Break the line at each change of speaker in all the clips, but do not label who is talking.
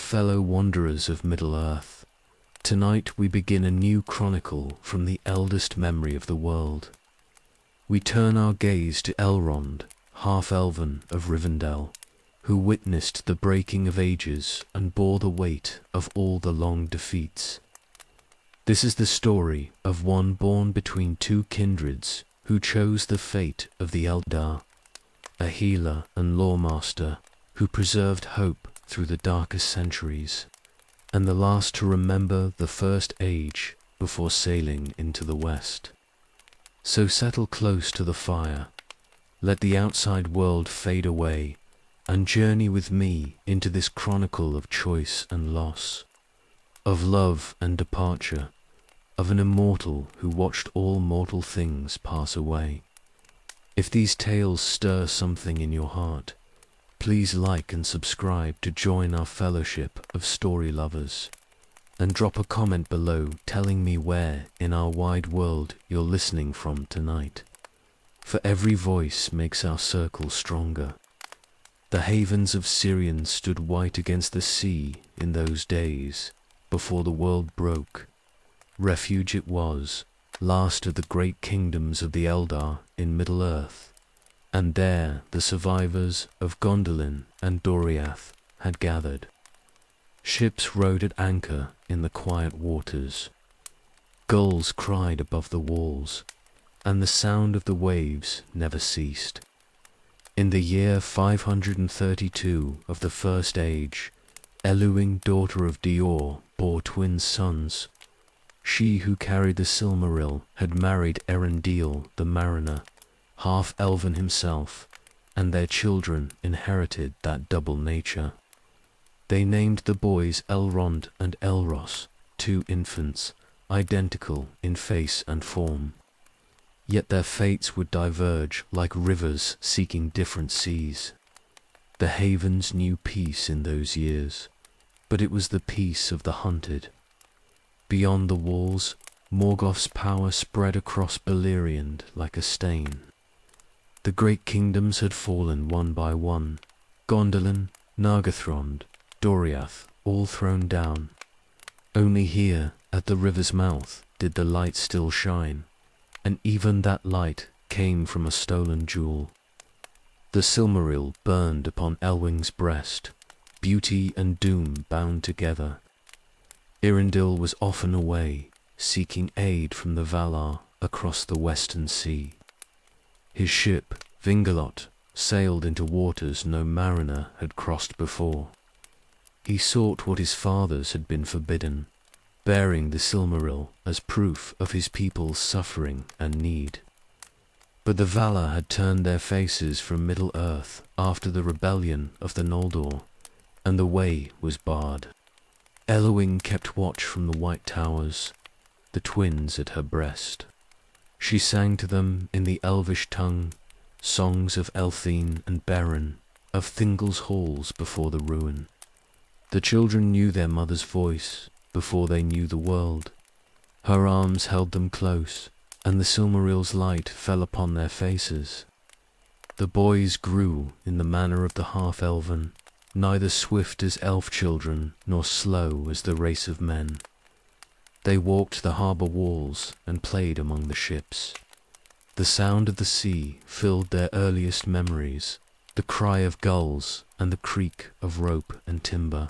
fellow wanderers of Middle-earth. Tonight we begin a new chronicle from the eldest memory of the world. We turn our gaze to Elrond, half-elven of Rivendell, who witnessed the breaking of ages and bore the weight of all the long defeats. This is the story of one born between two kindreds who chose the fate of the LOTR, a healer and lawmaster who preserved hope through the darkest centuries, and the last to remember the first age before sailing into the west. So settle close to the fire, let the outside world fade away, and journey with me into this chronicle of choice and loss, of love and departure, of an immortal who watched all mortal things pass away. If these tales stir something in your heart, please like and subscribe to join our fellowship of story lovers, and drop a comment below telling me where in our wide world you're listening from tonight. For every voice makes our circle stronger. The havens of Sirion stood white against the sea in those days, before the world broke. Refuge it was, last of the great kingdoms of the Eldar in Middle-earth, and there the survivors of Gondolin and Doriath had gathered. Ships rode at anchor in the quiet waters. Gulls cried above the walls, and the sound of the waves never ceased. In the year 532 of the First Age, Eluing, daughter of Dior, bore twin sons. She who carried the Silmaril had married Erendil the mariner, half-elven himself, and their children inherited that double nature. They named the boys Elrond and Elros, two infants, identical in face and form. Yet their fates would diverge like rivers seeking different seas. The havens knew peace in those years, but it was the peace of the hunted. Beyond the walls, Morgoth's power spread across Beleriand like a stain. The great kingdoms had fallen one by one, Gondolin, Nargothrond, Doriath, all thrown down. Only here, at the river's mouth, did the light still shine, and even that light came from a stolen jewel. The Silmaril burned upon Elwing's breast, beauty and doom bound together. Erendil was often away, seeking aid from the Valar across the western sea. His ship, Vingalot, sailed into waters no mariner had crossed before. He sought what his fathers had been forbidden, bearing the Silmaril as proof of his people's suffering and need. But the Valar had turned their faces from Middle-earth after the rebellion of the Noldor, and the way was barred. Eluing kept watch from the white towers, the twins at her breast. She sang to them in the elvish tongue, songs of Elthine and Beren, of Thingol's halls before the ruin. The children knew their mother's voice before they knew the world. Her arms held them close, and the Silmaril's light fell upon their faces. The boys grew in the manner of the half-elven, neither swift as elf children nor slow as the race of men. They walked the harbour walls and played among the ships. The sound of the sea filled their earliest memories, the cry of gulls and the creak of rope and timber.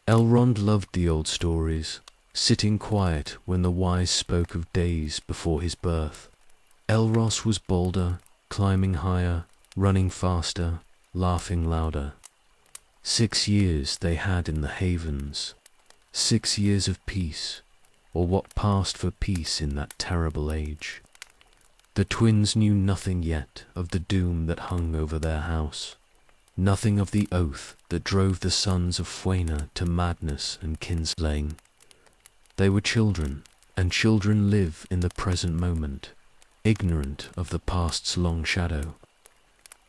Elrond loved the old stories, sitting quiet when the wise spoke of days before his birth. Elros was bolder, climbing higher, running faster, laughing louder. 6 years they had in the havens, 6 years of peace, or what passed for peace in that terrible age. The twins knew nothing yet of the doom that hung over their house, nothing of the oath that drove the sons of Fuena to madness and kinslaying. They were children, and children live in the present moment, ignorant of the past's long shadow.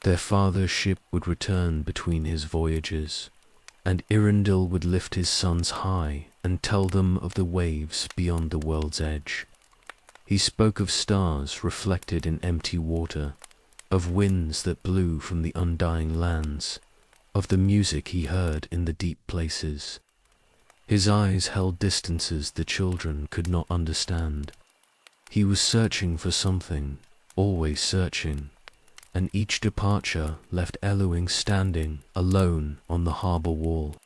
Their father's ship would return between his voyages, and Erendil would lift his sons high and tell them of the waves beyond the world's edge. He spoke of stars reflected in empty water, of winds that blew from the undying lands, of the music he heard in the deep places. His eyes held distances the children could not understand. He was searching for something, always searching, and each departure left Elwing standing alone on the harbour wall.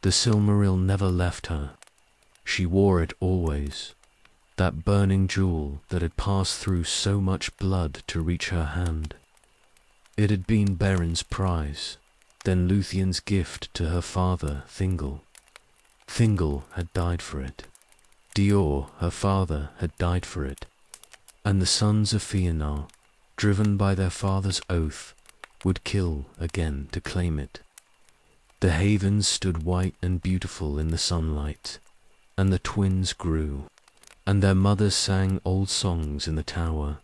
The Silmaril never left her. She wore it always, that burning jewel that had passed through so much blood to reach her hand. It had been Berin's prize, then Lúthien's gift to her father, Thingol. Thingol had died for it. Dior, her father, had died for it. And the sons of Fëanor, driven by their father's oath, would kill again to claim it. The havens stood white and beautiful in the sunlight, and the twins grew, and their mothers sang old songs in the tower,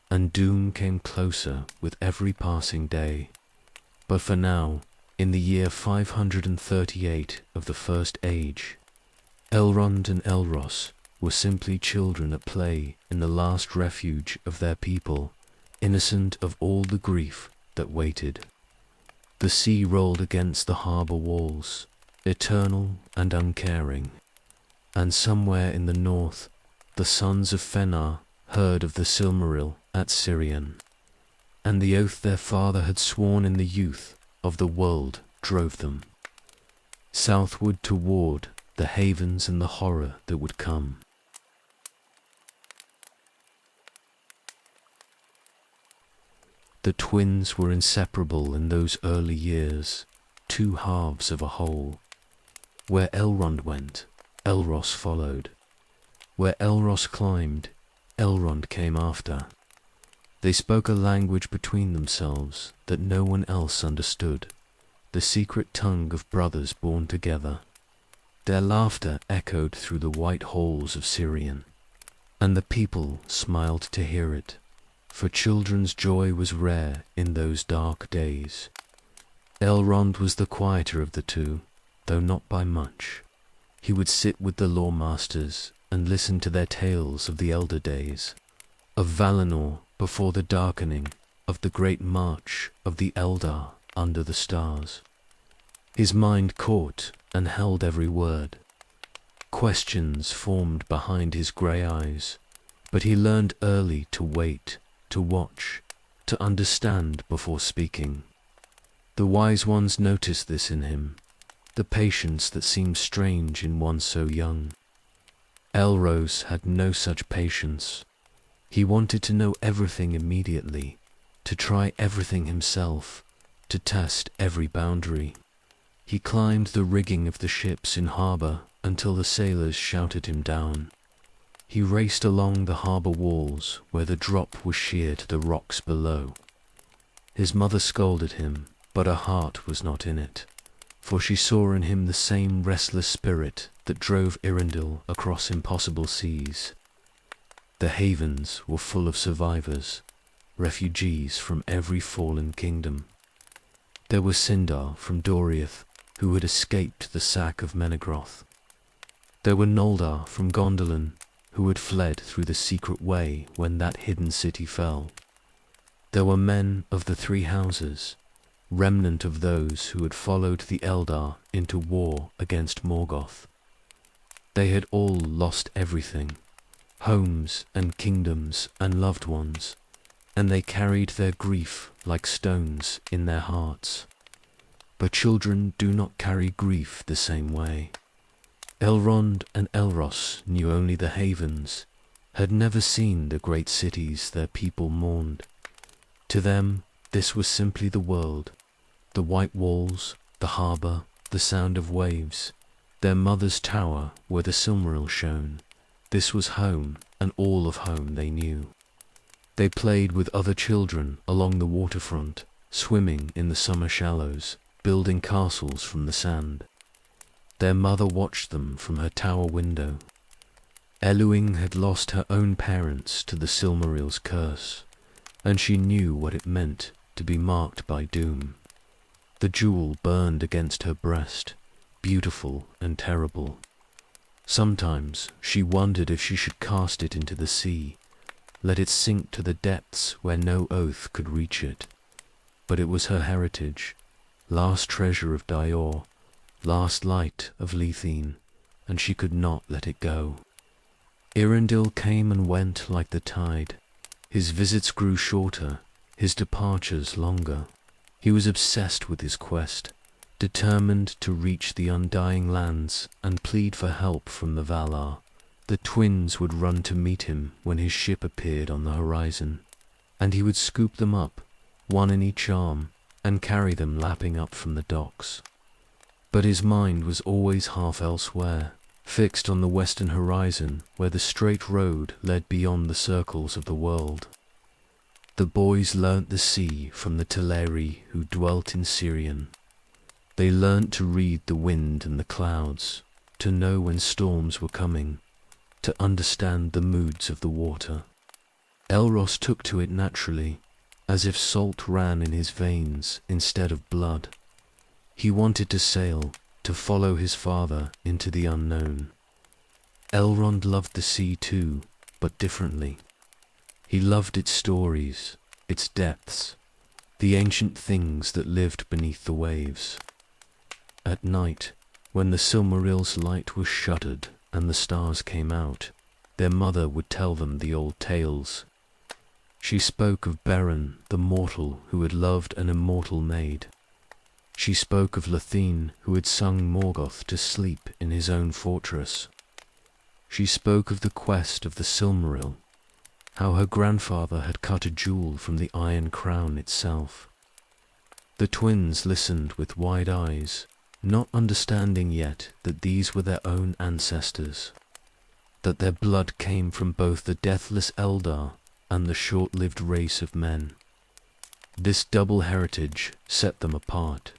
and doom came closer with every passing day. But for now, in the year 538 of the First Age, Elrond and Elros were simply children at play in the last refuge of their people, innocent of all the grief that waited. The sea rolled against the harbour walls, eternal and uncaring, and somewhere in the north the sons of Fëanor heard of the Silmaril at Sirion, and the oath their father had sworn in the youth of the world drove them southward toward the havens and the horror that would come. The twins were inseparable in those early years, two halves of a whole. Where Elrond went, Elros followed. Where Elros climbed, Elrond came after. They spoke a language between themselves that no one else understood, the secret tongue of brothers born together. Their laughter echoed through the white halls of Sirion, and the people smiled to hear it, for children's joy was rare in those dark days. Elrond was the quieter of the two, though not by much. He would sit with the lawmasters and listen to their tales of the elder days, of Valinor before the darkening, of the great march of the Eldar under the stars. His mind caught and held every word. Questions formed behind his grey eyes, but he learned early to wait, to watch, to understand before speaking. The wise ones noticed this in him, the patience that seemed strange in one so young. Elros had no such patience. He wanted to know everything immediately, to try everything himself, to test every boundary. He climbed the rigging of the ships in harbour until the sailors shouted him down. He raced along the harbour walls where the drop was sheer to the rocks below. His mother scolded him, but her heart was not in it, for she saw in him the same restless spirit that drove Irindil across impossible seas. The havens were full of survivors, refugees from every fallen kingdom. There was Sindar from Doriath, who had escaped the sack of Menegroth. There were Noldar from Gondolin, who had fled through the secret way when that hidden city fell. There were men of the three houses, remnant of those who had followed the Eldar into war against Morgoth. They had all lost everything, homes and kingdoms and loved ones, and they carried their grief like stones in their hearts. But children do not carry grief the same way. Elrond and Elros knew only the havens, had never seen the great cities their people mourned. To them, this was simply the world, the white walls, the harbour, the sound of waves, their mother's tower where the Silmaril shone. This was home, and all of home they knew. They played with other children along the waterfront, swimming in the summer shallows, building castles from the sand. Their mother watched them from her tower window. Elwing had lost her own parents to the Silmaril's curse, and she knew what it meant to be marked by doom. The jewel burned against her breast, beautiful and terrible. Sometimes she wondered if she should cast it into the sea, let it sink to the depths where no oath could reach it. But it was her heritage, last treasure of Dior, last light of Lethene, and she could not let it go. Irendil came and went like the tide. His visits grew shorter, his departures longer. He was obsessed with his quest, determined to reach the undying lands and plead for help from the Valar. The twins would run to meet him when his ship appeared on the horizon, and he would scoop them up, one in each arm, and carry them lapping up from the docks. But his mind was always half elsewhere, fixed on the western horizon where the straight road led beyond the circles of the world. The boys learnt the sea from the Teleri who dwelt in Sirion. They learnt to read the wind and the clouds, to know when storms were coming, to understand the moods of the water. Elros took to it naturally, as if salt ran in his veins instead of blood. He wanted to sail, to follow his father into the unknown. Elrond loved the sea too, but differently. He loved its stories, its depths, the ancient things that lived beneath the waves. At night, when the Silmarill's light was shuttered and the stars came out, their mother would tell them the old tales. She spoke of Beren, the mortal who had loved an immortal maid. She spoke of Lethene, who had sung Morgoth to sleep in his own fortress. She spoke of the quest of the Silmaril, how her grandfather had cut a jewel from the Iron Crown itself. The twins listened with wide eyes, not understanding yet that these were their own ancestors, that their blood came from both the deathless Eldar and the short-lived race of men. This double heritage set them apart.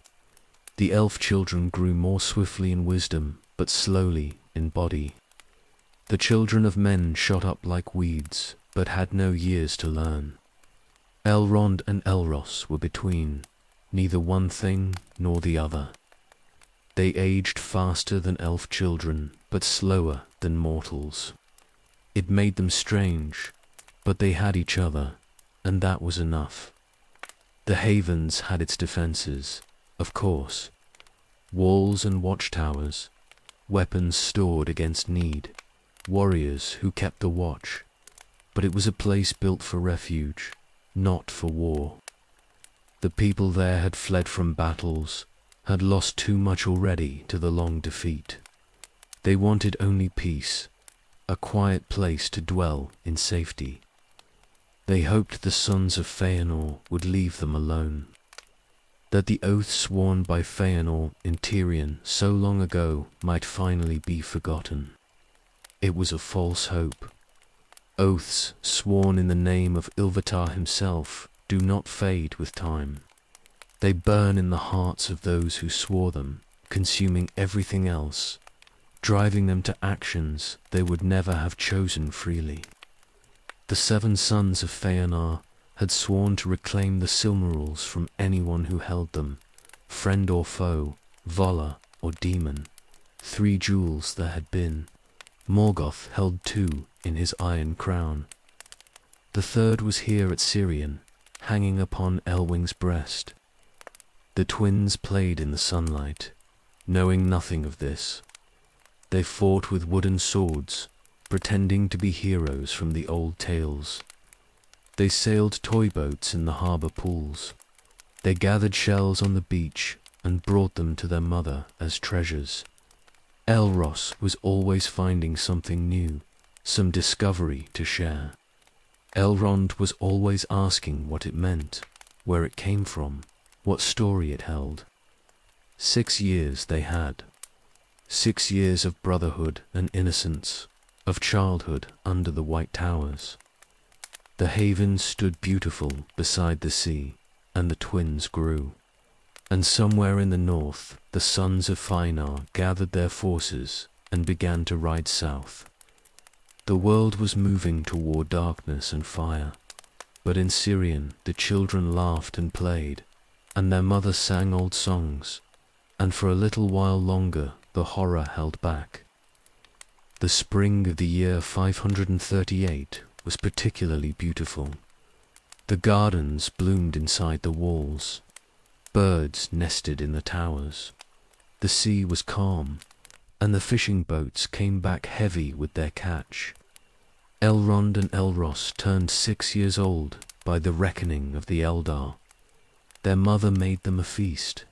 The elf children grew more swiftly in wisdom, but slowly in body. The children of men shot up like weeds, but had no years to learn. Elrond and Elros were between, neither one thing nor the other. They aged faster than elf children, but slower than mortals. It made them strange, but they had each other, and that was enough. The Havens had its defenses, of course. Walls and watchtowers, weapons stored against need, warriors who kept the watch, but it was a place built for refuge, not for war. The people there had fled from battles, had lost too much already to the long defeat. They wanted only peace, a quiet place to dwell in safety. They hoped the sons of Feanor would leave them alone, that the oath sworn by Feanor in Tirion so long ago might finally be forgotten. It was a false hope. Oaths sworn in the name of Ilvatar himself do not fade with time. They burn in the hearts of those who swore them, consuming everything else, driving them to actions they would never have chosen freely. The 7 sons of Feanor had sworn to reclaim the Silmarils from anyone who held them, friend or foe, Voller or demon. 3 jewels there had been. Morgoth held 2 in his Iron Crown. The 3rd was here at Sirion, hanging upon Elwing's breast. The twins played in the sunlight, knowing nothing of this. They fought with wooden swords, pretending to be heroes from the old tales. They sailed toy boats in the harbour pools. They gathered shells on the beach and brought them to their mother as treasures. Elros was always finding something new, some discovery to share. Elrond was always asking what it meant, where it came from, what story it held. 6 years they had. 6 years of brotherhood and innocence, of childhood under the white towers. The haven stood beautiful beside the sea, and the twins grew. And somewhere in the north, the sons of Feanor gathered their forces and began to ride south. The world was moving toward darkness and fire, but in Sirion the children laughed and played, and their mother sang old songs, and for a little while longer the horror held back. The spring of the year 538 was particularly beautiful. The gardens bloomed inside the walls. Birds nested in the towers. The sea was calm, and the fishing boats came back heavy with their catch. Elrond and Elros turned 6 years old by the reckoning of the Eldar. Their mother made them a feast,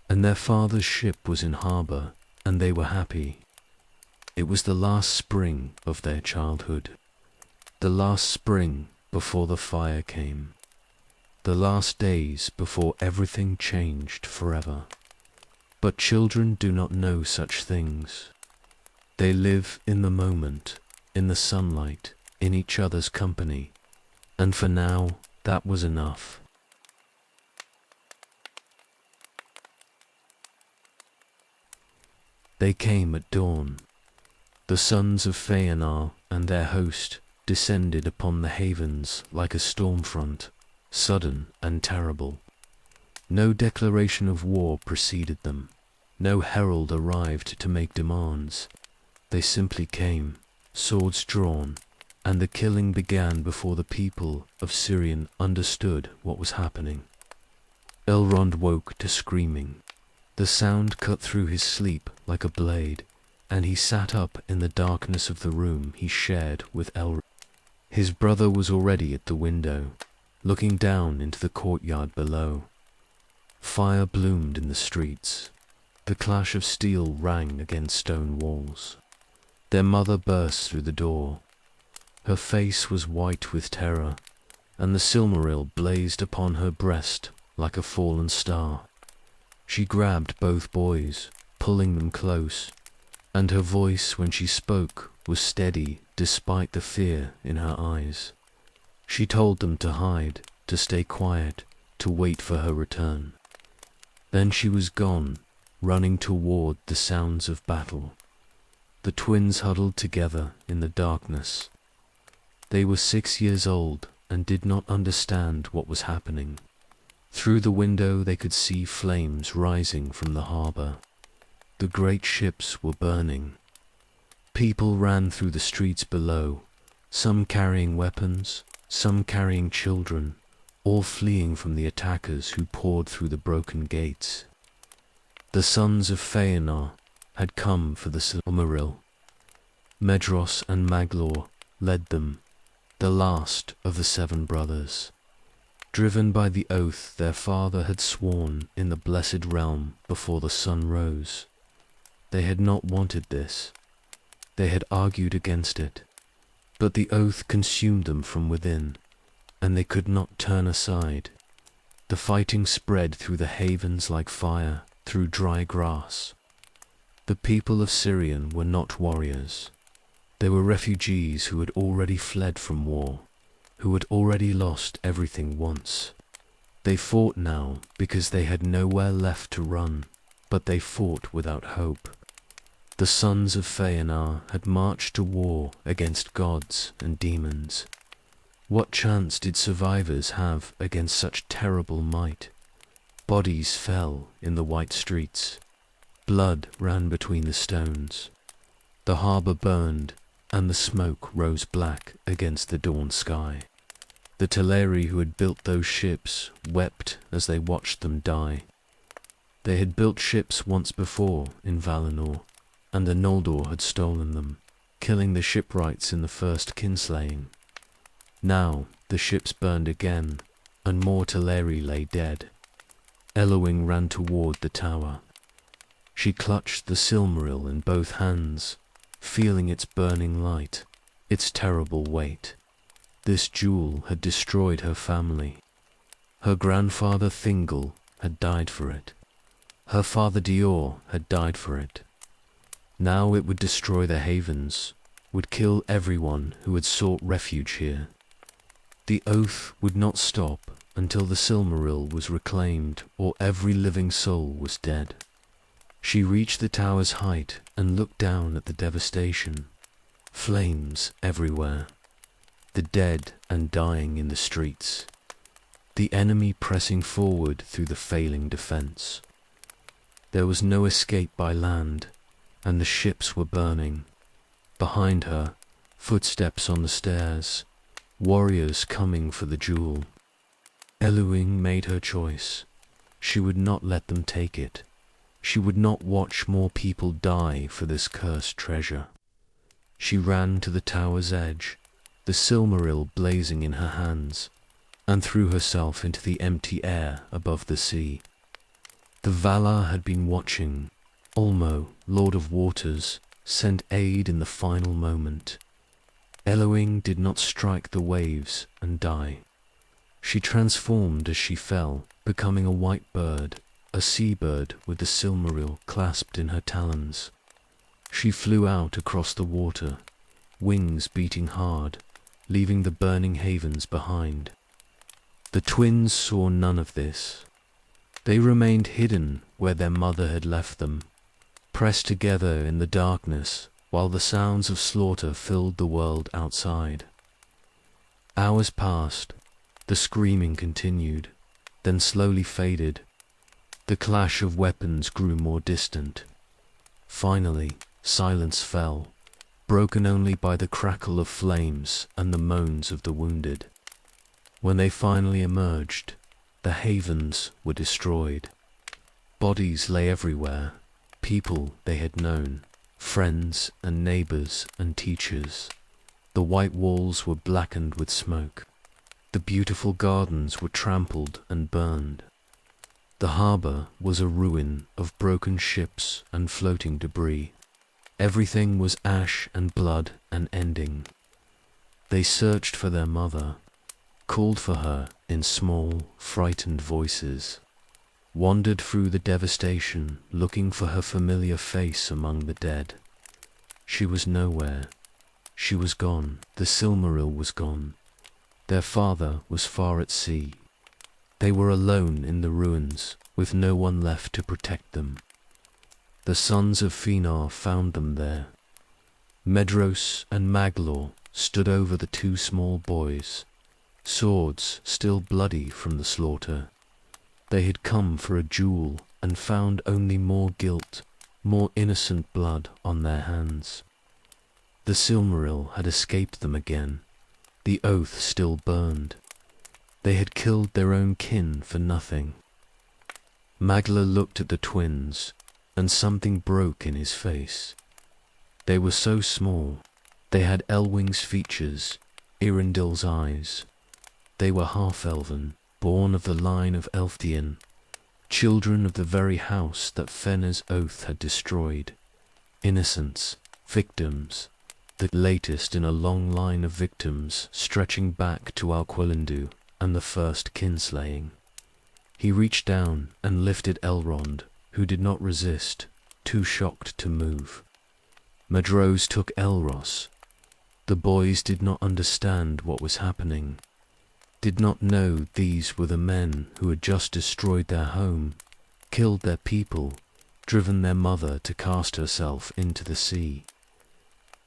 and their father's ship was in harbour, and they were happy. It was the last spring of their childhood, the last spring before the fire came, the last days before everything changed forever. But children do not know such things. They live in the moment, in the sunlight, in each other's company, and for now that was enough. They came at dawn. The sons of Feanor and their host descended upon the havens like a storm front, sudden and terrible. No declaration of war preceded them. No herald arrived to make demands. They simply came, swords drawn, and the killing began before the people of Sirion understood what was happening. Elrond woke to screaming. The sound cut through his sleep like a blade, and he sat up in the darkness of the room he shared with Elrond. His brother was already at the window, looking down into the courtyard below. Fire bloomed in the streets. The clash of steel rang against stone walls. Their mother burst through the door. Her face was white with terror, and the Silmaril blazed upon her breast like a fallen star. She grabbed both boys, pulling them close, and her voice when she spoke was steady despite the fear in her eyes. She told them to hide, to stay quiet, to wait for her return. Then she was gone, running toward the sounds of battle. The twins huddled together in the darkness. They were 6 years old and did not understand what was happening. Through the window they could see flames rising from the harbour. The great ships were burning. People ran through the streets below, some carrying weapons, some carrying children, all fleeing from the attackers who poured through the broken gates. The sons of Feanor had come for the Silmaril. Medros and Maglor led them, the last of the 7 brothers. Driven by the oath their father had sworn in the blessed realm before the sun rose. They had not wanted this. They had argued against it. But the oath consumed them from within, and they could not turn aside. The fighting spread through the havens like fire, through dry grass. The people of Sirion were not warriors. They were refugees who had already fled from war, who had already lost everything once. They fought now because they had nowhere left to run, but they fought without hope. The sons of Feanor had marched to war against gods and demons. What chance did survivors have against such terrible might? Bodies fell in the white streets. Blood ran between the stones. The harbour burned, and the smoke rose black against the dawn sky. The Teleri who had built those ships wept as they watched them die. They had built ships once before in Valinor, and the Noldor had stolen them, killing the shipwrights in the first kinslaying. Now the ships burned again, and more Teleri lay dead. Eowyn ran toward the tower. She clutched the Silmaril in both hands, feeling its burning light, its terrible weight. This jewel had destroyed her family. Her grandfather Thingol had died for it. Her father Dior had died for it. Now it would destroy the havens, would kill everyone who had sought refuge here. The oath would not stop until the Silmaril was reclaimed or every living soul was dead. She reached the tower's height and looked down at the devastation. Flames everywhere. The dead and dying in the streets. The enemy pressing forward through the failing defense. There was no escape by land, and the ships were burning. Behind her, footsteps on the stairs, warriors coming for the jewel. Eowyn made her choice. She would not let them take it. She would not watch more people die for this cursed treasure. She ran to the tower's edge, the Silmaril blazing in her hands, and threw herself into the empty air above the sea. The Valar had been watching. Ulmo, Lord of Waters, sent aid in the final moment. Eloing did not strike the waves and die. She transformed as she fell, becoming a white bird, a seabird with the Silmaril clasped in her talons. She flew out across the water, wings beating hard, leaving the burning havens behind. The twins saw none of this. They remained hidden where their mother had left them, pressed together in the darkness while the sounds of slaughter filled the world outside. Hours passed, the screaming continued, then slowly faded. The clash of weapons grew more distant. Finally, silence fell, broken only by the crackle of flames and the moans of the wounded. When they finally emerged, the havens were destroyed. Bodies lay everywhere, people they had known, friends and neighbors and teachers. The white walls were blackened with smoke. The beautiful gardens were trampled and burned. The harbor was a ruin of broken ships and floating debris. Everything was ash and blood and ending. They searched for their mother, called for her in small, frightened voices, wandered through the devastation looking for her familiar face among the dead. She was nowhere. She was gone. The Silmaril was gone. Their father was far at sea. They were alone in the ruins, with no one left to protect them. The sons of Fenar found them there. Medros and Maglor stood over the two small boys, swords still bloody from the slaughter. They had come for a jewel and found only more guilt, more innocent blood on their hands. The Silmaril had escaped them again. The oath still burned. They had killed their own kin for nothing. Maglor looked at the twins, and something broke in his face. They were so small. They had Elwing's features, Irindil's eyes. They were half-elven, born of the line of Elfdian, children of the very house that Fena's oath had destroyed. Innocents, victims, the latest in a long line of victims stretching back to Alquillandu and the first kinslaying. He reached down and lifted Elrond, who did not resist, too shocked to move. Medros took Elros. The boys did not understand what was happening, did not know these were the men who had just destroyed their home, killed their people, driven their mother to cast herself into the sea.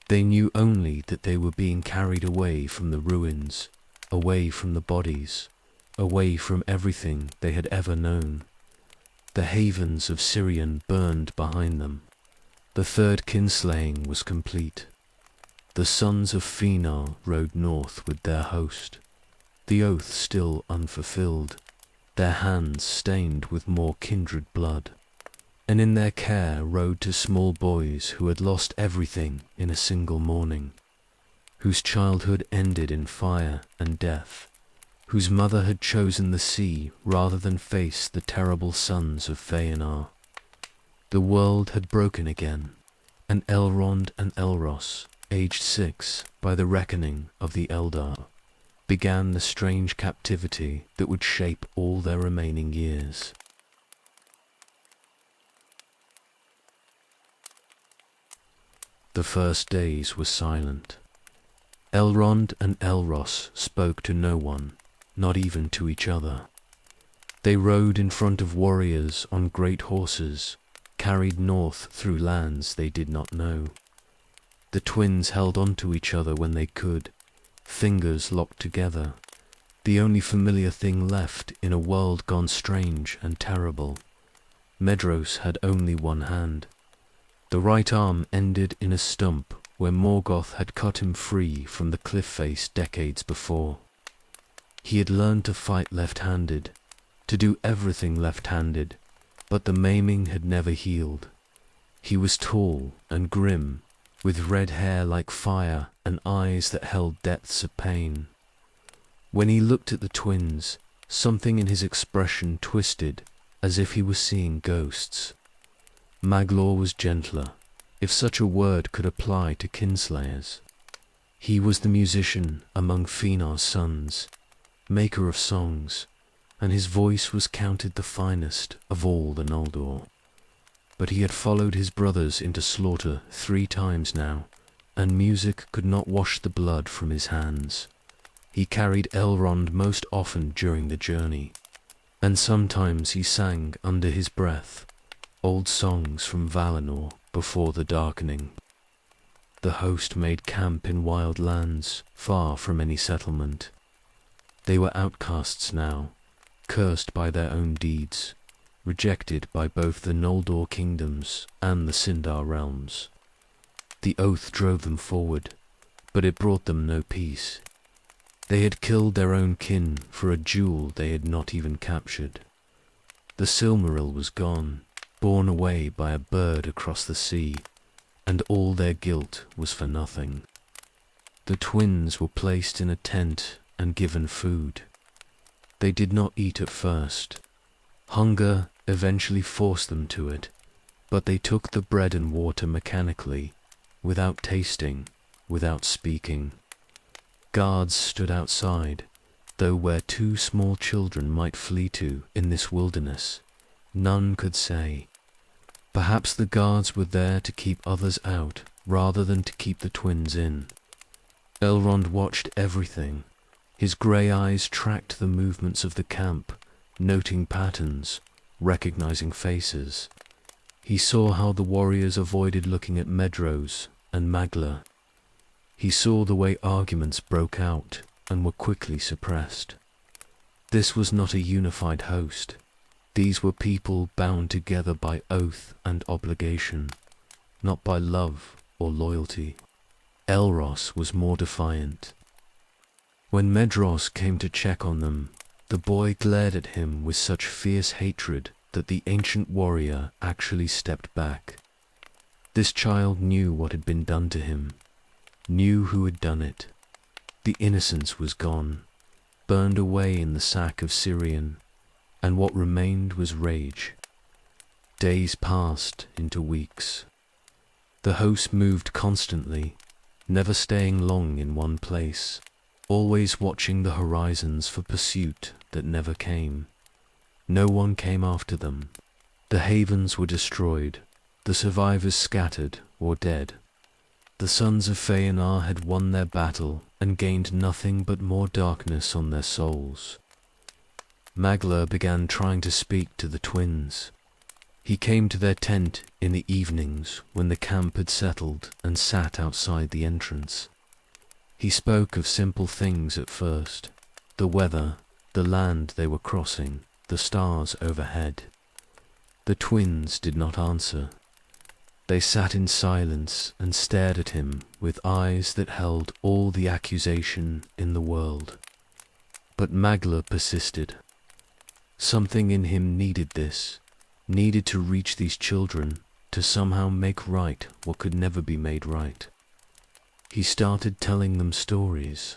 They knew only that they were being carried away from the ruins, away from the bodies, away from everything they had ever known. The havens of Sirion burned behind them. The third kinslaying was complete. The sons of Fenar rode north with their host, the oath still unfulfilled, their hands stained with more kindred blood, and in their care rode to small boys who had lost everything in a single morning, whose childhood ended in fire and death, whose mother had chosen the sea rather than face the terrible sons of Feanar. The world had broken again, and Elrond and Elros, aged 6 by the reckoning of the Eldar, began the strange captivity that would shape all their remaining years. The first days were silent. Elrond and Elros spoke to no one, not even to each other. They rode in front of warriors on great horses, carried north through lands they did not know. The twins held on to each other when they could, fingers locked together, the only familiar thing left in a world gone strange and terrible. Medros had only one hand. The right arm ended in a stump where Morgoth had cut him free from the cliff face decades before. He had learned to fight left-handed, to do everything left-handed, but the maiming had never healed. He was tall and grim, with red hair like fire and eyes that held depths of pain. When he looked at the twins, something in his expression twisted, as if he was seeing ghosts. Maglor was gentler, if such a word could apply to kinslayers. He was the musician among Fenar's sons, maker of songs, and his voice was counted the finest of all the Noldor. But he had followed his brothers into slaughter 3 times now, and music could not wash the blood from his hands. He carried Elrond most often during the journey, and sometimes he sang under his breath old songs from Valinor before the darkening. The host made camp in wild lands, far from any settlement. They were outcasts now, cursed by their own deeds, rejected by both the Noldor kingdoms and the Sindar realms. The oath drove them forward, but it brought them no peace. They had killed their own kin for a jewel they had not even captured. The Silmaril was gone, borne away by a bird across the sea, and all their guilt was for nothing. The twins were placed in a tent and given food. They did not eat at first. Hunger eventually forced them to it, but they took the bread and water mechanically, without tasting, without speaking. Guards stood outside, though where 2 small children might flee to in this wilderness, none could say. Perhaps the guards were there to keep others out rather than to keep the twins in. Elrond watched everything. His grey eyes tracked the movements of the camp, noting patterns, recognizing faces. He saw how the warriors avoided looking at Medros and Magla. He saw the way arguments broke out and were quickly suppressed. This was not a unified host. These were people bound together by oath and obligation, not by love or loyalty. Elros was more defiant. When Medros came to check on them, the boy glared at him with such fierce hatred that the ancient warrior actually stepped back. This child knew what had been done to him, knew who had done it. The innocence was gone, burned away in the sack of Sirion, and what remained was rage. Days passed into weeks. The host moved constantly, never staying long in one place, always watching the horizons for pursuit that never came. No one came after them. The havens were destroyed, the survivors scattered or dead. The sons of Feanor had won their battle and gained nothing but more darkness on their souls. Magla began trying to speak to the twins. He came to their tent in the evenings when the camp had settled and sat outside the entrance. He spoke of simple things at first: the weather, the land they were crossing, the stars overhead. The twins did not answer. They sat in silence and stared at him with eyes that held all the accusation in the world. But Magla persisted. Something in him needed this, needed to reach these children, to somehow make right what could never be made right. He started telling them stories,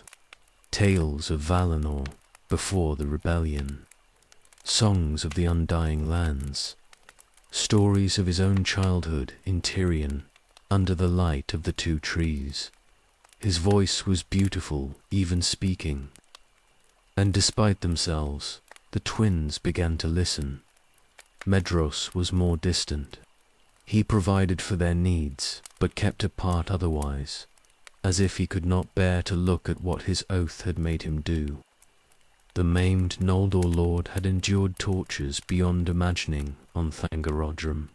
tales of Valinor before the rebellion, songs of the undying lands, stories of his own childhood in Tirion, under the light of the 2 trees. His voice was beautiful, even speaking. And despite themselves, the twins began to listen. Medros was more distant. He provided for their needs, but kept apart otherwise, as if he could not bear to look at what his oath had made him do. The maimed Noldor lord had endured tortures beyond imagining on Thangorodrim.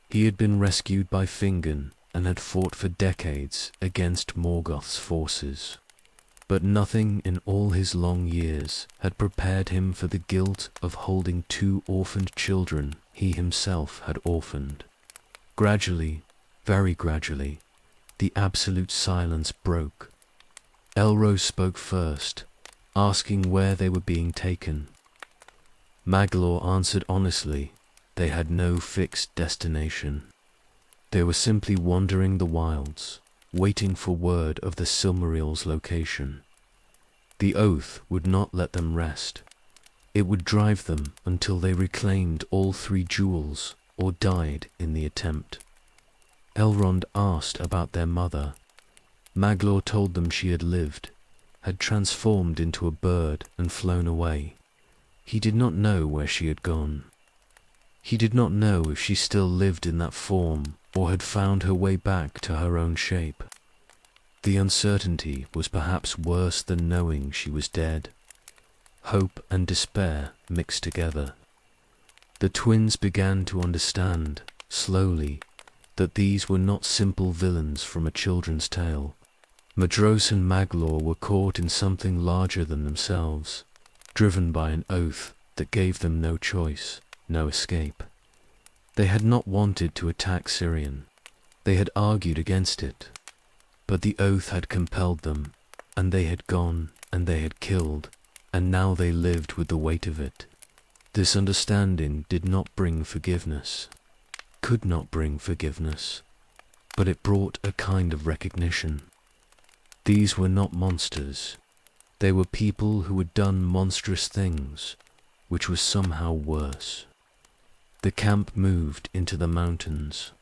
He had been rescued by Fingon and had fought for decades against Morgoth's forces. But nothing in all his long years had prepared him for the guilt of holding 2 orphaned children he himself had orphaned. Gradually, very gradually, the absolute silence broke. Elros spoke first, asking where they were being taken. Maglor answered honestly, they had no fixed destination. They were simply wandering the wilds, waiting for word of the Silmarill's location. The oath would not let them rest. It would drive them until they reclaimed all 3 jewels or died in the attempt. Elrond asked about their mother. Maglor told them she had lived, had transformed into a bird and flown away. He did not know where she had gone. He did not know if she still lived in that form or had found her way back to her own shape. The uncertainty was perhaps worse than knowing she was dead. Hope and despair mixed together. The twins began to understand, slowly, that these were not simple villains from a children's tale. Medros and Maglor were caught in something larger than themselves, driven by an oath that gave them no choice, no escape. They had not wanted to attack Sirion. They had argued against it. But the oath had compelled them, and they had gone, and they had killed, and now they lived with the weight of it. This understanding did not bring forgiveness, could not bring forgiveness, but it brought a kind of recognition. These were not monsters. They were people who had done monstrous things, which was somehow worse. The camp moved into the mountains.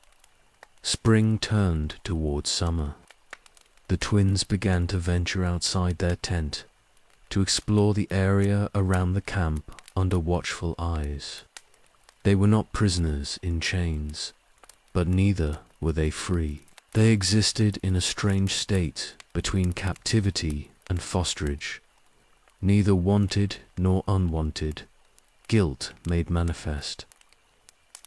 Spring turned towards summer. The twins began to venture outside their tent, to explore the area around the camp under watchful eyes. They were not prisoners in chains, but neither were they free. They existed in a strange state between captivity and fosterage, neither wanted nor unwanted, guilt made manifest.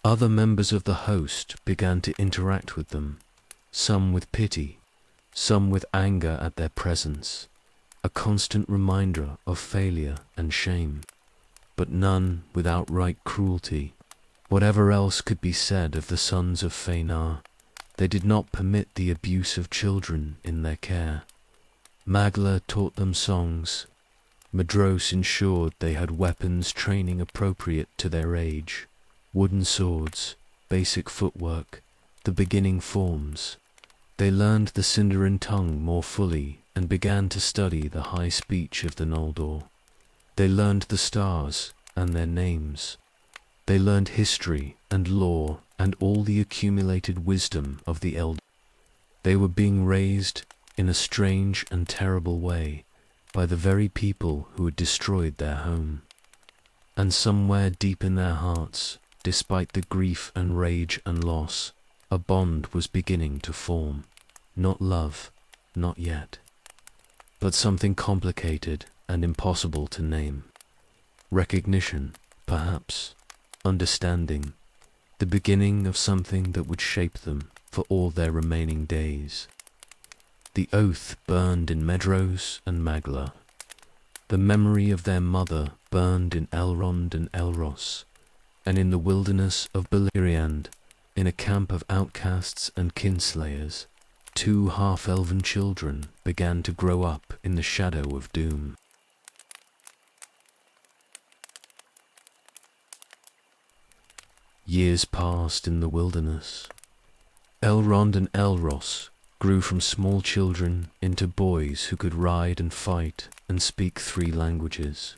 Other members of the host began to interact with them, some with pity, some with anger at their presence, a constant reminder of failure and shame, but none with outright cruelty. Whatever else could be said of the sons of Fenar, they did not permit the abuse of children in their care. Magla taught them songs. Medros ensured they had weapons training appropriate to their age, wooden swords, basic footwork, the beginning forms. They learned the Sindarin tongue more fully and began to study the high speech of the Noldor. They learned the stars and their names. They learned history and lore and all the accumulated wisdom of the Elders. They were being raised in a strange and terrible way by the very people who had destroyed their home. And somewhere deep in their hearts, despite the grief and rage and loss, a bond was beginning to form. Not love, not yet, but something complicated and impossible to name. Recognition, perhaps, understanding, the beginning of something that would shape them for all their remaining days. The oath burned in Medros and Magla. The memory of their mother burned in Elrond and Elros, and in the wilderness of Beleriand, in a camp of outcasts and kinslayers, 2 half-elven children began to grow up in the shadow of doom. Years passed in the wilderness. Elrond and Elros grew from small children into boys who could ride and fight and speak 3 languages.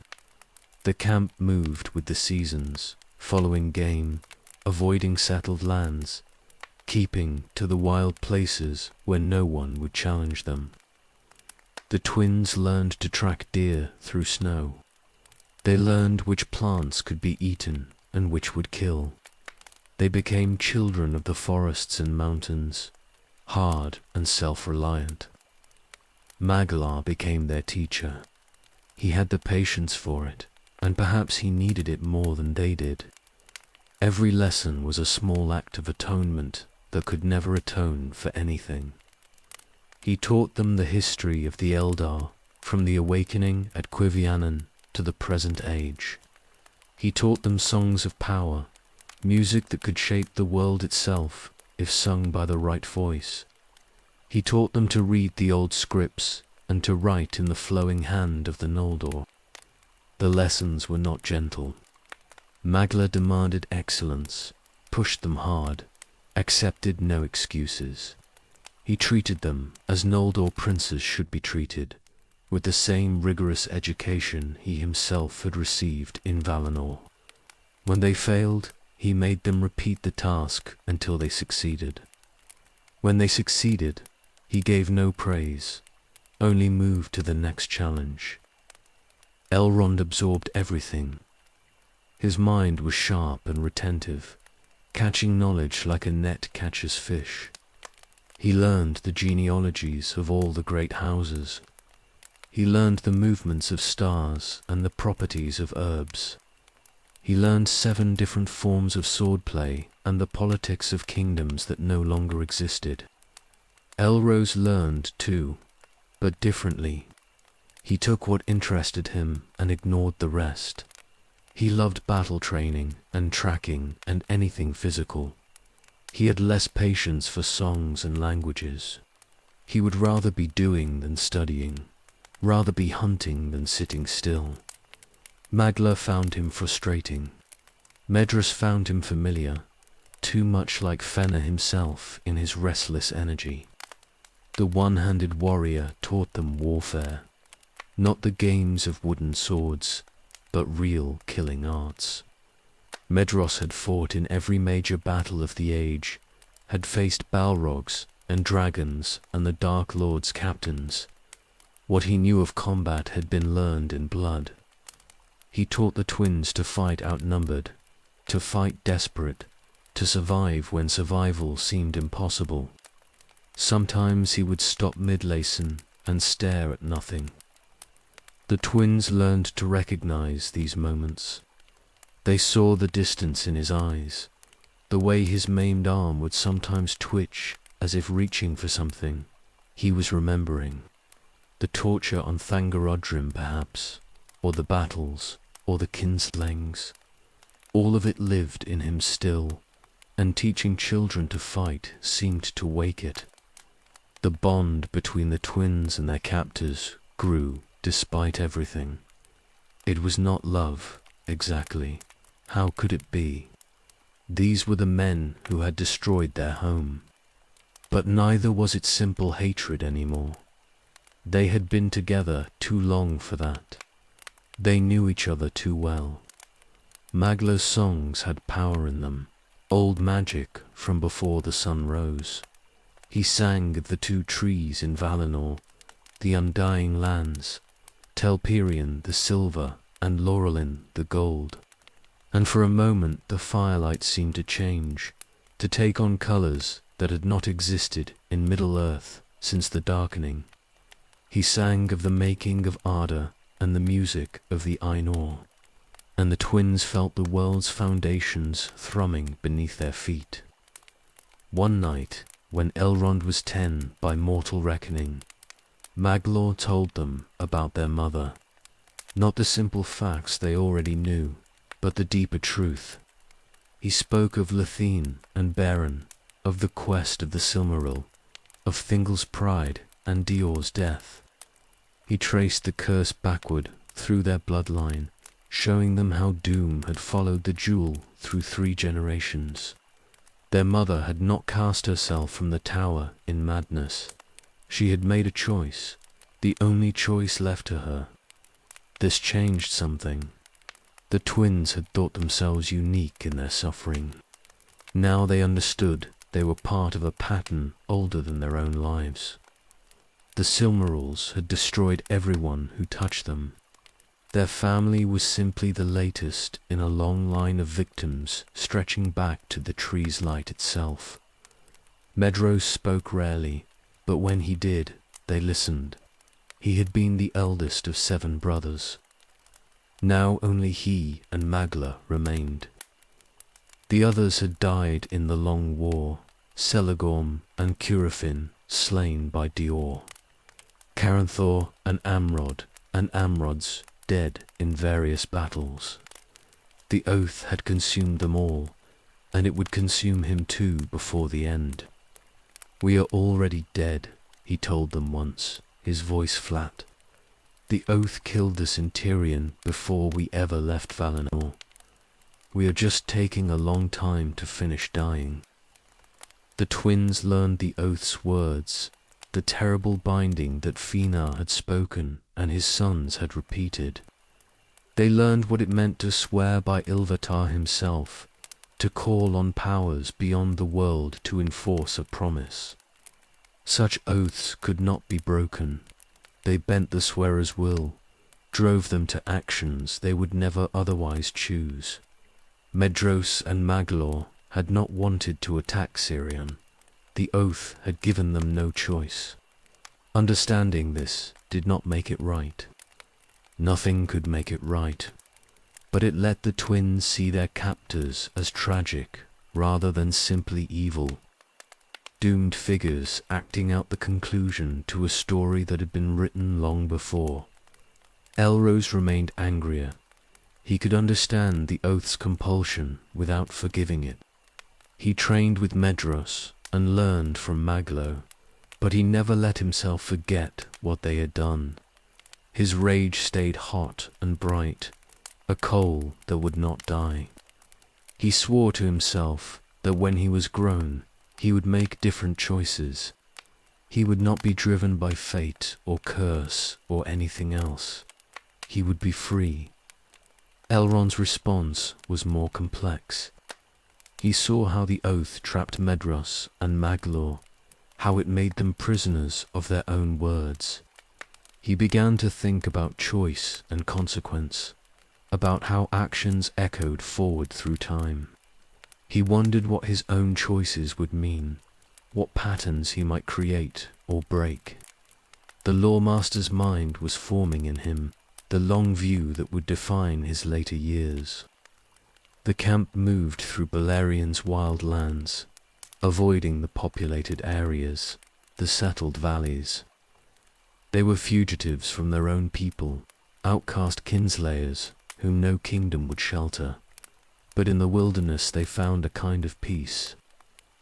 The camp moved with the seasons, following game, avoiding settled lands, keeping to the wild places where no one would challenge them. The twins learned to track deer through snow. They learned which plants could be eaten and which would kill. They became children of the forests and mountains, hard and self-reliant. Maglar became their teacher. He had the patience for it, and perhaps he needed it more than they did. Every lesson was a small act of atonement that could never atone for anything. He taught them the history of the Eldar, from the awakening at Quivianan to the present age. He taught them songs of power, music that could shape the world itself if sung by the right voice. He taught them to read the old scripts and to write in the flowing hand of the Noldor. The lessons were not gentle. Magla demanded excellence, pushed them hard, accepted no excuses. He treated them as Noldor princes should be treated, with the same rigorous education he himself had received in Valinor. When they failed, he made them repeat the task until they succeeded. When they succeeded, he gave no praise, only moved to the next challenge. Elrond absorbed everything. His mind was sharp and retentive, catching knowledge like a net catches fish. He learned the genealogies of all the great houses. He learned the movements of stars and the properties of herbs. He learned 7 different forms of swordplay and the politics of kingdoms that no longer existed. Elros learned too, but differently. He took what interested him and ignored the rest. He loved battle training and tracking and anything physical. He had less patience for songs and languages. He would rather be doing than studying, rather be hunting than sitting still. Magla found him frustrating. Medros found him familiar, too much like Fëanor himself in his restless energy. The one-handed warrior taught them warfare, not the games of wooden swords, but real killing arts. Medros had fought in every major battle of the age, had faced Balrogs and dragons and the Dark Lord's captains. What he knew of combat had been learned in blood. He taught the twins to fight outnumbered, to fight desperate, to survive when survival seemed impossible. Sometimes he would stop mid-lesson and stare at nothing. The twins learned to recognize these moments. They saw the distance in his eyes, the way his maimed arm would sometimes twitch as if reaching for something. He was remembering. The torture on Thangorodrim, perhaps, or the battles, or the kinslings. All of it lived in him still, and teaching children to fight seemed to wake it. The bond between the twins and their captors grew despite everything. It was not love, exactly. How could it be? These were the men who had destroyed their home. But neither was it simple hatred anymore. They had been together too long for that. They knew each other too well. Magla's songs had power in them, old magic from before the sun rose. He sang of the 2 trees in Valinor, the undying lands, Telperion the silver and Laurelin the gold. And for a moment the firelight seemed to change, to take on colors that had not existed in Middle-earth since the darkening. He sang of the making of Arda and the music of the Ainur, and the twins felt the world's foundations thrumming beneath their feet. One night, when Elrond was 10 by mortal reckoning, Maglor told them about their mother. Not the simple facts they already knew, but the deeper truth. He spoke of Luthien and Beren, of the quest of the Silmaril, of Thingol's pride and Dior's death. He traced the curse backward through their bloodline, showing them how doom had followed the jewel through 3 generations. Their mother had not cast herself from the tower in madness. She had made a choice, the only choice left to her. This changed something. The twins had thought themselves unique in their suffering. Now they understood they were part of a pattern older than their own lives. The Silmarils had destroyed everyone who touched them. Their family was simply the latest in a long line of victims stretching back to the tree's light itself. Medros spoke rarely, but when he did, they listened. He had been the eldest of 7 brothers. Now only he and Magla remained. The others had died in the long war, Celegorm and Curufin slain by Dior, Caranthor and Amrod and Amrod's dead in various battles. The oath had consumed them all, and it would consume him too before the end. "We are already dead," he told them once, his voice flat. "The oath killed us in Tirion before we ever left Valinor. We are just taking a long time to finish dying." The twins learned the oath's words, the terrible binding that Fenar had spoken and his sons had repeated. They learned what it meant to swear by Ilvatar himself, to call on powers beyond the world to enforce a promise. Such oaths could not be broken. They bent the swearer's will, drove them to actions they would never otherwise choose. Medros and Maglor had not wanted to attack Sirion. The oath had given them no choice. Understanding this did not make it right. Nothing could make it right, but it let the twins see their captors as tragic rather than simply evil. Doomed figures acting out the conclusion to a story that had been written long before. Elrond remained angrier. He could understand the oath's compulsion without forgiving it. He trained with Medros and learned from Maglo, but he never let himself forget what they had done. His rage stayed hot and bright, a coal that would not die. He swore to himself that when he was grown, he would make different choices. He would not be driven by fate or curse or anything else. He would be free. Elrond's response was more complex. He saw how the oath trapped Medros and Maglor, how it made them prisoners of their own words. He began to think about choice and consequence, about how actions echoed forward through time. He wondered what his own choices would mean, what patterns he might create or break. The Lawmaster's mind was forming in him, the long view that would define his later years. The camp moved through Balerion's wild lands, avoiding the populated areas, the settled valleys. They were fugitives from their own people, outcast kinslayers whom no kingdom would shelter. But in the wilderness they found a kind of peace.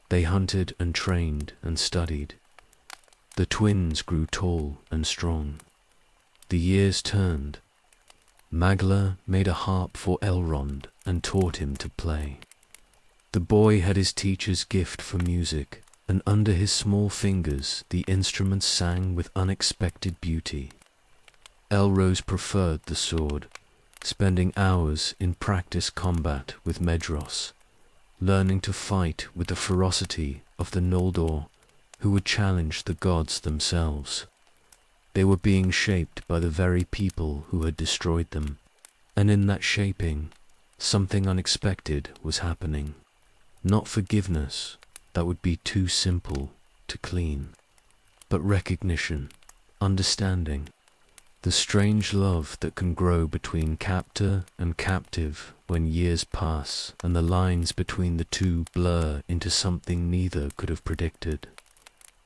They hunted and trained and studied. The twins grew tall and strong. The years turned. Magla made a harp for Elrond and taught him to play. The boy had his teacher's gift for music, and under his small fingers the instruments sang with unexpected beauty. Elrond preferred the sword, spending hours in practice combat with Medros, learning to fight with the ferocity of the Noldor, who would challenge the gods themselves. They were being shaped by the very people who had destroyed them, and in that shaping, something unexpected was happening. Not forgiveness, that would be too simple to clean, but recognition, understanding, the strange love that can grow between captor and captive when years pass and the lines between the two blur into something neither could have predicted.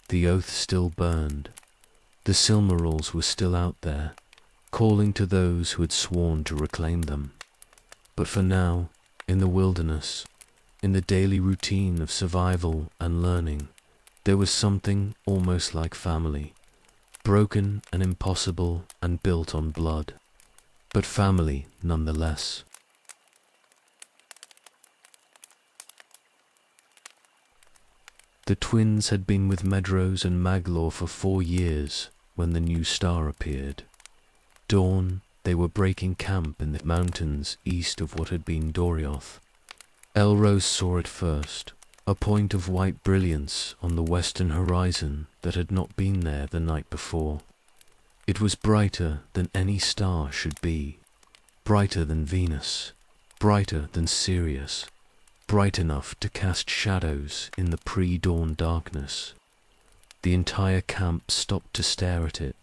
The oath still burned. The Silmarils were still out there, calling to those who had sworn to reclaim them. But for now, in the wilderness, in the daily routine of survival and learning, there was something almost like family, broken and impossible and built on blood, but family nonetheless. The twins had been with Medros and Maglor for 4 years when the new star appeared. Dawn, they were breaking camp in the mountains east of what had been Dorioth. Elrond saw it first, a point of white brilliance on the western horizon that had not been there the night before. It was brighter than any star should be, brighter than Venus, brighter than Sirius, bright enough to cast shadows in the pre-dawn darkness. The entire camp stopped to stare at it.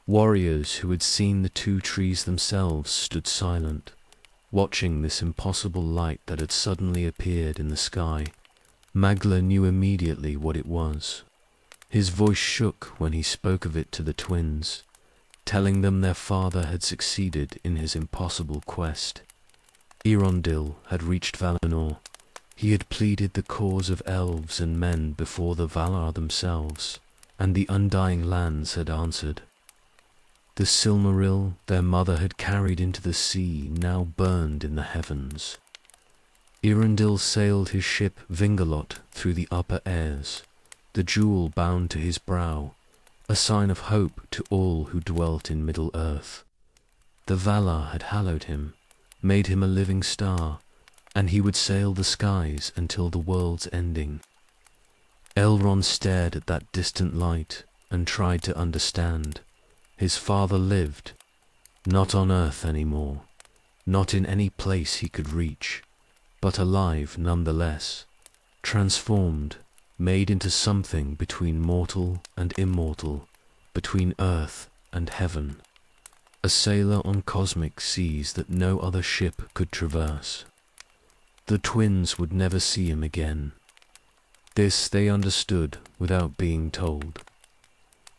Warriors who had seen the 2 trees themselves stood silent, watching this impossible light that had suddenly appeared in the sky. Magla knew immediately what it was. His voice shook when he spoke of it to the twins, telling them their father had succeeded in his impossible quest. Eärendil had reached Valinor. He had pleaded the cause of elves and men before the Valar themselves, and the undying lands had answered. The Silmaril their mother had carried into the sea now burned in the heavens. Eärendil sailed his ship Vingalot through the upper airs, the jewel bound to his brow, a sign of hope to all who dwelt in Middle-earth. The Valar had hallowed him, made him a living star, and he would sail the skies until the world's ending. Elrond stared at that distant light and tried to understand. His father lived, not on Earth anymore, not in any place he could reach, but alive nonetheless, transformed, made into something between mortal and immortal, between Earth and heaven, a sailor on cosmic seas that no other ship could traverse. The twins would never see him again. This they understood without being told.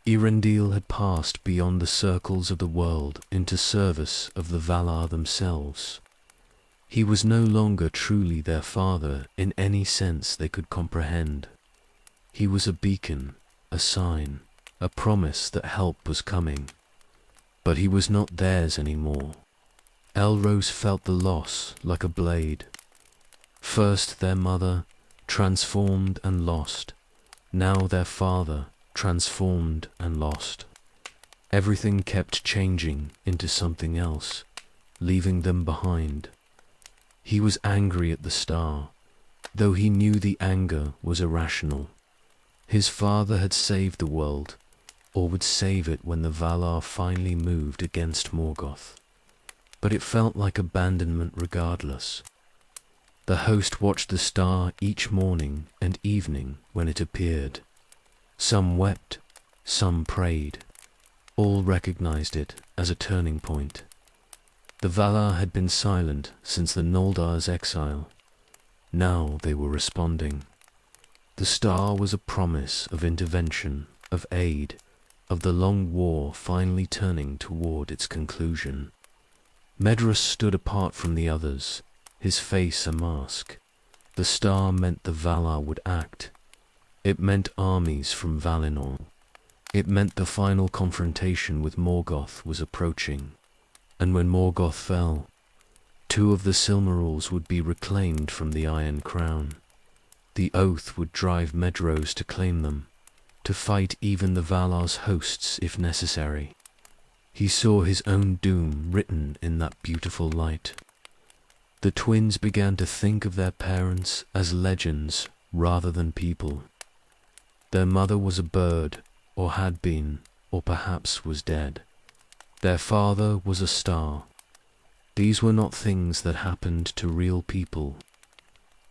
Eärendil had passed beyond the circles of the world into service of the Valar themselves. He was no longer truly their father in any sense they could comprehend. He was a beacon, a sign, a promise that help was coming. But he was not theirs anymore. Elros felt the loss like a blade. First their mother, transformed and lost. Now their father, transformed and lost. Everything kept changing into something else, leaving them behind. He was angry at the star, though he knew the anger was irrational. His father had saved the world, or would save it when the Valar finally moved against Morgoth. But it felt like abandonment regardless. The host watched the star each morning and evening when it appeared. Some wept, some prayed. All recognized it as a turning point. The Valar had been silent since the Noldar's exile. Now they were responding. The star was a promise of intervention, of aid, of the long war finally turning toward its conclusion. Medrus stood apart from the others, his face a mask. The star meant the Valar would act. It meant armies from Valinor. It meant the final confrontation with Morgoth was approaching. And when Morgoth fell, 2 of the Silmarils would be reclaimed from the Iron Crown. The oath would drive Medros to claim them, to fight even the Valar's hosts if necessary. He saw his own doom written in that beautiful light. The twins began to think of their parents as legends rather than people. Their mother was a bird, or had been, or perhaps was dead. Their father was a star. These were not things that happened to real people.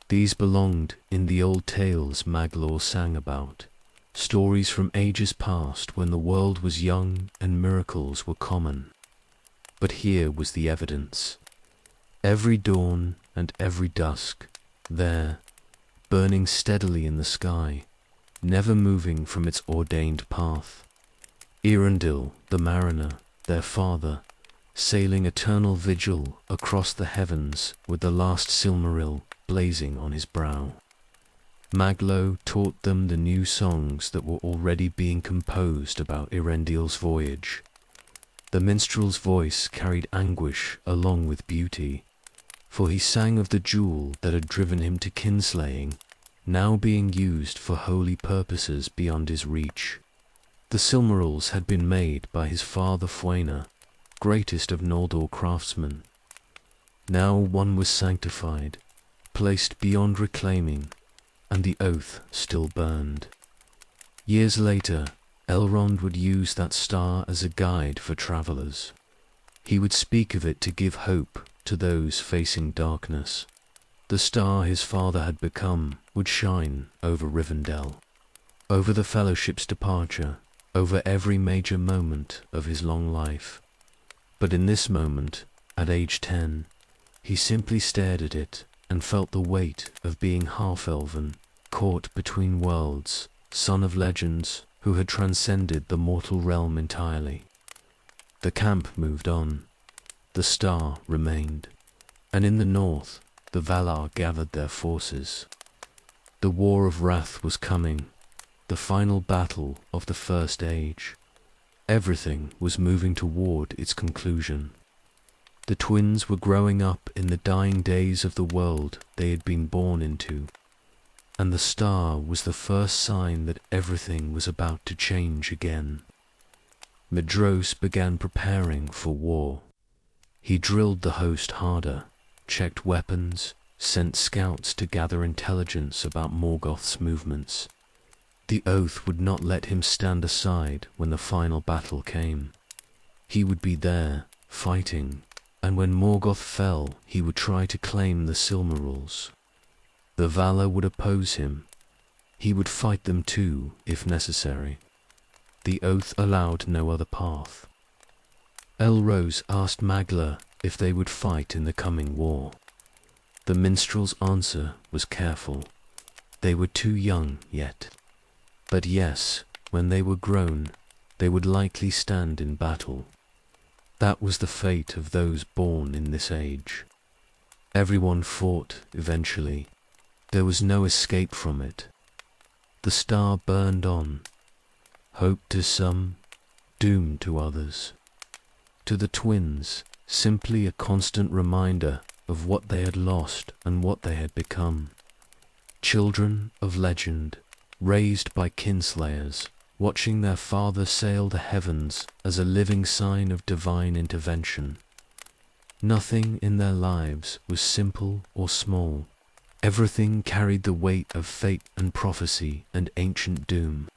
These belonged in the old tales Maglor sang about, stories from ages past when the world was young and miracles were common. But here was the evidence. Every dawn and every dusk, there, burning steadily in the sky, never moving from its ordained path. Eärendil, the mariner, their father, sailing eternal vigil across the heavens with the last Silmaril blazing on his brow. Maglo taught them the new songs that were already being composed about Eärendil's voyage. The minstrel's voice carried anguish along with beauty, for he sang of the jewel that had driven him to kinslaying, now being used for holy purposes beyond his reach. The Silmarils had been made by his father Fëanor, greatest of Noldor craftsmen. Now one was sanctified, placed beyond reclaiming, and the oath still burned. Years later, Elrond would use that star as a guide for travelers. He would speak of it to give hope to those facing darkness. The star his father had become would shine over Rivendell, over the Fellowship's departure, over every major moment of his long life. But in this moment, at age 10, he simply stared at it and felt the weight of being half-elven, caught between worlds, son of legends who had transcended the mortal realm entirely. The camp moved on. The star remained. And in the north, the Valar gathered their forces. The War of Wrath was coming, the final battle of the First Age. Everything was moving toward its conclusion. The twins were growing up in the dying days of the world they had been born into, and the star was the first sign that everything was about to change again. Medros began preparing for war. He drilled the host harder, checked weapons, sent scouts to gather intelligence about Morgoth's movements. The oath would not let him stand aside when the final battle came. He would be there, fighting, and when Morgoth fell, he would try to claim the Silmarils. The Valar would oppose him. He would fight them too, if necessary. The oath allowed no other path. Elrond asked Magla if they would fight in the coming war. The minstrel's answer was careful. They were too young yet. But yes, when they were grown, they would likely stand in battle. That was the fate of those born in this age. Everyone fought eventually. There was no escape from it. The star burned on. Hope to some, doom to others. To the twins, simply a constant reminder of what they had lost and what they had become. Children of legend, raised by kinslayers, watching their father sail the heavens as a living sign of divine intervention. Nothing in their lives was simple or small. Everything carried the weight of fate and prophecy and ancient doom.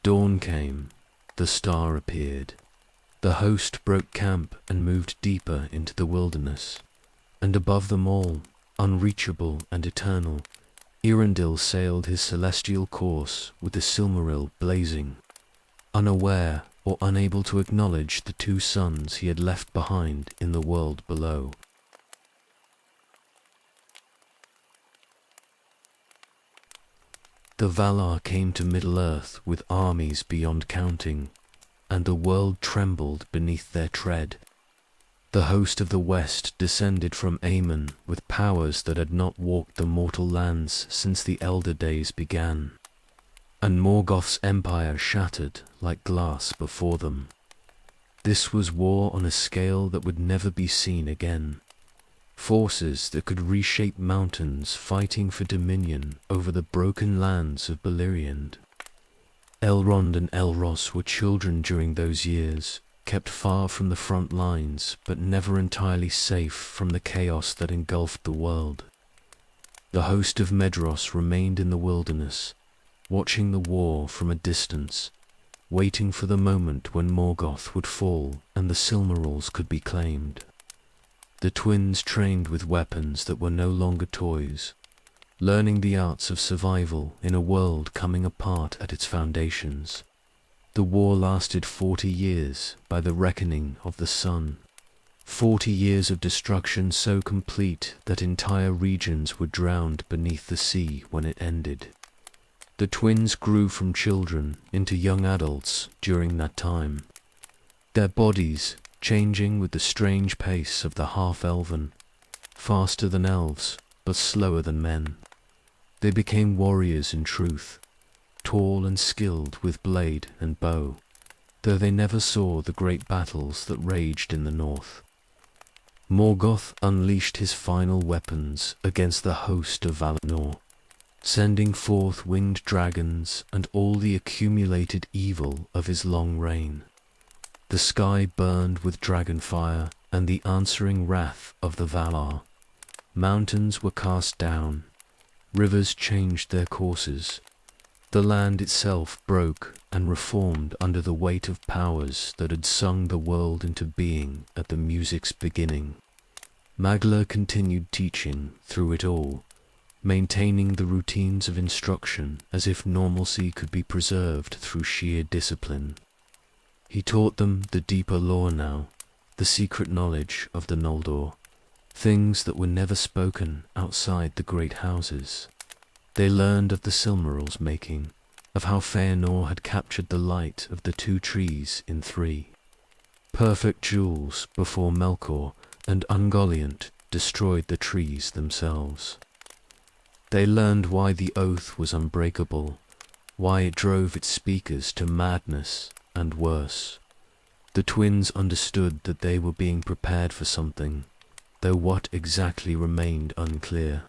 Dawn came. The star appeared. The host broke camp and moved deeper into the wilderness. And above them all, unreachable and eternal, Elrond sailed his celestial course with the Silmaril blazing, unaware or unable to acknowledge the two sons he had left behind in the world below. The Valar came to Middle-earth with armies beyond counting, and the world trembled beneath their tread. The host of the West descended from Aemon with powers that had not walked the mortal lands since the Elder Days began, and Morgoth's empire shattered like glass before them. This was war on a scale that would never be seen again. Forces that could reshape mountains fighting for dominion over the broken lands of Beleriand. Elrond and Elros were children during those years, kept far from the front lines, but never entirely safe from the chaos that engulfed the world. The host of Medros remained in the wilderness, watching the war from a distance, waiting for the moment when Morgoth would fall and the Silmarils could be claimed. The twins trained with weapons that were no longer toys, learning the arts of survival in a world coming apart at its foundations. The war lasted 40 years by the reckoning of the sun. 40 years of destruction so complete that entire regions were drowned beneath the sea when it ended. The twins grew from children into young adults during that time. Their bodies changing with the strange pace of the half-elven, faster than elves, but slower than men. They became warriors in truth, tall and skilled with blade and bow, though they never saw the great battles that raged in the north. Morgoth unleashed his final weapons against the host of Valinor, sending forth winged dragons and all the accumulated evil of his long reign. The sky burned with dragon fire and the answering wrath of the Valar. Mountains were cast down. Rivers changed their courses. The land itself broke and reformed under the weight of powers that had sung the world into being at the music's beginning. Magla continued teaching through it all, maintaining the routines of instruction as if normalcy could be preserved through sheer discipline. He taught them the deeper lore now, the secret knowledge of the Noldor, things that were never spoken outside the great houses. They learned of the Silmarils making, of how Feanor had captured the light of the two trees in 3. Perfect jewels before Melkor and Ungoliant destroyed the trees themselves. They learned why the oath was unbreakable, why it drove its speakers to madness and worse. The twins understood that they were being prepared for something, though what exactly remained unclear.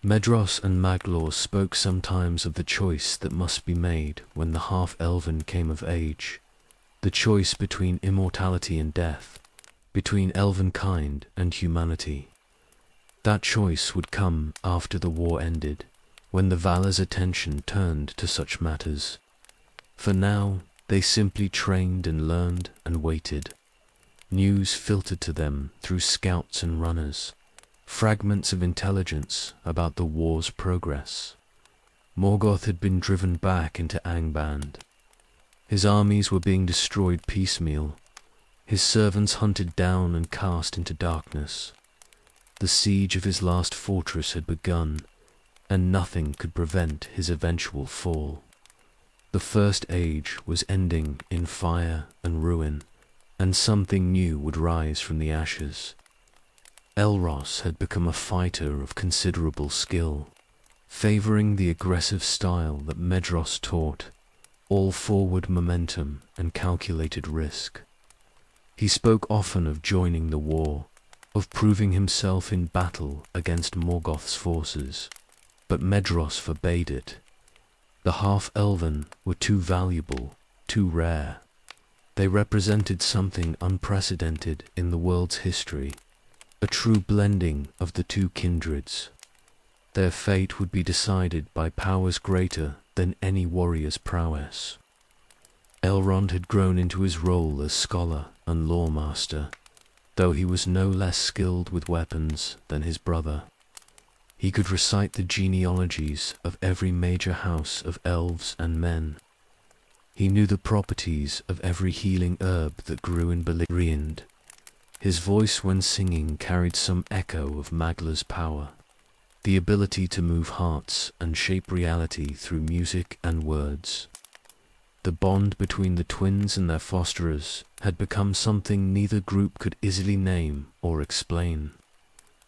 Medros and Maglor spoke sometimes of the choice that must be made when the half-elven came of age, the choice between immortality and death, between elven kind and humanity. That choice would come after the war ended, when the Valar's attention turned to such matters. For now, they simply trained and learned and waited. News filtered to them through scouts and runners, fragments of intelligence about the war's progress. Morgoth had been driven back into Angband. His armies were being destroyed piecemeal, his servants hunted down and cast into darkness. The siege of his last fortress had begun, and nothing could prevent his eventual fall. The First Age was ending in fire and ruin, and something new would rise from the ashes. Elros had become a fighter of considerable skill, favoring the aggressive style that Medros taught, all forward momentum and calculated risk. He spoke often of joining the war, of proving himself in battle against Morgoth's forces, but Medros forbade it. The half-elven were too valuable, too rare. They represented something unprecedented in the world's history, a true blending of the two kindreds. Their fate would be decided by powers greater than any warrior's prowess. Elrond had grown into his role as scholar and lawmaster, though he was no less skilled with weapons than his brother. He could recite the genealogies of every major house of elves and men. He knew the properties of every healing herb that grew in Beleriand. His voice when singing carried some echo of Maglor's power, the ability to move hearts and shape reality through music and words. The bond between the twins and their fosterers had become something neither group could easily name or explain.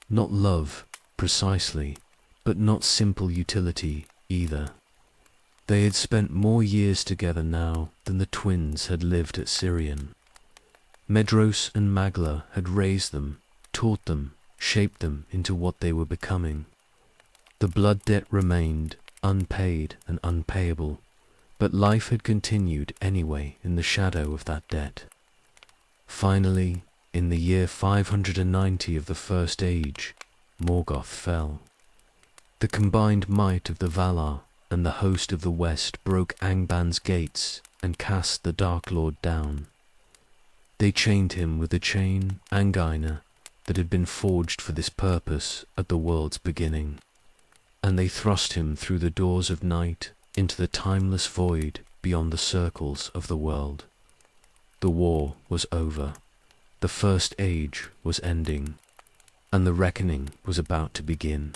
Not love, precisely, but not simple utility either. They had spent more years together now than the twins had lived at Sirion. Medros and Maglor had raised them, taught them, shaped them into what they were becoming. The blood debt remained, unpaid and unpayable, but life had continued anyway in the shadow of that debt. Finally, in the year 590 of the First Age, Morgoth fell. The combined might of the Valar and the host of the West broke Angband's gates and cast the Dark Lord down. They chained him with a chain, Angaina, that had been forged for this purpose at the world's beginning, and they thrust him through the doors of night into the timeless void beyond the circles of the world. The war was over, the First Age was ending, and the reckoning was about to begin.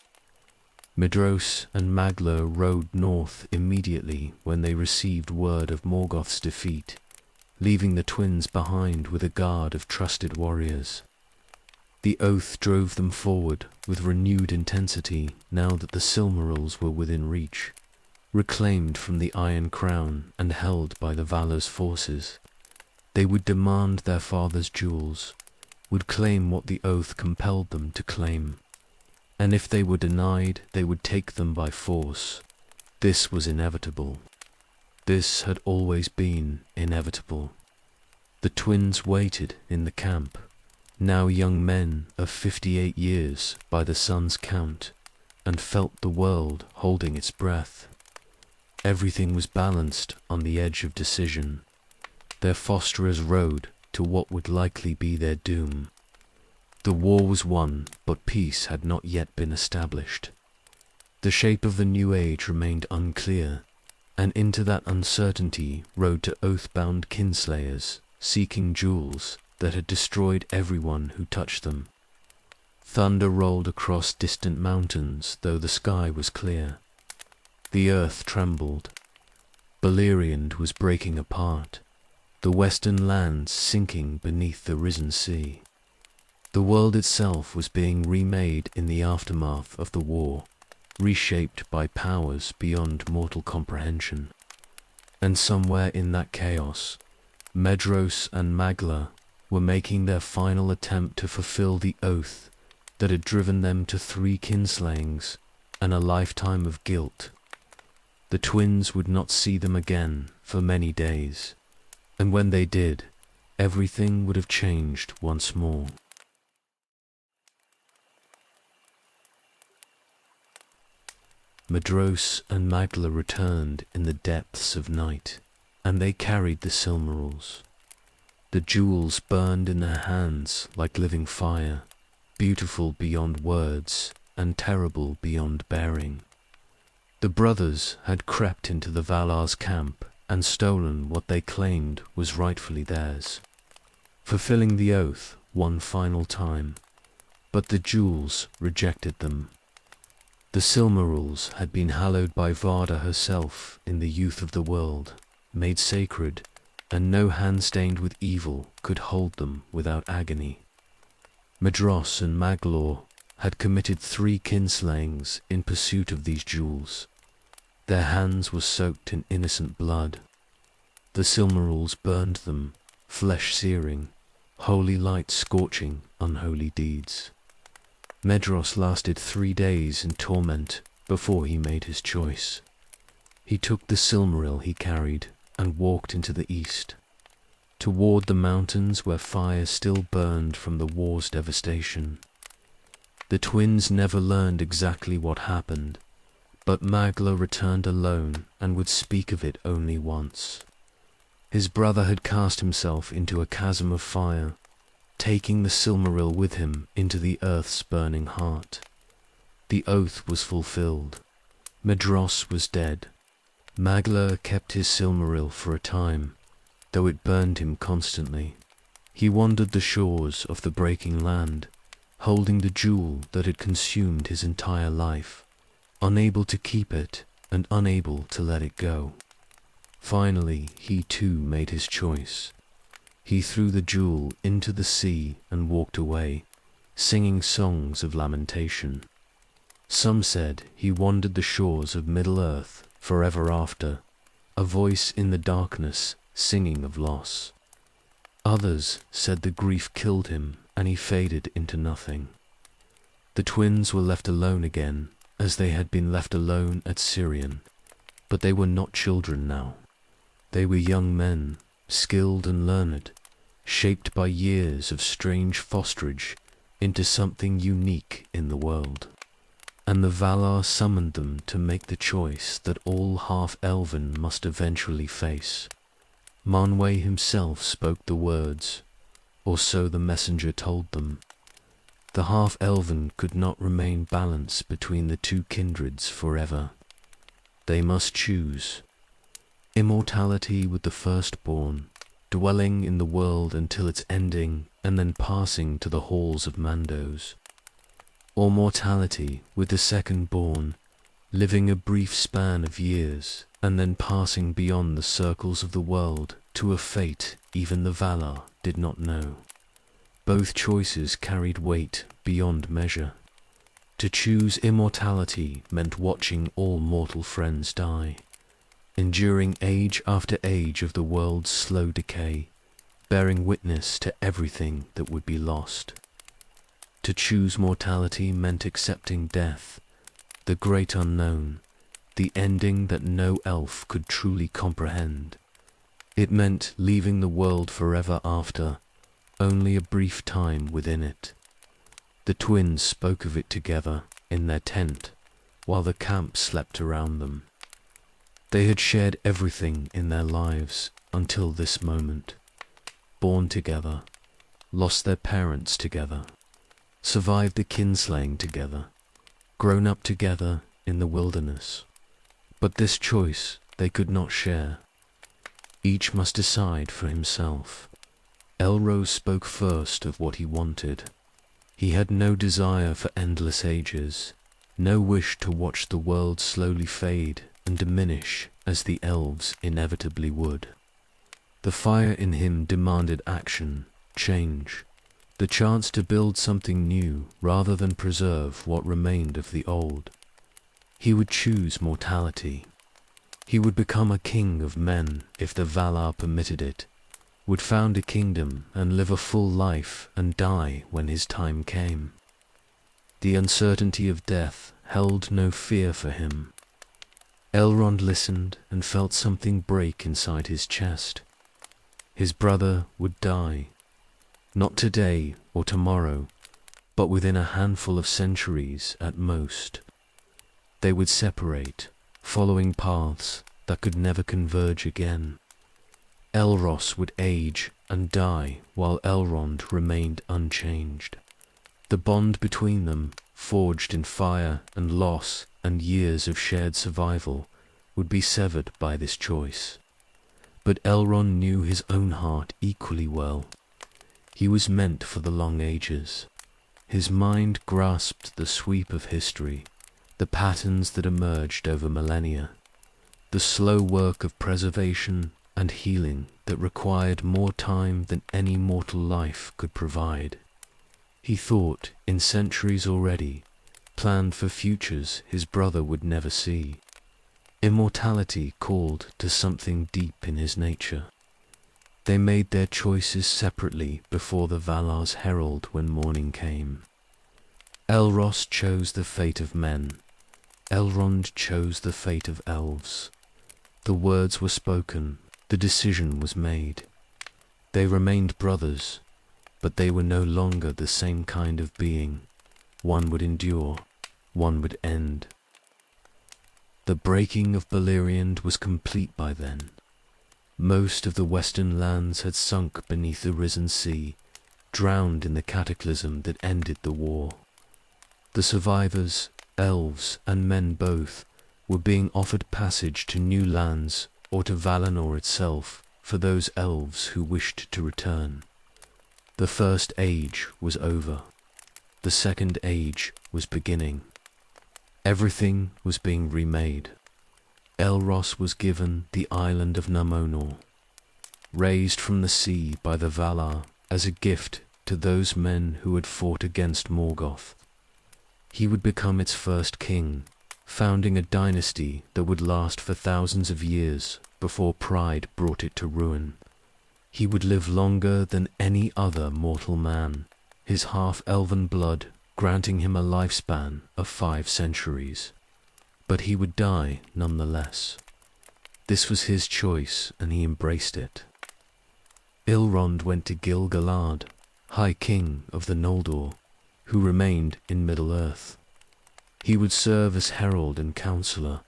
Medros and Maglor rode north immediately when they received word of Morgoth's defeat, leaving the twins behind with a guard of trusted warriors. The oath drove them forward with renewed intensity now that the Silmarils were within reach, reclaimed from the Iron Crown and held by the Valar's forces. They would demand their father's jewels, would claim what the oath compelled them to claim, and if they were denied, they would take them by force. This was inevitable. This had always been inevitable. The twins waited in the camp, now young men of 58 years by the sun's count, and felt the world holding its breath. Everything was balanced on the edge of decision. Their fosterers rode to what would likely be their doom. The war was won, but peace had not yet been established. The shape of the new age remained unclear, and into that uncertainty rode to oath-bound kinslayers, seeking jewels that had destroyed everyone who touched them. Thunder rolled across distant mountains, though the sky was clear. The earth trembled. Beleriand was breaking apart, the western lands sinking beneath the risen sea. The world itself was being remade in the aftermath of the war, reshaped by powers beyond mortal comprehension. And somewhere in that chaos, Medros and Magla were making their final attempt to fulfill the oath that had driven them to 3 kinslayings and a lifetime of guilt. The twins would not see them again for many days, and when they did, everything would have changed once more. Medros and Magla returned in the depths of night, and they carried the Silmarils. The jewels burned in their hands like living fire, beautiful beyond words and terrible beyond bearing. The brothers had crept into the Valar's camp and stolen what they claimed was rightfully theirs, fulfilling the oath one final time, but the jewels rejected them. The Silmarils had been hallowed by Varda herself in the youth of the world, made sacred, and no hand stained with evil could hold them without agony. Medros and Maglor had committed 3 kinslayings in pursuit of these jewels. Their hands were soaked in innocent blood. The Silmarils burned them, flesh searing, holy light scorching unholy deeds. Medros lasted 3 days in torment before he made his choice. He took the Silmaril he carried and walked into the east, toward the mountains where fire still burned from the war's devastation. The twins never learned exactly what happened, but Magla returned alone and would speak of it only once. His brother had cast himself into a chasm of fire, taking the Silmaril with him into the earth's burning heart. The oath was fulfilled. Medros was dead. Magla kept his Silmaril for a time, though it burned him constantly. He wandered the shores of the breaking land, holding the jewel that had consumed his entire life, unable to keep it and unable to let it go. Finally, he too made his choice. He threw the jewel into the sea and walked away, singing songs of lamentation. Some said he wandered the shores of Middle-earth forever after, a voice in the darkness singing of loss. Others said the grief killed him and he faded into nothing. The twins were left alone again, as they had been left alone at Sirion, but they were not children now. They were young men, skilled and learned, shaped by years of strange fosterage into something unique in the world. And the Valar summoned them to make the choice that all half-elven must eventually face. Manwë himself spoke the words, or so the messenger told them. The half-elven could not remain balanced between the 2 kindreds forever. They must choose. Immortality with the firstborn, dwelling in the world until its ending and then passing to the halls of Mandos. Or mortality with the second-born, living a brief span of years and then passing beyond the circles of the world to a fate even the Valar did not know. Both choices carried weight beyond measure. To choose immortality meant watching all mortal friends die, enduring age after age of the world's slow decay, bearing witness to everything that would be lost. To choose mortality meant accepting death, the great unknown, the ending that no elf could truly comprehend. It meant leaving the world forever after, only a brief time within it. The twins spoke of it together in their tent, while the camp slept around them. They had shared everything in their lives until this moment. Born together, lost their parents together, survived the kinslaying together, grown up together in the wilderness. But this choice they could not share. Each must decide for himself. Elrond spoke first of what he wanted. He had no desire for endless ages, no wish to watch the world slowly fade and diminish as the elves inevitably would. The fire in him demanded action, change, the chance to build something new rather than preserve what remained of the old. He would choose mortality. He would become a king of men if the Valar permitted it, would found a kingdom and live a full life and die when his time came. The uncertainty of death held no fear for him. Elrond listened and felt something break inside his chest. His brother would die, not today or tomorrow, but within a handful of centuries at most. They would separate, following paths that could never converge again. Elros would age and die while Elrond remained unchanged. The bond between them, forged in fire and loss and years of shared survival, would be severed by this choice. But Elrond knew his own heart equally well. He was meant for the long ages. His mind grasped the sweep of history, the patterns that emerged over millennia, the slow work of preservation and healing that required more time than any mortal life could provide. He thought in centuries already, planned for futures his brother would never see. Immortality called to something deep in his nature. They made their choices separately before the Valar's herald when morning came. Elros chose the fate of men. Elrond chose the fate of elves. The words were spoken, the decision was made. They remained brothers, but they were no longer the same kind of being. One would endure, one would end. The breaking of Beleriand was complete by then. Most of the western lands had sunk beneath the risen sea, drowned in the cataclysm that ended the war. The survivors, elves and men both, were being offered passage to new lands or to Valinor itself for those elves who wished to return. The first age was over. The second age was beginning. Everything was being remade. Elros was given the island of Numenor, raised from the sea by the Valar as a gift to those men who had fought against Morgoth. He would become its first king, founding a dynasty that would last for thousands of years before pride brought it to ruin. He would live longer than any other mortal man, his half-elven blood granting him a lifespan of 5 centuries. But he would die nonetheless. This was his choice, and he embraced it. Elrond went to Gil-galad, High King of the Noldor, who remained in Middle-earth. He would serve as herald and counselor,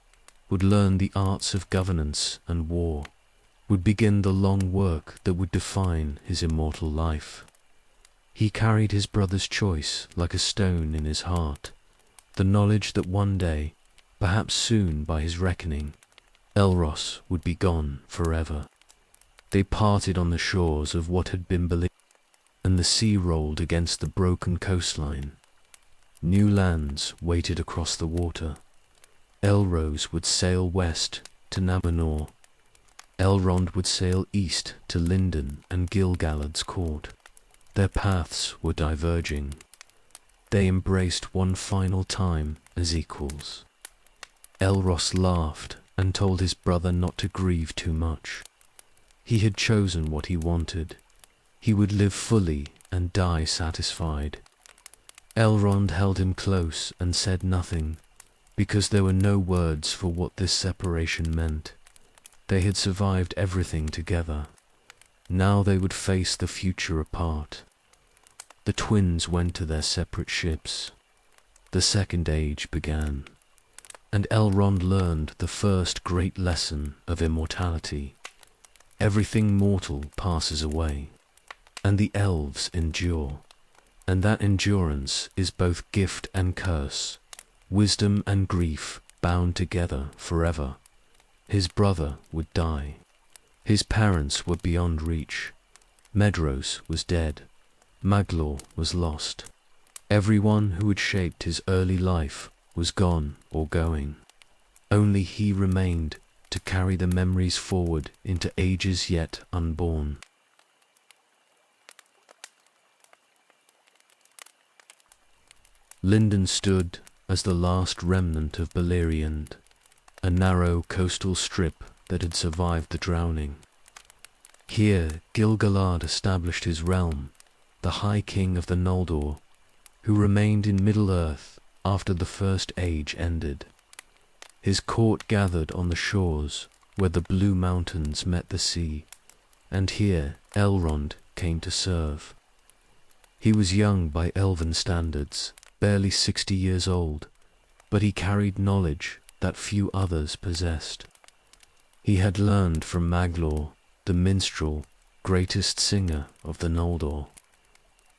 would learn the arts of governance and war, would begin the long work that would define his immortal life. He carried his brother's choice like a stone in his heart, the knowledge that one day, perhaps soon by his reckoning, Elros would be gone forever. They parted on the shores of what had been Beleriand, and the sea rolled against the broken coastline. New lands waited across the water. Elros would sail west to Numenor. Elrond would sail east to Lindon and Gil-galad's court. Their paths were diverging. They embraced one final time as equals. Elros laughed and told his brother not to grieve too much. He had chosen what he wanted. He would live fully and die satisfied. Elrond held him close and said nothing, because there were no words for what this separation meant. They had survived everything together. Now they would face the future apart. The twins went to their separate ships. The second age began, and Elrond learned the first great lesson of immortality. Everything mortal passes away, and the elves endure, and that endurance is both gift and curse, wisdom and grief bound together forever. His brother would die. His parents were beyond reach. Medros was dead. Maglor was lost. Everyone who had shaped his early life was gone or going. Only he remained to carry the memories forward into ages yet unborn. Lindon stood as the last remnant of Beleriand, a narrow coastal strip that had survived the drowning. Here Gil-galad established his realm, the High King of the Noldor, who remained in Middle-earth after the First Age ended. His court gathered on the shores where the blue mountains met the sea, and here Elrond came to serve. He was young by elven standards, barely 60 years old, but he carried knowledge that few others possessed. He had learned from Maglor, the minstrel, greatest singer of the Noldor.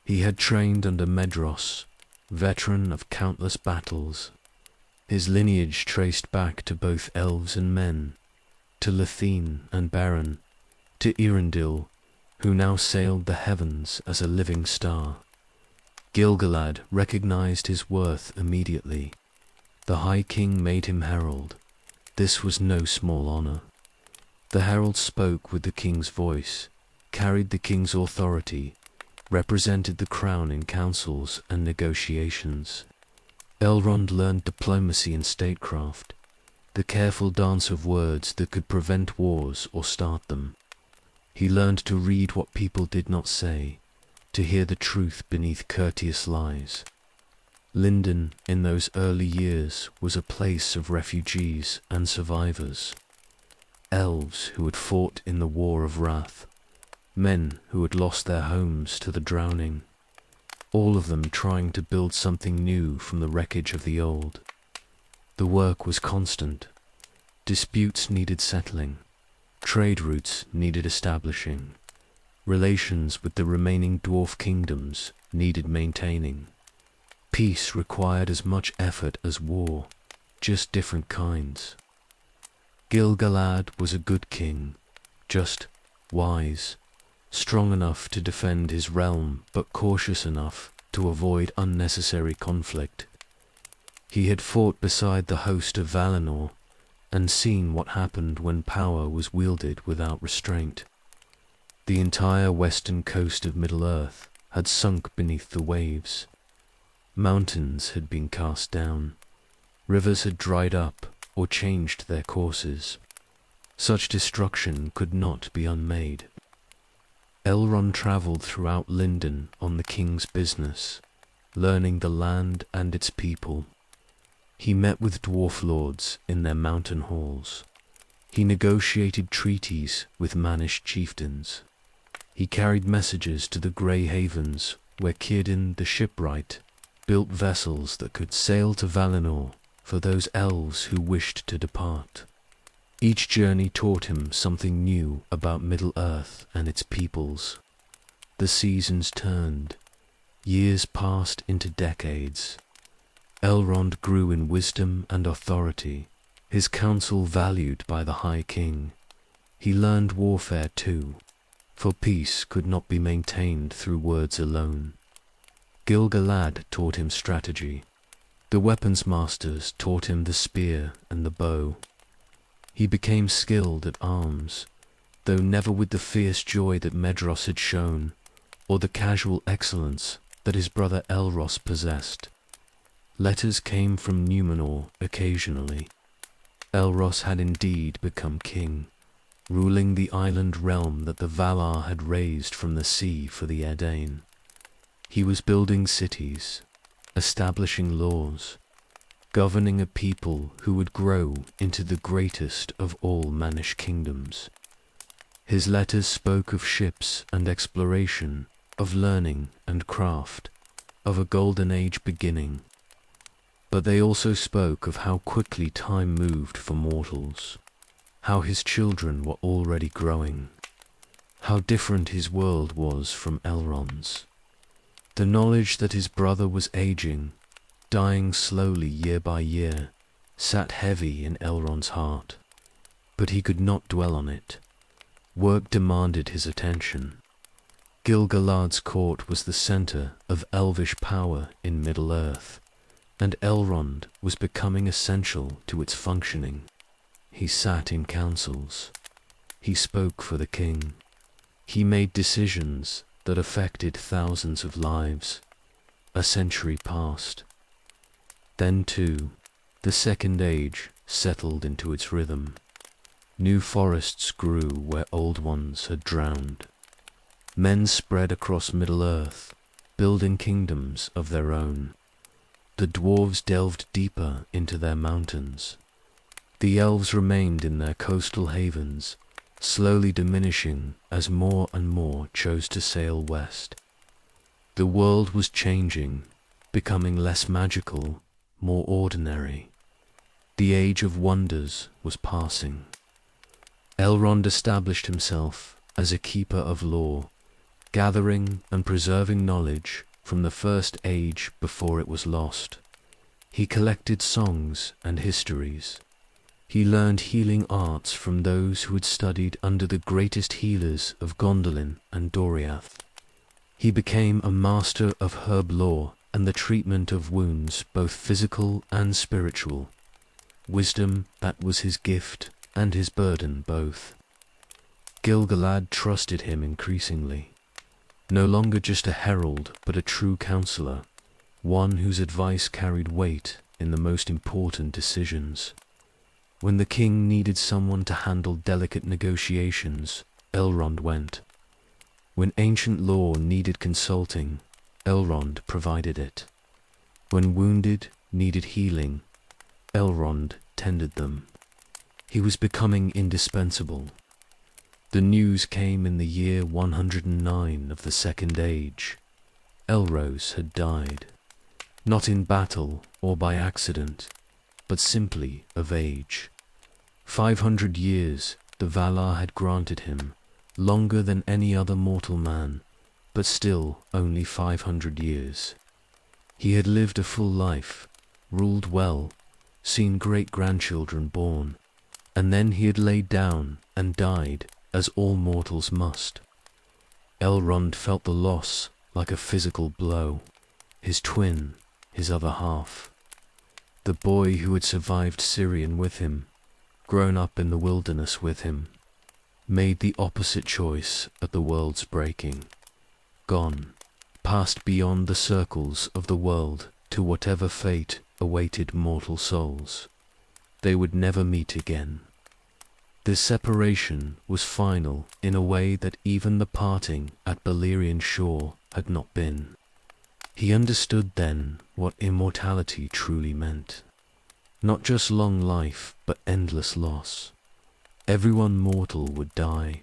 He had trained under Medros, veteran of countless battles. His lineage traced back to both elves and men, to Lithene and Beren, to Irendil, who now sailed the heavens as a living star. Gil-galad recognized his worth immediately. The High King made him herald. This was no small honor. The herald spoke with the king's voice, carried the king's authority, represented the crown in councils and negotiations. Elrond learned diplomacy and statecraft, the careful dance of words that could prevent wars or start them. He learned to read what people did not say, to hear the truth beneath courteous lies. Lindon, in those early years, was a place of refugees and survivors. Elves who had fought in the War of Wrath, men who had lost their homes to the drowning, all of them trying to build something new from the wreckage of the old. The work was constant. Disputes needed settling. Trade routes needed establishing. Relations with the remaining dwarf kingdoms needed maintaining. Peace required as much effort as war, just different kinds. Gil-galad was a good king, just, wise, strong enough to defend his realm but cautious enough to avoid unnecessary conflict. He had fought beside the host of Valinor and seen what happened when power was wielded without restraint. The entire western coast of Middle-earth had sunk beneath the waves. Mountains had been cast down. Rivers had dried up or changed their courses. Such destruction could not be unmade. Elrond travelled throughout Lindon on the king's business, learning the land and its people. He met with dwarf lords in their mountain halls. He negotiated treaties with mannish chieftains. He carried messages to the Grey Havens, where Círdan the shipwright built vessels that could sail to Valinor for those elves who wished to depart. Each journey taught him something new about Middle-earth and its peoples. The seasons turned. Years passed into decades. Elrond grew in wisdom and authority, his counsel valued by the High King. He learned warfare too, for peace could not be maintained through words alone. Gil-galad taught him strategy. The weapons masters taught him the spear and the bow. He became skilled at arms, though never with the fierce joy that Medros had shown, or the casual excellence that his brother Elros possessed. Letters came from Númenor occasionally. Elros had indeed become king, ruling the island realm that the Valar had raised from the sea for the Edain. He was building cities, establishing laws, governing a people who would grow into the greatest of all mannish kingdoms. His letters spoke of ships and exploration, of learning and craft, of a golden age beginning. But they also spoke of how quickly time moved for mortals, how his children were already growing, how different his world was from Elrond's. The knowledge that his brother was aging, dying slowly year by year, sat heavy in Elrond's heart, but he could not dwell on it. Work demanded his attention. Gil-galad's court was the center of elvish power in Middle-earth, and Elrond was becoming essential to its functioning. He sat in councils. He spoke for the king. He made decisions that affected thousands of lives. A century passed. Then, too, the Second Age settled into its rhythm. New forests grew where old ones had drowned. Men spread across Middle-earth, building kingdoms of their own. The dwarves delved deeper into their mountains. The elves remained in their coastal havens, slowly diminishing as more and more chose to sail west. The world was changing, becoming less magical, more ordinary. The age of wonders was passing. Elrond established himself as a keeper of lore, gathering and preserving knowledge from the first age before it was lost. He collected songs and histories. He learned healing arts from those who had studied under the greatest healers of Gondolin and Doriath. He became a master of herb lore and the treatment of wounds, both physical and spiritual. Wisdom, that was his gift and his burden both. Gil-galad trusted him increasingly. No longer just a herald, but a true counselor, one whose advice carried weight in the most important decisions. When the king needed someone to handle delicate negotiations, Elrond went. When ancient lore needed consulting, Elrond provided it. When wounded needed healing, Elrond tended them. He was becoming indispensable. The news came in the year 109 of the Second Age. Elros had died, not in battle or by accident, but simply of age. 500 years the Valar had granted him, longer than any other mortal man, but still only 500 years. He had lived a full life, ruled well, seen great-grandchildren born, and then he had laid down and died, as all mortals must. Elrond felt the loss like a physical blow. His twin, his other half. The boy who had survived Sirion with him, grown up in the wilderness with him, made the opposite choice at the world's breaking. Gone, passed beyond the circles of the world to whatever fate awaited mortal souls. They would never meet again. This separation was final in a way that even the parting at Beleriand shore had not been. He understood then what immortality truly meant. Not just long life, but endless loss. Everyone mortal would die.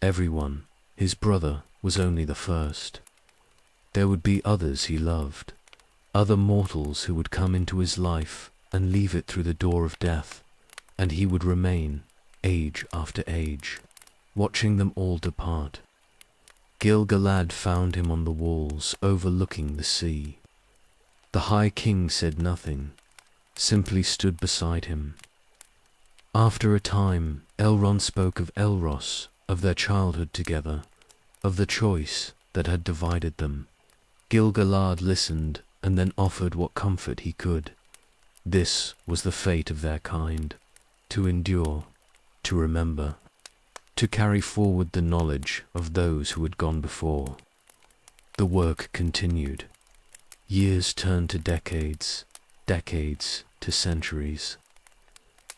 Everyone, his brother, was only the first. There would be others he loved, other mortals who would come into his life and leave it through the door of death, and he would remain, age after age, watching them all depart. Gil-galad found him on the walls overlooking the sea. The High King said nothing, simply stood beside him. After a time, Elrond spoke of Elros, of their childhood together, of the choice that had divided them. Gil-galad listened and then offered what comfort he could. This was the fate of their kind, to endure, to remember, to carry forward the knowledge of those who had gone before. The work continued. Years turned to decades, decades to centuries.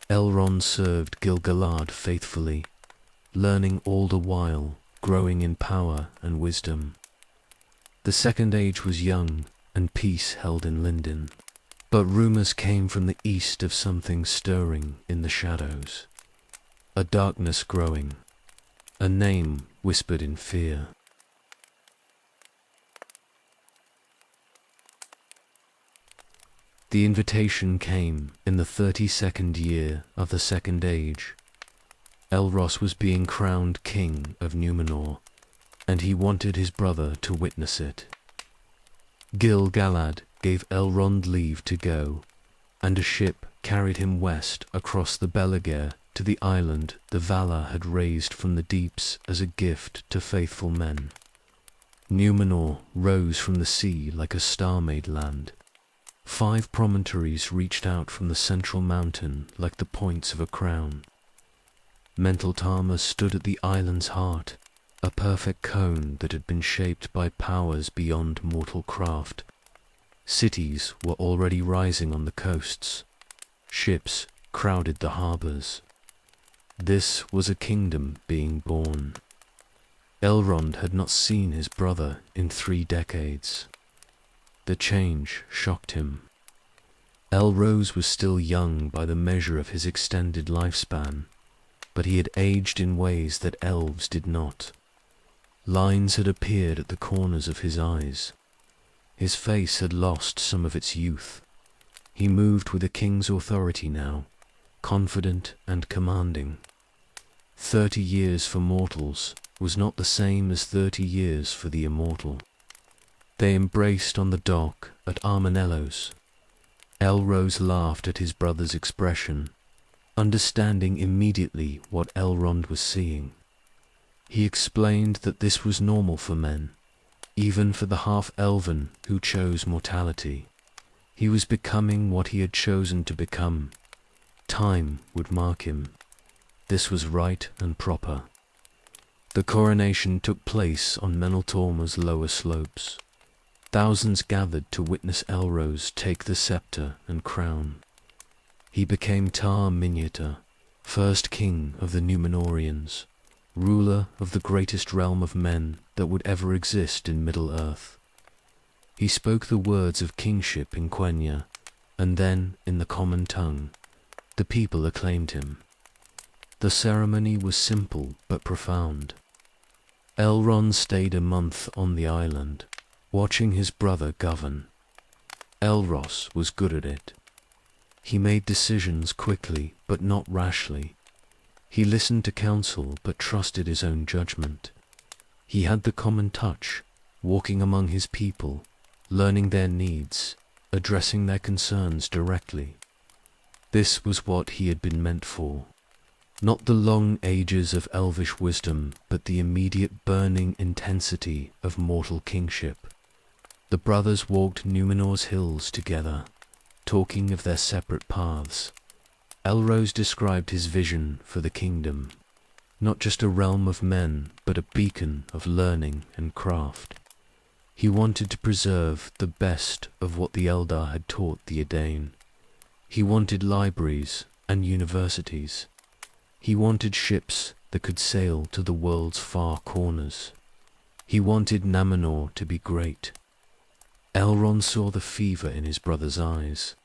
Elrond served Gil-galad faithfully, learning all the while, growing in power and wisdom. The Second Age was young, and peace held in Lindon. But rumors came from the east of something stirring in the shadows. A darkness growing, a name whispered in fear. The invitation came in the 32nd year of the Second Age. Elros was being crowned king of Numenor, and he wanted his brother to witness it. Gil-galad gave Elrond leave to go, and a ship carried him west across the Belagere to the island the Valar had raised from the deeps as a gift to faithful men. Numenor rose from the sea like a star-made land. 5 promontories reached out from the central mountain like the points of a crown. Mentaltama stood at the island's heart, a perfect cone that had been shaped by powers beyond mortal craft. Cities were already rising on the coasts. Ships crowded the harbours. This was a kingdom being born. Elrond had not seen his brother in 3 decades. The change shocked him. Elrose was still young by the measure of his extended lifespan, but he had aged in ways that elves did not. Lines had appeared at the corners of his eyes. His face had lost some of its youth. He moved with a king's authority now, confident and commanding. 30 years for mortals was not the same as 30 years for the immortal. They embraced on the dock at Armanellos. Elrose laughed at his brother's expression, understanding immediately what Elrond was seeing. He explained that this was normal for men, even for the half-elven who chose mortality. He was becoming what he had chosen to become. Time would mark him. This was right and proper. The coronation took place on Meneltorma's lower slopes. Thousands gathered to witness Elrose take the scepter and crown. He became Tar Minyatar, first king of the Númenóreans, ruler of the greatest realm of men that would ever exist in Middle-earth. He spoke the words of kingship in Quenya, and then, in the common tongue, the people acclaimed him. The ceremony was simple but profound. Elrond stayed a month on the island, watching his brother govern. Elros was good at it. He made decisions quickly but not rashly. He listened to counsel but trusted his own judgment. He had the common touch, walking among his people, learning their needs, addressing their concerns directly. This was what he had been meant for. Not the long ages of elvish wisdom, but the immediate burning intensity of mortal kingship. The brothers walked Númenor's hills together, talking of their separate paths. Elrose described his vision for the kingdom, not just a realm of men, but a beacon of learning and craft. He wanted to preserve the best of what the Eldar had taught the Edain. He wanted libraries and universities. He wanted ships that could sail to the world's far corners. He wanted Númenor to be great. Elrond saw the fever in his brother's eyes.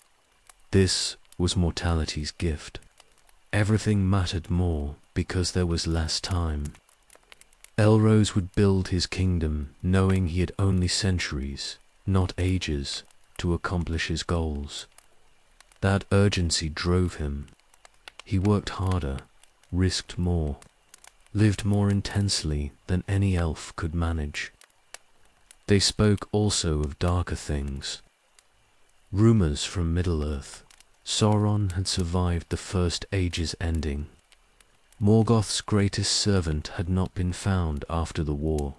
This was mortality's gift. Everything mattered more because there was less time. Elrose would build his kingdom knowing he had only centuries, not ages, to accomplish his goals. That urgency drove him. He worked harder, risked more, lived more intensely than any elf could manage. They spoke also of darker things. Rumors from Middle-earth. Sauron had survived the First Age's ending. Morgoth's greatest servant had not been found after the war.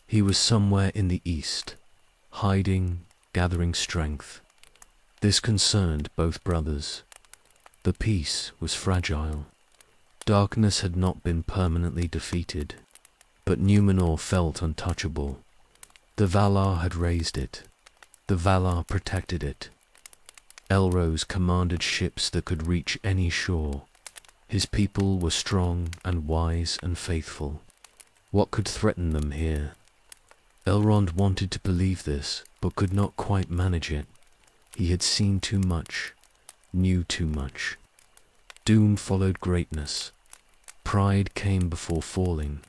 He was somewhere in the east, hiding, gathering strength. This concerned both brothers. The peace was fragile. Darkness had not been permanently defeated, but Númenor felt untouchable. The Valar had raised it. The Valar protected it. Elrose commanded ships that could reach any shore. His people were strong and wise and faithful. What could threaten them here? Elrond wanted to believe this, but could not quite manage it. He had seen too much, knew too much. Doom followed greatness. Pride came before falling.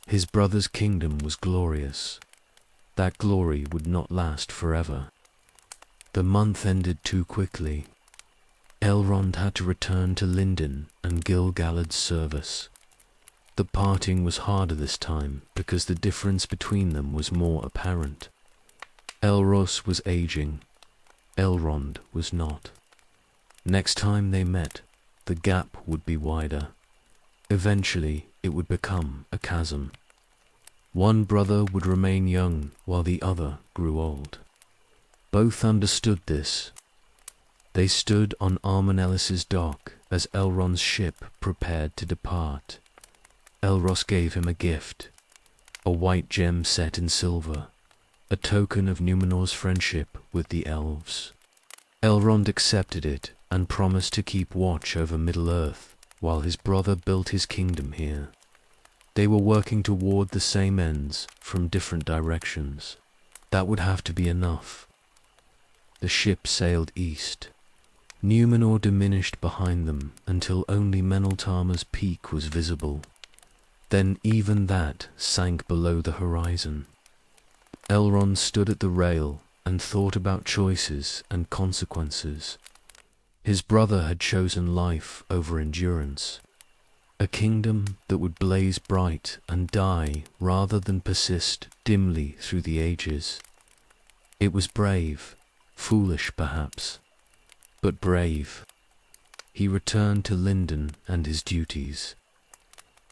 His brother's kingdom was glorious. That glory would not last forever. The month ended too quickly. Elrond had to return to Lindon and Gil-galad's service. The parting was harder this time because the difference between them was more apparent. Elros was aging. Elrond was not. Next time they met, the gap would be wider. Eventually, it would become a chasm. One brother would remain young while the other grew old. Both understood this. They stood on Armanellis' dock as Elrond's ship prepared to depart. Elros gave him a gift, a white gem set in silver, a token of Númenor's friendship with the elves. Elrond accepted it and promised to keep watch over Middle-earth while his brother built his kingdom here. They were working toward the same ends from different directions. That would have to be enough. The ship sailed east. Numenor diminished behind them until only Meneltarma's peak was visible. Then even that sank below the horizon. Elrond stood at the rail and thought about choices and consequences. His brother had chosen life over endurance. A kingdom that would blaze bright and die rather than persist dimly through the ages. It was brave, foolish perhaps, but brave. He returned to Lindon and his duties.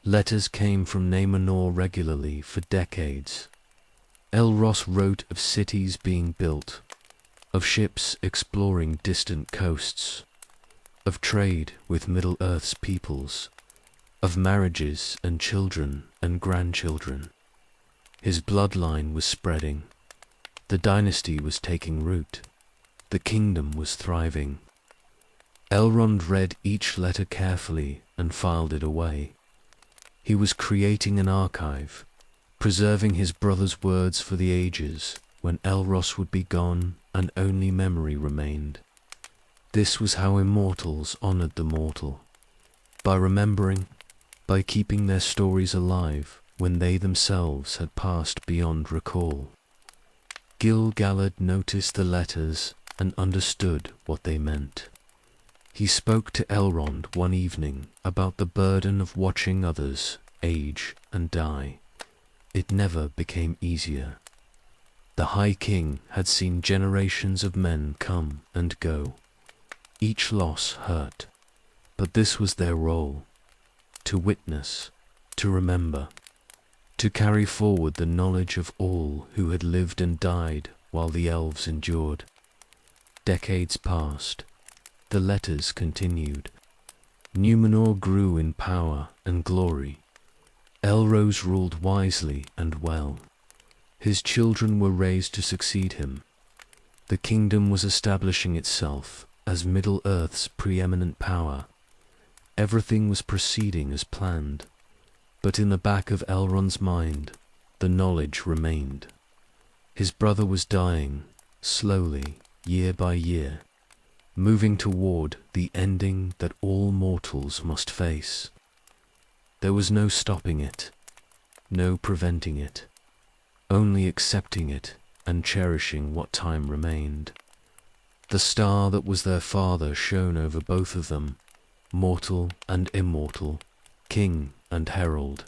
Letters came from Numenor regularly for decades. Elros wrote of cities being built, of ships exploring distant coasts, of trade with Middle-earth's peoples, of marriages and children and grandchildren. His bloodline was spreading. The dynasty was taking root. The kingdom was thriving. Elrond read each letter carefully and filed it away. He was creating an archive, preserving his brother's words for the ages when Elros would be gone and only memory remained. This was how immortals honored the mortal, by remembering, by keeping their stories alive when they themselves had passed beyond recall. Gil-galad noticed the letters and understood what they meant. He spoke to Elrond one evening about the burden of watching others age and die. It never became easier. The High King had seen generations of men come and go. Each loss hurt, but this was their role: to witness, to remember, to carry forward the knowledge of all who had lived and died while the elves endured. Decades passed. The letters continued. Numenor grew in power and glory. Elros ruled wisely and well. His children were raised to succeed him. The kingdom was establishing itself as Middle-earth's preeminent power. Everything was proceeding as planned, but in the back of Elrond's mind, the knowledge remained. His brother was dying, slowly, year by year, moving toward the ending that all mortals must face. There was no stopping it, no preventing it, only accepting it and cherishing what time remained. The star that was their father shone over both of them, mortal and immortal, king and herald.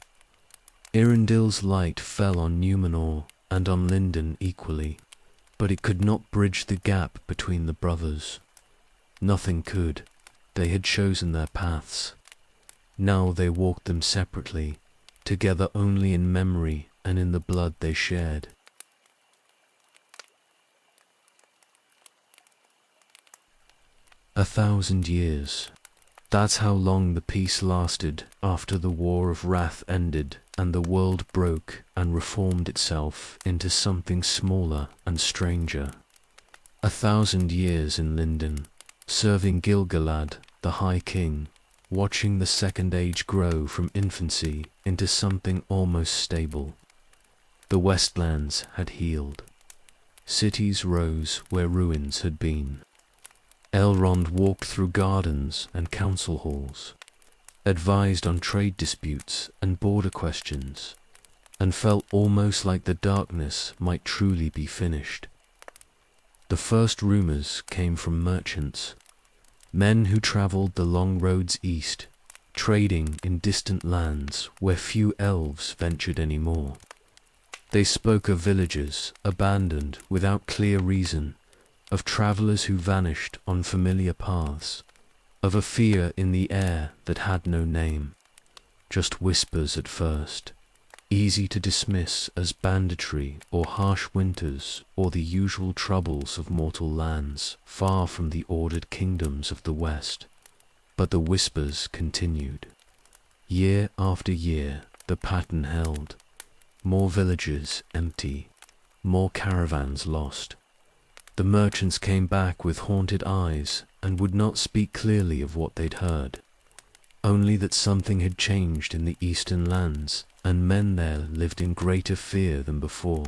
Irindil's light fell on Numenor and on Lindon equally, but it could not bridge the gap between the brothers. Nothing could. They had chosen their paths. Now they walked them separately, together only in memory and in the blood they shared. "1,000 years. That's how long the peace lasted after the War of Wrath ended and the world broke and reformed itself into something smaller and stranger. 1,000 years in Lindon, serving Gil-galad, the High King, watching the Second Age grow from infancy into something almost stable. The Westlands had healed. Cities rose where ruins had been. Elrond walked through gardens and council halls, advised on trade disputes and border questions, and felt almost like the darkness might truly be finished. The first rumors came from merchants, men who traveled the long roads east, trading in distant lands where few elves ventured anymore. They spoke of villages abandoned without clear reason, of travelers who vanished on familiar paths, of a fear in the air that had no name, just whispers at first, easy to dismiss as banditry or harsh winters or the usual troubles of mortal lands far from the ordered kingdoms of the West. But the whispers continued. Year after year the pattern held. More villages empty, more caravans lost. The merchants came back with haunted eyes and would not speak clearly of what they'd heard. only that something had changed in the eastern lands, and men there lived in greater fear than before.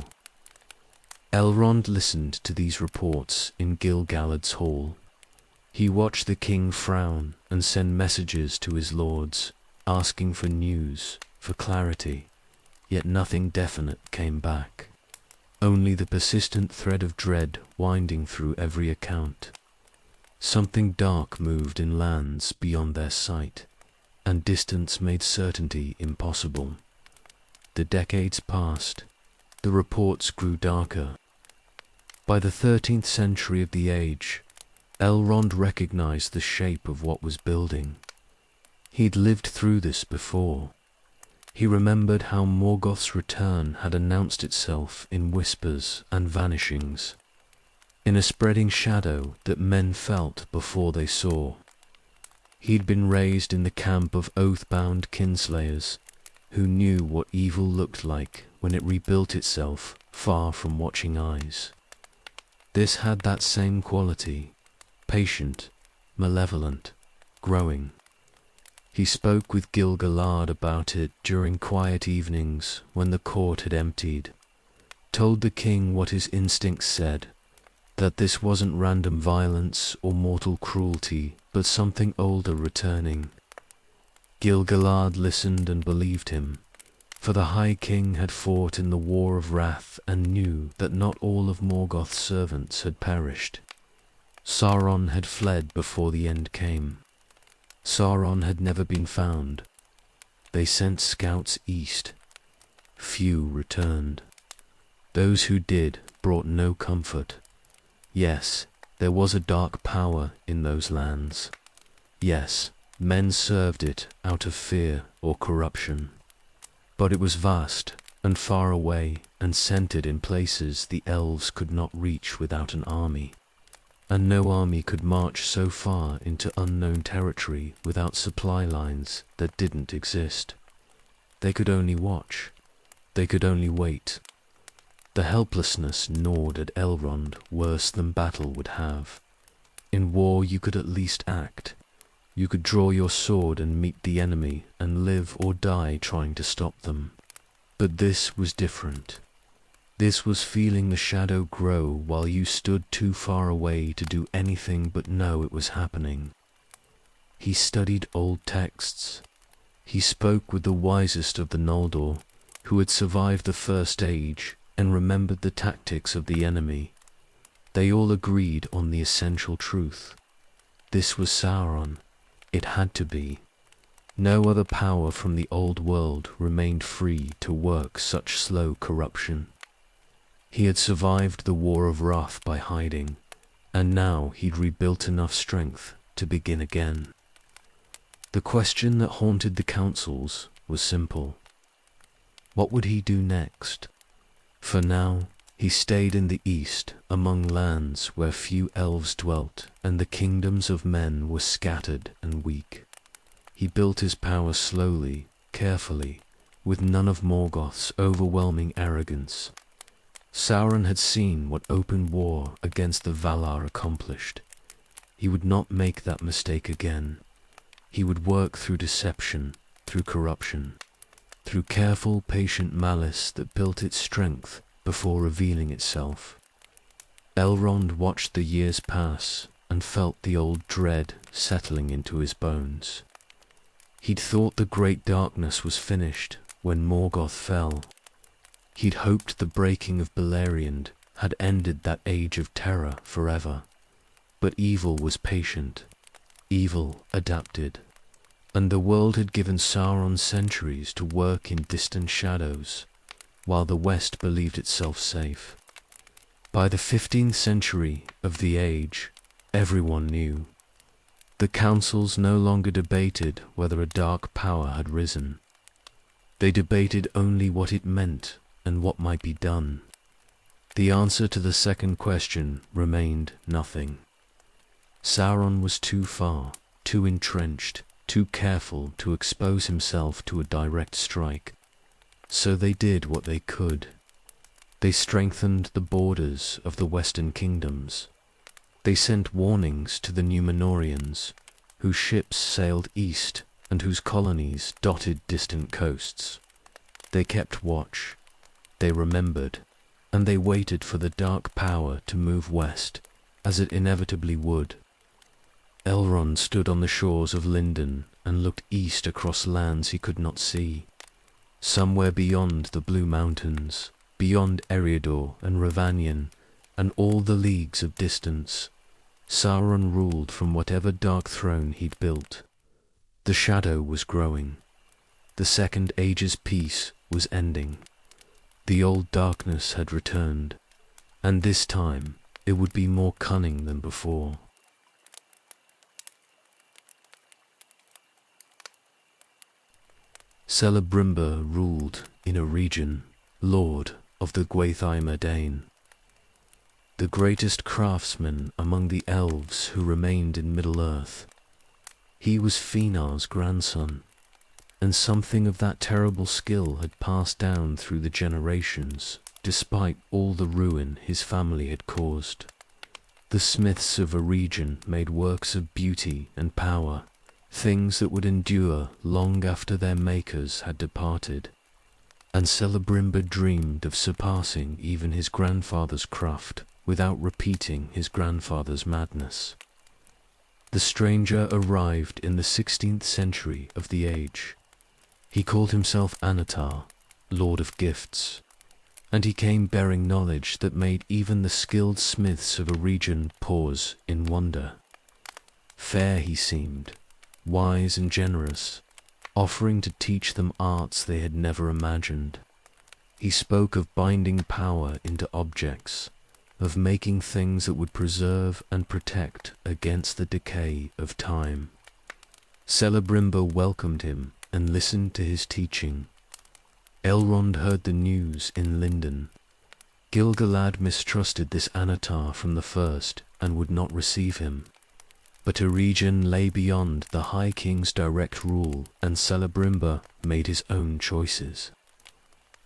Elrond listened to these reports in Gil-galad's hall. He watched the king frown and send messages to his lords, asking for news, for clarity, yet nothing definite came back. Only the persistent thread of dread winding through every account. Something dark moved in lands beyond their sight, and distance made certainty impossible. The decades passed. The reports grew darker. By the 13th century of the age, Elrond recognized the shape of what was building. He'd lived through this before. He remembered how Morgoth's return had announced itself in whispers and vanishings, in a spreading shadow that men felt before they saw. He'd been raised in the camp of oath-bound kinslayers who knew what evil looked like when it rebuilt itself far from watching eyes. This had that same quality, patient, malevolent, growing. He spoke with Gil-galad about it during quiet evenings when the court had emptied, told the king what his instincts said, that this wasn't random violence or mortal cruelty, but something older returning. Gil-galad listened and believed him, for the High King had fought in the War of Wrath and knew that not all of Morgoth's servants had perished. Sauron had fled before the end came. Sauron had never been found. They sent scouts east. Few returned. Those who did brought no comfort. Yes, there was a dark power in those lands. Yes, men served it out of fear or corruption. But it was vast and far away and centered in places the elves could not reach without an army. And no army could march so far into unknown territory without supply lines that didn't exist. They could only watch. They could only wait. The helplessness gnawed at Elrond worse than battle would have. In war you could at least act. You could draw your sword and meet the enemy and live or die trying to stop them. But this was different. This was feeling the shadow grow while you stood too far away to do anything but know it was happening. He studied old texts. He spoke with the wisest of the Noldor, who had survived the First Age and remembered the tactics of the enemy. They all agreed on the essential truth. This was Sauron. It had to be. No other power from the old world remained free to work such slow corruption. He had survived the War of Wrath by hiding, and now he'd rebuilt enough strength to begin again. The question that haunted the councils was simple. What would he do next? For now, he stayed in the east among lands where few elves dwelt and the kingdoms of men were scattered and weak. He built his power slowly, carefully, with none of Morgoth's overwhelming arrogance. Sauron had seen what open war against the Valar accomplished. He would not make that mistake again. He would work through deception, through corruption, through careful, patient malice that built its strength before revealing itself. Elrond watched the years pass and felt the old dread settling into his bones. He'd thought the great darkness was finished when Morgoth fell. He'd hoped the breaking of Beleriand had ended that age of terror forever. But evil was patient. Evil adapted. And the world had given Sauron centuries to work in distant shadows, while the West believed itself safe. By the 15th century of the age, everyone knew. The councils no longer debated whether a dark power had risen. They debated only what it meant and what might be done. The answer to the second question remained nothing. Sauron was too far, too entrenched, too careful to expose himself to a direct strike. So they did what they could. They strengthened the borders of the western kingdoms. They sent warnings to the Númenóreans, whose ships sailed east and whose colonies dotted distant coasts. They kept watch, they remembered, and they waited for the dark power to move west, as it inevitably would. Elrond stood on the shores of Lindon and looked east across lands he could not see. Somewhere beyond the Blue Mountains, beyond Eriador and Rhovanion, and all the leagues of distance, Sauron ruled from whatever dark throne he'd built. The shadow was growing. The Second Age's peace was ending. The old darkness had returned, and this time it would be more cunning than before. Celebrimbor ruled in a region, lord of the Gwaithai Madain, the greatest craftsman among the elves who remained in Middle-earth. He was Finar's grandson, and something of that terrible skill had passed down through the generations, despite all the ruin his family had caused. The smiths of a region made works of beauty and power, things that would endure long after their makers had departed, and Celebrimbor dreamed of surpassing even his grandfather's craft without repeating his grandfather's madness. The stranger arrived in the 16th century of the age. He called himself Anatar, Lord of Gifts, and he came bearing knowledge that made even the skilled smiths of a region pause in wonder. Fair he seemed, wise and generous, offering to teach them arts they had never imagined. He spoke of binding power into objects, of making things that would preserve and protect against the decay of time. Celebrimbor welcomed him and listened to his teaching. Elrond heard the news in Lindon. Gil-galad mistrusted this Anatar from the first and would not receive him. But a region lay beyond the High King's direct rule, and Celebrimbor made his own choices.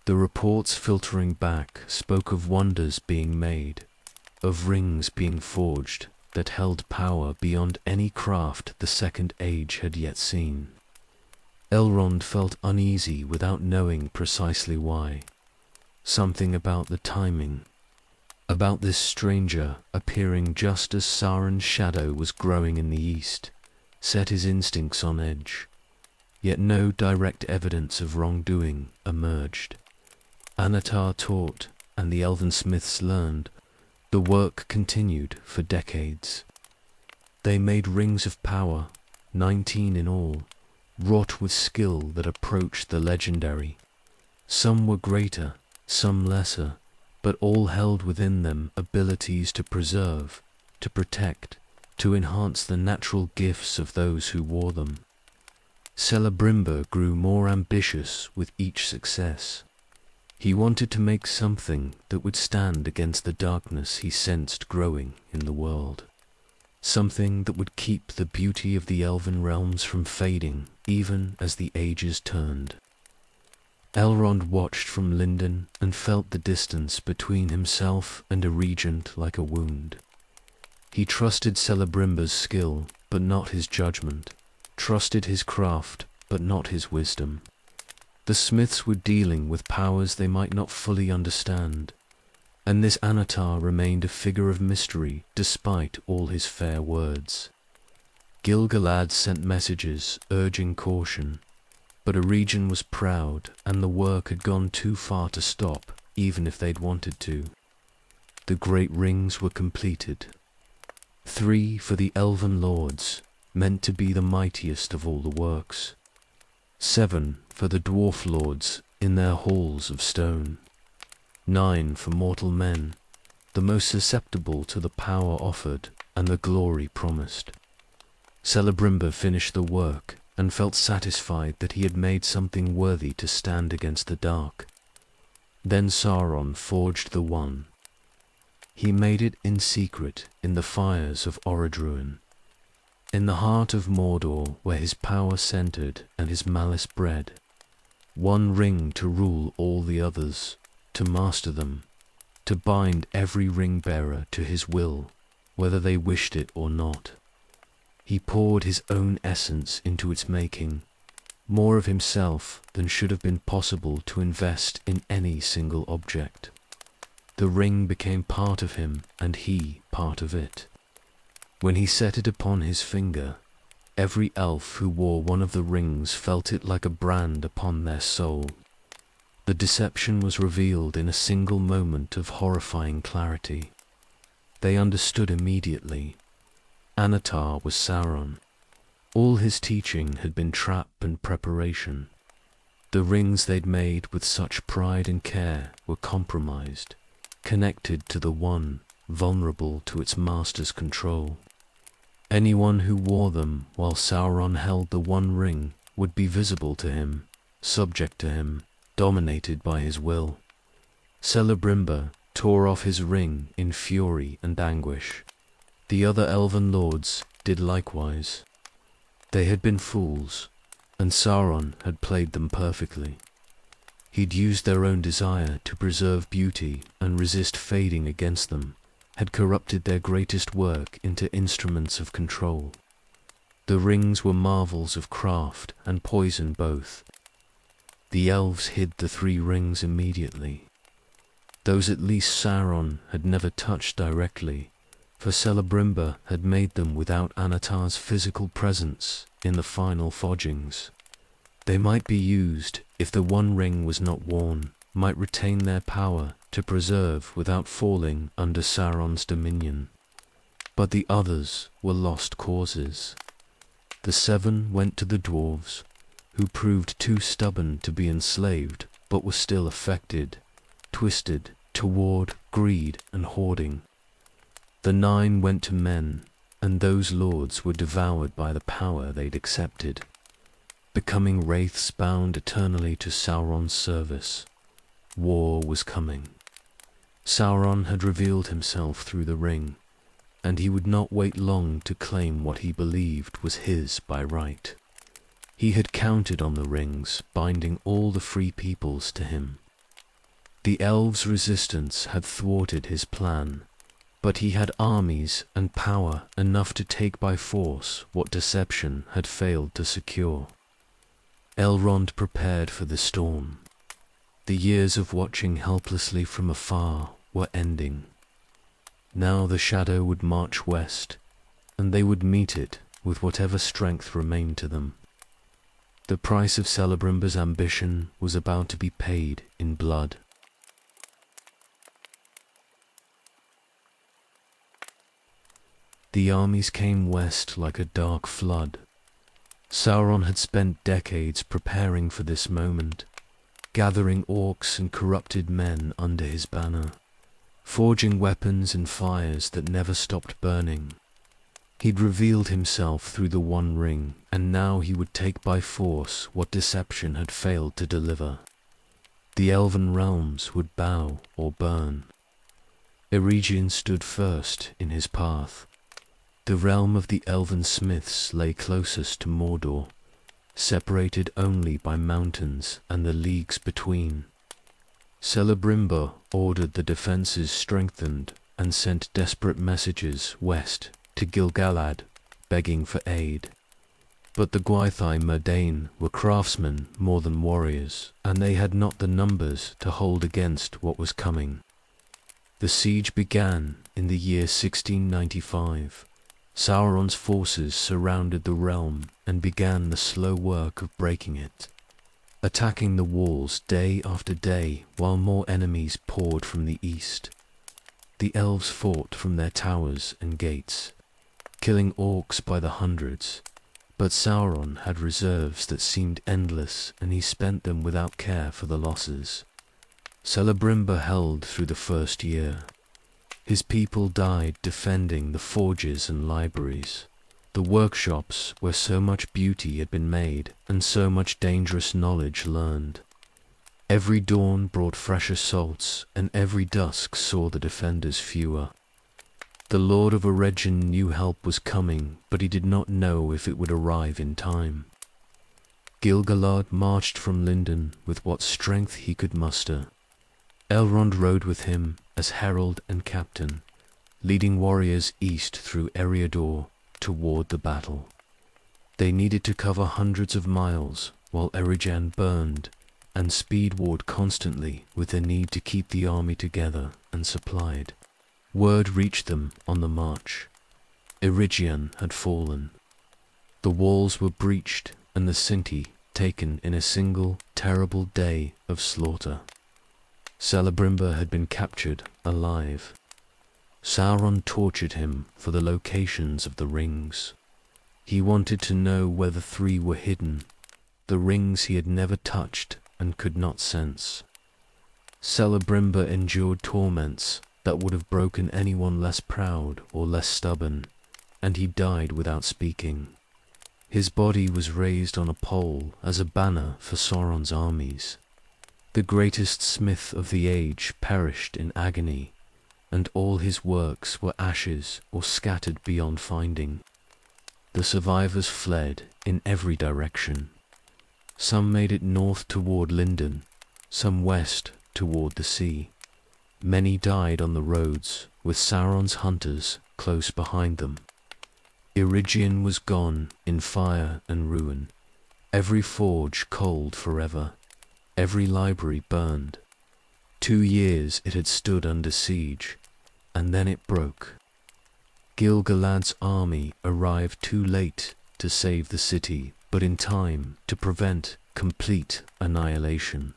The reports filtering back spoke of wonders being made, of rings being forged that held power beyond any craft the Second Age had yet seen. Elrond felt uneasy without knowing precisely why. Something about the timing, about this stranger appearing just as Sauron's shadow was growing in the east, set his instincts on edge. Yet no direct evidence of wrongdoing emerged. Anatar taught, and the elven smiths learned. The work continued for decades. They made rings of power, 19 in all, wrought with skill that approached the legendary. Some were greater, some lesser, but all held within them abilities to preserve, to protect, to enhance the natural gifts of those who wore them. Celebrimbor grew more ambitious with each success. He wanted to make something that would stand against the darkness he sensed growing in the world. Something that would keep the beauty of the elven realms from fading, even as the ages turned. Elrond watched from Lindon and felt the distance between himself and a regent like a wound. He trusted Celebrimbor's skill, but not his judgment, trusted his craft, but not his wisdom. The smiths were dealing with powers they might not fully understand, and this Anatar remained a figure of mystery despite all his fair words. Gil-galad sent messages urging caution, but a region was proud and the work had gone too far to stop, even if they'd wanted to. The great rings were completed. 3 for the elven lords, meant to be the mightiest of all the works. 7 for the dwarf lords in their halls of stone. 9 for mortal men, the most susceptible to the power offered and the glory promised. Celebrimbor finished the work and felt satisfied that he had made something worthy to stand against the dark. Then Sauron forged the one. He made it in secret in the fires of Orodruin, in the heart of Mordor where his power centered and his malice bred. One ring to rule all the others, to master them, to bind every ring-bearer to his will, whether they wished it or not. He poured his own essence into its making, more of himself than should have been possible to invest in any single object. The ring became part of him, and he part of it. When he set it upon his finger, every elf who wore one of the rings felt it like a brand upon their soul. The deception was revealed in a single moment of horrifying clarity. They understood immediately. Anatar was Sauron. All his teaching had been trap and preparation. The rings they'd made with such pride and care were compromised, connected to the one, vulnerable to its master's control. Anyone who wore them while Sauron held the One Ring would be visible to him, subject to him, dominated by his will. Celebrimbor tore off his ring in fury and anguish. The other elven lords did likewise. They had been fools, and Sauron had played them perfectly. He'd used their own desire to preserve beauty and resist fading against them, had corrupted their greatest work into instruments of control. The rings were marvels of craft and poison both. The elves hid the 3 rings immediately. Those at least Sauron had never touched directly, for Celebrimbor had made them without Anatar's physical presence in the final forgings. They might be used if the One Ring was not worn, might retain their power to preserve without falling under Sauron's dominion. But the others were lost causes. The 7 went to the dwarves, who proved too stubborn to be enslaved, but were still affected, twisted toward greed and hoarding. The 9 went to men, and those lords were devoured by the power they'd accepted, becoming wraiths bound eternally to Sauron's service. War was coming. Sauron had revealed himself through the ring, and he would not wait long to claim what he believed was his by right. He had counted on the rings, binding all the free peoples to him. The elves' resistance had thwarted his plan, but he had armies and power enough to take by force what deception had failed to secure. Elrond prepared for the storm. The years of watching helplessly from afar were ending. Now the shadow would march west, and they would meet it with whatever strength remained to them. The price of Celebrimbor's ambition was about to be paid in blood. The armies came west like a dark flood. Sauron had spent decades preparing for this moment, gathering orcs and corrupted men under his banner, forging weapons and fires that never stopped burning. He'd revealed himself through the One Ring, and now he would take by force what deception had failed to deliver. The elven realms would bow or burn. Eregion stood first in his path. The realm of the elven smiths lay closest to Mordor, separated only by mountains and the leagues between. Celebrimbor ordered the defences strengthened and sent desperate messages west to Gil-galad, begging for aid. But the Gwaithai Myrdain were craftsmen more than warriors, and they had not the numbers to hold against what was coming. The siege began in the year 1695. Sauron's forces surrounded the realm and began the slow work of breaking it, attacking the walls day after day while more enemies poured from the east. The elves fought from their towers and gates, killing orcs by the hundreds, but Sauron had reserves that seemed endless, and he spent them without care for the losses. Celebrimbor held through the first year. His people died defending the forges and libraries, the workshops where so much beauty had been made and so much dangerous knowledge learned. Every dawn brought fresh assaults, and every dusk saw the defenders fewer. The Lord of Eregion knew help was coming, but he did not know if it would arrive in time. Gil-galad marched from Lindon with what strength he could muster. Elrond rode with him as herald and captain, leading warriors east through Eriador toward the battle. They needed to cover hundreds of miles, while Eregion burned, and speed warred constantly with the need to keep the army together and supplied. Word reached them on the march. Eregion had fallen. The walls were breached and the city taken in a single terrible day of slaughter. Celebrimbor had been captured alive. Sauron tortured him for the locations of the rings. He wanted to know where the three were hidden, the rings he had never touched and could not sense. Celebrimbor endured torments that would have broken anyone less proud or less stubborn, and he died without speaking. His body was raised on a pole as a banner for Sauron's armies. The greatest smith of the age perished in agony, and all his works were ashes or scattered beyond finding. The survivors fled in every direction. Some made it north toward Lindon, some west toward the sea. Many died on the roads, with Sauron's hunters close behind them. Eregion was gone in fire and ruin, every forge cold forever, every library burned. 2 years it had stood under siege, and then it broke. Gil-galad's army arrived too late to save the city, but in time to prevent complete annihilation.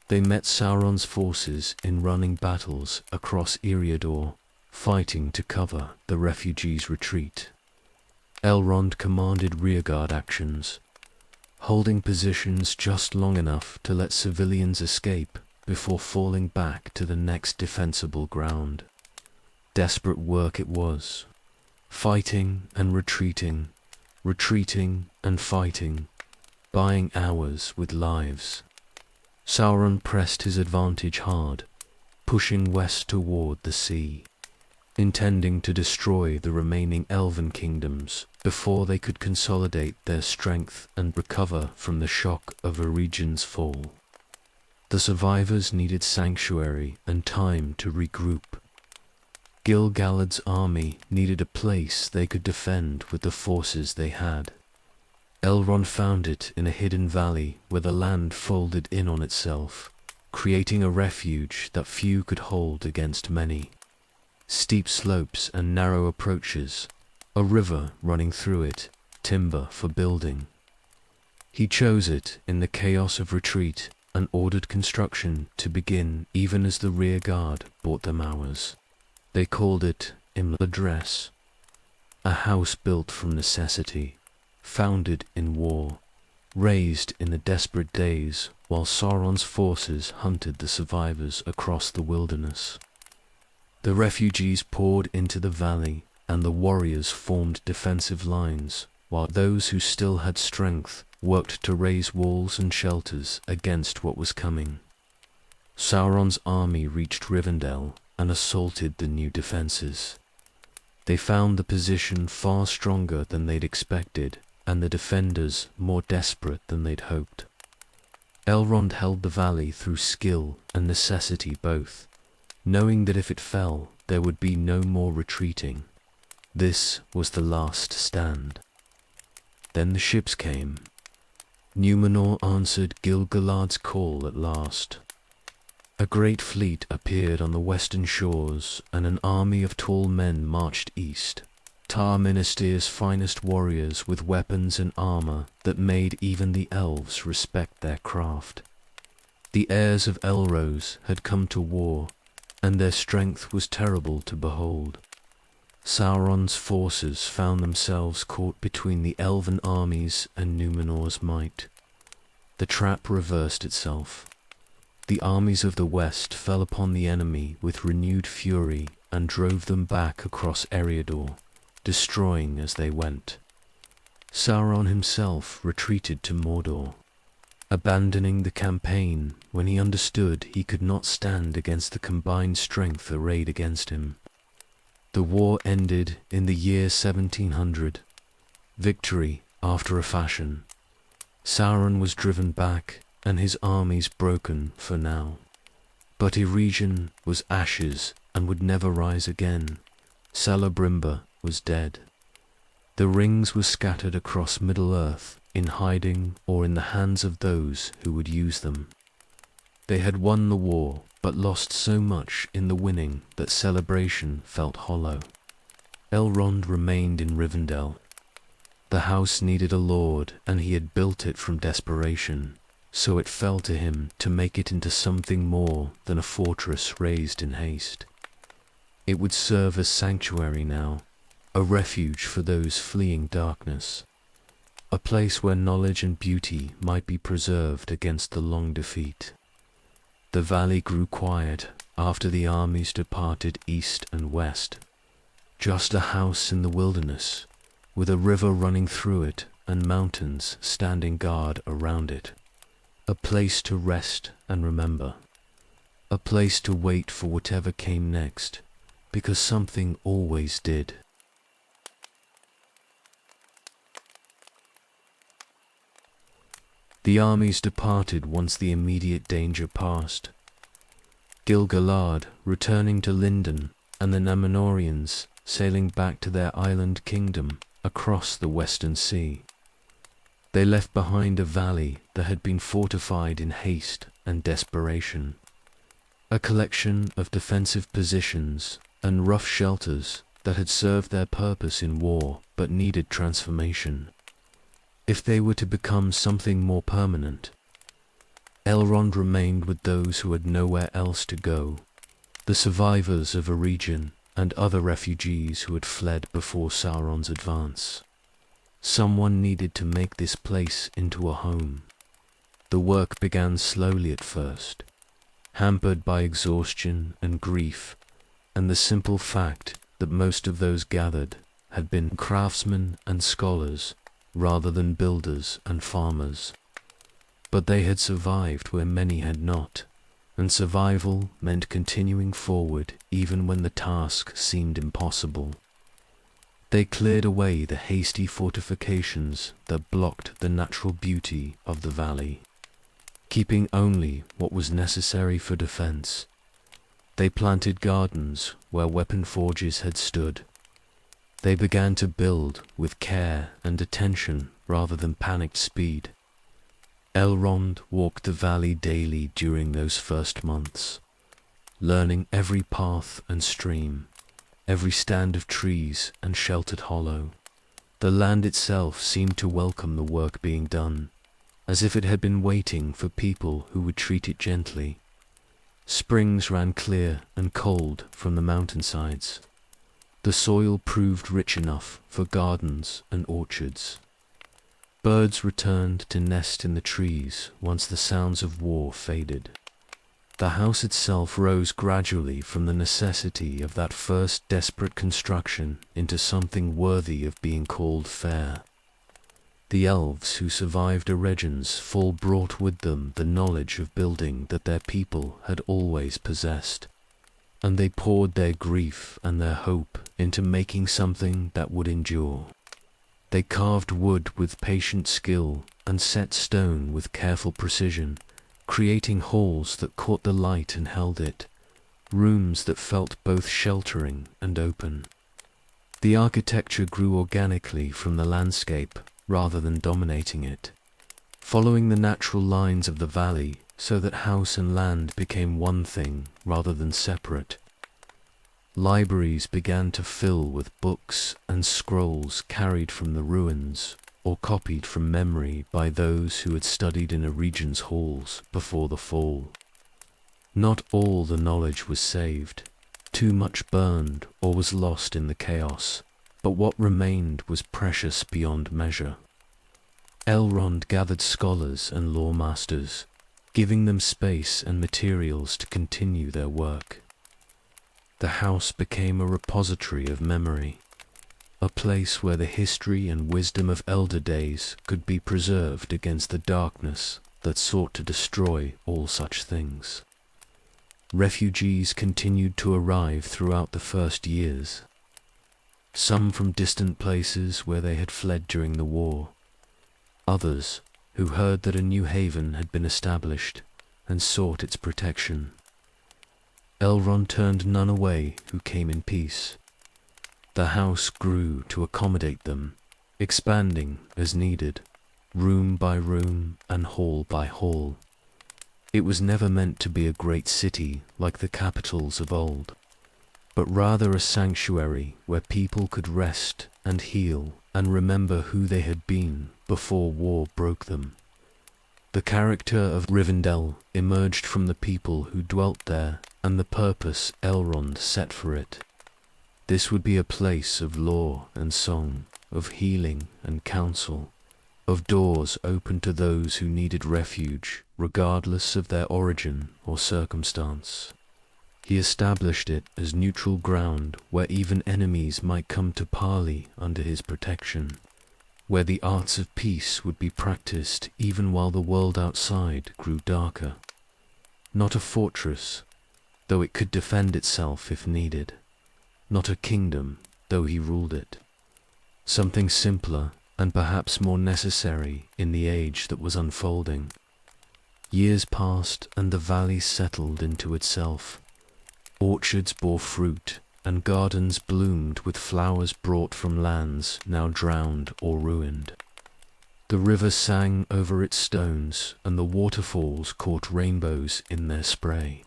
They met Sauron's forces in running battles across Eriador, fighting to cover the refugees' retreat. Elrond commanded rearguard actions, holding positions just long enough to let civilians escape before falling back to the next defensible ground. Desperate work it was, fighting and retreating, retreating and fighting, buying hours with lives. Sauron pressed his advantage hard, pushing west toward the sea, intending to destroy the remaining elven kingdoms before they could consolidate their strength and recover from the shock of Eregion's fall. The survivors needed sanctuary and time to regroup. Gil-galad's army needed a place they could defend with the forces they had. Elrond found it in a hidden valley where the land folded in on itself, creating a refuge that few could hold against many. Steep slopes and narrow approaches, a river running through it, timber for building. He chose it in the chaos of retreat and ordered construction to begin even as the rear guard bought them hours. They called it Imladress, a house built from necessity, founded in war, raised in the desperate days while Sauron's forces hunted the survivors across the wilderness. The refugees poured into the valley, and the warriors formed defensive lines, while those who still had strength worked to raise walls and shelters against what was coming. Sauron's army reached Rivendell and assaulted the new defenses. They found the position far stronger than they'd expected, and the defenders more desperate than they'd hoped. Elrond held the valley through skill and necessity both, knowing that if it fell, there would be no more retreating. This was the last stand. Then the ships came. Numenor answered Gil-galad's call at last. A great fleet appeared on the western shores, and an army of tall men marched east. Tar Ministir's finest warriors with weapons and armor that made even the elves respect their craft. The heirs of Elros had come to war, and their strength was terrible to behold. Sauron's forces found themselves caught between the elven armies and Numenor's might. The trap reversed itself. The armies of the west fell upon the enemy with renewed fury and drove them back across Eriador, destroying as they went. Sauron himself retreated to Mordor, abandoning the campaign when he understood he could not stand against the combined strength arrayed against him. The war ended in the year 1700, victory after a fashion. Sauron was driven back, and his armies broken for now. But Eregion was ashes and would never rise again. Celebrimbor was dead. The rings were scattered across Middle-earth, in hiding or in the hands of those who would use them. They had won the war, but lost so much in the winning that celebration felt hollow. Elrond remained in Rivendell. The house needed a lord, and he had built it from desperation, so it fell to him to make it into something more than a fortress raised in haste. It would serve as sanctuary now, a refuge for those fleeing darkness, a place where knowledge and beauty might be preserved against the long defeat. The valley grew quiet after the armies departed east and west. Just a house in the wilderness, with a river running through it and mountains standing guard around it. A place to rest and remember. A place to wait for whatever came next, because something always did. The armies departed once the immediate danger passed. Gil-galad returning to Lindon, and the Númenóreans sailing back to their island kingdom across the western sea. They left behind a valley that had been fortified in haste and desperation, a collection of defensive positions and rough shelters that had served their purpose in war but needed transformation. If they were to become something more permanent, Elrond remained with those who had nowhere else to go, the survivors of a region and other refugees who had fled before Sauron's advance. Someone needed to make this place into a home. The work began slowly at first, hampered by exhaustion and grief, and the simple fact that most of those gathered had been craftsmen and scholars rather than builders and farmers. But they had survived where many had not, and survival meant continuing forward even when the task seemed impossible. They cleared away the hasty fortifications that blocked the natural beauty of the valley, keeping only what was necessary for defense. They planted gardens where weapon forges had stood. They began to build with care and attention rather than panicked speed. Elrond walked the valley daily during those first months, learning every path and stream, every stand of trees and sheltered hollow. The land itself seemed to welcome the work being done, as if it had been waiting for people who would treat it gently. Springs ran clear and cold from the mountainsides. The soil proved rich enough for gardens and orchards. Birds returned to nest in the trees once the sounds of war faded. The house itself rose gradually from the necessity of that first desperate construction into something worthy of being called fair. The elves who survived Eregion's fall brought with them the knowledge of building that their people had always possessed, and they poured their grief and their hope into making something that would endure. They carved wood with patient skill and set stone with careful precision, creating halls that caught the light and held it, rooms that felt both sheltering and open. The architecture grew organically from the landscape rather than dominating it, following the natural lines of the valley so that house and land became one thing rather than separate. Libraries began to fill with books and scrolls carried from the ruins or copied from memory by those who had studied in a region's halls before the fall. Not all the knowledge was saved. Too much burned or was lost in the chaos, but what remained was precious beyond measure. Elrond gathered scholars and lawmasters, giving them space and materials to continue their work. The house became a repository of memory, a place where the history and wisdom of elder days could be preserved against the darkness that sought to destroy all such things. Refugees continued to arrive throughout the first years, some from distant places where they had fled during the war, others who heard that a new haven had been established and sought its protection. Elrond turned none away who came in peace. The house grew to accommodate them, expanding as needed, room by room and hall by hall. It was never meant to be a great city like the capitals of old, but rather a sanctuary where people could rest and heal and remember who they had been before war broke them. The character of Rivendell emerged from the people who dwelt there and the purpose Elrond set for it. This would be a place of lore and song, of healing and counsel, of doors open to those who needed refuge, regardless of their origin or circumstance. He established it as neutral ground where even enemies might come to parley under his protection, where the arts of peace would be practiced even while the world outside grew darker. Not a fortress, though it could defend itself if needed. Not a kingdom, though he ruled it. Something simpler and perhaps more necessary in the age that was unfolding. Years passed and the valley settled into itself. Orchards bore fruit and gardens bloomed with flowers brought from lands now drowned or ruined. The river sang over its stones and the waterfalls caught rainbows in their spray.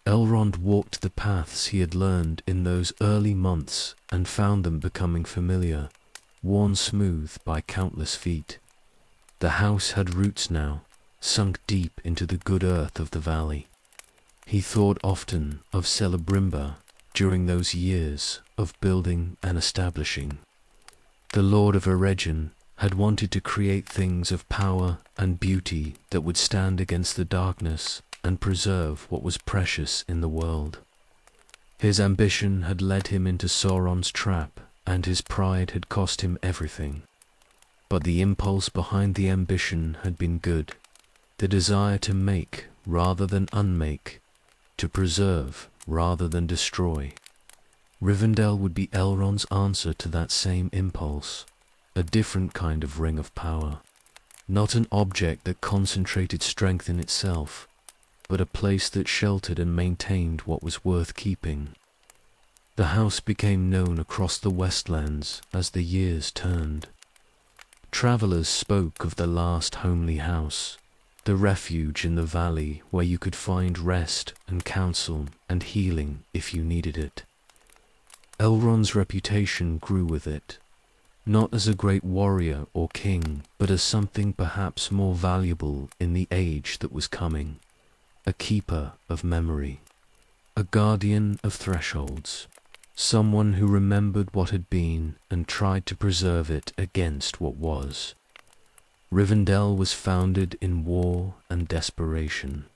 Elrond walked the paths he had learned in those early months and found them becoming familiar, worn smooth by countless feet. The house had roots now, sunk deep into the good earth of the valley. He thought often of Celebrimba during those years of building and establishing. The Lord of Eregion had wanted to create things of power and beauty that would stand against the darkness and preserve what was precious in the world. His ambition had led him into Sauron's trap, and his pride had cost him everything. But the impulse behind the ambition had been good, the desire to make rather than unmake, to preserve rather than destroy. Rivendell would be Elrond's answer to that same impulse, a different kind of ring of power, not an object that concentrated strength in itself, but a place that sheltered and maintained what was worth keeping. The house became known across the Westlands as the years turned. Travelers spoke of the last homely house, the refuge in the valley where you could find rest and counsel and healing if you needed it. Elrond's reputation grew with it, not as a great warrior or king, but as something perhaps more valuable in the age that was coming. A keeper of memory, a guardian of thresholds, someone who remembered what had been and tried to preserve it against what was. Rivendell was founded in war and desperation,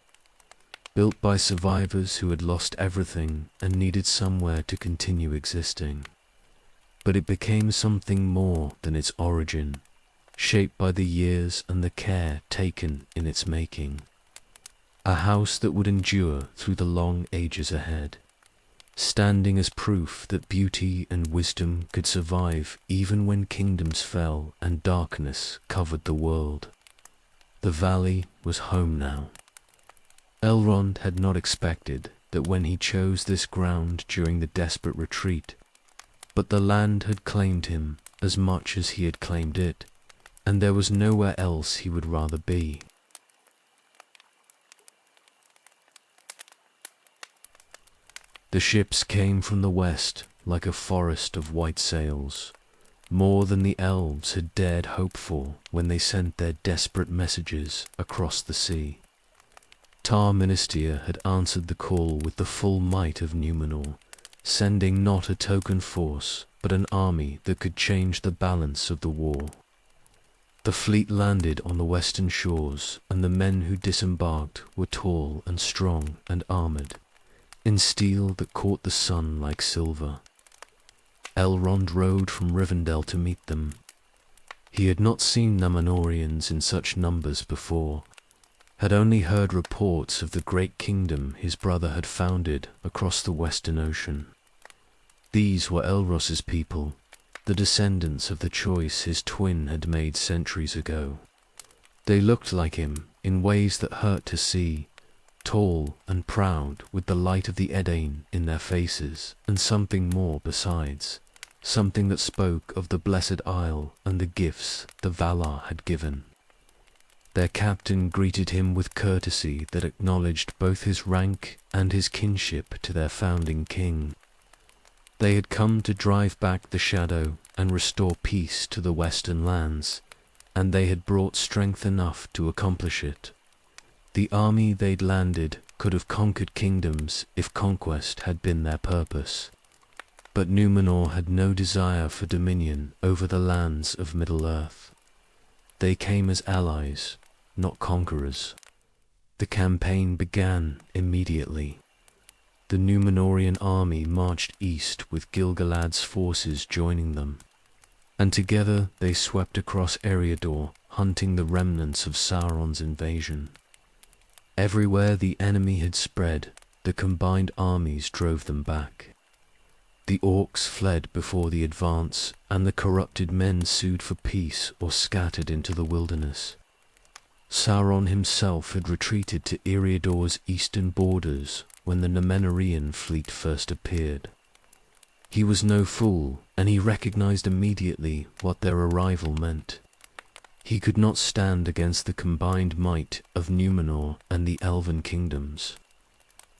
built by survivors who had lost everything and needed somewhere to continue existing. But it became something more than its origin, shaped by the years and the care taken in its making. A house that would endure through the long ages ahead, standing as proof that beauty and wisdom could survive even when kingdoms fell and darkness covered the world. The valley was home now. Elrond had not expected that when he chose this ground during the desperate retreat, but the land had claimed him as much as he had claimed it, and there was nowhere else he would rather be. The ships came from the west like a forest of white sails, more than the elves had dared hope for when they sent their desperate messages across the sea. Tar Minister had answered the call with the full might of Numenor, sending not a token force, but an army that could change the balance of the war. The fleet landed on the western shores, and the men who disembarked were tall and strong and armoured, in steel that caught the sun like silver. Elrond rode from Rivendell to meet them. He had not seen Numenorians in such numbers before, had only heard reports of the great kingdom his brother had founded across the Western Ocean. These were Elros's people, the descendants of the choice his twin had made centuries ago. They looked like him in ways that hurt to see, tall and proud with the light of the Edain in their faces and something more besides, something that spoke of the Blessed Isle and the gifts the Valar had given. Their captain greeted him with courtesy that acknowledged both his rank and his kinship to their founding king. They had come to drive back the shadow and restore peace to the western lands, and they had brought strength enough to accomplish it. The army they'd landed could have conquered kingdoms if conquest had been their purpose. But Númenor had no desire for dominion over the lands of Middle-earth. They came as allies, not conquerors. The campaign began immediately. The Númenorian army marched east with Gil-galad's forces joining them, and together they swept across Eriador, hunting the remnants of Sauron's invasion. Everywhere the enemy had spread, the combined armies drove them back. The orcs fled before the advance, and the corrupted men sued for peace or scattered into the wilderness. Sauron himself had retreated to Eriador's eastern borders when the Númenorian fleet first appeared. He was no fool, and he recognized immediately what their arrival meant. He could not stand against the combined might of Númenor and the Elven kingdoms.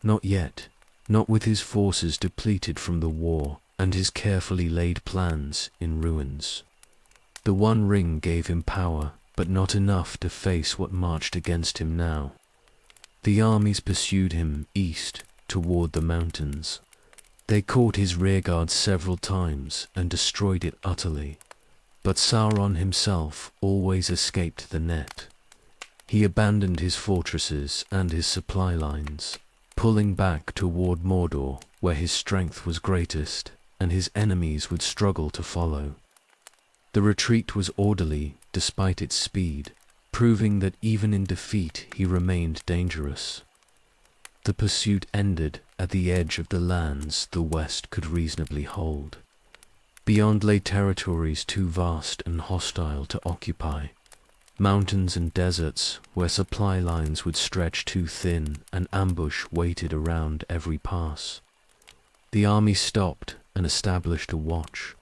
Not yet, not with his forces depleted from the war and his carefully laid plans in ruins. The One Ring gave him power, but not enough to face what marched against him now. The armies pursued him east toward the mountains. They caught his rearguard several times and destroyed it utterly, but Sauron himself always escaped the net. He abandoned his fortresses and his supply lines, pulling back toward Mordor, where his strength was greatest, and his enemies would struggle to follow. The retreat was orderly despite its speed, proving that even in defeat he remained dangerous. The pursuit ended at the edge of the lands the West could reasonably hold. Beyond lay territories too vast and hostile to occupy, mountains and deserts where supply lines would stretch too thin and ambush waited around every pass. The army stopped and established a watch,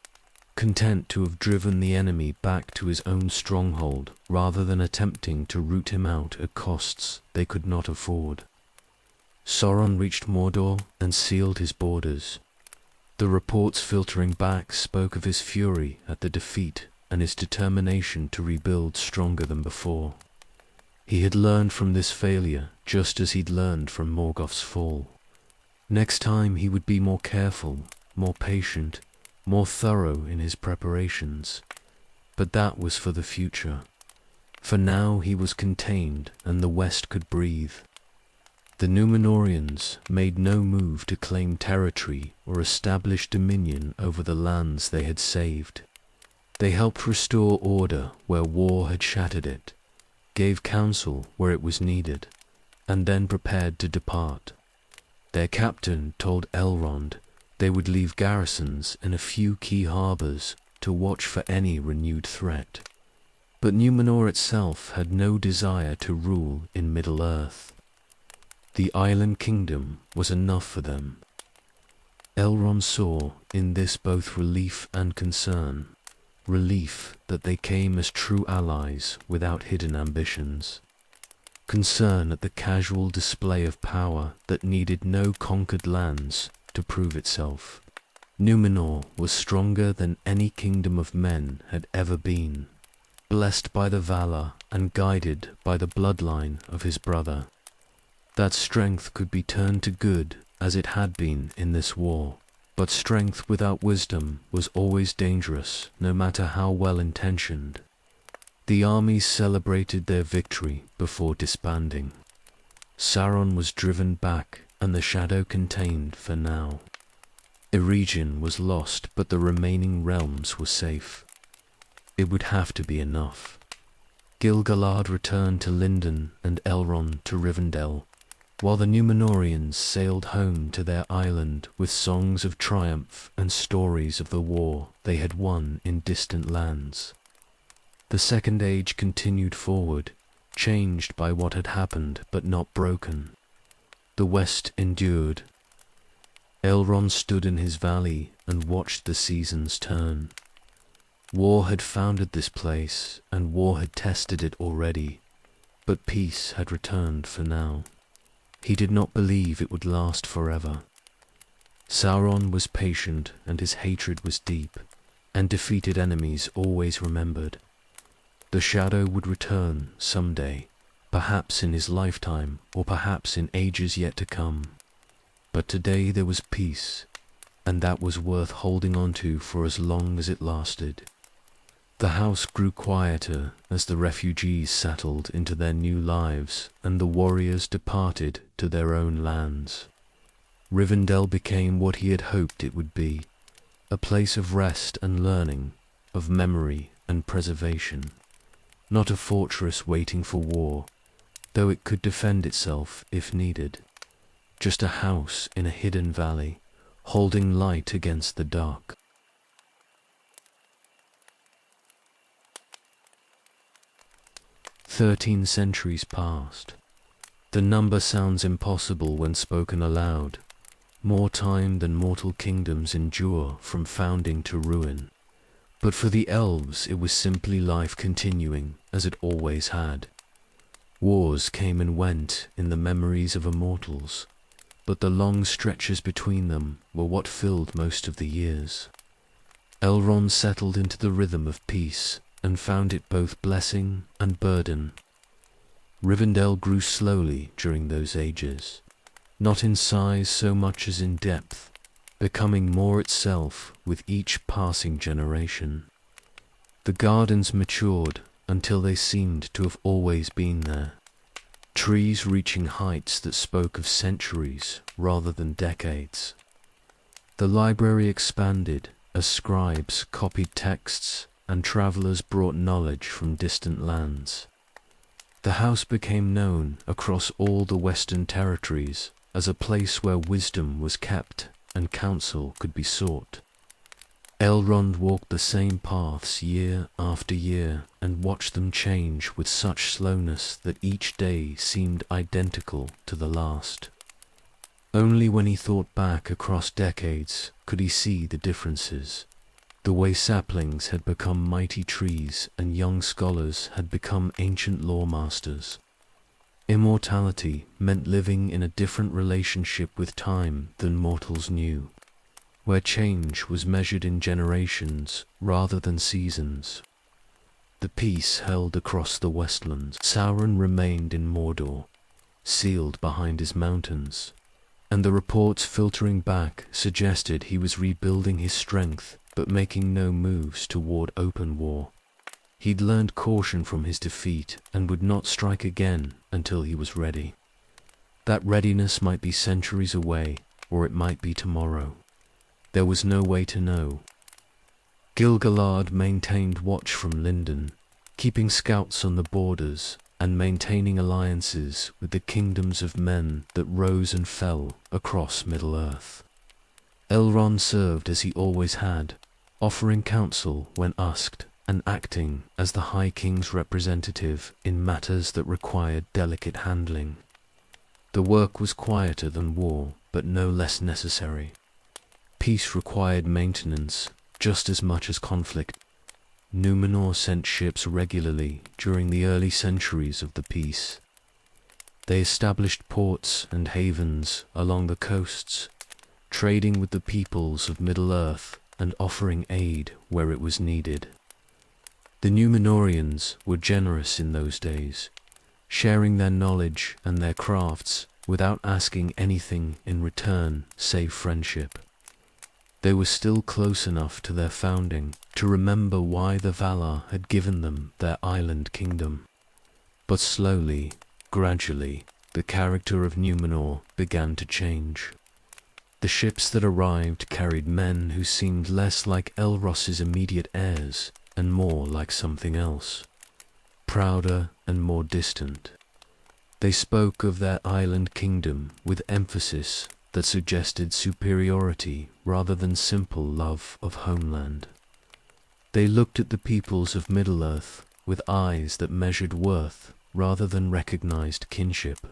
content to have driven the enemy back to his own stronghold rather than attempting to root him out at costs they could not afford. Sauron reached Mordor and sealed his borders. The reports filtering back spoke of his fury at the defeat and his determination to rebuild stronger than before. He had learned from this failure just as he'd learned from Morgoth's fall. Next time he would be more careful, more patient, more thorough in his preparations. But that was for the future. For now he was contained and the West could breathe. The Númenorians made no move to claim territory or establish dominion over the lands they had saved. They helped restore order where war had shattered it, gave counsel where it was needed, and then prepared to depart. Their captain told Elrond they would leave garrisons in a few key harbors to watch for any renewed threat. But Númenor itself had no desire to rule in Middle-earth. The island kingdom was enough for them. Elrond saw in this both relief and concern. Relief that they came as true allies without hidden ambitions. Concern at the casual display of power that needed no conquered lands to prove itself. Númenor was stronger than any kingdom of men had ever been, blessed by the Valar and guided by the bloodline of his brother. That strength could be turned to good as it had been in this war, but strength without wisdom was always dangerous, no matter how well intentioned. The armies celebrated their victory before disbanding. Sauron was driven back and the shadow contained for now. Eregion was lost, but the remaining realms were safe. It would have to be enough. Gil-galad returned to Lindon and Elrond to Rivendell, while the Númenorians sailed home to their island with songs of triumph and stories of the war they had won in distant lands. The Second Age continued forward, changed by what had happened but not broken. The West endured. Elrond stood in his valley and watched the seasons turn. War had founded this place, and war had tested it already, but peace had returned for now. He did not believe it would last forever. Sauron was patient, and his hatred was deep, and defeated enemies always remembered. The shadow would return someday, perhaps in his lifetime, or perhaps in ages yet to come. But today there was peace, and that was worth holding on to for as long as it lasted. The house grew quieter as the refugees settled into their new lives and the warriors departed to their own lands. Rivendell became what he had hoped it would be, a place of rest and learning, of memory and preservation. Not a fortress waiting for war, though it could defend itself if needed. Just a house in a hidden valley, holding light against the dark. 13 centuries passed. The number sounds impossible when spoken aloud. More time than mortal kingdoms endure from founding to ruin. But for the elves it was simply life continuing as it always had. Wars came and went in the memories of immortals, but the long stretches between them were what filled most of the years. Elrond settled into the rhythm of peace and found it both blessing and burden. Rivendell grew slowly during those ages, not in size so much as in depth, becoming more itself with each passing generation. The gardens matured until they seemed to have always been there, trees reaching heights that spoke of centuries rather than decades. The library expanded as scribes copied texts and travelers brought knowledge from distant lands. The house became known across all the Western territories as a place where wisdom was kept and counsel could be sought. Elrond walked the same paths year after year and watched them change with such slowness that each day seemed identical to the last. Only when he thought back across decades could he see the differences. The way saplings had become mighty trees and young scholars had become ancient lawmasters. Immortality meant living in a different relationship with time than mortals knew, where change was measured in generations rather than seasons. The peace held across the Westlands. Sauron remained in Mordor, sealed behind his mountains, and the reports filtering back suggested he was rebuilding his strength but making no moves toward open war. He'd learned caution from his defeat and would not strike again until he was ready. That readiness might be centuries away, or it might be tomorrow. There was no way to know. Gil-galad maintained watch from Lindon, keeping scouts on the borders and maintaining alliances with the kingdoms of men that rose and fell across Middle-earth. Elrond served as he always had, offering counsel when asked and acting as the High King's representative in matters that required delicate handling. The work was quieter than war, but no less necessary. Peace required maintenance just as much as conflict. Númenor sent ships regularly during the early centuries of the peace. They established ports and havens along the coasts, trading with the peoples of Middle-earth and offering aid where it was needed. The Númenorians were generous in those days, sharing their knowledge and their crafts without asking anything in return save friendship. They were still close enough to their founding to remember why the Valar had given them their island kingdom. But slowly, gradually, the character of Númenor began to change. The ships that arrived carried men who seemed less like Elros's immediate heirs and more like something else, prouder and more distant. They spoke of their island kingdom with emphasis that suggested superiority rather than simple love of homeland. They looked at the peoples of Middle-earth with eyes that measured worth rather than recognized kinship.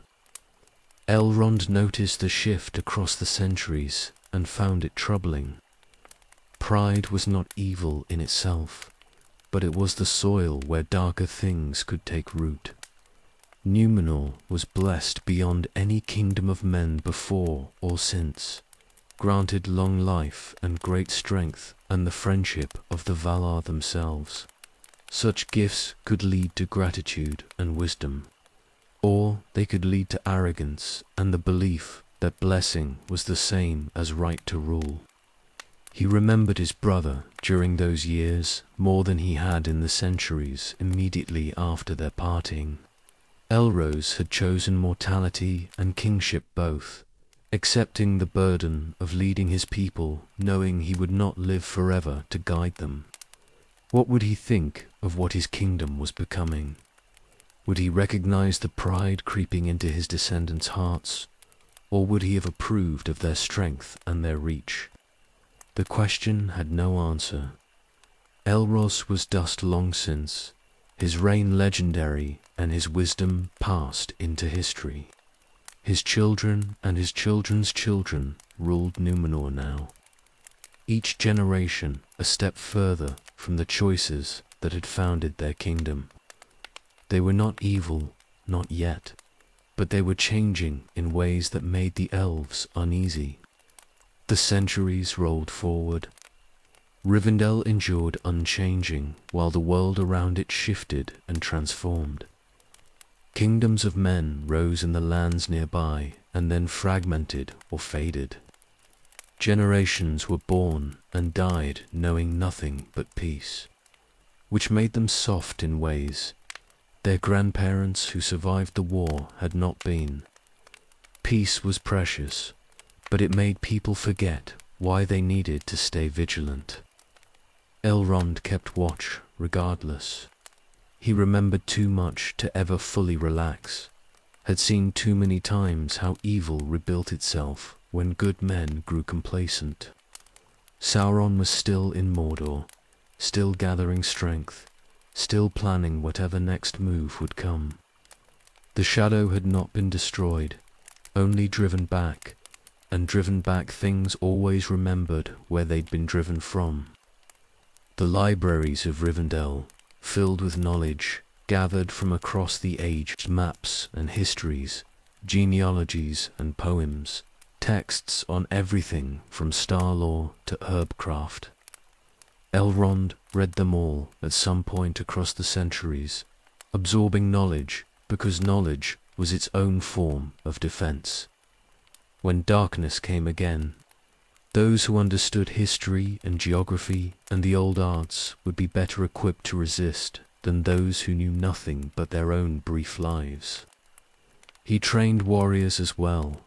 Elrond noticed the shift across the centuries and found it troubling. Pride was not evil in itself, but it was the soil where darker things could take root. Numenor was blessed beyond any kingdom of men before or since, granted long life and great strength and the friendship of the Valar themselves. Such gifts could lead to gratitude and wisdom, or they could lead to arrogance and the belief that blessing was the same as right to rule. He remembered his brother during those years more than he had in the centuries immediately after their parting. Elros had chosen mortality and kingship both, accepting the burden of leading his people, knowing he would not live forever to guide them. What would he think of what his kingdom was becoming? Would he recognize the pride creeping into his descendants' hearts, or would he have approved of their strength and their reach? The question had no answer. Elros was dust long since, his reign legendary and his wisdom passed into history. His children and his children's children ruled Numenor now, each generation a step further from the choices that had founded their kingdom. They were not evil, not yet, but they were changing in ways that made the elves uneasy. The centuries rolled forward. Rivendell endured unchanging while the world around it shifted and transformed. Kingdoms of men rose in the lands nearby and then fragmented or faded. Generations were born and died knowing nothing but peace, which made them soft in ways their grandparents who survived the war had not been. Peace was precious, but it made people forget why they needed to stay vigilant. Elrond kept watch regardless. He remembered too much to ever fully relax, had seen too many times how evil rebuilt itself when good men grew complacent. Sauron was still in Mordor, still gathering strength, still planning whatever next move would come. The shadow had not been destroyed, only driven back, and driven back things always remembered where they'd been driven from. The libraries of Rivendell, filled with knowledge, gathered from across the aged maps and histories, genealogies and poems, texts on everything from star lore to herbcraft. Elrond read them all at some point across the centuries, absorbing knowledge because knowledge was its own form of defense. When darkness came again, those who understood history and geography and the old arts would be better equipped to resist than those who knew nothing but their own brief lives. He trained warriors as well,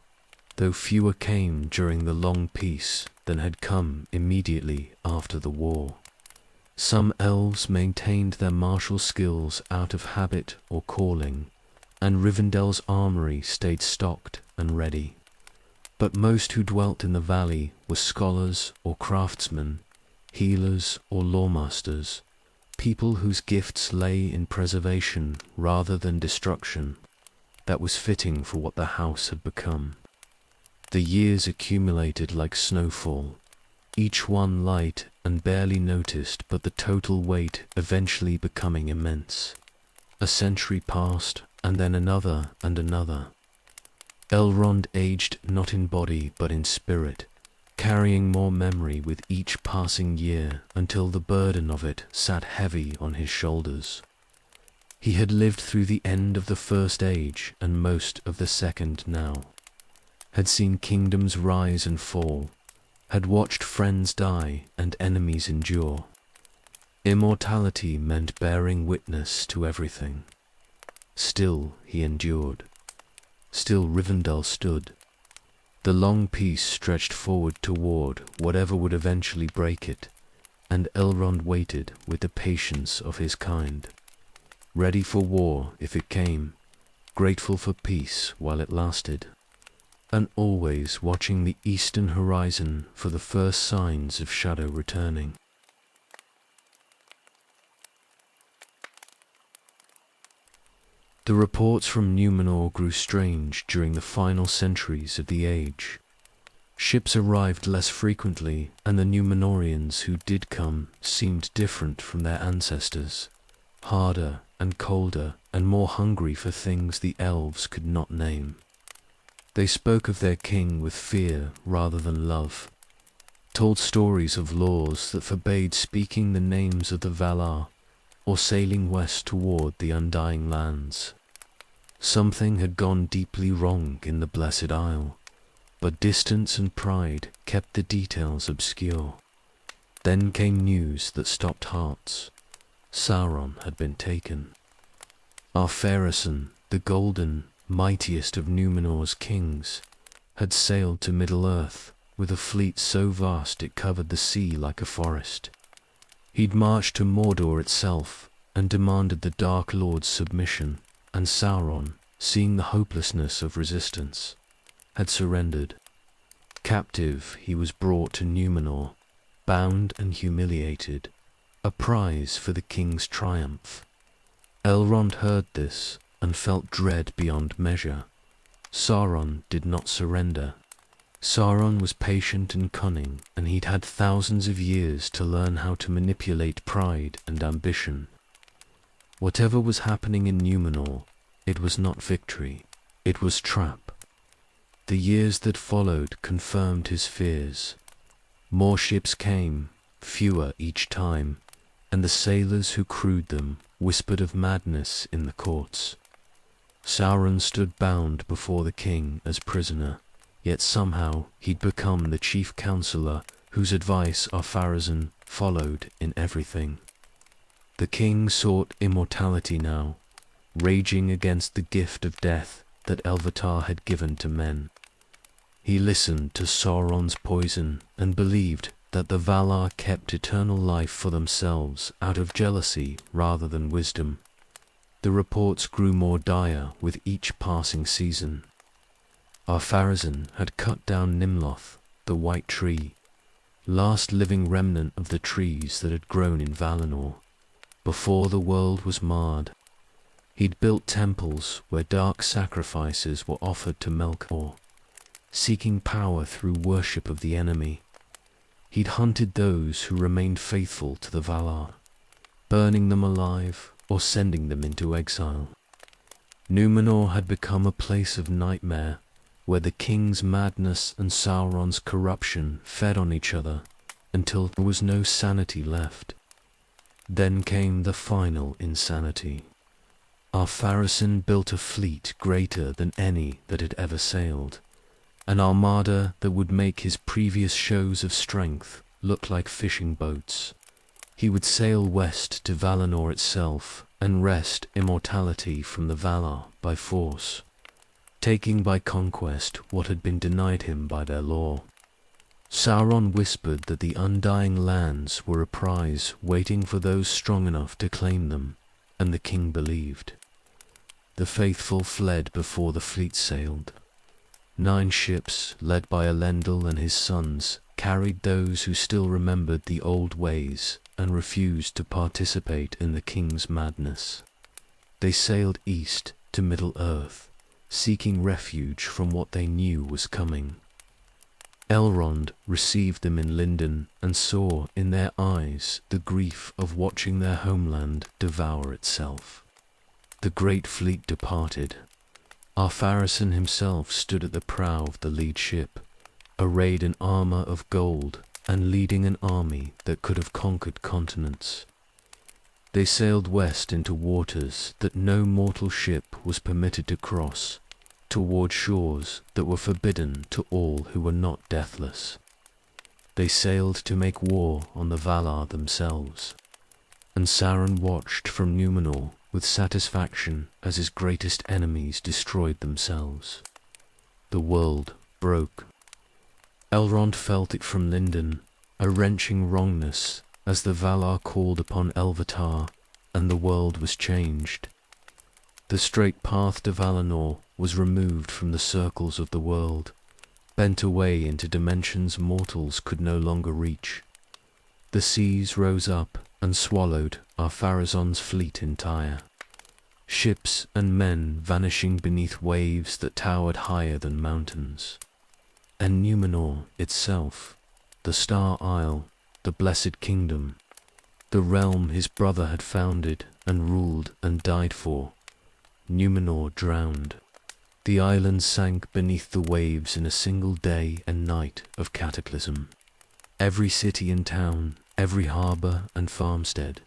though fewer came during the long peace than had come immediately after the war. Some elves maintained their martial skills out of habit or calling, and Rivendell's armory stayed stocked and ready. But most who dwelt in the valley were scholars or craftsmen, healers or lawmasters, people whose gifts lay in preservation rather than destruction, that was fitting for what the house had become. The years accumulated like snowfall, each one light and barely noticed, but the total weight eventually becoming immense. A century passed, and then another and another. Elrond aged not in body but in spirit, carrying more memory with each passing year until the burden of it sat heavy on his shoulders. He had lived through the end of the First Age and most of the Second now, had seen kingdoms rise and fall, had watched friends die and enemies endure. Immortality meant bearing witness to everything. Still he endured. Still Rivendell stood. The long peace stretched forward toward whatever would eventually break it, and Elrond waited with the patience of his kind, ready for war if it came, grateful for peace while it lasted, and always watching the eastern horizon for the first signs of shadow returning. The reports from Numenor grew strange during the final centuries of the age. Ships arrived less frequently, and the Númenóreans who did come seemed different from their ancestors, harder and colder and more hungry for things the elves could not name. They spoke of their king with fear rather than love, told stories of laws that forbade speaking the names of the Valar or sailing west toward the Undying Lands. Something had gone deeply wrong in the Blessed Isle, but distance and pride kept the details obscure. Then came news that stopped hearts. Sauron had been taken. Ar-Pharazôn, the golden, mightiest of Númenor's kings, had sailed to Middle-earth with a fleet so vast it covered the sea like a forest. He'd marched to Mordor itself and demanded the Dark Lord's submission, and Sauron, seeing the hopelessness of resistance, had surrendered. Captive, he was brought to Númenor, bound and humiliated, a prize for the king's triumph. Elrond heard this and felt dread beyond measure. Sauron did not surrender. Sauron was patient and cunning, and he'd had thousands of years to learn how to manipulate pride and ambition. Whatever was happening in Númenor, it was not victory, it was trap. The years that followed confirmed his fears. More ships came, fewer each time, and the sailors who crewed them whispered of madness in the courts. Sauron stood bound before the king as prisoner, yet somehow he'd become the chief counselor whose advice Ar-Pharazôn followed in everything. The king sought immortality now, raging against the gift of death that Elvatar had given to men. He listened to Sauron's poison and believed that the Valar kept eternal life for themselves out of jealousy rather than wisdom. The reports grew more dire with each passing season. Ar-Pharazôn had cut down Nimloth, the white tree, last living remnant of the trees that had grown in Valinor, before the world was marred. He'd built temples where dark sacrifices were offered to Melkor, seeking power through worship of the enemy. He'd hunted those who remained faithful to the Valar, burning them alive or sending them into exile. Númenor had become a place of nightmare, where the king's madness and Sauron's corruption fed on each other until there was no sanity left. Then came the final insanity. Ar-Pharazôn built a fleet greater than any that had ever sailed, an armada that would make his previous shows of strength look like fishing boats. He would sail west to Valinor itself and wrest immortality from the Valar by force, taking by conquest what had been denied him by their law. Sauron whispered that the Undying Lands were a prize waiting for those strong enough to claim them, and the king believed. The faithful fled before the fleet sailed. 9 ships, led by Elendil and his sons, carried those who still remembered the old ways and refused to participate in the king's madness. They sailed east to Middle-earth, seeking refuge from what they knew was coming. Elrond received them in Lindon and saw in their eyes the grief of watching their homeland devour itself. The great fleet departed. Ar-Pharazôn himself stood at the prow of the lead ship, arrayed in armor of gold and leading an army that could have conquered continents. They sailed west into waters that no mortal ship was permitted to cross, toward shores that were forbidden to all who were not deathless. They sailed to make war on the Valar themselves, and Sauron watched from Númenor with satisfaction as his greatest enemies destroyed themselves. The world broke. Elrond felt it from Lindon, a wrenching wrongness as the Valar called upon Elvatar, and the world was changed. The straight path to Valinor was removed from the circles of the world, bent away into dimensions mortals could no longer reach. The seas rose up and swallowed Ar-Pharazôn's fleet entire, ships and men vanishing beneath waves that towered higher than mountains. and Numenor itself, the Star Isle, the Blessed Kingdom, the realm his brother had founded and ruled and died for. Numenor drowned. The island sank beneath the waves in a single day and night of cataclysm. Every city and town, every harbour and farmstead,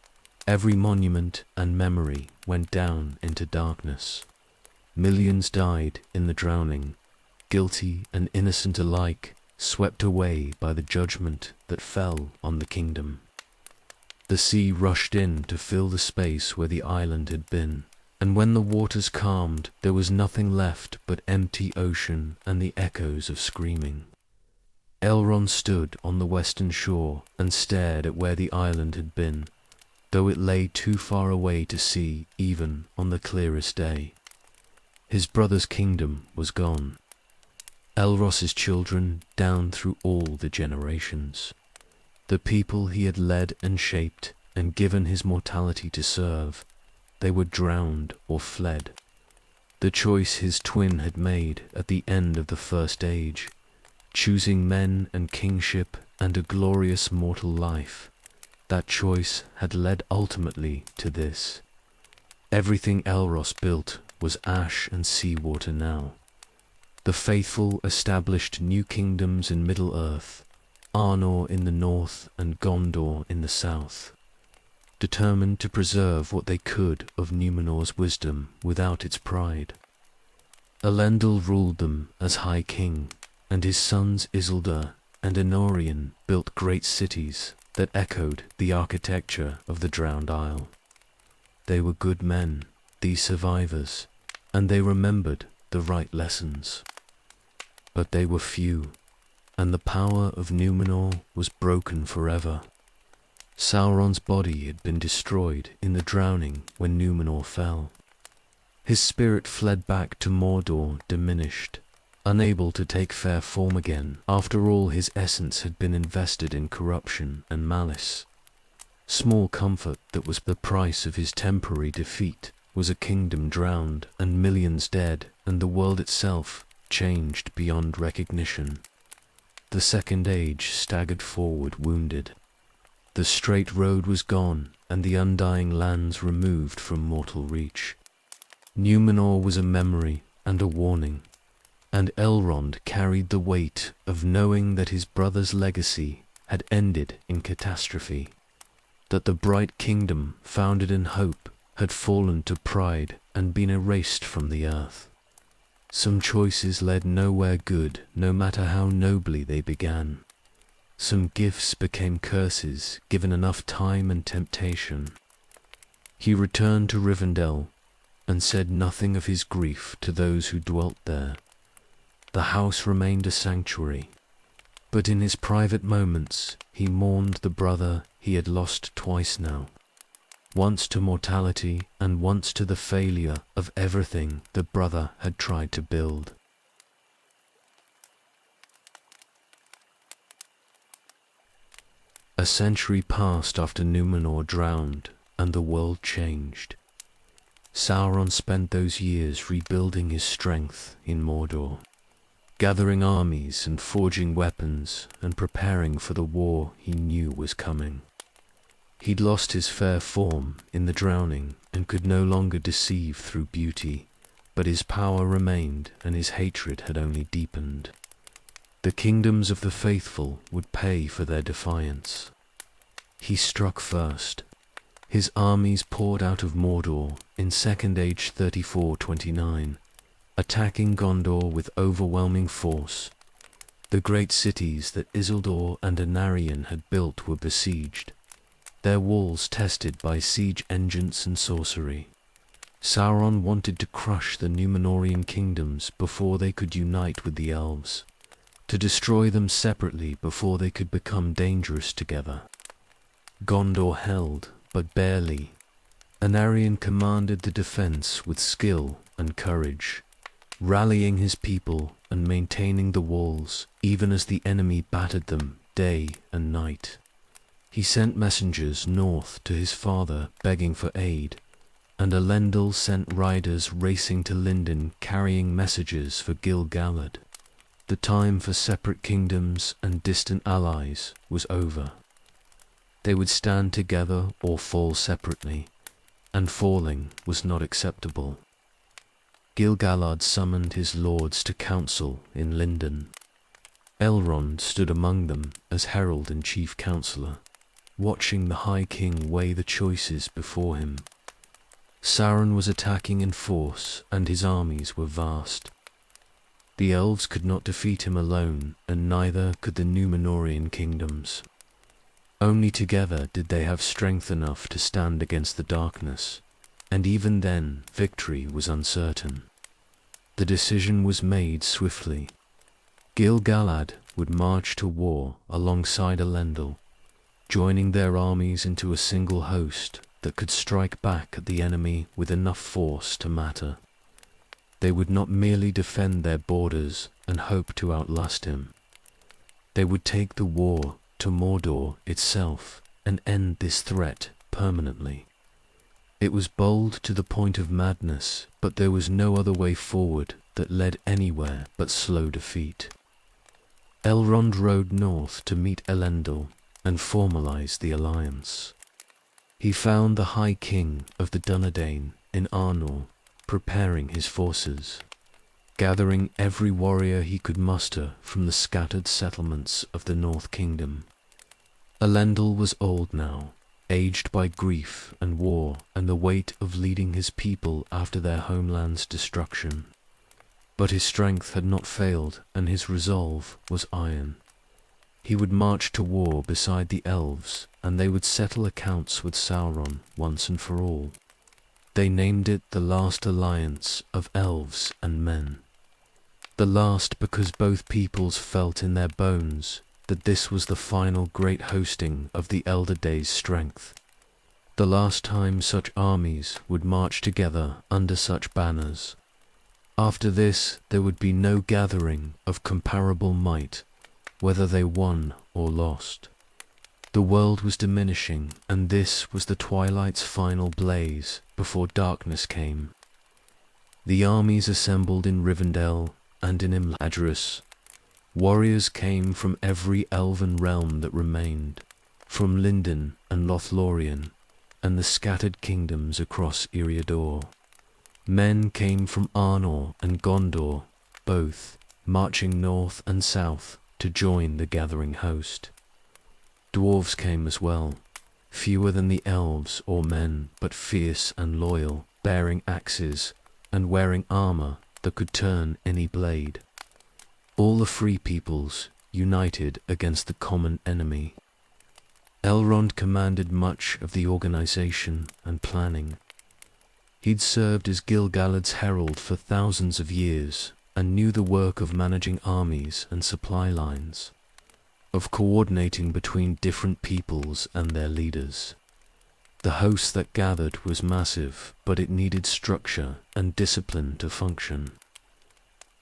every monument and memory went down into darkness. Millions died in the drowning, guilty and innocent alike, swept away by the judgment that fell on the kingdom. The sea rushed in to fill the space where the island had been, and when the waters calmed, there was nothing left but empty ocean and the echoes of screaming. Elrond stood on the western shore and stared at where the island had been, though it lay too far away to see even on the clearest day. His brother's kingdom was gone. Elros's children down through all the generations. The people he had led and shaped and given his mortality to serve, they were drowned or fled. The choice his twin had made at the end of the First Age, choosing men and kingship and a glorious mortal life, that choice had led ultimately to this. Everything Elros built was ash and seawater now. The faithful established new kingdoms in Middle-earth, Arnor in the north and Gondor in the south, determined to preserve what they could of Numenor's wisdom without its pride. Elendil ruled them as High King, and his sons Isildur and Anorion built great cities that echoed the architecture of the drowned isle. They were good men, these survivors, and they remembered the right lessons. But they were few, and the power of Numenor was broken forever. Sauron's body had been destroyed in the drowning when Numenor fell. His spirit fled back to Mordor diminished, unable to take fair form again after all his essence had been invested in corruption and malice. Small comfort that was the price of his temporary defeat was a kingdom drowned and millions dead, and the world itself changed beyond recognition. The Second Age staggered forward wounded. The straight road was gone, and the undying lands removed from mortal reach. Numenor was a memory and a warning, and Elrond carried the weight of knowing that his brother's legacy had ended in catastrophe, that the bright kingdom founded in hope had fallen to pride and been erased from the earth. Some choices led nowhere good, no matter how nobly they began. Some gifts became curses, given enough time and temptation. He returned to Rivendell, and said nothing of his grief to those who dwelt there. The house remained a sanctuary, but in his private moments he mourned the brother he had lost twice now, once to mortality and once to the failure of everything the brother had tried to build. A century passed after Numenor drowned, and the world changed. Sauron spent those years rebuilding his strength in Mordor, gathering armies and forging weapons and preparing for the war he knew was coming. He'd lost his fair form in the drowning and could no longer deceive through beauty, but his power remained and his hatred had only deepened. The kingdoms of the faithful would pay for their defiance. He struck first. His armies poured out of Mordor in Second Age 3429, attacking Gondor with overwhelming force. The great cities that Isildur and Anarion had built were besieged, their walls tested by siege engines and sorcery. Sauron wanted to crush the Númenórean kingdoms before they could unite with the elves, to destroy them separately before they could become dangerous together. Gondor held, but barely. Anarion commanded the defense with skill and courage, rallying his people and maintaining the walls even as the enemy battered them day and night. He sent messengers north to his father begging for aid, and Elendil sent riders racing to Lindon carrying messages for Gil-galad. The time for separate kingdoms and distant allies was over. They would stand together or fall separately, and falling was not acceptable. Gil-galad summoned his lords to council in Lindon. Elrond stood among them as herald and chief counsellor, watching the High King weigh the choices before him. Sauron was attacking in force, and his armies were vast. The elves could not defeat him alone, and neither could the Númenórean kingdoms. Only together did they have strength enough to stand against the darkness, and even then victory was uncertain. The decision was made swiftly. Gil-galad would march to war alongside Elendil, joining their armies into a single host that could strike back at the enemy with enough force to matter. They would not merely defend their borders and hope to outlast him. They would take the war to Mordor itself and end this threat permanently. It was bold to the point of madness, but there was no other way forward that led anywhere but slow defeat. Elrond rode north to meet Elendil and formalize the alliance. He found the High King of the Dunedain in Arnor, preparing his forces, gathering every warrior he could muster from the scattered settlements of the North Kingdom. Elendil was old now, aged by grief and war and the weight of leading his people after their homeland's destruction. But his strength had not failed, and his resolve was iron. He would march to war beside the elves, and they would settle accounts with Sauron once and for all. They named it the last alliance of elves and men. The last because both peoples felt in their bones that this was the final great hosting of the Elder Days' strength. The last time such armies would march together under such banners. After this, there would be no gathering of comparable might, whether they won or lost. The world was diminishing, and this was the twilight's final blaze before darkness came. The armies assembled in Rivendell and in Imladris. Warriors came from every elven realm that remained, from Lindon and Lothlorien, and the scattered kingdoms across Eriador. Men came from Arnor and Gondor, both, marching north and south to join the gathering host. Dwarves came as well, fewer than the elves or men, but fierce and loyal, bearing axes and wearing armor that could turn any blade. All the free peoples united against the common enemy. Elrond commanded much of the organization and planning. He'd served as Gil-galad's herald for thousands of years and knew the work of managing armies and supply lines, of coordinating between different peoples and their leaders. The host that gathered was massive, but it needed structure and discipline to function.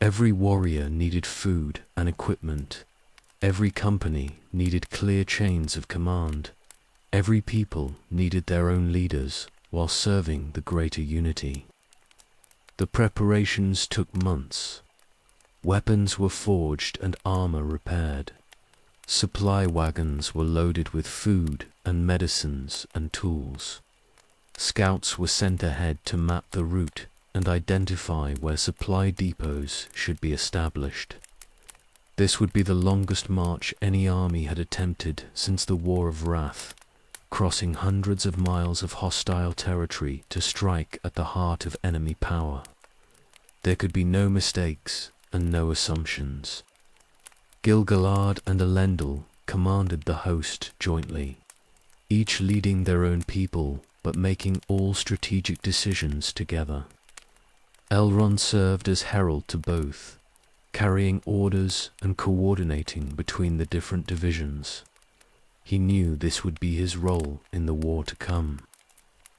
Every warrior needed food and equipment. Every company needed clear chains of command. Every people needed their own leaders while serving the greater unity. The preparations took months. Weapons were forged and armor repaired. Supply wagons were loaded with food and medicines and tools. Scouts were sent ahead to map the route and identify where supply depots should be established. This would be the longest march any army had attempted since the War of Wrath, crossing hundreds of miles of hostile territory to strike at the heart of enemy power. There could be no mistakes and no assumptions. Gil-galad and Elendil commanded the host jointly, each leading their own people but making all strategic decisions together. Elrond served as herald to both, carrying orders and coordinating between the different divisions. He knew this would be his role in the war to come,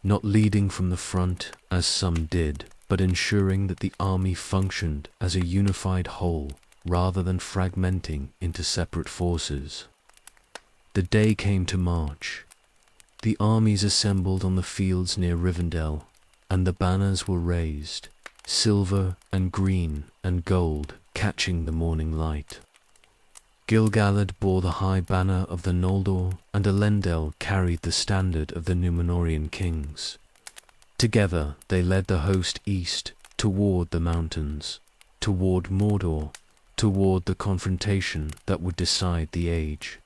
not leading from the front as some did, but ensuring that the army functioned as a unified whole rather than fragmenting into separate forces. The day came to march. The armies assembled on the fields near Rivendell, and the banners were raised. Silver and green and gold catching the morning light. Gil-galad bore the high banner of the Noldor, and Elendil carried the standard of the Númenórean kings. Together they led the host east, toward the mountains, toward Mordor, toward the confrontation that would decide the age.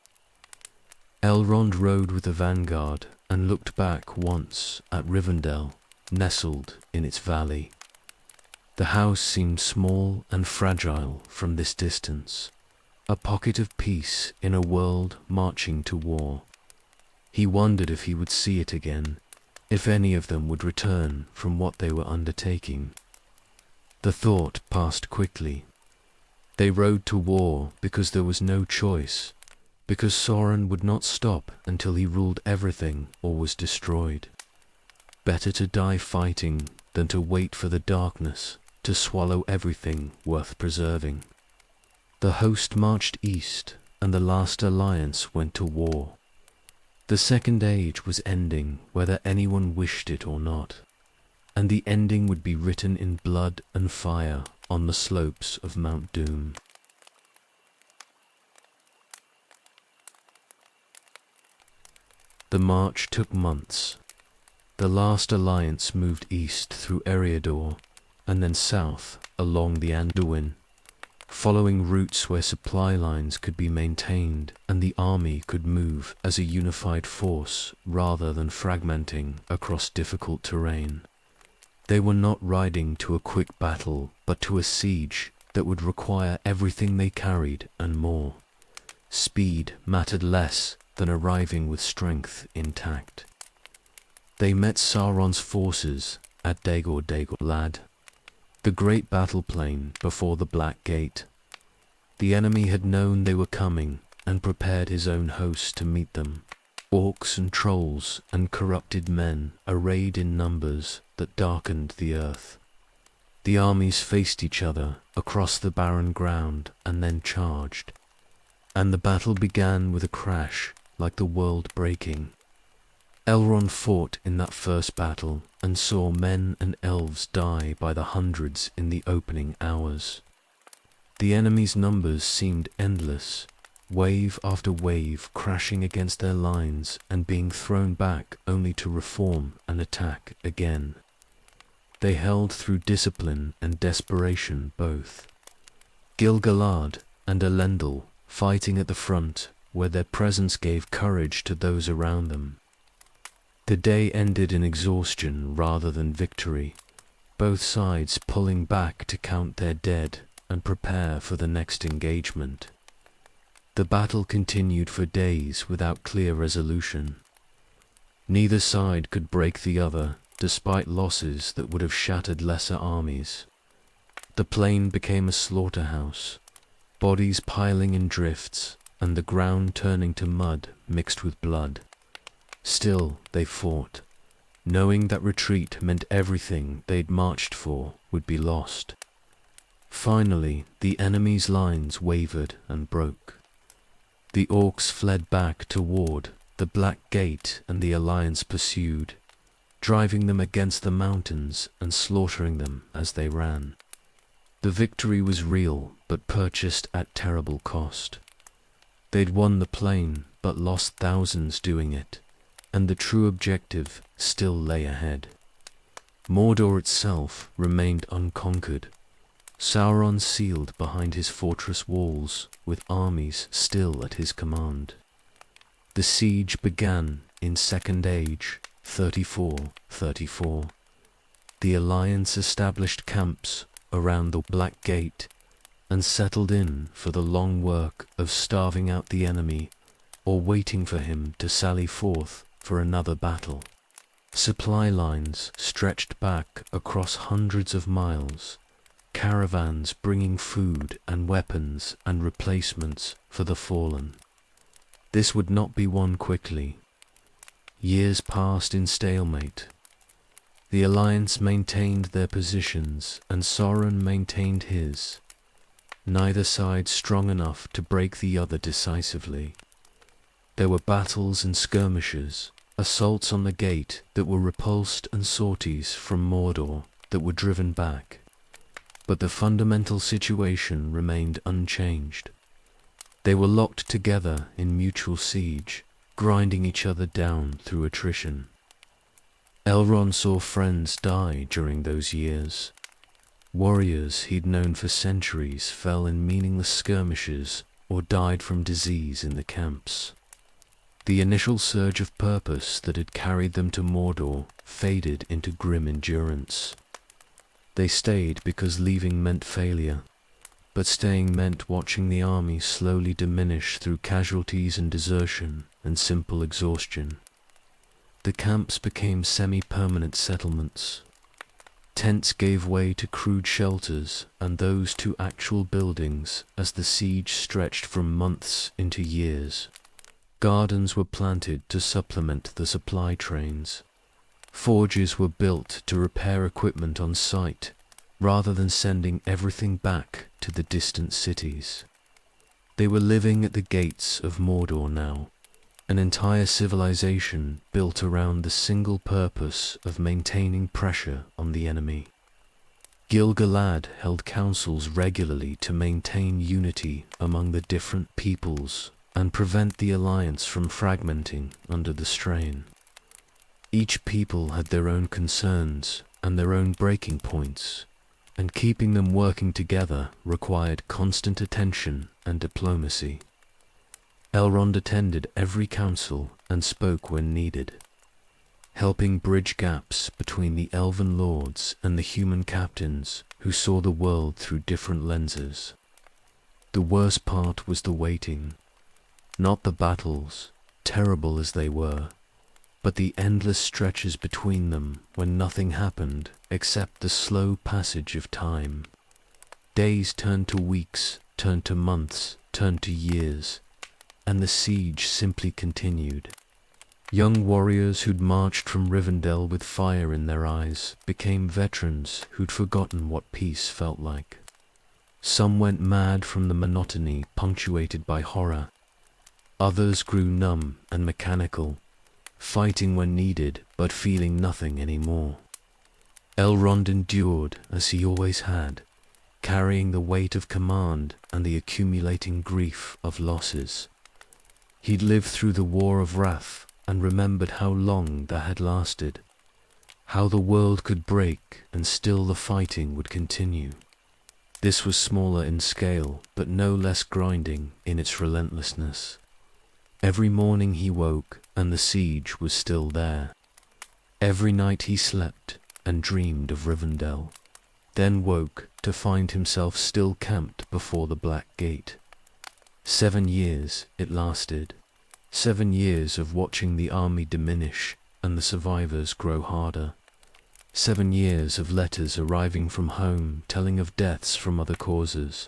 Elrond rode with the vanguard and looked back once at Rivendell, nestled in its valley. The house seemed small and fragile from this distance, a pocket of peace in a world marching to war. He wondered if he would see it again, if any of them would return from what they were undertaking. The thought passed quickly. They rode to war because there was no choice, because Sauron would not stop until he ruled everything or was destroyed. Better to die fighting than to wait for the darkness to swallow everything worth preserving. The host marched east, and the last alliance went to war. The Second Age was ending whether anyone wished it or not, and the ending would be written in blood and fire on the slopes of Mount Doom. The march took months. The last alliance moved east through Eriador, and then south along the Anduin, following routes where supply lines could be maintained and the army could move as a unified force rather than fragmenting across difficult terrain. They were not riding to a quick battle, but to a siege that would require everything they carried and more. Speed mattered less than arriving with strength intact. They met Sauron's forces at Dagor-Dagor-Lad, the great battle plain before the Black Gate. The enemy had known they were coming and prepared his own host to meet them. Orcs and trolls and corrupted men arrayed in numbers that darkened the earth. The armies faced each other across the barren ground and then charged. And the battle began with a crash like the world breaking. Elrond fought in that first battle and saw men and elves die by the hundreds in the opening hours. The enemy's numbers seemed endless, wave after wave crashing against their lines and being thrown back only to reform and attack again. They held through discipline and desperation both. Gil-galad and Elendil fighting at the front where their presence gave courage to those around them. The day ended in exhaustion rather than victory, both sides pulling back to count their dead and prepare for the next engagement. The battle continued for days without clear resolution. Neither side could break the other, despite losses that would have shattered lesser armies. The plain became a slaughterhouse, bodies piling in drifts, and the ground turning to mud mixed with blood. Still they fought, knowing that retreat meant everything they'd marched for would be lost. Finally, the enemy's lines wavered and broke. The orcs fled back toward the Black Gate, and the alliance pursued, driving them against the mountains and slaughtering them as they ran. The victory was real, but purchased at terrible cost. They'd won the plain, but lost thousands doing it, and the true objective still lay ahead. Mordor itself remained unconquered, Sauron sealed behind his fortress walls, with armies still at his command. The siege began in Second Age, 34. The Alliance established camps around the Black Gate and settled in for the long work of starving out the enemy or waiting for him to sally forth for another battle. Supply lines stretched back across hundreds of miles, caravans bringing food and weapons and replacements for the fallen. This would not be won quickly. Years passed in stalemate. The Alliance maintained their positions, and Sauron maintained his, neither side strong enough to break the other decisively. There were battles and skirmishes, assaults on the gate that were repulsed and sorties from Mordor that were driven back. but the fundamental situation remained unchanged. They were locked together in mutual siege, grinding each other down through attrition. Elrond saw friends die during those years. Warriors he'd known for centuries fell in meaningless skirmishes or died from disease in the camps. The initial surge of purpose that had carried them to Mordor faded into grim endurance. They stayed because leaving meant failure, but staying meant watching the army slowly diminish through casualties and desertion and simple exhaustion. The camps became semi-permanent settlements. Tents gave way to crude shelters and those to actual buildings as the siege stretched from months into years. Gardens were planted to supplement the supply trains. Forges were built to repair equipment on site, rather than sending everything back to the distant cities. They were living at the gates of Mordor now, an entire civilization built around the single purpose of maintaining pressure on the enemy. Gil-galad held councils regularly to maintain unity among the different peoples and prevent the alliance from fragmenting under the strain. Each people had their own concerns and their own breaking points, and keeping them working together required constant attention and diplomacy. Elrond attended every council and spoke when needed, helping bridge gaps between the elven lords and the human captains who saw the world through different lenses. The worst part was the waiting, not the battles, terrible as they were, but the endless stretches between them when nothing happened except the slow passage of time. Days turned to weeks, turned to months, turned to years, and the siege simply continued. Young warriors who'd marched from Rivendell with fire in their eyes became veterans who'd forgotten what peace felt like. Some went mad from the monotony punctuated by horror. Others grew numb and mechanical, fighting when needed but feeling nothing anymore. Elrond endured as he always had, carrying the weight of command and the accumulating grief of losses. He'd lived through the War of Wrath and remembered how long that had lasted, how the world could break and still the fighting would continue. This was smaller in scale, but no less grinding in its relentlessness. Every morning he woke and the siege was still there. Every night he slept and dreamed of Rivendell, then woke to find himself still camped before the Black Gate. 7 years it lasted, 7 years of watching the army diminish and the survivors grow harder. 7 years of letters arriving from home telling of deaths from other causes,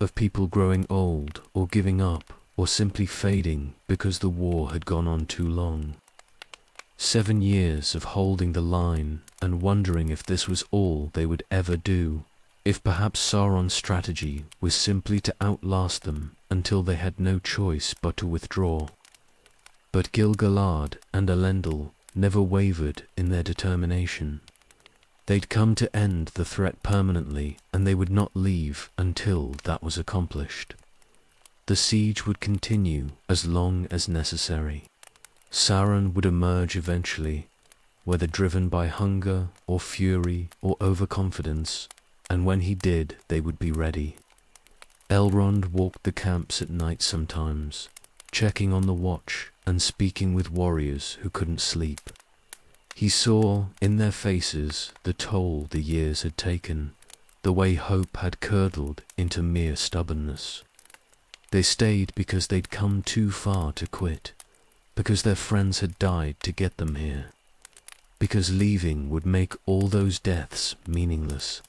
of people growing old or giving up or simply fading because the war had gone on too long. 7 years of holding the line and wondering if this was all they would ever do, if perhaps Sauron's strategy was simply to outlast them until they had no choice but to withdraw. But Gil-galad and Elendil never wavered in their determination. They'd come to end the threat permanently, and they would not leave until that was accomplished. The siege would continue as long as necessary. Sauron would emerge eventually, whether driven by hunger or fury or overconfidence, and when he did, they would be ready. Elrond walked the camps at night sometimes, checking on the watch and speaking with warriors who couldn't sleep. He saw in their faces the toll the years had taken, the way hope had curdled into mere stubbornness. They stayed because they'd come too far to quit, because their friends had died to get them here, because leaving would make all those deaths meaningless.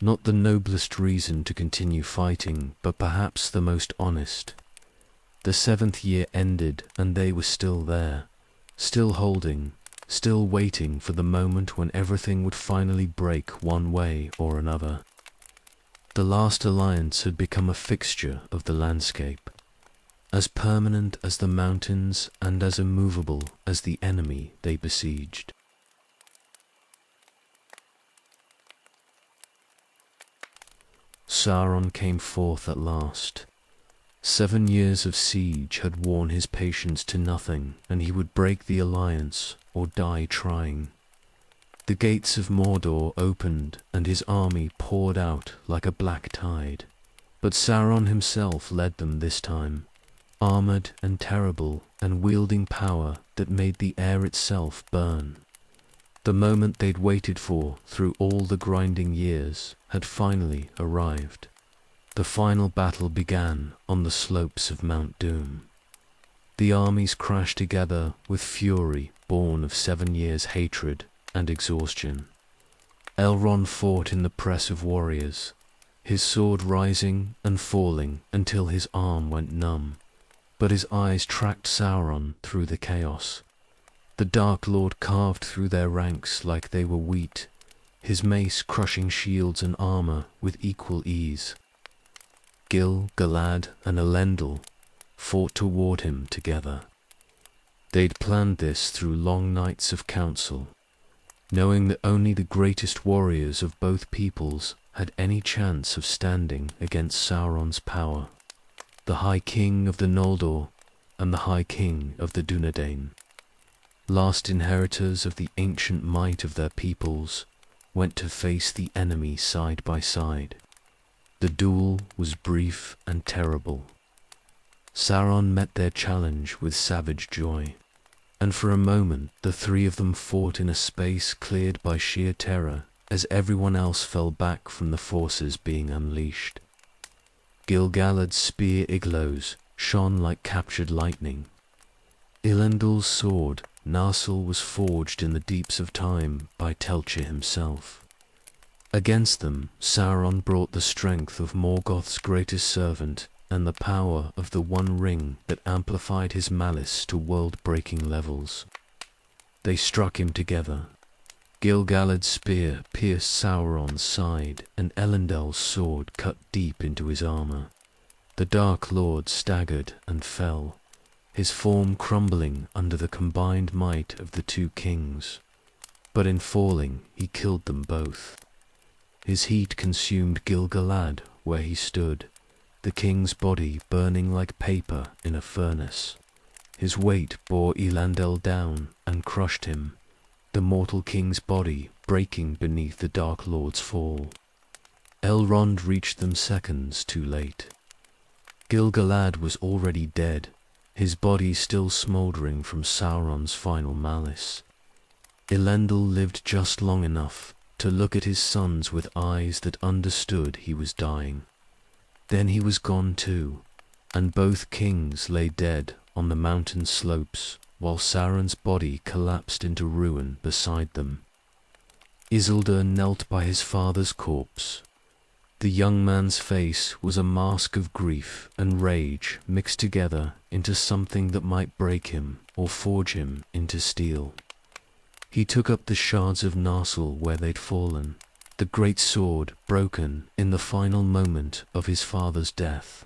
Not the noblest reason to continue fighting, but perhaps the most honest. The 7th year ended and they were still there, still holding, still waiting for the moment when everything would finally break one way or another. The last alliance had become a fixture of the landscape, as permanent as the mountains and as immovable as the enemy they besieged. Sauron came forth at last. 7 years of siege had worn his patience to nothing, and he would break the alliance or die trying. The gates of Mordor opened, and his army poured out like a black tide. But Sauron himself led them this time, armored and terrible, and wielding power that made the air itself burn. The moment they'd waited for through all the grinding years had finally arrived. The final battle began on the slopes of Mount Doom. The armies crashed together with fury born of 7 years' hatred and exhaustion. Elrond fought in the press of warriors, his sword rising and falling until his arm went numb, but his eyes tracked Sauron through the chaos. The Dark Lord carved through their ranks like they were wheat, his mace crushing shields and armor with equal ease. Gil, Galad, and Elendil fought toward him together. They'd planned this through long nights of council, knowing that only the greatest warriors of both peoples had any chance of standing against Sauron's power, the High King of the Noldor and the High King of the Dunedain. Last inheritors of the ancient might of their peoples, went to face the enemy side by side. The duel was brief and terrible. Sauron met their challenge with savage joy, and for a moment the three of them fought in a space cleared by sheer terror as everyone else fell back from the forces being unleashed. Gil-galad's spear igloes shone like captured lightning. Elendil's sword, Narsil, was forged in the deeps of time by Telchir himself. Against them, Sauron brought the strength of Morgoth's greatest servant and the power of the One Ring that amplified his malice to world-breaking levels. They struck him together. Gil-galad's spear pierced Sauron's side, and Elendil's sword cut deep into his armor. The Dark Lord staggered and fell, his form crumbling under the combined might of the two kings. But in falling, he killed them both. His heat consumed Gil-galad where he stood, the king's body burning like paper in a furnace. His weight bore Elendil down and crushed him, the mortal king's body breaking beneath the Dark Lord's fall. Elrond reached them seconds too late. Gil-galad was already dead, his body still smouldering from Sauron's final malice. Elendil lived just long enough to look at his sons with eyes that understood he was dying. Then he was gone too, and both kings lay dead on the mountain slopes, while Sauron's body collapsed into ruin beside them. Isildur knelt by his father's corpse. The young man's face was a mask of grief and rage mixed together into something that might break him or forge him into steel. He took up the shards of Narsil where they'd fallen, the great sword broken in the final moment of his father's death.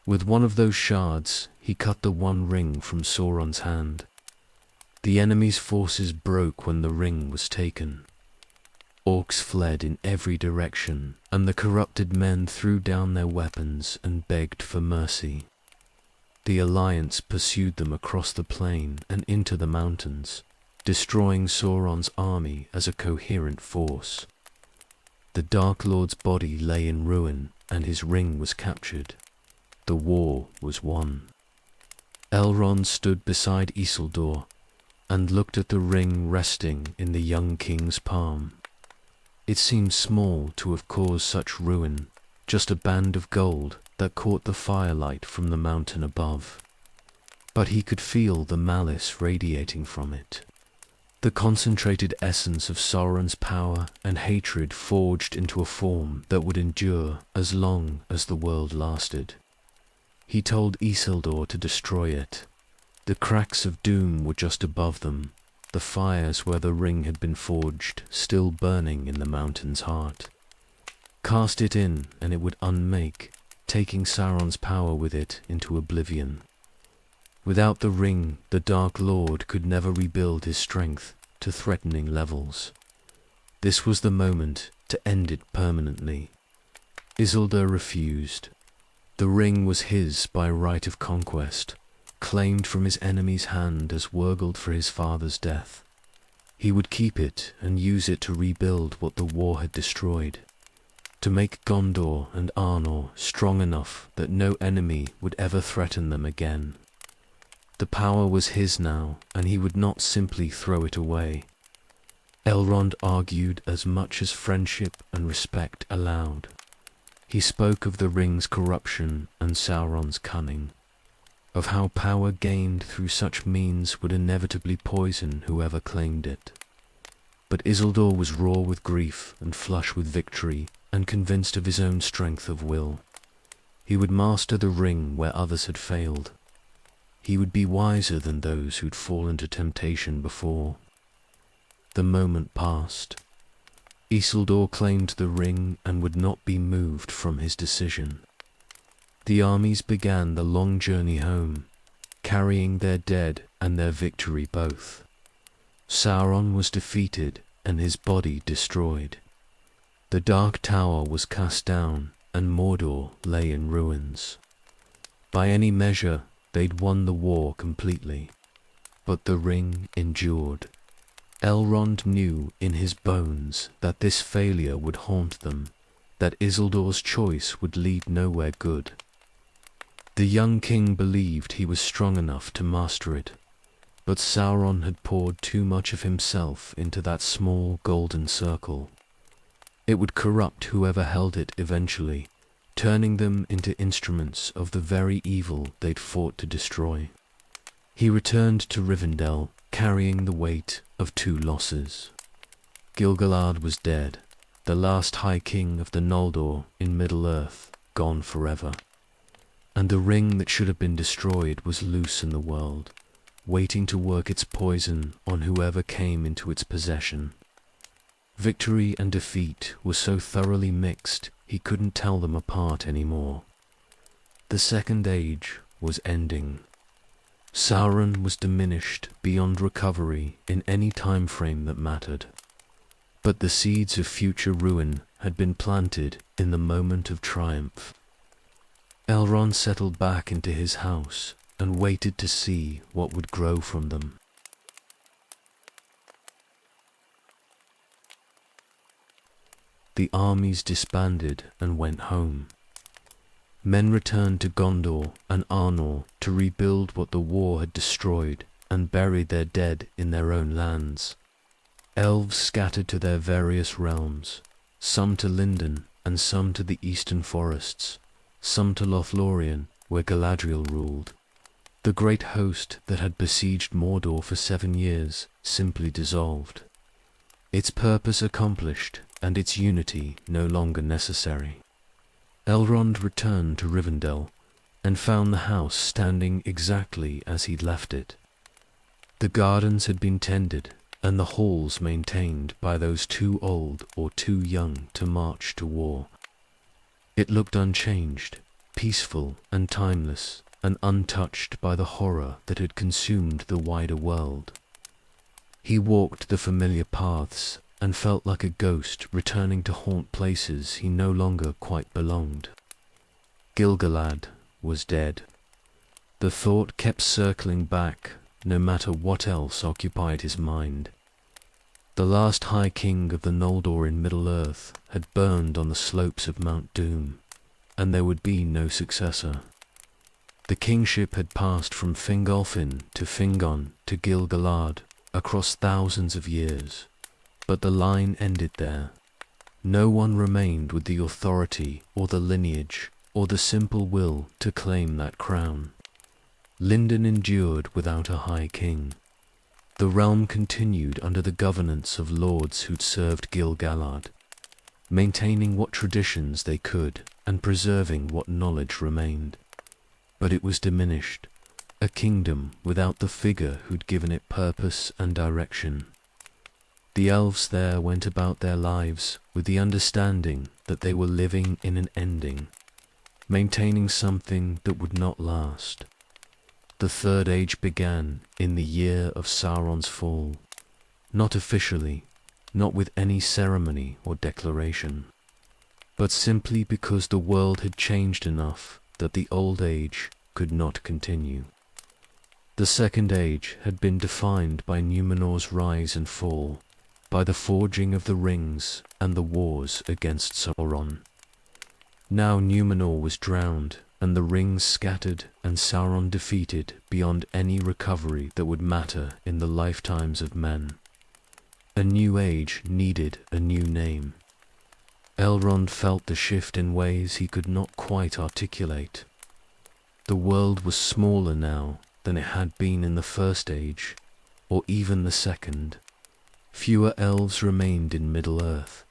With one of those shards, he cut the One Ring from Sauron's hand. The enemy's forces broke when the ring was taken. Orcs fled in every direction, and the corrupted men threw down their weapons and begged for mercy. The Alliance pursued them across the plain and into the mountains, destroying Sauron's army as a coherent force. The Dark Lord's body lay in ruin, and his ring was captured. The war was won. Elrond stood beside Isildur and looked at the ring resting in the young king's palm. It seemed small to have caused such ruin, just a band of gold that caught the firelight from the mountain above. But he could feel the malice radiating from it. The concentrated essence of Sauron's power and hatred forged into a form that would endure as long as the world lasted. He told Isildur to destroy it. The cracks of doom were just above them, the fires where the ring had been forged still burning in the mountain's heart. Cast it in and it would unmake, taking Sauron's power with it into oblivion. Without the ring, the Dark Lord could never rebuild his strength to threatening levels. This was the moment to end it permanently. Isildur refused. The ring was his by right of conquest, claimed from his enemy's hand as Wurgold for his father's death. He would keep it and use it to rebuild what the war had destroyed, to make Gondor and Arnor strong enough that no enemy would ever threaten them again. The power was his now, and he would not simply throw it away. Elrond argued as much as friendship and respect allowed. He spoke of the ring's corruption and Sauron's cunning, of how power gained through such means would inevitably poison whoever claimed it. But Isildur was raw with grief and flush with victory, and convinced of his own strength of will. He would master the ring where others had failed. He would be wiser than those who'd fallen to temptation before. The moment passed. Isildur claimed the ring and would not be moved from his decision. The armies began the long journey home, carrying their dead and their victory both. Sauron was defeated and his body destroyed. The Dark Tower was cast down and Mordor lay in ruins. By any measure, they'd won the war completely, but the ring endured. Elrond knew in his bones that this failure would haunt them, that Isildur's choice would lead nowhere good. The young king believed he was strong enough to master it, but Sauron had poured too much of himself into that small golden circle. It would corrupt whoever held it eventually, turning them into instruments of the very evil they'd fought to destroy. He returned to Rivendell, carrying the weight of 2 losses. Gil-galad was dead, the last High King of the Noldor in Middle-earth, gone forever. And the ring that should have been destroyed was loose in the world, waiting to work its poison on whoever came into its possession. Victory and defeat were so thoroughly mixed he couldn't tell them apart anymore. The Second Age was ending. Sauron was diminished beyond recovery in any time frame that mattered. But the seeds of future ruin had been planted in the moment of triumph. Elrond settled back into his house and waited to see what would grow from them. The armies disbanded and went home. Men returned to Gondor and Arnor to rebuild what the war had destroyed and bury their dead in their own lands. Elves scattered to their various realms, some to Lindon and some to the eastern forests, some to Lothlorien, where Galadriel ruled. The great host that had besieged Mordor for 7 years simply dissolved. Its purpose accomplished and its unity no longer necessary. Elrond returned to Rivendell and found the house standing exactly as he'd left it. The gardens had been tended and the halls maintained by those too old or too young to march to war. It looked unchanged, peaceful and timeless, and untouched by the horror that had consumed the wider world. He walked the familiar paths and felt like a ghost returning to haunt places he no longer quite belonged. Gil-galad was dead. The thought kept circling back, no matter what else occupied his mind. The last High King of the Noldor in Middle-earth had burned on the slopes of Mount Doom, and there would be no successor. The kingship had passed from Fingolfin to Fingon to Gil-galad across thousands of years. But the line ended there. No one remained with the authority or the lineage or the simple will to claim that crown. Lindon endured without a High King. The realm continued under the governance of lords who'd served Gil-galad, maintaining what traditions they could and preserving what knowledge remained. But it was diminished, a kingdom without the figure who'd given it purpose and direction. The elves there went about their lives with the understanding that they were living in an ending, maintaining something that would not last. The Third Age began in the year of Sauron's fall, not officially, not with any ceremony or declaration. but simply because the world had changed enough that the old age could not continue. The Second Age had been defined by Numenor's rise and fall, by the forging of the rings and the wars against Sauron. Now Numenor was drowned, and the rings scattered, and Sauron defeated beyond any recovery that would matter in the lifetimes of men. A new age needed a new name. Elrond felt the shift in ways he could not quite articulate. The world was smaller now than it had been in the First Age, or even the Second. Fewer elves remained in Middle-earth,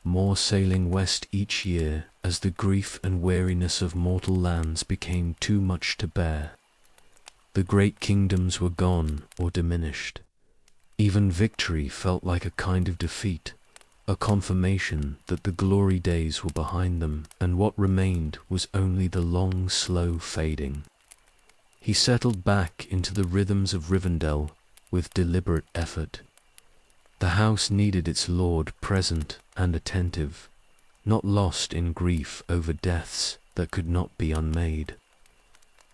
more sailing west each year as the grief and weariness of mortal lands became too much to bear. The great kingdoms were gone or diminished. Even victory felt like a kind of defeat, a confirmation that the glory days were behind them, and what remained was only the long, slow fading. He settled back into the rhythms of Rivendell with deliberate effort. The house needed its lord present and attentive, not lost in grief over deaths that could not be unmade.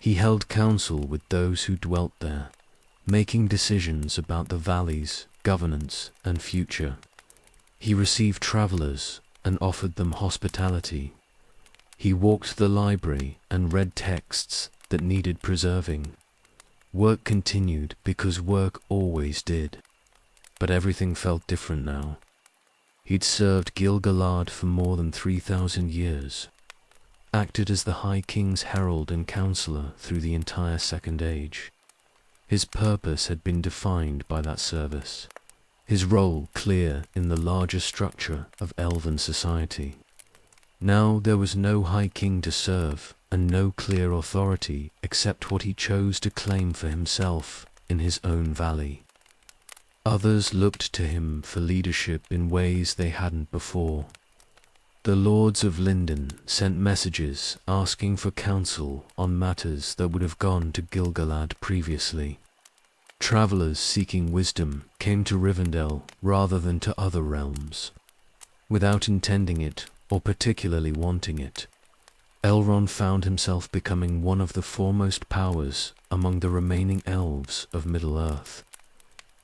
He held counsel with those who dwelt there, making decisions about the valleys, governance, and future. He received travelers and offered them hospitality. He walked the library and read texts that needed preserving. Work continued because work always did. But everything felt different now. He'd served Gil-galad for more than 3,000 years, acted as the High King's herald and counselor through the entire Second Age. His purpose had been defined by that service, his role clear in the larger structure of elven society. Now there was no High King to serve, and no clear authority except what he chose to claim for himself in his own valley. Others looked to him for leadership in ways they hadn't before. The lords of Lindon sent messages asking for counsel on matters that would have gone to Gil-galad previously. Travelers seeking wisdom came to Rivendell rather than to other realms. Without intending it, or particularly wanting it, Elrond found himself becoming one of the foremost powers among the remaining elves of Middle-earth.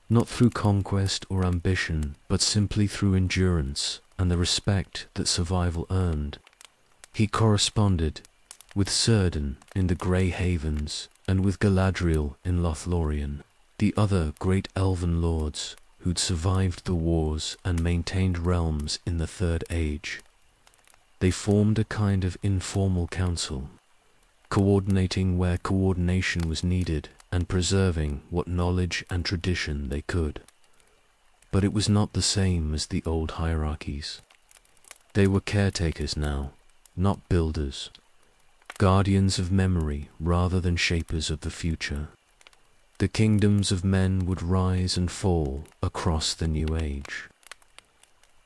Not through conquest or ambition, but simply through endurance and the respect that survival earned. He corresponded with Círdan in the Grey Havens and with Galadriel in Lothlorien, the other great elven lords who'd survived the wars and maintained realms in the Third Age. They formed a kind of informal council, coordinating where coordination was needed and preserving what knowledge and tradition they could. But it was not the same as the old hierarchies. They were caretakers now, not builders, guardians of memory rather than shapers of the future. The kingdoms of men would rise and fall across the new age.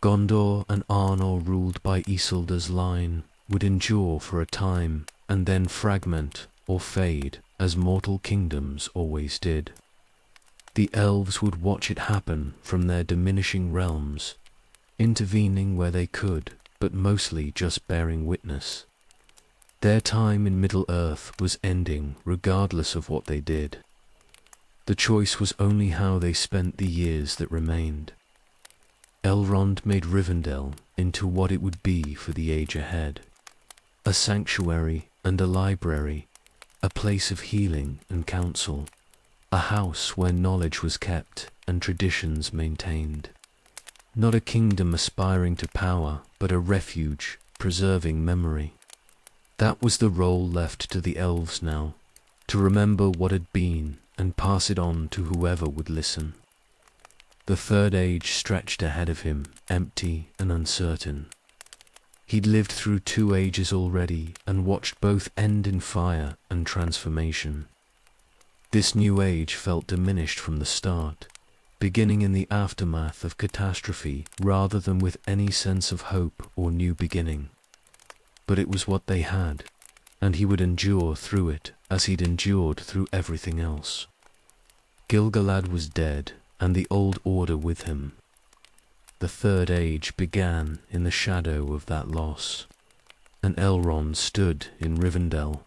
Gondor and Arnor, ruled by Isildur's line, would endure for a time and then fragment or fade as mortal kingdoms always did. The elves would watch it happen from their diminishing realms, intervening where they could, but mostly just bearing witness. Their time in Middle-earth was ending regardless of what they did. The choice was only how they spent the years that remained. Elrond made Rivendell into what it would be for the age ahead. A sanctuary and a library, a place of healing and counsel, a house where knowledge was kept and traditions maintained. Not a kingdom aspiring to power, but a refuge preserving memory. That was the role left to the elves now, to remember what had been and pass it on to whoever would listen. The Third Age stretched ahead of him, empty and uncertain. He'd lived through 2 ages already and watched both end in fire and transformation. This new age felt diminished from the start, beginning in the aftermath of catastrophe rather than with any sense of hope or new beginning. But it was what they had, and he would endure through it as he'd endured through everything else. Gil-galad was dead, and the old order with him. the Third Age began in the shadow of that loss, and Elrond stood in Rivendell,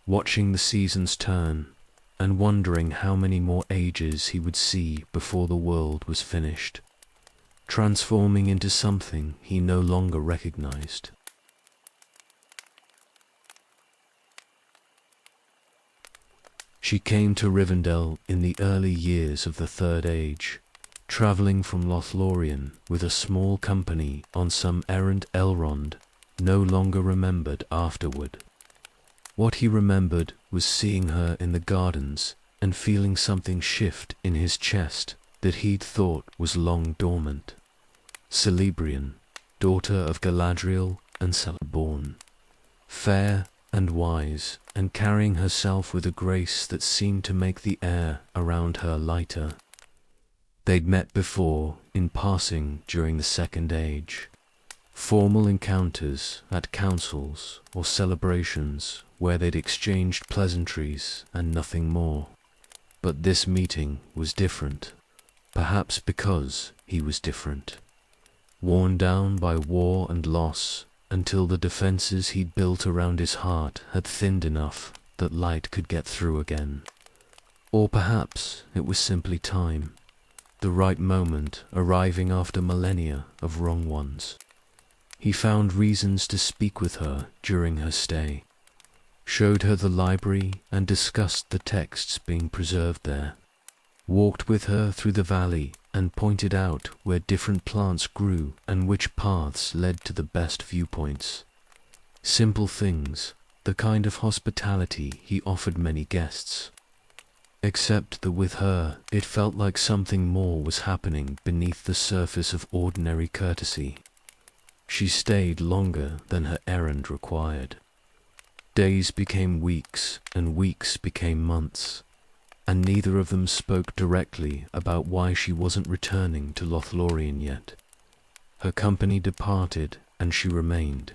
watching the seasons turn and wondering how many more ages he would see before the world was finished, transforming into something he no longer recognized. She came to Rivendell in the early years of the Third Age, travelling from Lothlorien with a small company on some errand Elrond no longer remembered afterward. What he remembered was seeing her in the gardens and feeling something shift in his chest that he'd thought was long dormant. Celebrian, daughter of Galadriel and Celeborn, fair and wise, and carrying herself with a grace that seemed to make the air around her lighter. They'd met before, in passing during the Second Age. Formal encounters at councils or celebrations where they'd exchanged pleasantries and nothing more. But this meeting was different, perhaps because he was different. Worn down by war and loss, until the defenses he'd built around his heart had thinned enough that light could get through again. Or perhaps it was simply time, the right moment arriving after millennia of wrong ones. He found reasons to speak with her during her stay, showed her the library and discussed the texts being preserved there, walked with her through the valley and pointed out where different plants grew and which paths led to the best viewpoints. Simple things, the kind of hospitality he offered many guests. Except that with her, it felt like something more was happening beneath the surface of ordinary courtesy. She stayed longer than her errand required. Days became weeks, and weeks became months, and neither of them spoke directly about why she wasn't returning to Lothlorien yet. Her company departed, and she remained,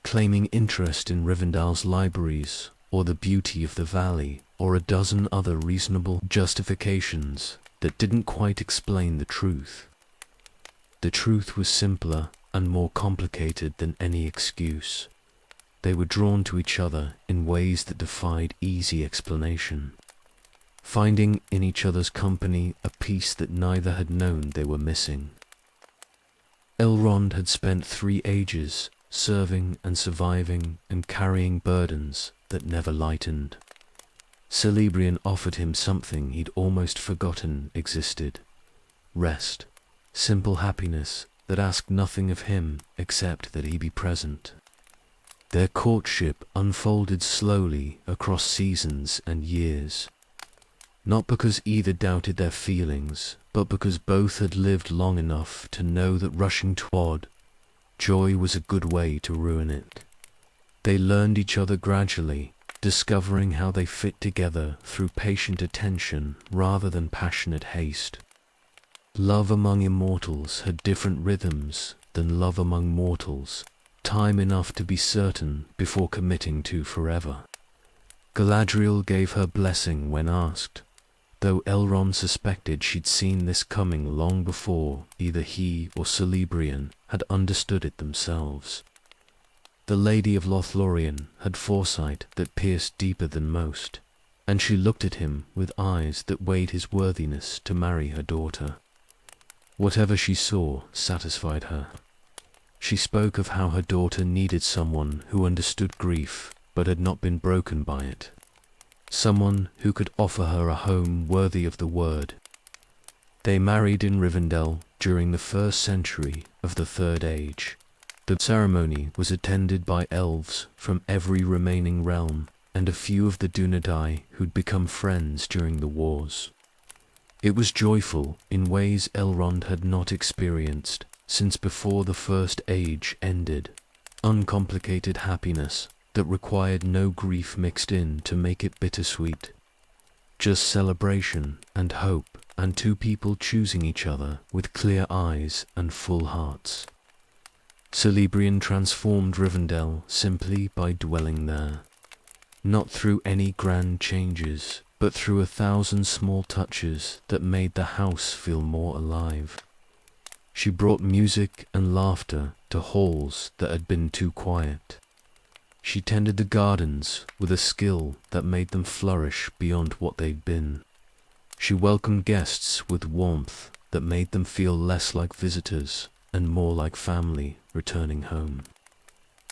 claiming interest in Rivendell's libraries, or the beauty of the valley, or a dozen other reasonable justifications that didn't quite explain the truth. The truth was simpler and more complicated than any excuse. They were drawn to each other in ways that defied easy explanation, finding in each other's company a peace that neither had known they were missing. Elrond had spent 3 ages serving and surviving and carrying burdens that never lightened. Celebrian offered him something he'd almost forgotten existed: rest, simple happiness that asked nothing of him except that he be present. Their courtship unfolded slowly across seasons and years, not because either doubted their feelings, but because both had lived long enough to know that rushing toward joy was a good way to ruin it. They learned each other gradually, discovering how they fit together through patient attention rather than passionate haste. Love among immortals had different rhythms than love among mortals, time enough to be certain before committing to forever. Galadriel gave her blessing when asked, though Elrond suspected she'd seen this coming long before either he or Celebrian had understood it themselves. The Lady of Lothlorien had foresight that pierced deeper than most, and she looked at him with eyes that weighed his worthiness to marry her daughter. Whatever she saw satisfied her. She spoke of how her daughter needed someone who understood grief but had not been broken by it, someone who could offer her a home worthy of the word. They married in Rivendell during the 1st century of the Third Age. The ceremony was attended by elves from every remaining realm and a few of the Dunedain who'd become friends during the wars. It was joyful in ways Elrond had not experienced since before the First Age ended, uncomplicated happiness that required no grief mixed in to make it bittersweet, just celebration and hope and 2 people choosing each other with clear eyes and full hearts. Celebrian transformed Rivendell simply by dwelling there, not through any grand changes, but through 1,000 small touches that made the house feel more alive. She brought music and laughter to halls that had been too quiet. She tended the gardens with a skill that made them flourish beyond what they'd been. She welcomed guests with warmth that made them feel less like visitors and more like family returning home.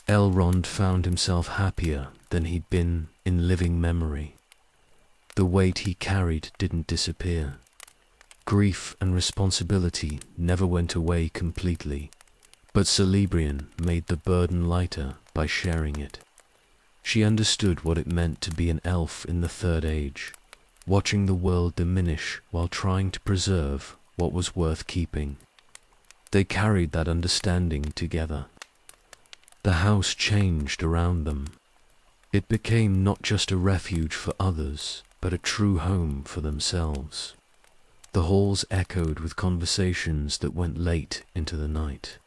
Elrond found himself happier than he'd been in living memory. The weight he carried didn't disappear. Grief and responsibility never went away completely, but Celebrian made the burden lighter by sharing it. She understood what it meant to be an elf in the Third Age, watching the world diminish while trying to preserve what was worth keeping. They carried that understanding together. The house changed around them. It became not just a refuge for others, but a true home for themselves. The halls echoed with conversations that went late into the night.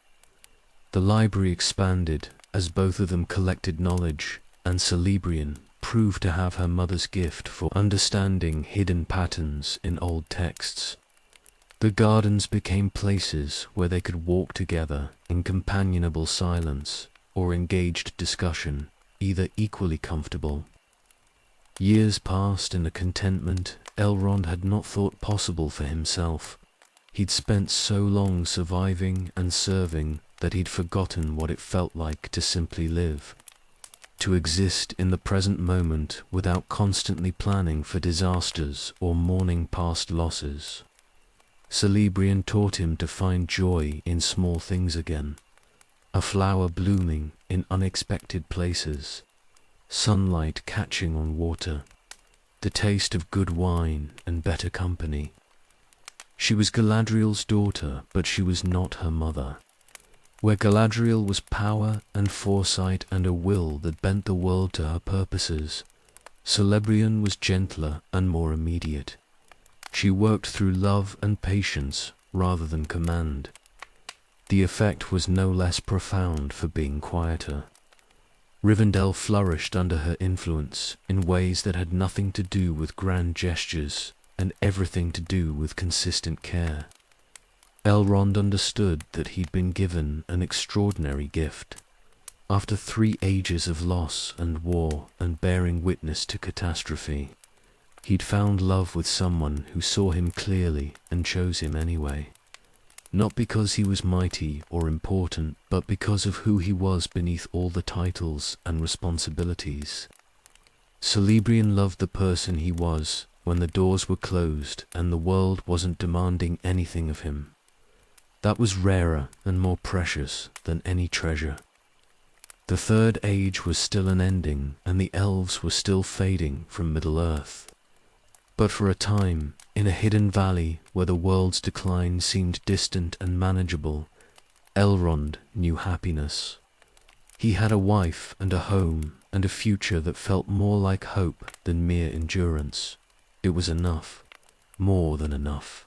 The library expanded as both of them collected knowledge, and Celebrian proved to have her mother's gift for understanding hidden patterns in old texts. The gardens became places where they could walk together in companionable silence or engaged discussion, either equally comfortable. Years passed in a contentment Elrond had not thought possible for himself. He'd spent so long surviving and serving that he'd forgotten what it felt like to simply live, to exist in the present moment without constantly planning for disasters or mourning past losses. Celebrian taught him to find joy in small things again, a flower blooming in unexpected places, sunlight catching on water, the taste of good wine and better company. She was Galadriel's daughter, but she was not her mother. Where Galadriel was power and foresight and a will that bent the world to her purposes, Celebrian was gentler and more immediate. She worked through love and patience rather than command. The effect was no less profound for being quieter. Rivendell flourished under her influence in ways that had nothing to do with grand gestures and everything to do with consistent care. Elrond understood that he'd been given an extraordinary gift. After 3 ages of loss and war and bearing witness to catastrophe, he'd found love with someone who saw him clearly and chose him anyway. Not because he was mighty or important, but because of who he was beneath all the titles and responsibilities. Celebrian loved the person he was when the doors were closed and the world wasn't demanding anything of him. That was rarer and more precious than any treasure. The Third Age was still unending, and the elves were still fading from Middle-earth. But for a time, in a hidden valley where the world's decline seemed distant and manageable, Elrond knew happiness. He had a wife and a home and a future that felt more like hope than mere endurance. It was enough, more than enough.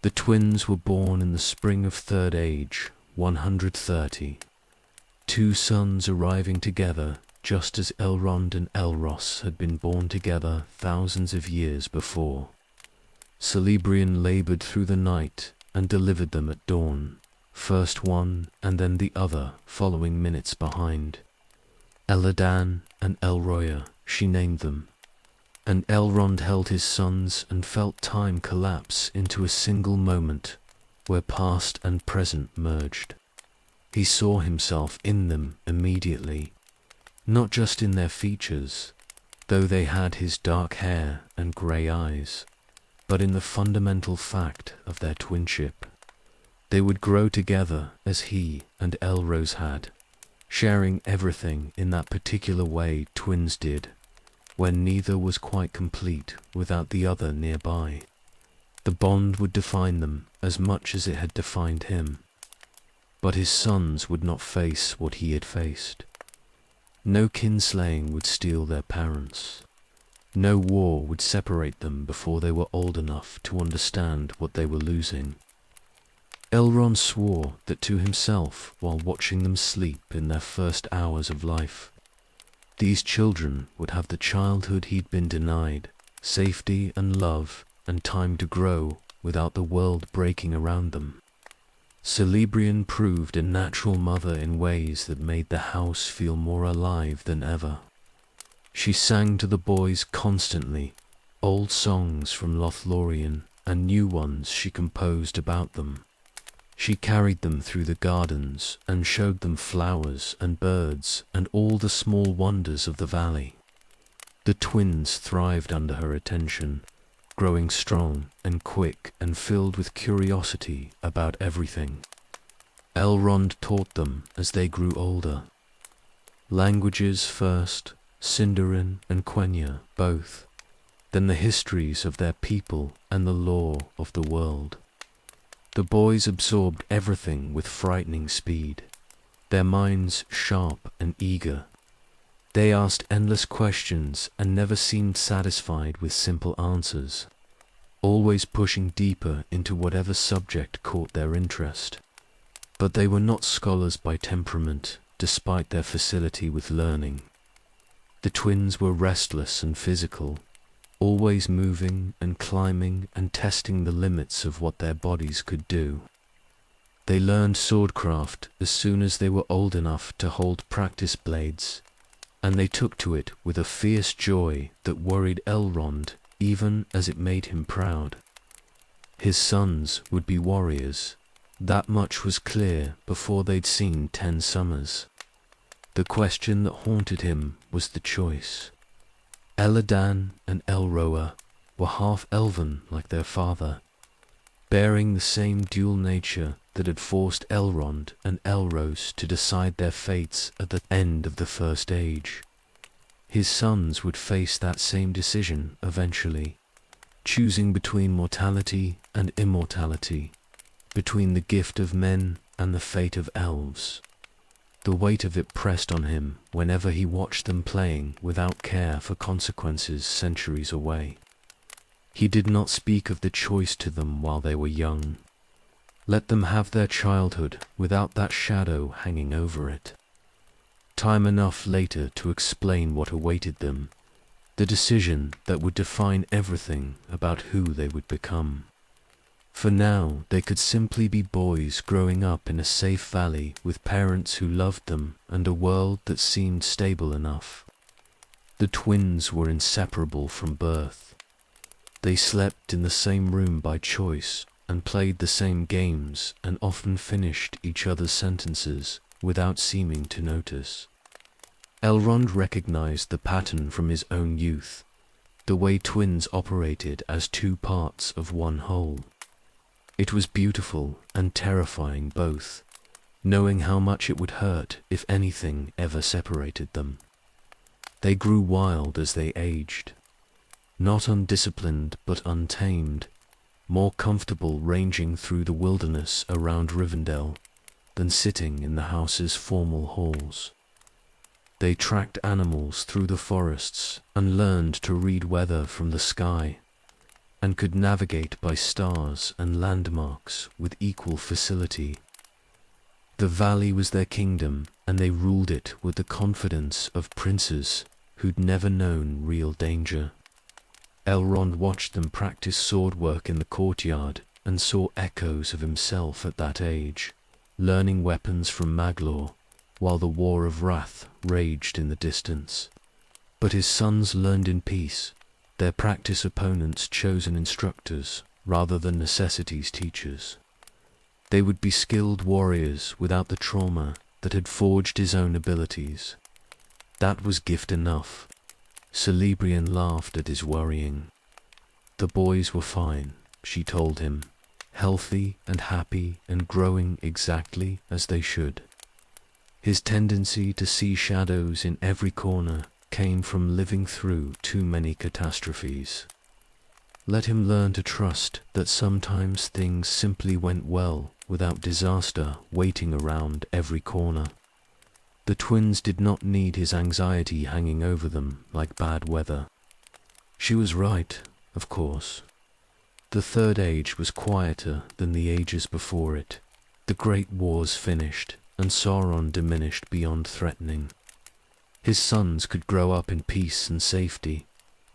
The twins were born in the spring of Third Age, 130. 2 sons arriving together just as Elrond and Elros had been born together thousands of years before. Celebrian labored through the night and delivered them at dawn, first one and then the other following minutes behind. Eladan and Elroya, she named them, and Elrond held his sons and felt time collapse into a single moment where past and present merged. He saw himself in them immediately, not just in their features, though they had his dark hair and grey eyes, but in the fundamental fact of their twinship. They would grow together as he and Elrose had, sharing everything in that particular way twins did, when neither was quite complete without the other nearby. The bond would define them as much as it had defined him. But his sons would not face what he had faced. No kinslaying would steal their parents. No war would separate them before they were old enough to understand what they were losing. Elrond swore that to himself while watching them sleep in their first hours of life. These children would have the childhood he'd been denied, safety and love, and time to grow without the world breaking around them. Celebrian proved a natural mother in ways that made the house feel more alive than ever. She sang to the boys constantly, old songs from Lothlorien and new ones she composed about them. She carried them through the gardens and showed them flowers and birds and all the small wonders of the valley. The twins thrived under her attention, growing strong and quick and filled with curiosity about everything. Elrond taught them as they grew older. Languages first, Sindarin and Quenya both, then the histories of their people and the lore of the world. The boys absorbed everything with frightening speed, their minds sharp and eager. They asked endless questions and never seemed satisfied with simple answers, always pushing deeper into whatever subject caught their interest. But they were not scholars by temperament, despite their facility with learning. The twins were restless and physical, always moving and climbing and testing the limits of what their bodies could do. They learned swordcraft as soon as they were old enough to hold practice blades, and they took to it with a fierce joy that worried Elrond even as it made him proud. His sons would be warriors, that much was clear before they'd seen 10 summers. The question that haunted him was the choice. Elladan and Elroa were half-elven like their father, bearing the same dual nature that had forced Elrond and Elros to decide their fates at the end of the First Age. His sons would face that same decision eventually, choosing between mortality and immortality, between the gift of men and the fate of elves. The weight of it pressed on him whenever he watched them playing without care for consequences centuries away. He did not speak of the choice to them while they were young. Let them have their childhood without that shadow hanging over it. Time enough later to explain what awaited them, the decision that would define everything about who they would become. For now, they could simply be boys growing up in a safe valley with parents who loved them and a world that seemed stable enough. The twins were inseparable from birth. They slept in the same room by choice and played the same games and often finished each other's sentences without seeming to notice. Elrond recognized the pattern from his own youth, the way twins operated as 2 parts of one whole. It was beautiful and terrifying both, knowing how much it would hurt if anything ever separated them. They grew wild as they aged, not undisciplined but untamed, more comfortable ranging through the wilderness around Rivendell than sitting in the house's formal halls. They tracked animals through the forests and learned to read weather from the sky, and could navigate by stars and landmarks with equal facility. The valley was their kingdom, and they ruled it with the confidence of princes who'd never known real danger. Elrond watched them practice sword work in the courtyard and saw echoes of himself at that age, learning weapons from Maglor, while the War of Wrath raged in the distance. But his sons learned in peace, their practice opponents chosen instructors rather than necessity's teachers. They would be skilled warriors without the trauma that had forged his own abilities. That was gift enough. Celebrian laughed at his worrying. The boys were fine, she told him, healthy and happy and growing exactly as they should. His tendency to see shadows in every corner came from living through too many catastrophes. Let him learn to trust that sometimes things simply went well without disaster waiting around every corner. The twins did not need his anxiety hanging over them like bad weather. She was right, of course. The Third Age was quieter than the ages before it. The great wars finished, and Sauron diminished beyond threatening. His sons could grow up in peace and safety,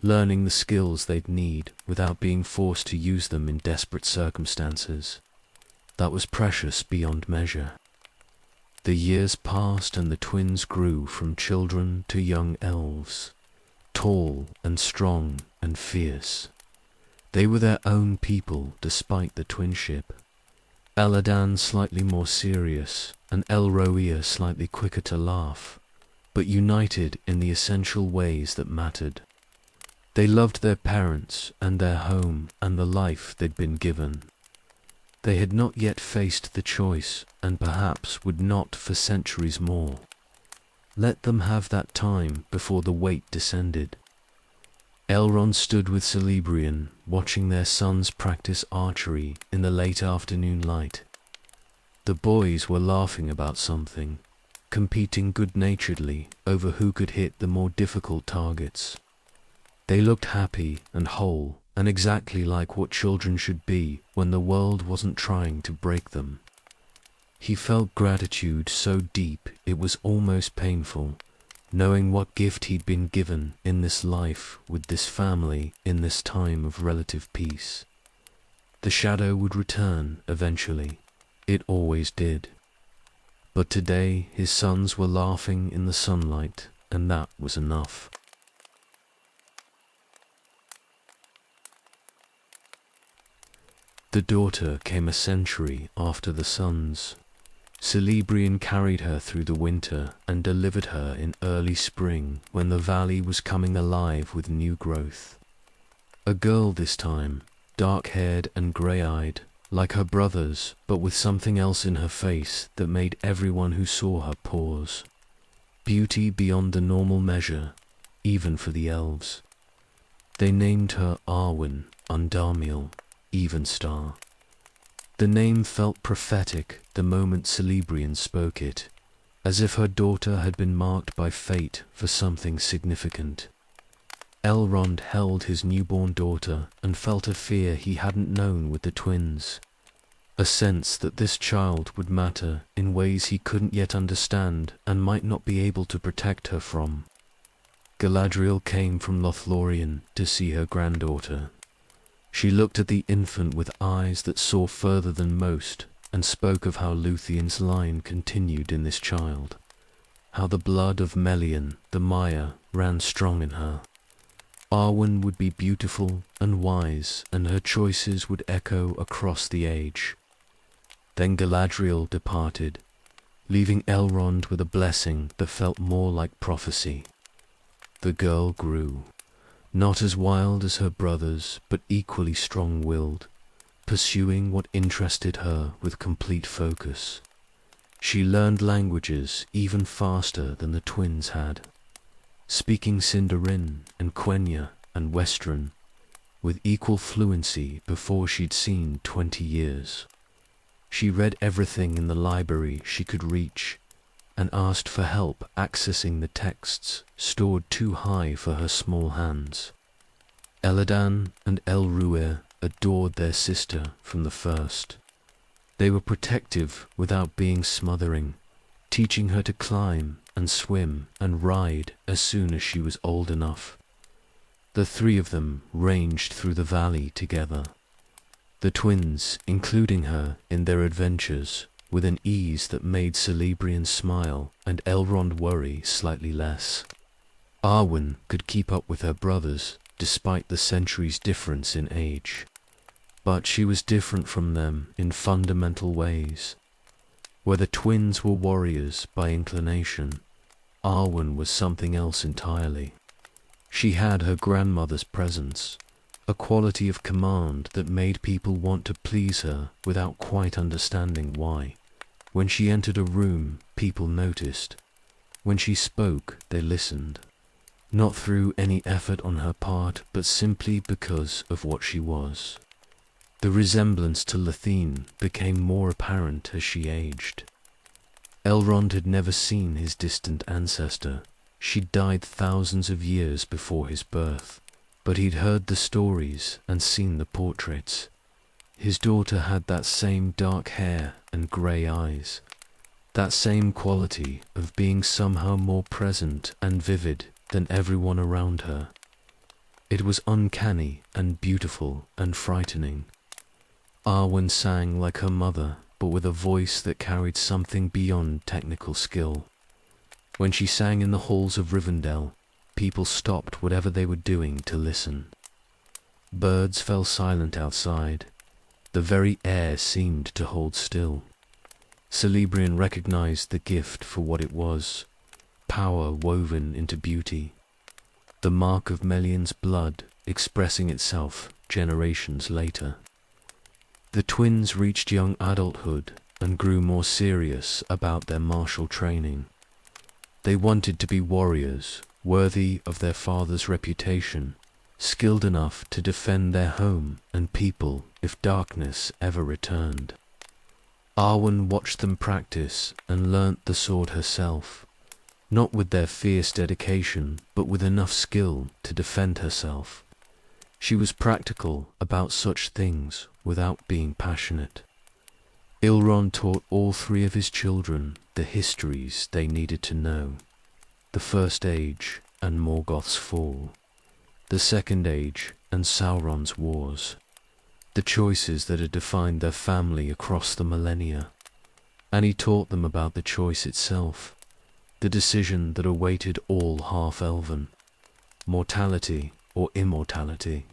learning the skills they'd need without being forced to use them in desperate circumstances. That was precious beyond measure. The years passed and the twins grew from children to young elves, tall and strong and fierce. They were their own people despite the twinship. Eladan slightly more serious and Elroia slightly quicker to laugh, but united in the essential ways that mattered. They loved their parents and their home and the life they'd been given. They had not yet faced the choice, and perhaps would not for centuries more. Let them have that time before the weight descended. Elrond stood with Celebrian, watching their sons practice archery in the late afternoon light. The boys were laughing about something, competing good-naturedly over who could hit the more difficult targets. They looked happy and whole, and exactly like what children should be when the world wasn't trying to break them. He felt gratitude so deep it was almost painful, knowing what gift he'd been given in this life with this family in this time of relative peace. The shadow would return eventually. It always did. But today his sons were laughing in the sunlight, and that was enough. The daughter came a century after the sons. Celebrian carried her through the winter and delivered her in early spring when the valley was coming alive with new growth. A girl this time, dark-haired and grey-eyed, like her brothers, but with something else in her face that made everyone who saw her pause. Beauty beyond the normal measure, even for the elves. They named her Arwen, Undamiel, Evenstar. The name felt prophetic the moment Celebrian spoke it, as if her daughter had been marked by fate for something significant. Elrond held his newborn daughter and felt a fear he hadn't known with the twins, a sense that this child would matter in ways he couldn't yet understand and might not be able to protect her from. Galadriel came from Lothlorien to see her granddaughter. She looked at the infant with eyes that saw further than most, and spoke of how Lúthien's line continued in this child, how the blood of Melian, the Maya, ran strong in her. Arwen would be beautiful and wise, and her choices would echo across the age. Then Galadriel departed, leaving Elrond with a blessing that felt more like prophecy. The girl grew. Not as wild as her brothers, but equally strong-willed, pursuing what interested her with complete focus. She learned languages even faster than the twins had, speaking Sindarin and Quenya and Westron with equal fluency before she'd seen 20 years. She read everything in the library she could reach, and asked for help accessing the texts stored too high for her small hands. Eladan and Elruir adored their sister from the first. They were protective without being smothering, teaching her to climb and swim and ride as soon as she was old enough. The three of them ranged through the valley together, the twins including her in their adventures with an ease that made Celebrian smile and Elrond worry slightly less. Arwen could keep up with her brothers despite the centuries' difference in age, but she was different from them in fundamental ways. Where the twins were warriors by inclination, Arwen was something else entirely. She had her grandmother's presence, a quality of command that made people want to please her without quite understanding why. When she entered a room, people noticed. When she spoke, they listened. Not through any effort on her part, but simply because of what she was. The resemblance to Lúthien became more apparent as she aged. Elrond had never seen his distant ancestor. She'd died thousands of years before his birth, but he'd heard the stories and seen the portraits. His daughter had that same dark hair and grey eyes, that same quality of being somehow more present and vivid than everyone around her. It was uncanny and beautiful and frightening. Arwen sang like her mother, but with a voice that carried something beyond technical skill. When she sang in the halls of Rivendell, people stopped whatever they were doing to listen. Birds fell silent outside. The very air seemed to hold still. Celebrian recognized the gift for what it was, power woven into beauty, the mark of Melian's blood expressing itself generations later. The twins reached young adulthood and grew more serious about their martial training. They wanted to be warriors, worthy of their father's reputation, skilled enough to defend their home and people if darkness ever returned. Arwen watched them practice and learnt the sword herself, not with their fierce dedication, but with enough skill to defend herself. She was practical about such things without being passionate. Elrond taught all three of his children the histories they needed to know: the First Age and Morgoth's fall, the Second Age and Sauron's wars, the choices that had defined their family across the millennia. And he taught them about the choice itself, the decision that awaited all half-elven: mortality or immortality,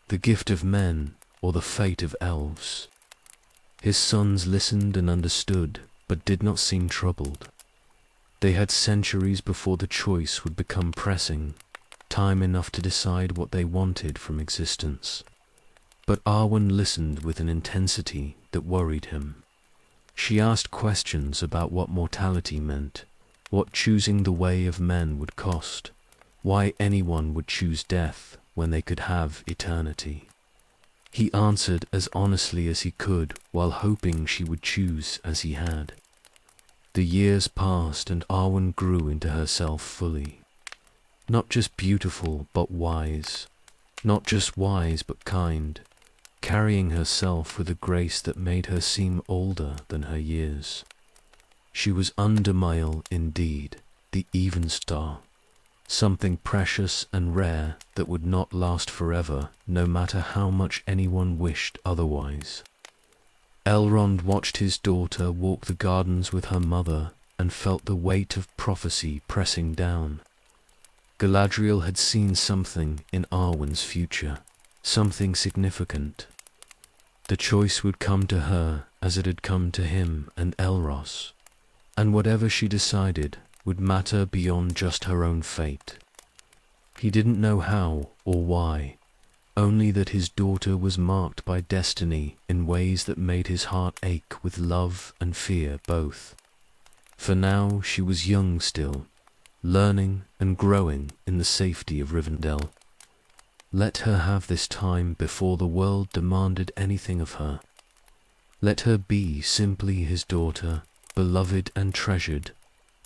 the gift of men or the fate of elves. His sons listened and understood, but did not seem troubled. They had centuries before the choice would become pressing, time enough to decide what they wanted from existence. But Arwen listened with an intensity that worried him. She asked questions about what mortality meant, what choosing the way of men would cost, why anyone would choose death when they could have eternity. He answered as honestly as he could, while hoping she would choose as he had. The years passed and Arwen grew into herself fully. Not just beautiful but wise, not just wise but kind, carrying herself with a grace that made her seem older than her years. She was Undermile indeed, the even star, something precious and rare that would not last forever, no matter how much anyone wished otherwise. Elrond watched his daughter walk the gardens with her mother and felt the weight of prophecy pressing down. Galadriel had seen something in Arwen's future, something significant. The choice would come to her as it had come to him and Elros, and whatever she decided would matter beyond just her own fate. He didn't know how or why, only that his daughter was marked by destiny in ways that made his heart ache with love and fear both. For now she was young still, learning and growing in the safety of Rivendell. Let her have this time before the world demanded anything of her. Let her be simply his daughter, beloved and treasured,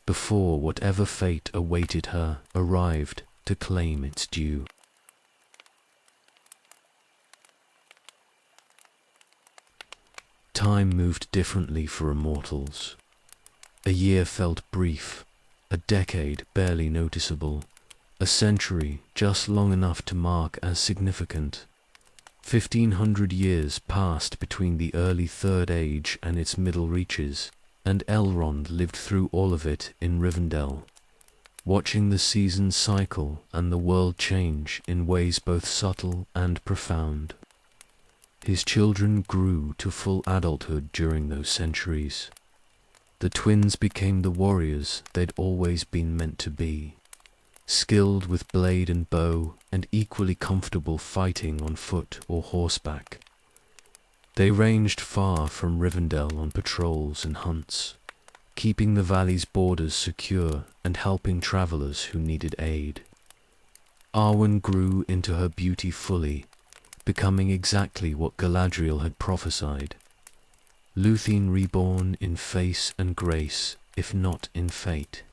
before whatever fate awaited her arrived to claim its due. Time moved differently for immortals. A year felt brief, a decade barely noticeable, a century just long enough to mark as significant. 1,500 years passed between the early Third Age and its middle reaches, and Elrond lived through all of it in Rivendell, watching the seasons cycle and the world change in ways both subtle and profound. His children grew to full adulthood during those centuries. The twins became the warriors they'd always been meant to be, skilled with blade and bow and equally comfortable fighting on foot or horseback. They ranged far from Rivendell on patrols and hunts, keeping the valley's borders secure and helping travelers who needed aid. Arwen grew into her beauty fully, becoming exactly what Galadriel had prophesied. Luthien reborn in face and grace, if not in fate.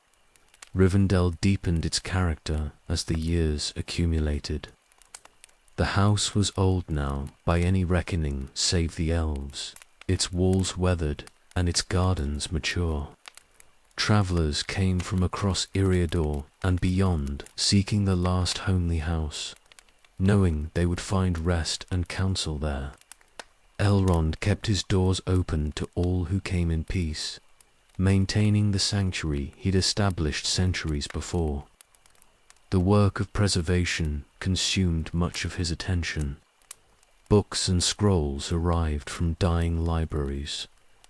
Rivendell deepened its character as the years accumulated. The house was old now, by any reckoning save the elves, its walls weathered and its gardens mature. Travelers came from across Eriador and beyond, seeking the last homely house, knowing they would find rest and counsel there. Elrond kept his doors open to all who came in peace, maintaining the sanctuary he'd established centuries before. The work of preservation consumed much of his attention. Books and scrolls arrived from dying libraries,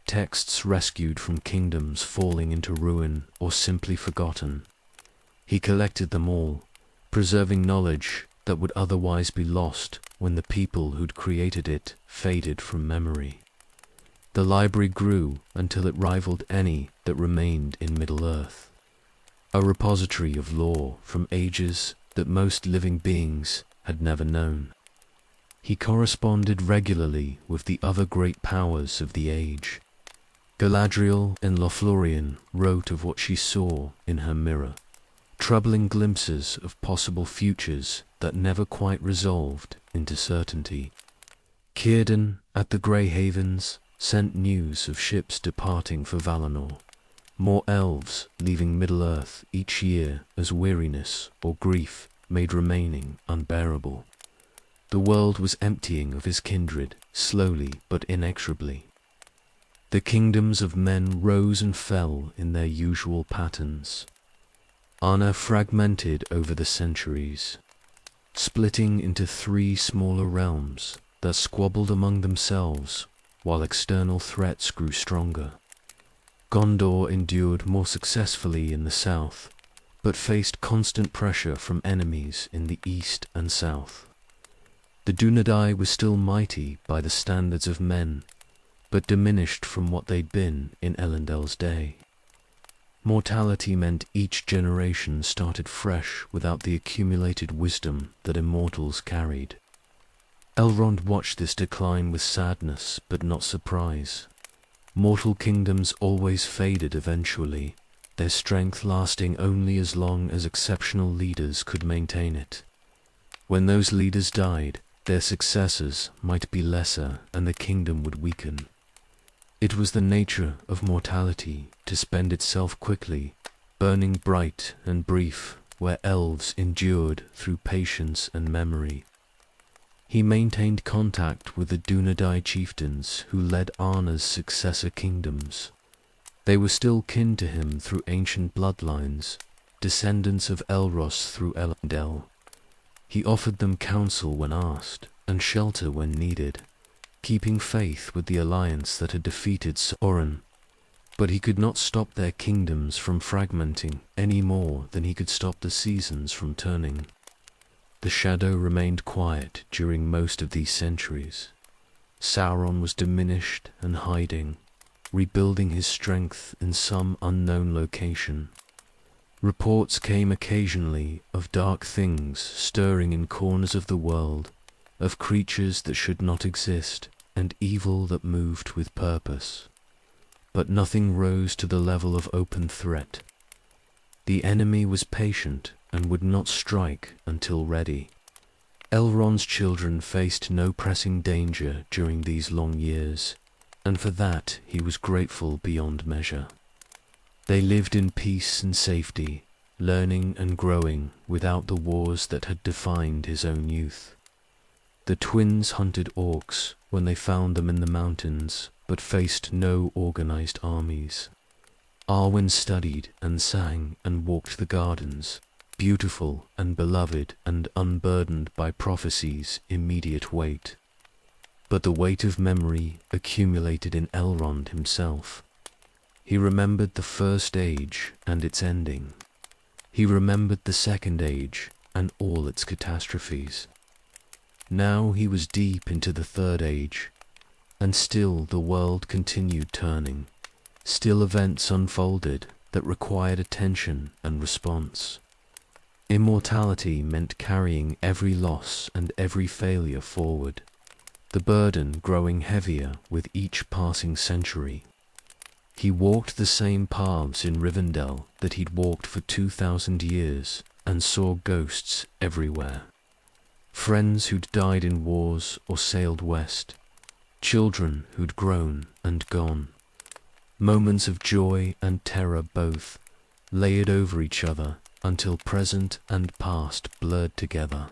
texts rescued from kingdoms falling into ruin or simply forgotten. He collected them all, preserving knowledge that would otherwise be lost when the people who'd created it faded from memory. The library grew until it rivaled any that remained in Middle-earth, a repository of lore from ages that most living beings had never known. He corresponded regularly with the other great powers of the age. Galadriel in Lothlorien wrote of what she saw in her mirror, troubling glimpses of possible futures that never quite resolved into certainty. Círdan at the Grey Havens sent news of ships departing for Valinor, more elves leaving Middle-earth each year as weariness or grief made remaining unbearable. The world was emptying of his kindred, slowly but inexorably. The kingdoms of men rose and fell in their usual patterns. Anna fragmented over the centuries, splitting into 3 smaller realms that squabbled among themselves while external threats grew stronger. Gondor endured more successfully in the south, but faced constant pressure from enemies in the east and south. The Dunedain was still mighty by the standards of men, but diminished from what they'd been in Elendel's day. Mortality meant each generation started fresh without the accumulated wisdom that immortals carried. Elrond watched this decline with sadness but not surprise. Mortal kingdoms always faded eventually, their strength lasting only as long as exceptional leaders could maintain it. When those leaders died, their successors might be lesser and the kingdom would weaken. It was the nature of mortality to spend itself quickly, burning bright and brief where elves endured through patience and memory. He maintained contact with the Dunedain chieftains who led Arna's successor kingdoms. They were still kin to him through ancient bloodlines, descendants of Elros through Elendel. He offered them counsel when asked, and shelter when needed, keeping faith with the alliance that had defeated Sauron. But he could not stop their kingdoms from fragmenting any more than he could stop the seasons from turning. The shadow remained quiet during most of these centuries. Sauron was diminished and hiding, rebuilding his strength in some unknown location. Reports came occasionally of dark things stirring in corners of the world, of creatures that should not exist, and evil that moved with purpose. But nothing rose to the level of open threat. The enemy was patient and would not strike until ready. Elrond's children faced no pressing danger during these long years, and for that he was grateful beyond measure. They lived in peace and safety, learning and growing without the wars that had defined his own youth. The twins hunted orcs when they found them in the mountains, but faced no organized armies. Arwen studied and sang and walked the gardens, beautiful and beloved and unburdened by prophecy's immediate weight. But the weight of memory accumulated in Elrond himself. He remembered the first age and its ending. He remembered the second age and all its catastrophes. Now he was deep into the third age, and still the world continued turning. Still events unfolded that required attention and response. Immortality meant carrying every loss and every failure forward, the burden growing heavier with each passing century. He walked the same paths in Rivendell that he'd walked for 2,000 years and saw ghosts everywhere. Friends who'd died in wars or sailed west, children who'd grown and gone. Moments of joy and terror both, layered over each other until present and past blurred together.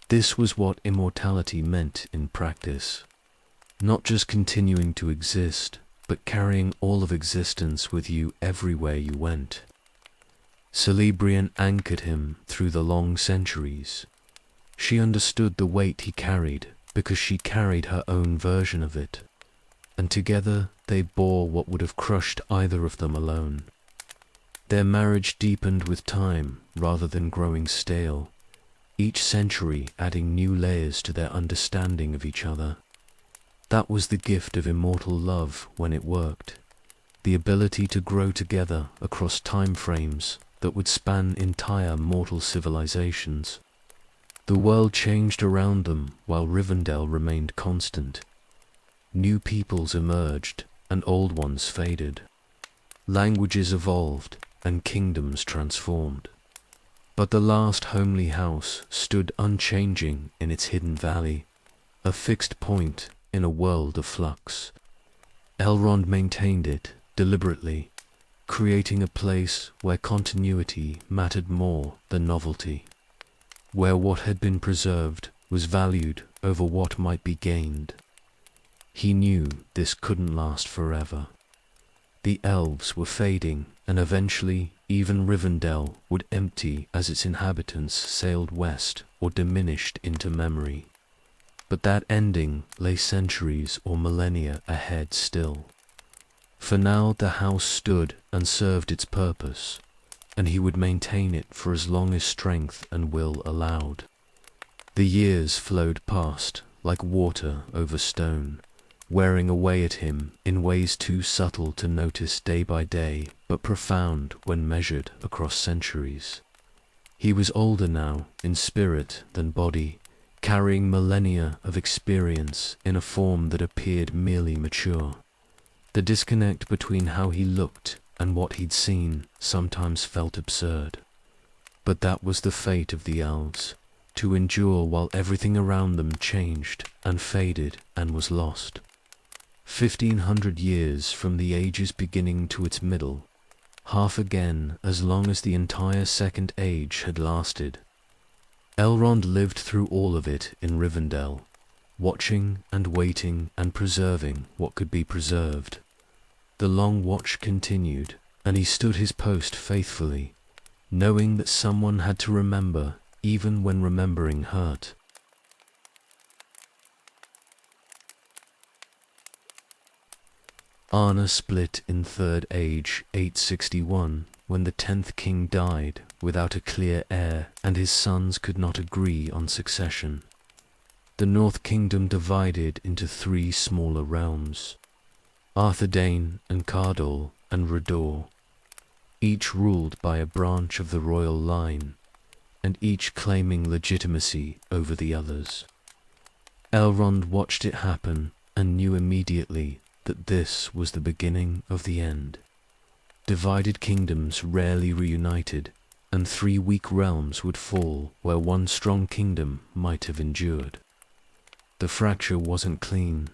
This was what immortality meant in practice. Not just continuing to exist, but carrying all of existence with you everywhere you went. Celebrian anchored him through the long centuries. She understood the weight he carried because she carried her own version of it, and together they bore what would have crushed either of them alone. Their marriage deepened with time rather than growing stale, each century adding new layers to their understanding of each other. That was the gift of immortal love when it worked, the ability to grow together across time frames that would span entire mortal civilizations. The world changed around them while Rivendell remained constant. New peoples emerged and old ones faded. Languages evolved and kingdoms transformed. But the last homely house stood unchanging in its hidden valley, a fixed point in a world of flux. Elrond maintained it deliberately, creating a place where continuity mattered more than novelty, where what had been preserved was valued over what might be gained. He knew this couldn't last forever. The elves were fading, and eventually even Rivendell would empty as its inhabitants sailed west or diminished into memory. But that ending lay centuries or millennia ahead still. For now the house stood and served its purpose, and he would maintain it for as long as strength and will allowed. The years flowed past like water over stone, wearing away at him in ways too subtle to notice day by day, but profound when measured across centuries. He was older now in spirit than body, carrying millennia of experience in a form that appeared merely mature. The disconnect between how he looked and what he'd seen sometimes felt absurd. But that was the fate of the elves, to endure while everything around them changed and faded and was lost. 1,500 years from the age's beginning to its middle, half again as long as the entire Second Age had lasted. Elrond lived through all of it in Rivendell, watching and waiting and preserving what could be preserved. The long watch continued, and he stood his post faithfully, knowing that someone had to remember even when remembering hurt. Arna split in Third Age 861 when the 10th king died without a clear heir and his sons could not agree on succession. The North Kingdom divided into 3 smaller realms, Arthedain and Cardol and R'dor, each ruled by a branch of the royal line, and each claiming legitimacy over the others. Elrond watched it happen and knew immediately that this was the beginning of the end. Divided kingdoms rarely reunited, and 3 weak realms would fall where one strong kingdom might have endured. The fracture wasn't clean.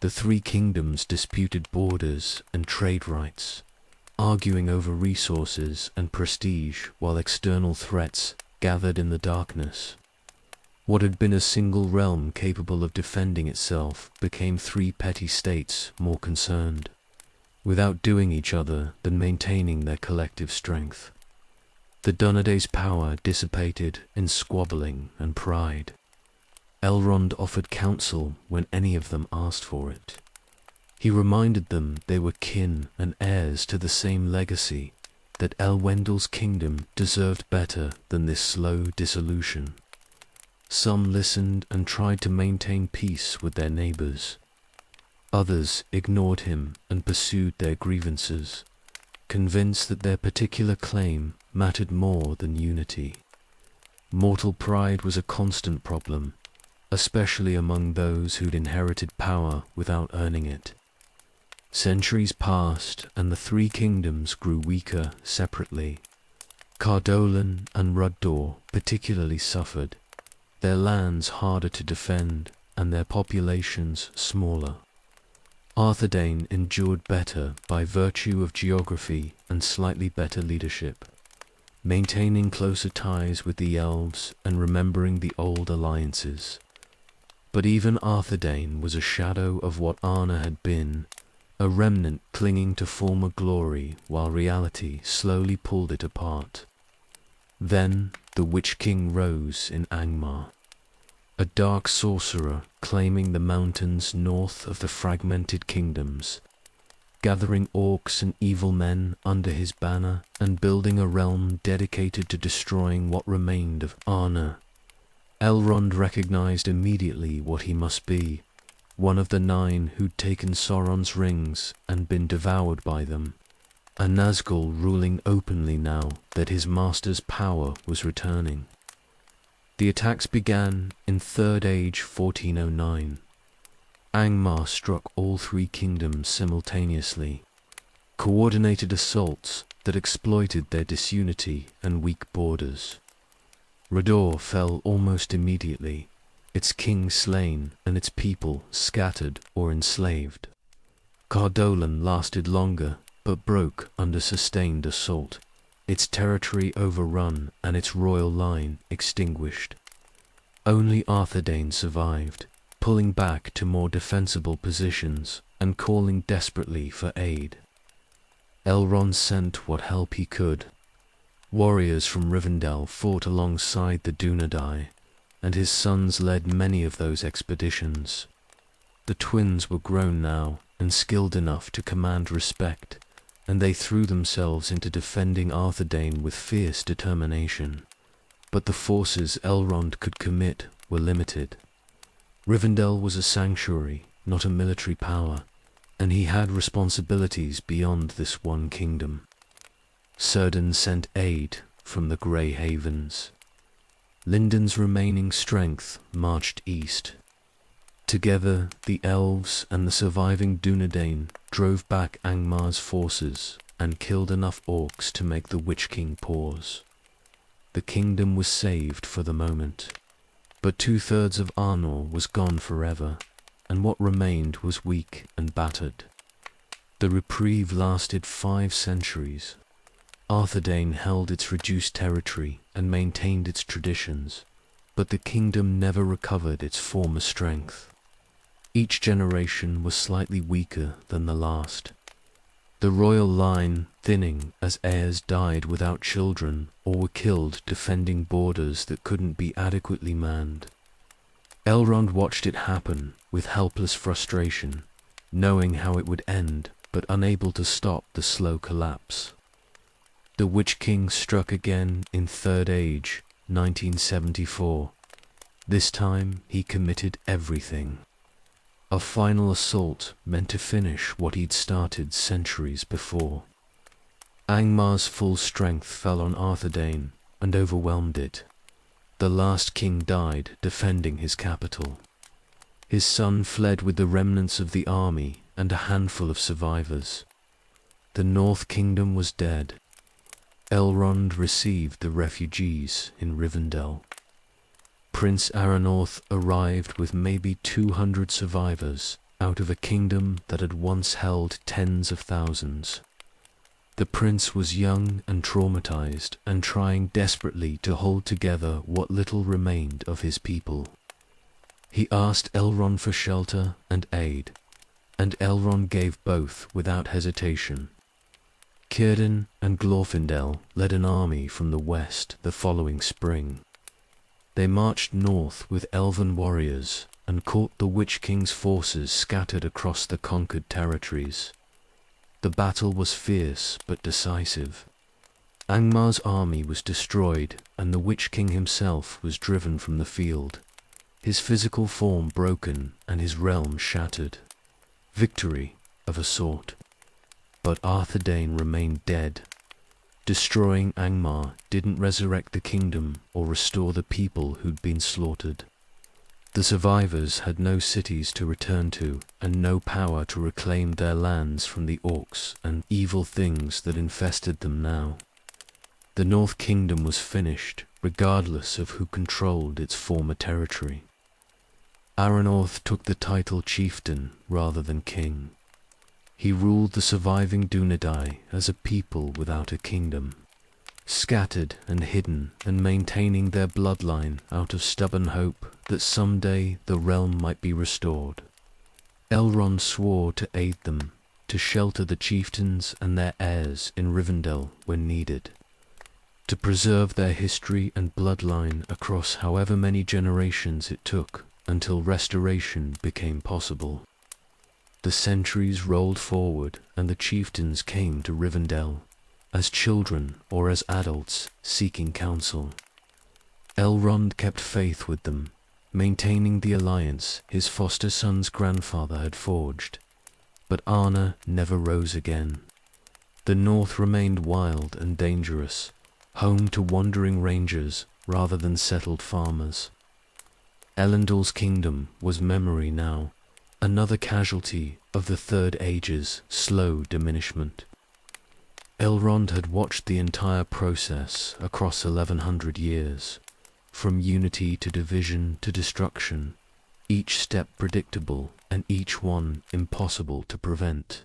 The 3 kingdoms disputed borders and trade rights, arguing over resources and prestige while external threats gathered in the darkness. What had been a single realm capable of defending itself became 3 petty states more concerned, with outdoing each other than maintaining their collective strength. The Dunedain's power dissipated in squabbling and pride. Elrond offered counsel when any of them asked for it. He reminded them they were kin and heirs to the same legacy, that Elwendil's kingdom deserved better than this slow dissolution. Some listened and tried to maintain peace with their neighbors. Others ignored him and pursued their grievances, convinced that their particular claim mattered more than unity. Mortal pride was a constant problem, especially among those who'd inherited power without earning it. Centuries passed and the 3 kingdoms grew weaker separately. Cardolan and R'dor particularly suffered, their lands harder to defend and their populations smaller. Arthedain endured better by virtue of geography and slightly better leadership. maintaining closer ties with the elves and remembering the old alliances. But even Arthedain was a shadow of what Arna had been, a remnant clinging to former glory while reality slowly pulled it apart. Then the Witch King rose in Angmar, a dark sorcerer claiming the mountains north of the fragmented kingdoms, gathering orcs and evil men under his banner and building a realm dedicated to destroying what remained of Arna. Elrond recognized immediately what he must be, one of the 9 who'd taken Sauron's rings and been devoured by them, a Nazgul ruling openly now that his master's power was returning. The attacks began in Third Age 1409. Angmar struck all 3 kingdoms simultaneously, coordinated assaults that exploited their disunity and weak borders. Rador fell almost immediately, its king slain and its people scattered or enslaved. Cardolan lasted longer, but broke under sustained assault, its territory overrun and its royal line extinguished. Only Arthedain survived, pulling back to more defensible positions and calling desperately for aid. Elrond sent what help he could. Warriors from Rivendell fought alongside the Dunedain, and his sons led many of those expeditions. The twins were grown now and skilled enough to command respect, and they threw themselves into defending Arthedain with fierce determination. But the forces Elrond could commit were limited. Rivendell was a sanctuary, not a military power, and he had responsibilities beyond this one kingdom. Círdan sent aid from the Grey Havens. Linden's remaining strength marched east. Together, the elves and the surviving Dunedain drove back Angmar's forces and killed enough orcs to make the Witch King pause. The kingdom was saved for the moment, but 2/3 of Arnor was gone forever, and what remained was weak and battered. The reprieve lasted 5 centuries. Arthedain held its reduced territory and maintained its traditions, but the kingdom never recovered its former strength. Each generation was slightly weaker than the last, the royal line thinning as heirs died without children or were killed defending borders that couldn't be adequately manned. Elrond watched it happen with helpless frustration, knowing how it would end but unable to stop the slow collapse. The Witch King struck again in Third Age, 1974. This time he committed everything. A final assault meant to finish what he'd started centuries before. Angmar's full strength fell on Arthedain and overwhelmed it. The last king died defending his capital. His son fled with the remnants of the army and a handful of survivors. The North Kingdom was dead. Elrond received the refugees in Rivendell. Prince Aranorth arrived with maybe 200 survivors out of a kingdom that had once held tens of thousands. The prince was young and traumatized and trying desperately to hold together what little remained of his people. He asked Elrond for shelter and aid, and Elrond gave both without hesitation. Círdan and Glorfindel led an army from the west the following spring. They marched north with elven warriors and caught the Witch King's forces scattered across the conquered territories. The battle was fierce but decisive. Angmar's army was destroyed and the Witch King himself was driven from the field, his physical form broken and his realm shattered. Victory of a sort. But Arthedain remained dead. Destroying Angmar didn't resurrect the kingdom or restore the people who'd been slaughtered. The survivors had no cities to return to and no power to reclaim their lands from the orcs and evil things that infested them now. The North Kingdom was finished, regardless of who controlled its former territory. Aranorth took the title chieftain rather than king. He ruled the surviving Dunedain as a people without a kingdom. scattered and hidden and maintaining their bloodline out of stubborn hope that someday the realm might be restored. Elrond swore to aid them, to shelter the chieftains and their heirs in Rivendell when needed, to preserve their history and bloodline across however many generations it took until restoration became possible. The centuries rolled forward and the chieftains came to Rivendell, as children or as adults seeking counsel. Elrond kept faith with them, maintaining the alliance his foster son's grandfather had forged. But Arna never rose again. The north remained wild and dangerous, home to wandering rangers rather than settled farmers. Elendil's kingdom was memory now, another casualty of the Third Age's slow diminishment. Elrond had watched the entire process across 1100 years, from unity to division to destruction, each step predictable and each one impossible to prevent.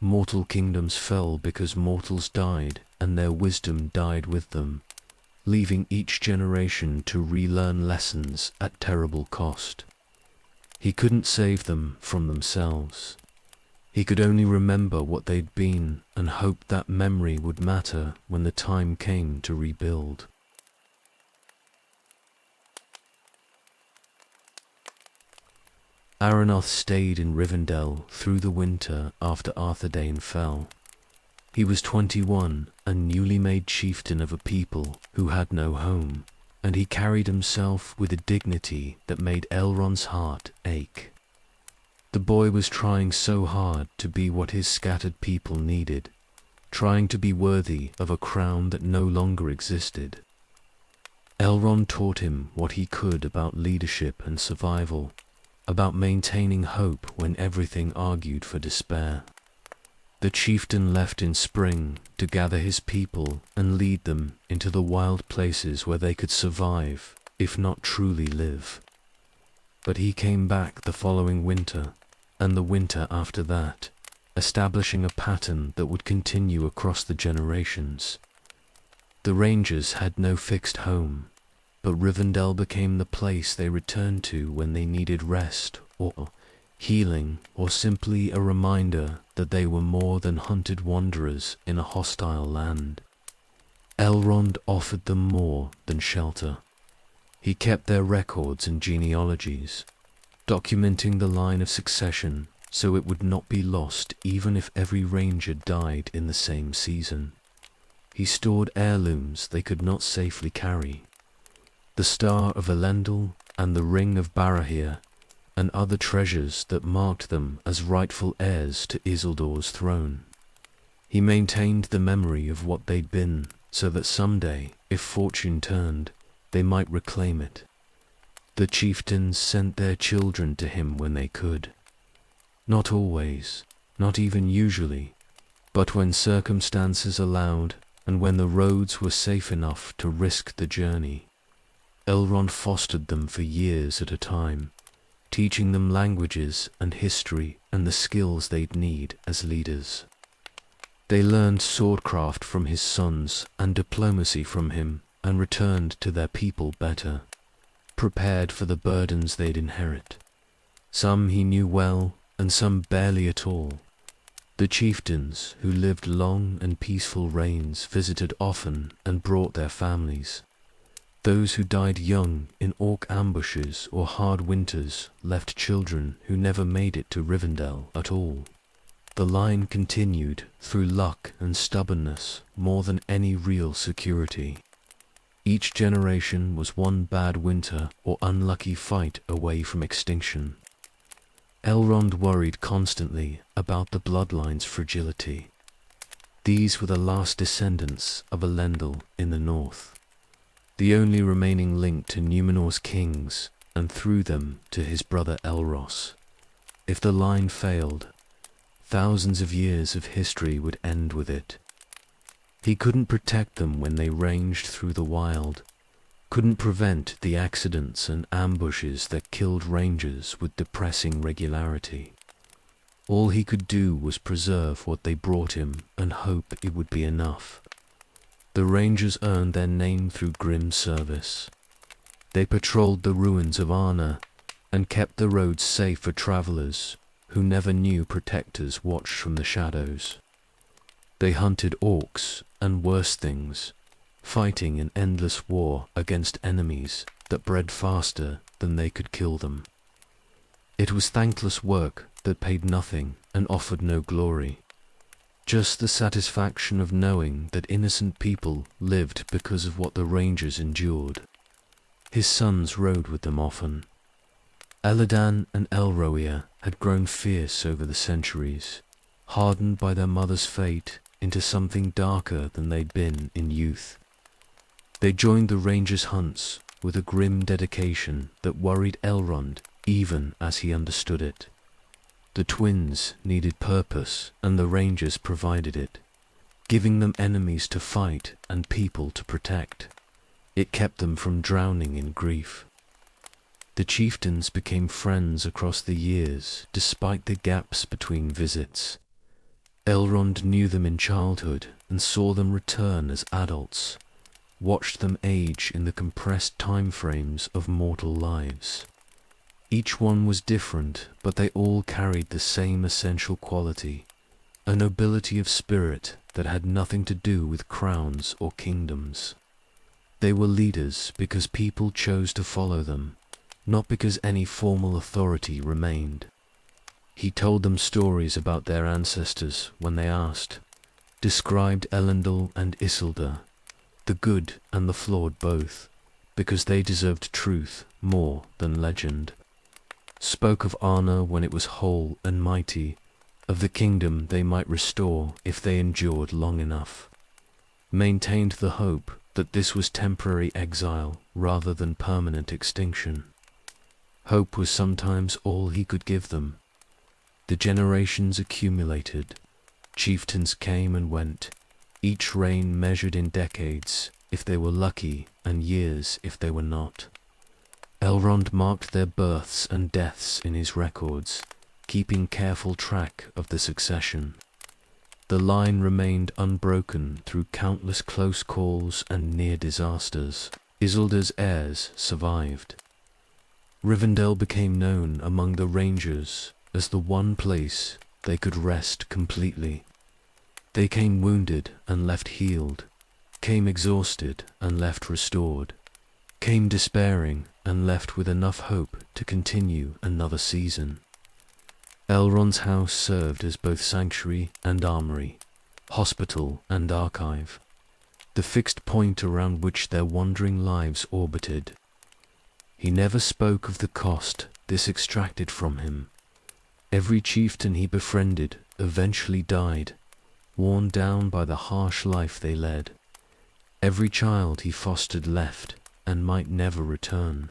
Mortal kingdoms fell because mortals died and their wisdom died with them, leaving each generation to relearn lessons at terrible cost. He couldn't save them from themselves. He could only remember what they'd been and hope that memory would matter when the time came to rebuild. Aranoth stayed in Rivendell through the winter after Arthedain fell. He was 21 and newly made chieftain of a people who had no home, and he carried himself with a dignity that made Elrond's heart ache. The boy was trying so hard to be what his scattered people needed, trying to be worthy of a crown that no longer existed. Elrond taught him what he could about leadership and survival, about maintaining hope when everything argued for despair. The chieftain left in spring to gather his people and lead them into the wild places where they could survive, if not truly live. But he came back the following winter, and the winter after that, establishing a pattern that would continue across the generations. The Rangers had no fixed home, but Rivendell became the place they returned to when they needed rest or healing, or simply a reminder that they were more than hunted wanderers in a hostile land. Elrond offered them more than shelter. He kept their records and genealogies, documenting the line of succession so it would not be lost even if every ranger died in the same season. He stored heirlooms they could not safely carry. The Star of Elendil and the Ring of Barahir, and other treasures that marked them as rightful heirs to Isildur's throne. He maintained the memory of what they'd been, so that someday, if fortune turned, they might reclaim it. The chieftains sent their children to him when they could. Not always, not even usually, but when circumstances allowed, and when the roads were safe enough to risk the journey. Elrond fostered them for years at a time, teaching them languages and history and the skills they'd need as leaders. They learned swordcraft from his sons and diplomacy from him and returned to their people better, prepared for the burdens they'd inherit. Some he knew well and some barely at all. The chieftains who lived long and peaceful reigns visited often and brought their families. Those who died young in orc ambushes or hard winters left children who never made it to Rivendell at all. The line continued through luck and stubbornness more than any real security. Each generation was one bad winter or unlucky fight away from extinction. Elrond worried constantly about the bloodline's fragility. These were the last descendants of Elendil in the north, the only remaining link to Numenor's kings, and through them to his brother Elros. If the line failed, thousands of years of history would end with it. He couldn't protect them when they ranged through the wild, couldn't prevent the accidents and ambushes that killed rangers with depressing regularity. All he could do was preserve what they brought him and hope it would be enough. The Rangers earned their name through grim service. They patrolled the ruins of Arna and kept the roads safe for travelers who never knew protectors watched from the shadows. They hunted orcs and worse things, fighting an endless war against enemies that bred faster than they could kill them. It was thankless work that paid nothing and offered no glory, just the satisfaction of knowing that innocent people lived because of what the Rangers endured. His sons rode with them often. Eladan and Elroia had grown fierce over the centuries, hardened by their mother's fate into something darker than they'd been in youth. They joined the Rangers' hunts with a grim dedication that worried Elrond even as he understood it. The twins needed purpose, and the Rangers provided it, giving them enemies to fight and people to protect. It kept them from drowning in grief. The chieftains became friends across the years, despite the gaps between visits. Elrond knew them in childhood and saw them return as adults, watched them age in the compressed time frames of mortal lives. Each one was different, but they all carried the same essential quality, a nobility of spirit that had nothing to do with crowns or kingdoms. They were leaders because people chose to follow them, not because any formal authority remained. He told them stories about their ancestors when they asked, described Elendil and Isildur, the good and the flawed both, because they deserved truth more than legend. Spoke of Arna when it was whole and mighty, of the kingdom they might restore if they endured long enough. Maintained the hope that this was temporary exile rather than permanent extinction. Hope was sometimes all he could give them. The generations accumulated. Chieftains came and went, each reign measured in decades if they were lucky and years if they were not. Elrond marked their births and deaths in his records, keeping careful track of the succession. The line remained unbroken through countless close calls and near disasters. Isildur's heirs survived. Rivendell became known among the Rangers as the one place they could rest completely. They came wounded and left healed, came exhausted and left restored, came despairing and left with enough hope to continue another season. Elrond's house served as both sanctuary and armory, hospital and archive, the fixed point around which their wandering lives orbited. He never spoke of the cost this extracted from him. Every chieftain he befriended eventually died, worn down by the harsh life they led. Every child he fostered left and might never return.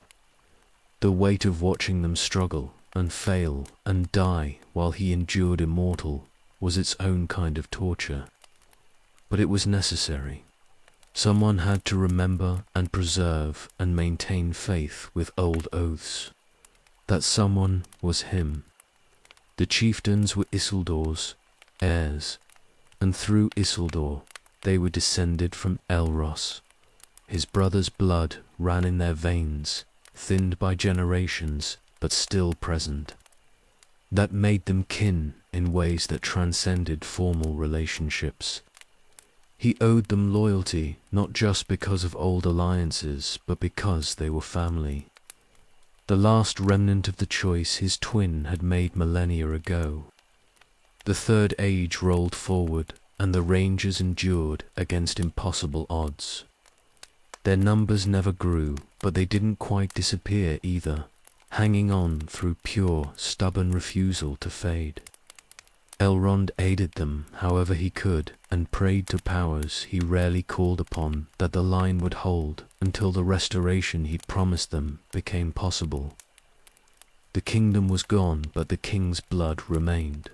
The weight of watching them struggle and fail and die while he endured immortal was its own kind of torture. But it was necessary. Someone had to remember and preserve and maintain faith with old oaths. That someone was him. The chieftains were Isildur's heirs, and through Isildur they were descended from Elros. His brother's blood ran in their veins, thinned by generations, but still present. That made them kin in ways that transcended formal relationships. He owed them loyalty not just because of old alliances, but because they were family. The last remnant of the choice his twin had made millennia ago. The Third Age rolled forward, and the Rangers endured against impossible odds. Their numbers never grew, but they didn't quite disappear either, hanging on through pure, stubborn refusal to fade. Elrond aided them however he could, and prayed to powers he rarely called upon that the line would hold until the restoration he'd promised them became possible. The kingdom was gone, but the king's blood remained.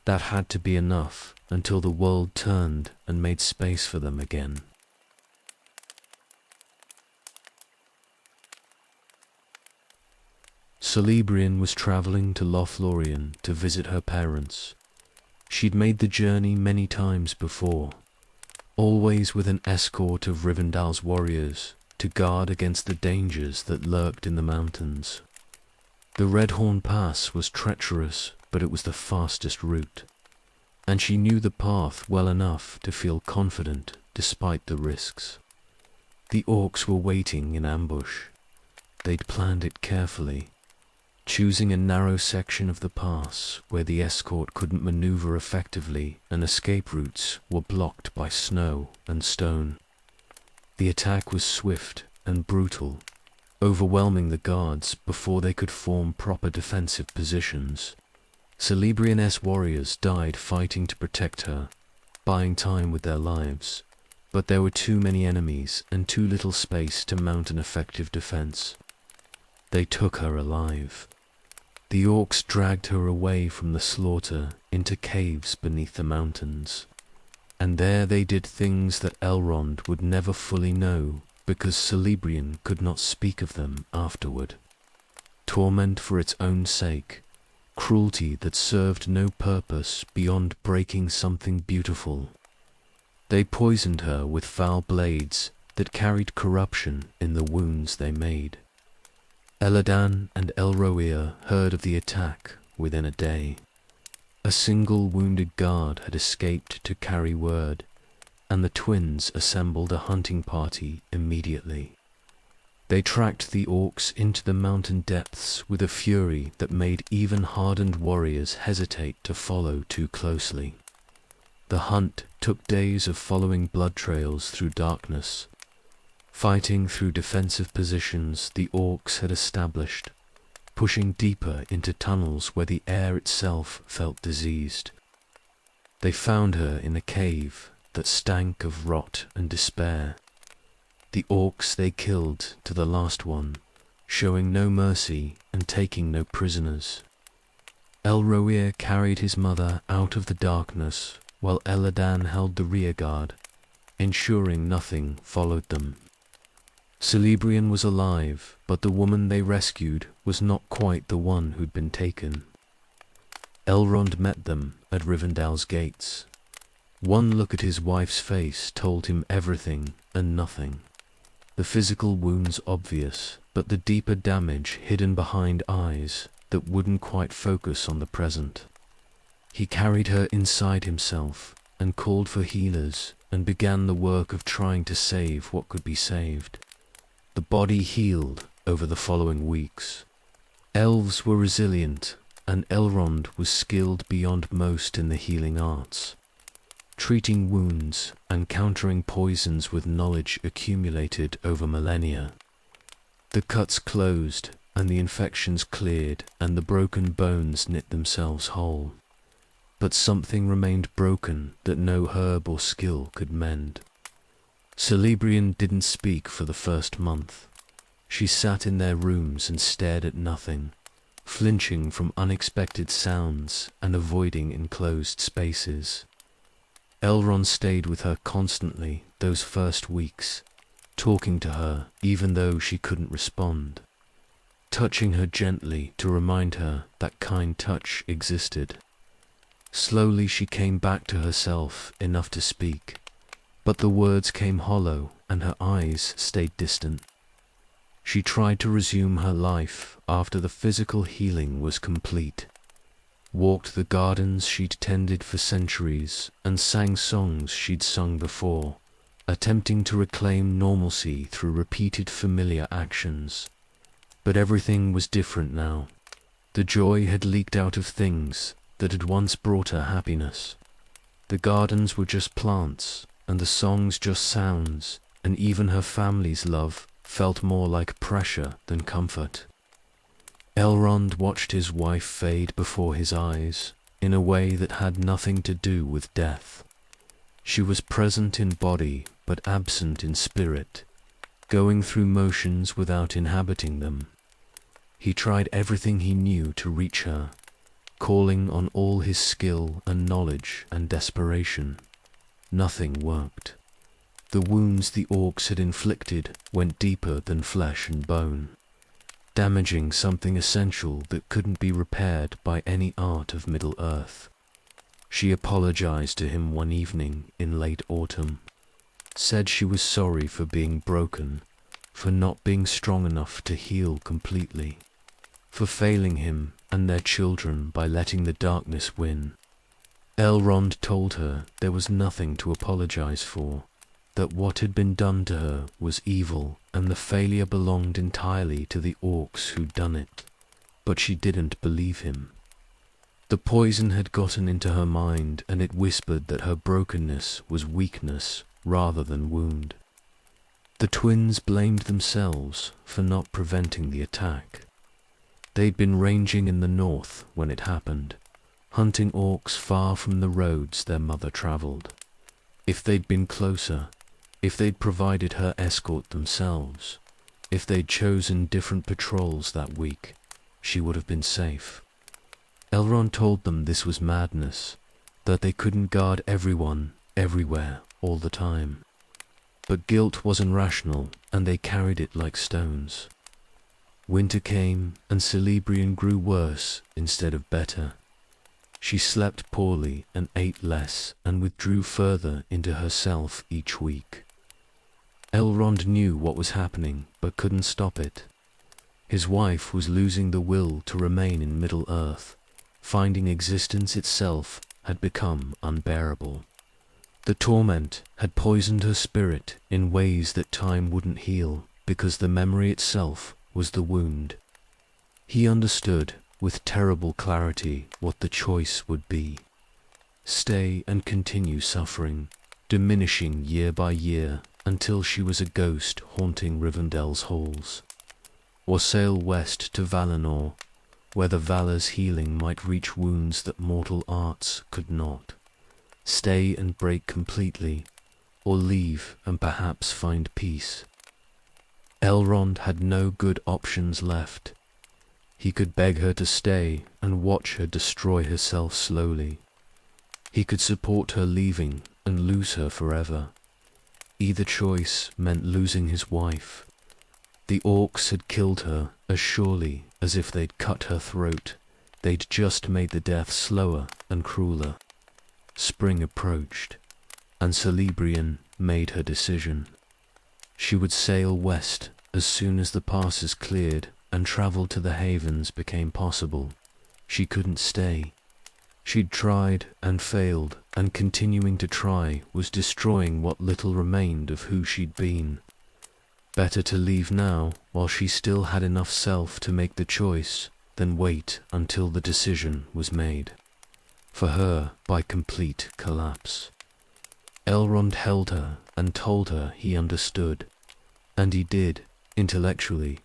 That had to be enough until the world turned and made space for them again. Celebrian was travelling to Lothlorien to visit her parents. She'd made the journey many times before. always with an escort of Rivendell's warriors to guard against the dangers that lurked in the mountains. The Redhorn Pass was treacherous, but it was the fastest route, and she knew the path well enough to feel confident despite the risks. The orcs were waiting in ambush. They'd planned it carefully, choosing a narrow section of the pass where the escort couldn't maneuver effectively and escape routes were blocked by snow and stone. The attack was swift and brutal, overwhelming the guards before they could form proper defensive positions. Celebrian's warriors died fighting to protect her, buying time with their lives, but there were too many enemies and too little space to mount an effective defense. They took her alive. The orcs dragged her away from the slaughter into caves beneath the mountains, and there they did things that Elrond would never fully know because Celebrian could not speak of them afterward. Torment for its own sake, cruelty that served no purpose beyond breaking something beautiful. They poisoned her with foul blades that carried corruption in the wounds they made. Elladan and Elrohir heard of the attack within a day. A single wounded guard had escaped to carry word, and the twins assembled a hunting party immediately. They tracked the orcs into the mountain depths with a fury that made even hardened warriors hesitate to follow too closely. The hunt took days of following blood trails through darkness, fighting through defensive positions the orcs had established, pushing deeper into tunnels where the air itself felt diseased. They found her in a cave that stank of rot and despair. The orcs they killed to the last one, showing no mercy and taking no prisoners. Elrohir carried his mother out of the darkness while Elladan held the rearguard, ensuring nothing followed them. Celebrian was alive, but the woman they rescued was not quite the one who'd been taken. Elrond met them at Rivendell's gates. One look at his wife's face told him everything and nothing. The physical wounds obvious, but the deeper damage hidden behind eyes that wouldn't quite focus on the present. He carried her inside himself and called for healers and began the work of trying to save what could be saved. The body healed over the following weeks. Elves were resilient, and Elrond was skilled beyond most in the healing arts, treating wounds and countering poisons with knowledge accumulated over millennia. The cuts closed, and the infections cleared, and the broken bones knit themselves whole. But something remained broken that no herb or skill could mend. Celebrian didn't speak for the first month. She sat in their rooms and stared at nothing, flinching from unexpected sounds and avoiding enclosed spaces. Elrond stayed with her constantly those first weeks, talking to her even though she couldn't respond, touching her gently to remind her that kind touch existed. Slowly she came back to herself enough to speak, but the words came hollow and her eyes stayed distant. She tried to resume her life after the physical healing was complete, walked the gardens she'd tended for centuries and sang songs she'd sung before, attempting to reclaim normalcy through repeated familiar actions. But everything was different now. The joy had leaked out of things that had once brought her happiness. The gardens were just plants, and the songs just sounds, and even her family's love felt more like pressure than comfort. Elrond watched his wife fade before his eyes in a way that had nothing to do with death. She was present in body but absent in spirit, going through motions without inhabiting them. He tried everything he knew to reach her, calling on all his skill and knowledge and desperation. Nothing worked. The wounds the orcs had inflicted went deeper than flesh and bone, damaging something essential that couldn't be repaired by any art of Middle-earth. She apologized to him one evening in late autumn, said she was sorry for being broken, for not being strong enough to heal completely, for failing him and their children by letting the darkness win. Elrond told her there was nothing to apologize for, that what had been done to her was evil and the failure belonged entirely to the orcs who'd done it, but she didn't believe him. The poison had gotten into her mind and it whispered that her brokenness was weakness rather than wound. The twins blamed themselves for not preventing the attack. They'd been ranging in the north when it happened, hunting orcs far from the roads their mother traveled. If they'd been closer, if they'd provided her escort themselves, if they'd chosen different patrols that week, she would have been safe. Elrond told them this was madness, that they couldn't guard everyone, everywhere, all the time. But guilt wasn't rational, and they carried it like stones. Winter came, and Celebrian grew worse instead of better. She slept poorly and ate less and withdrew further into herself each week. Elrond knew what was happening, but couldn't stop it. His wife was losing the will to remain in Middle-earth. Finding existence itself had become unbearable. The torment had poisoned her spirit in ways that time wouldn't heal, because the memory itself was the wound. He understood with terrible clarity what the choice would be. Stay and continue suffering, diminishing year by year until she was a ghost haunting Rivendell's halls. Or sail west to Valinor, where the valor's healing might reach wounds that mortal arts could not. Stay and break completely, or leave and perhaps find peace. Elrond had no good options left. He could beg her to stay and watch her destroy herself slowly. He could support her leaving and lose her forever. Either choice meant losing his wife. The orcs had killed her as surely as if they'd cut her throat. They'd just made the death slower and crueler. Spring approached, and Celebrian made her decision. She would sail west as soon as the passes cleared and travel to the havens became possible. She couldn't stay. She'd tried and failed, and continuing to try was destroying what little remained of who she'd been. Better to leave now while she still had enough self to make the choice than wait until the decision was made. For her, by complete collapse. Elrond held her and told her he understood, and he did, intellectually,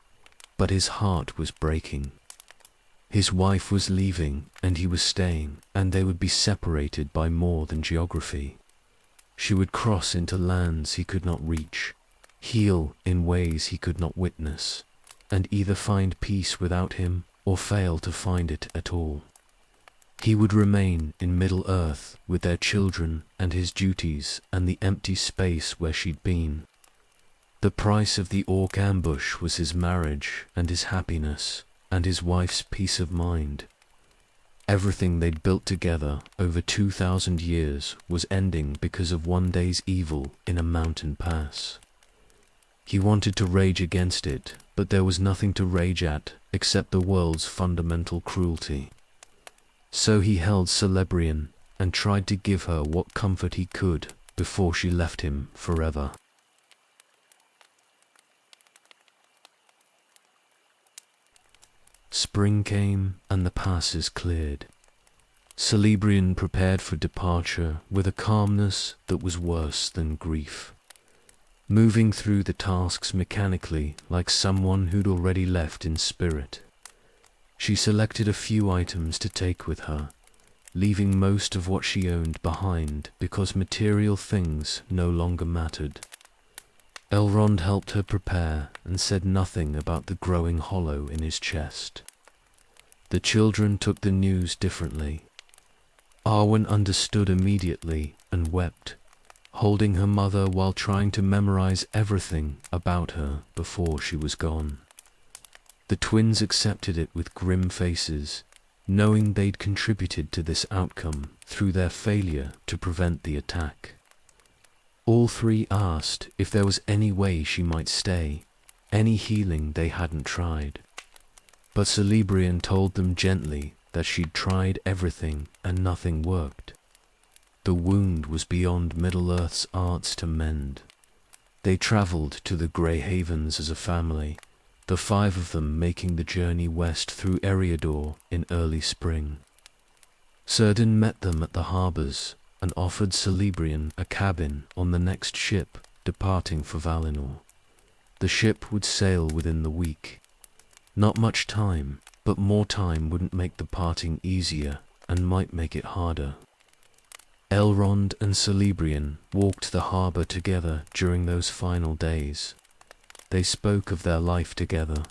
but his heart was breaking. His wife was leaving and he was staying, and they would be separated by more than geography. She would cross into lands he could not reach, heal in ways he could not witness, and either find peace without him or fail to find it at all. He would remain in Middle-earth with their children and his duties and the empty space where she'd been. The price of the orc ambush was his marriage and his happiness and his wife's peace of mind. Everything they'd built together over 2,000 years was ending because of one day's evil in a mountain pass. He wanted to rage against it, but there was nothing to rage at except the world's fundamental cruelty. So he held Celebrian and tried to give her what comfort he could before she left him forever. Spring came and the passes cleared. Celebrian prepared for departure with a calmness that was worse than grief, moving through the tasks mechanically like someone who'd already left in spirit. She selected a few items to take with her, leaving most of what she owned behind because material things no longer mattered. Elrond helped her prepare and said nothing about the growing hollow in his chest. The children took the news differently. Arwen understood immediately and wept, holding her mother while trying to memorize everything about her before she was gone. The twins accepted it with grim faces, knowing they'd contributed to this outcome through their failure to prevent the attack. All three asked if there was any way she might stay, any healing they hadn't tried. But Celebrian told them gently that she'd tried everything and nothing worked. The wound was beyond Middle-earth's arts to mend. They travelled to the Grey Havens as a family, the 5 of them making the journey west through Eriador in early spring. Cerdin met them at the harbours and offered Celebrian a cabin on the next ship departing for Valinor. The ship would sail within the week. Not much time, but more time wouldn't make the parting easier and might make it harder. Elrond and Celebrian walked the harbour together during those final days. They spoke of their life together,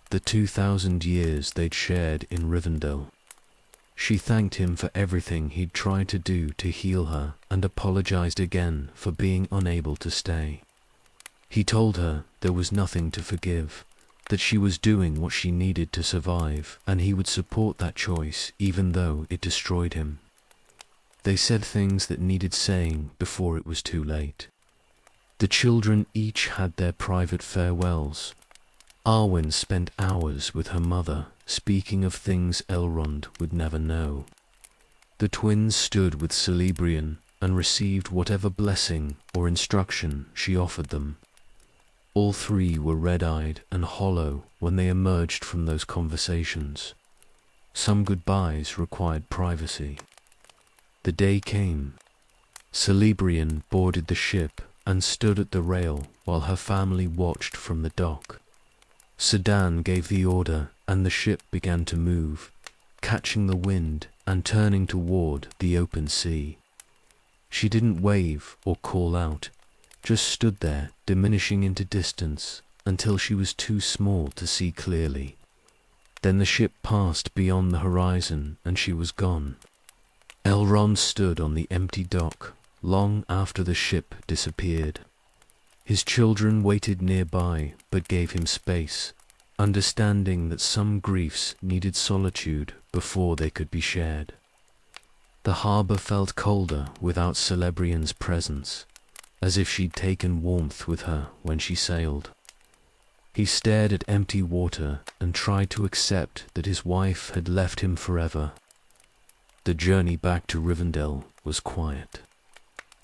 the 2,000 years they'd shared in Rivendell. She thanked him for everything he'd tried to do to heal her and apologized again for being unable to stay. He told her there was nothing to forgive, that she was doing what she needed to survive, and he would support that choice even though it destroyed him. They said things that needed saying before it was too late. The children each had their private farewells. Arwen spent hours with her mother, speaking of things Elrond would never know. The twins stood with Celebrian and received whatever blessing or instruction she offered them. All three were red-eyed and hollow when they emerged from those conversations. Some goodbyes required privacy. The day came. Celebrian boarded the ship and stood at the rail while her family watched from the dock. Sedan gave the order and the ship began to move, catching the wind and turning toward the open sea. She didn't wave or call out, just stood there diminishing into distance until she was too small to see clearly. Then the ship passed beyond the horizon and she was gone. Elrond stood on the empty dock long after the ship disappeared. His children waited nearby but gave him space, understanding that some griefs needed solitude before they could be shared. The harbour felt colder without Celebrian's presence, as if she'd taken warmth with her when she sailed. He stared at empty water and tried to accept that his wife had left him forever. The journey back to Rivendell was quiet.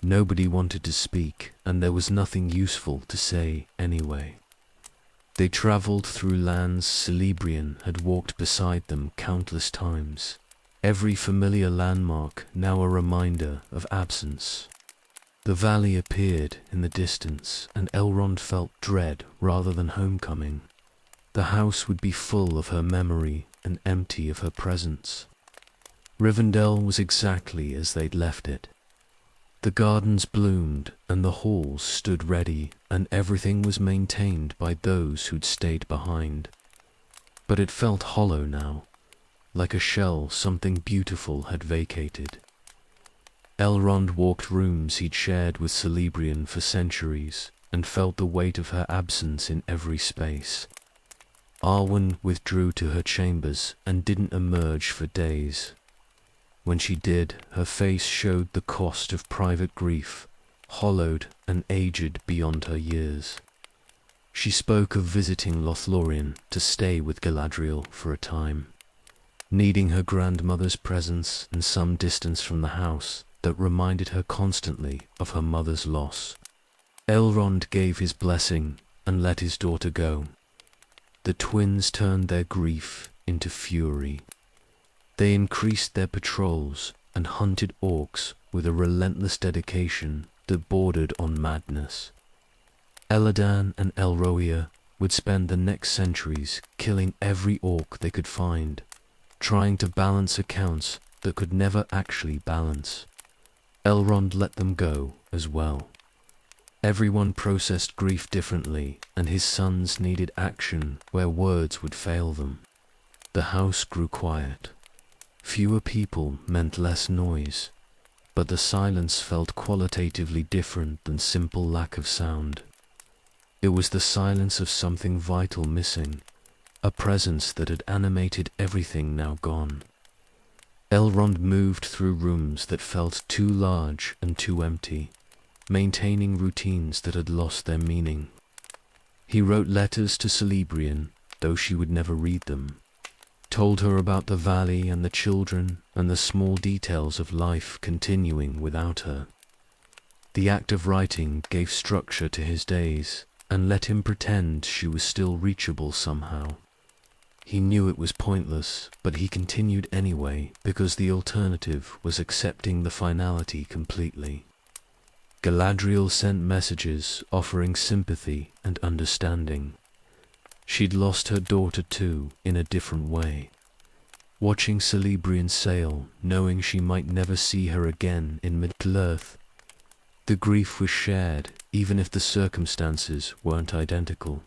Nobody wanted to speak, and there was nothing useful to say anyway. They travelled through lands Celebrian had walked beside them countless times, every familiar landmark now a reminder of absence. The valley appeared in the distance, and Elrond felt dread rather than homecoming. The house would be full of her memory and empty of her presence. Rivendell was exactly as they'd left it. The gardens bloomed and the halls stood ready, and everything was maintained by those who'd stayed behind. But it felt hollow now, like a shell something beautiful had vacated. Elrond walked rooms he'd shared with Celebrian for centuries, and felt the weight of her absence in every space. Arwen withdrew to her chambers and didn't emerge for days. When she did, her face showed the cost of private grief, hollowed and aged beyond her years. She spoke of visiting Lothlorien to stay with Galadriel for a time, needing her grandmother's presence and some distance from the house that reminded her constantly of her mother's loss. Elrond gave his blessing and let his daughter go. The twins turned their grief into fury. They increased their patrols and hunted orcs with a relentless dedication that bordered on madness. Elladan and Elrohir would spend the next centuries killing every orc they could find, trying to balance accounts that could never actually balance. Elrond let them go as well. Everyone processed grief differently, and his sons needed action where words would fail them. The house grew quiet. Fewer people meant less noise, but the silence felt qualitatively different than simple lack of sound. It was the silence of something vital missing, a presence that had animated everything now gone. Elrond moved through rooms that felt too large and too empty, maintaining routines that had lost their meaning. He wrote letters to Celebrian, though she would never read them, told her about the valley and the children and the small details of life continuing without her. The act of writing gave structure to his days and let him pretend she was still reachable somehow. He knew it was pointless, but he continued anyway because the alternative was accepting the finality completely. Galadriel sent messages offering sympathy and understanding. She'd lost her daughter too, in a different way. Watching Celebrian sail, knowing she might never see her again in Middle-earth, the grief was shared, even if the circumstances weren't identical.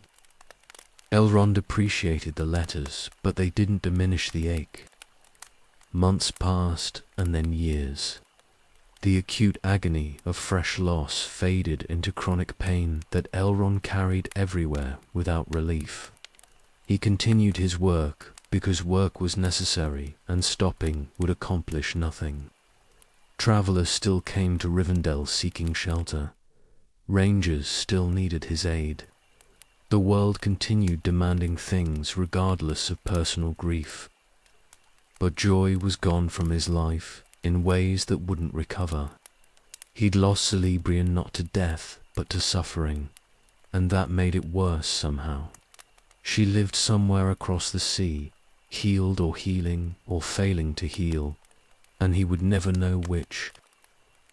Elrond appreciated the letters, but they didn't diminish the ache. Months passed, and then years. The acute agony of fresh loss faded into chronic pain that Elrond carried everywhere without relief. He continued his work because work was necessary and stopping would accomplish nothing. Travelers still came to Rivendell seeking shelter. Rangers still needed his aid. The world continued demanding things regardless of personal grief. But joy was gone from his life in ways that wouldn't recover. He'd lost Celebrian not to death, but to suffering, and that made it worse somehow. She lived somewhere across the sea, healed or healing or failing to heal, and he would never know which.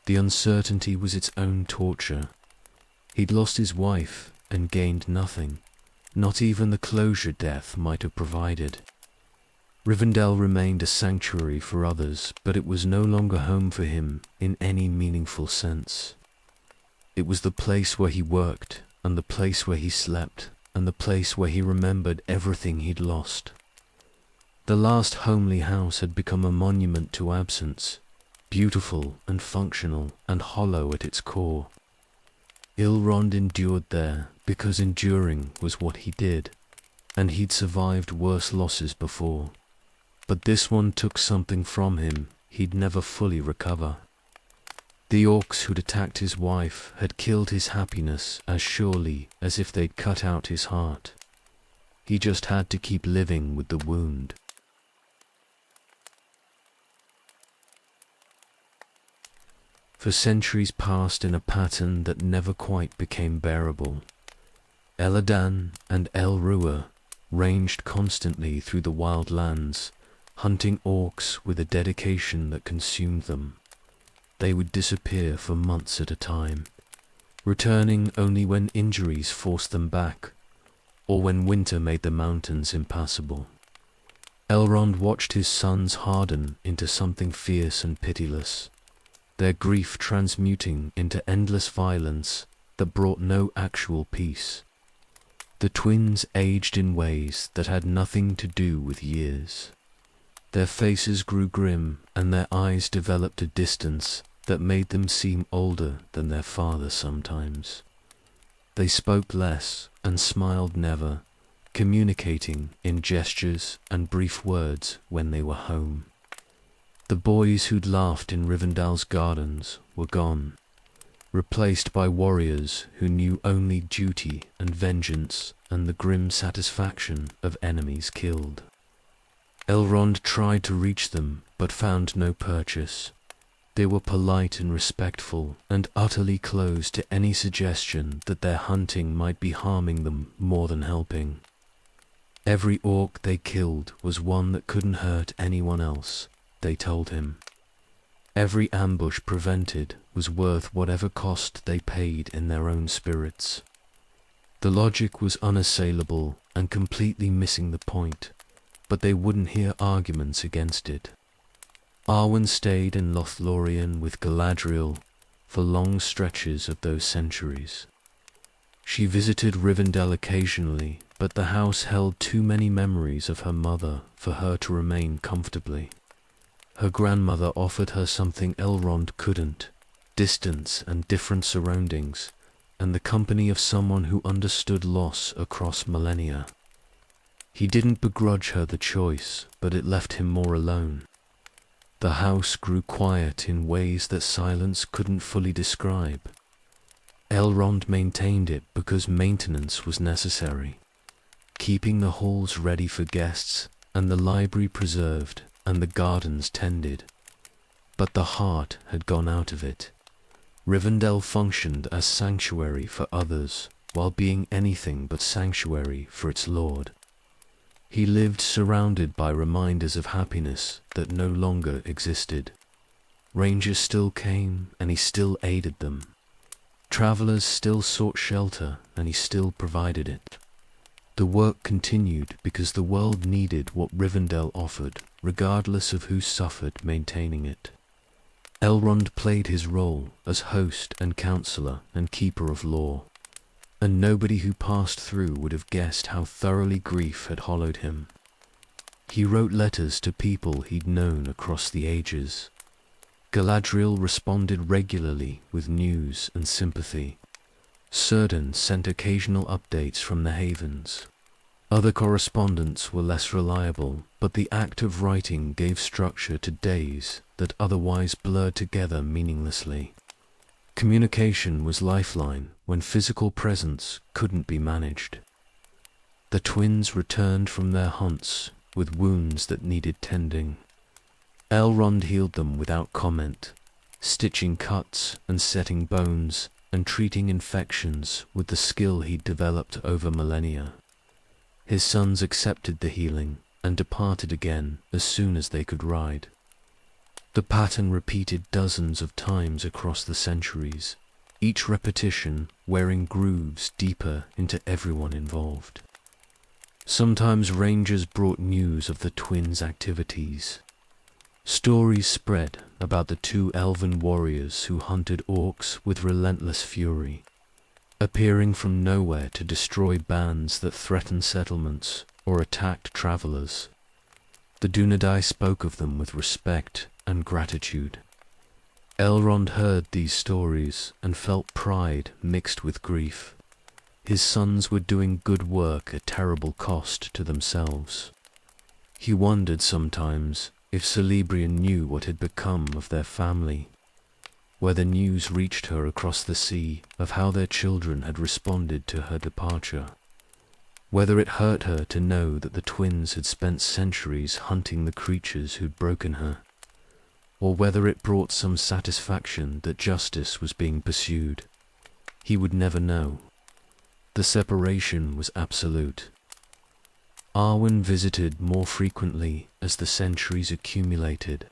The uncertainty was its own torture. He'd lost his wife and gained nothing, not even the closure death might have provided. Rivendell remained a sanctuary for others, but it was no longer home for him in any meaningful sense. It was the place where he worked, and the place where he slept, and the place where he remembered everything he'd lost. The last homely house had become a monument to absence, beautiful and functional and hollow at its core. Elrond endured there because enduring was what he did, and he'd survived worse losses before. But this one took something from him he'd never fully recover. The orcs who'd attacked his wife had killed his happiness as surely as if they'd cut out his heart. He just had to keep living with the wound. For centuries passed in a pattern that never quite became bearable. Eladan and Elrua ranged constantly through the wild lands, hunting orcs with a dedication that consumed them. They would disappear for months at a time, returning only when injuries forced them back, or when winter made the mountains impassable. Elrond watched his sons harden into something fierce and pitiless, their grief transmuting into endless violence that brought no actual peace. The twins aged in ways that had nothing to do with years. Their faces grew grim, and their eyes developed a distance that made them seem older than their father sometimes. They spoke less and smiled never, communicating in gestures and brief words when they were home. The boys who'd laughed in Rivendell's gardens were gone, replaced by warriors who knew only duty and vengeance and the grim satisfaction of enemies killed. Elrond tried to reach them, but found no purchase. They were polite and respectful, and utterly closed to any suggestion that their hunting might be harming them more than helping. Every orc they killed was one that couldn't hurt anyone else, they told him. Every ambush prevented was worth whatever cost they paid in their own spirits. The logic was unassailable and completely missing the point, but they wouldn't hear arguments against it. Arwen stayed in Lothlorien with Galadriel for long stretches of those centuries. She visited Rivendell occasionally, but the house held too many memories of her mother for her to remain comfortably. Her grandmother offered her something Elrond couldn't: distance and different surroundings, and the company of someone who understood loss across millennia. He didn't begrudge her the choice, but it left him more alone. The house grew quiet in ways that silence couldn't fully describe. Elrond maintained it because maintenance was necessary, keeping the halls ready for guests and the library preserved and the gardens tended. But the heart had gone out of it. Rivendell functioned as sanctuary for others while being anything but sanctuary for its lord. He lived surrounded by reminders of happiness that no longer existed. Rangers still came and he still aided them. Travelers still sought shelter and he still provided it. The work continued because the world needed what Rivendell offered, regardless of who suffered maintaining it. Elrond played his role as host and counselor and keeper of law, and nobody who passed through would have guessed how thoroughly grief had hollowed him. He wrote letters to people he'd known across the ages. Galadriel responded regularly with news and sympathy. Círdan sent occasional updates from the Havens. Other correspondents were less reliable, but the act of writing gave structure to days that otherwise blurred together meaninglessly. Communication was lifeline when physical presence couldn't be managed. The twins returned from their hunts with wounds that needed tending. Elrond healed them without comment, stitching cuts and setting bones and treating infections with the skill he'd developed over millennia. His sons accepted the healing and departed again as soon as they could ride. The pattern repeated dozens of times across the centuries, each repetition wearing grooves deeper into everyone involved. Sometimes rangers brought news of the twins' activities. Stories spread about the two elven warriors who hunted orcs with relentless fury, appearing from nowhere to destroy bands that threatened settlements or attacked travelers. The Dunedain spoke of them with respect and gratitude. Elrond heard these stories and felt pride mixed with grief. His sons were doing good work at terrible cost to themselves. He wondered sometimes if Celebrian knew what had become of their family, whether news reached her across the sea of how their children had responded to her departure, whether it hurt her to know that the twins had spent centuries hunting the creatures who'd broken her, or whether it brought some satisfaction that justice was being pursued. He would never know. The separation was absolute. Arwen visited more frequently as the centuries accumulated.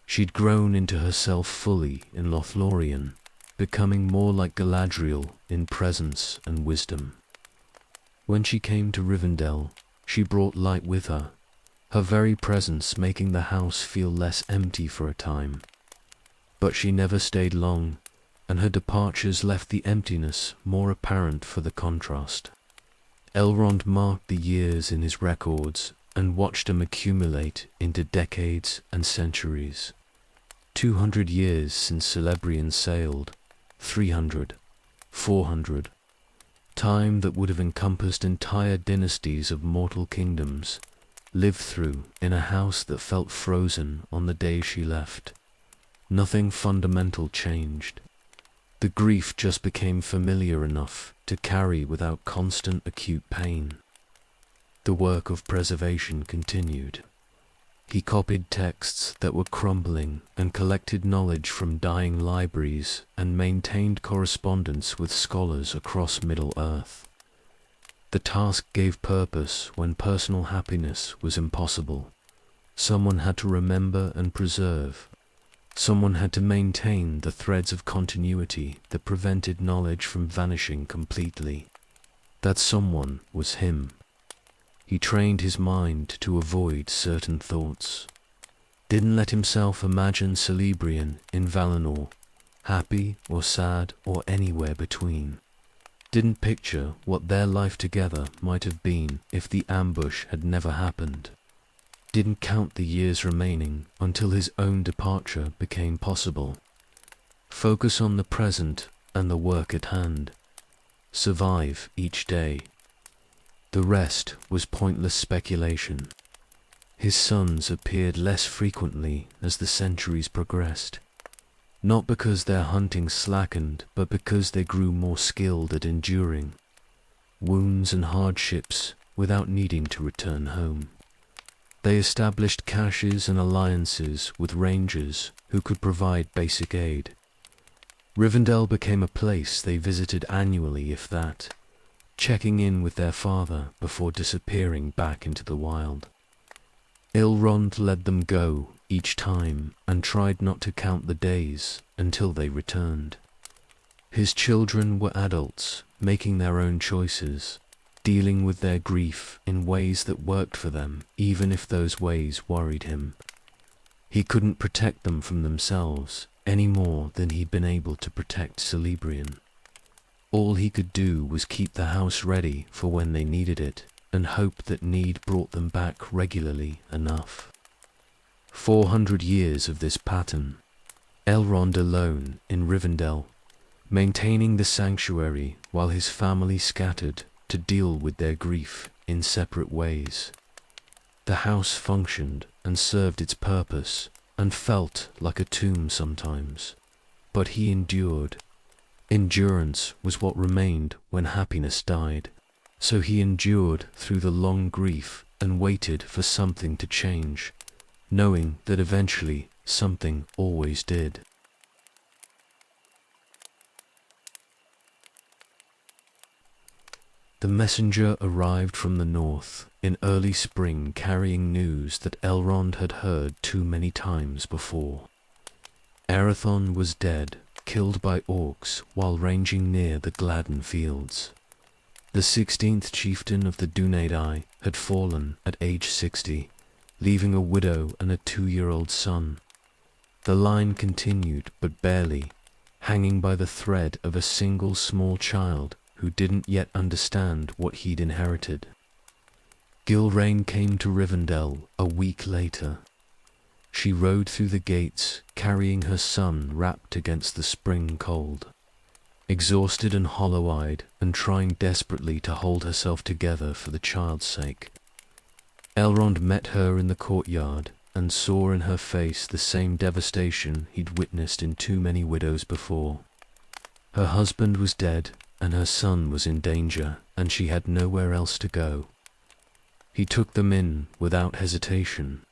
She'd grown into herself fully in Lothlorien, becoming more like Galadriel in presence and wisdom. When she came to Rivendell, she brought light with her, her very presence making the house feel less empty for a time. But she never stayed long, and her departures left the emptiness more apparent for the contrast. Elrond marked the years in his records and watched them accumulate into decades and centuries. 200 years since Celebrian sailed, 300, 400. Time that would have encompassed entire dynasties of mortal kingdoms, lived through in a house that felt frozen on the day she left. Nothing fundamental changed. The grief just became familiar enough to carry without constant acute pain. The work of preservation continued. He copied texts that were crumbling and collected knowledge from dying libraries and maintained correspondence with scholars across Middle-earth. The task gave purpose when personal happiness was impossible. Someone had to remember and preserve. Someone had to maintain the threads of continuity that prevented knowledge from vanishing completely. That someone was him. He trained his mind to avoid certain thoughts. Didn't let himself imagine Celebrian in Valinor, happy or sad or anywhere between. Didn't picture what their life together might have been if the ambush had never happened. Didn't count the years remaining until his own departure became possible. Focus on the present and the work at hand. Survive each day. The rest was pointless speculation. His sons appeared less frequently as the centuries progressed. not because their hunting slackened, but because they grew more skilled at enduring wounds and hardships without needing to return home. They established caches and alliances with rangers who could provide basic aid. Rivendell became a place they visited annually, if that, checking in with their father before disappearing back into the wild. Elrond let them go each time and tried not to count the days until they returned. His children were adults, making their own choices, dealing with their grief in ways that worked for them, even if those ways worried him. He couldn't protect them from themselves any more than he'd been able to protect Celebrian. All he could do was keep the house ready for when they needed it, and hope that need brought them back regularly enough. 400 years of this pattern. Elrond alone in Rivendell, maintaining the sanctuary while his family scattered to deal with their grief in separate ways. The house functioned and served its purpose and felt like a tomb sometimes, but he endured. Endurance was what remained when happiness died, so he endured through the long grief and waited for something to change, knowing that eventually something always did. The messenger arrived from the north in early spring, carrying news that Elrond had heard too many times before. Arathon was dead, killed by orcs while ranging near the Gladden fields. The 16th chieftain of the Dunedain had fallen at age 60, leaving a widow and a 2-year-old son. The line continued, but barely, hanging by the thread of a single small child who didn't yet understand what he'd inherited. Gilrain came to Rivendell a week later. She rode through the gates, carrying her son wrapped against the spring cold. Exhausted and hollow-eyed, and trying desperately to hold herself together for the child's sake. Elrond met her in the courtyard, and saw in her face the same devastation he'd witnessed in too many widows before. Her husband was dead, and her son was in danger, and she had nowhere else to go. He took them in without hesitation,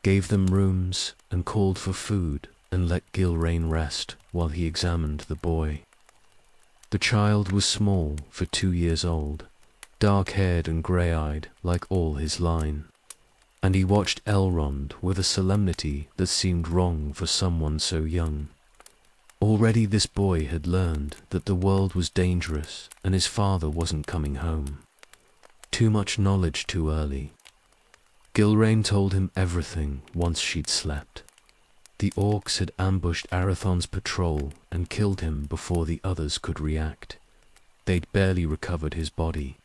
gave them rooms, and called for food, and let Gilrain rest while he examined the boy. The child was small, for 2 years old, dark-haired and grey-eyed like all his line, and he watched Elrond with a solemnity that seemed wrong for someone so young. Already this boy had learned that the world was dangerous and his father wasn't coming home. Too much knowledge too early. Gilrain told him everything once she'd slept. The orcs had ambushed Arathon's patrol and killed him before the others could react. They'd barely recovered his body.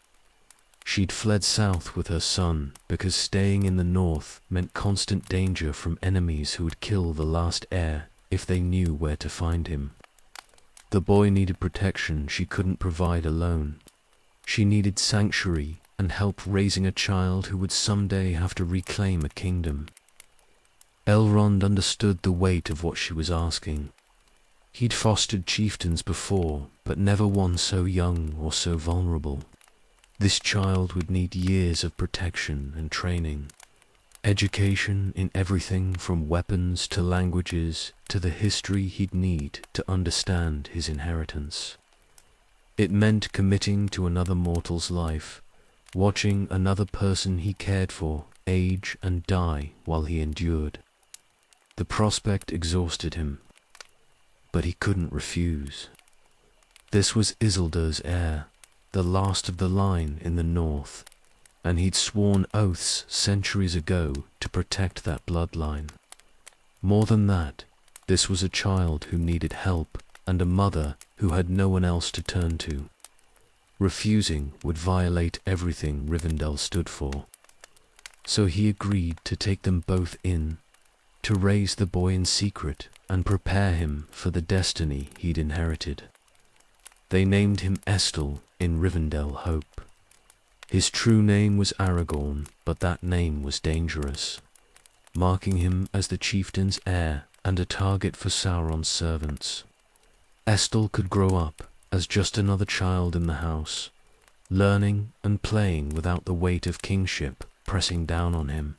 She'd fled south with her son because staying in the north meant constant danger from enemies who would kill the last heir if they knew where to find him. The boy needed protection she couldn't provide alone. She needed sanctuary and help raising a child who would someday have to reclaim a kingdom. Elrond understood the weight of what she was asking. He'd fostered chieftains before, but never one so young or so vulnerable. This child would need years of protection and training. Education in everything from weapons to languages to the history he'd need to understand his inheritance. It meant committing to another mortal's life, watching another person he cared for age and die while he endured. The prospect exhausted him, but he couldn't refuse. This was Isildur's heir, the last of the line in the north, and he'd sworn oaths centuries ago to protect that bloodline. More than that, this was a child who needed help and a mother who had no one else to turn to. Refusing would violate everything Rivendell stood for. So he agreed to take them both in, to raise the boy in secret and prepare him for the destiny he'd inherited. They named him Estel in Rivendell Hope. His true name was Aragorn, but that name was dangerous, marking him as the chieftain's heir and a target for Sauron's servants. Estel could grow up as just another child in the house, learning and playing without the weight of kingship pressing down on him.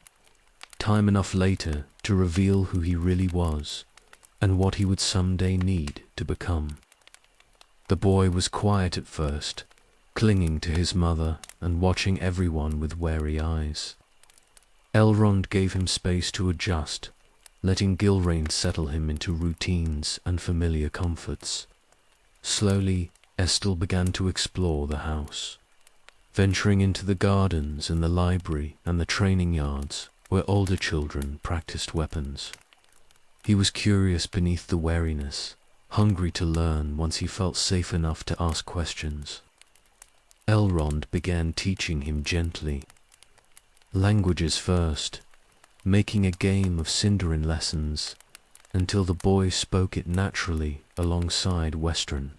Time enough later to reveal who he really was and what he would someday need to become. The boy was quiet at first, clinging to his mother and watching everyone with wary eyes. Elrond gave him space to adjust, letting Gilrain settle him into routines and familiar comforts. Slowly, Estel began to explore the house, venturing into the gardens and the library and the training yards where older children practiced weapons. He was curious beneath the wariness, hungry to learn once he felt safe enough to ask questions. Elrond began teaching him gently. Languages first, making a game of Sindarin lessons until the boy spoke it naturally alongside Western.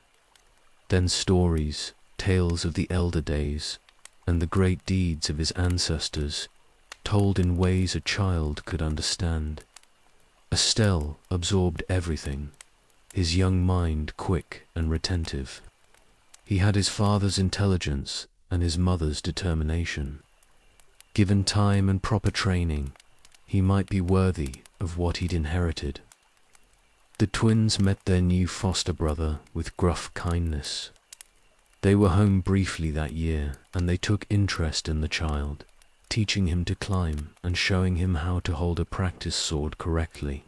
Then stories, tales of the elder days, and the great deeds of his ancestors, told in ways a child could understand. Estel absorbed everything, his young mind quick and retentive. He had his father's intelligence and his mother's determination. Given time and proper training, he might be worthy of what he'd inherited. The twins met their new foster brother with gruff kindness. They were home briefly that year, and they took interest in the child, teaching him to climb and showing him how to hold a practice sword correctly.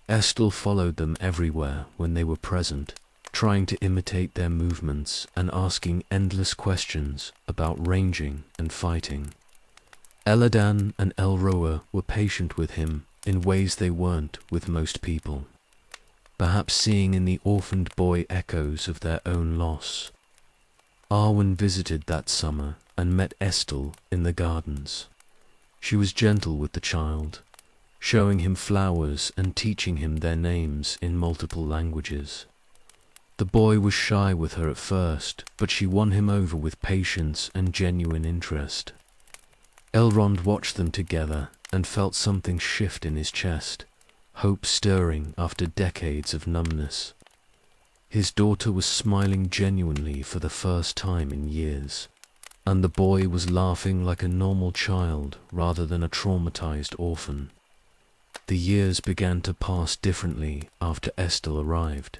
Estel followed them everywhere when they were present, trying to imitate their movements and asking endless questions about ranging and fighting. Eladan and Elroa were patient with him in ways they weren't with most people, perhaps seeing in the orphaned boy echoes of their own loss. Arwen visited that summer and met Estel in the gardens. She was gentle with the child, showing him flowers and teaching him their names in multiple languages. The boy was shy with her at first, but she won him over with patience and genuine interest. Elrond watched them together and felt something shift in his chest, hope stirring after decades of numbness. His daughter was smiling genuinely for the first time in years, and the boy was laughing like a normal child rather than a traumatized orphan. The years began to pass differently after Estel arrived.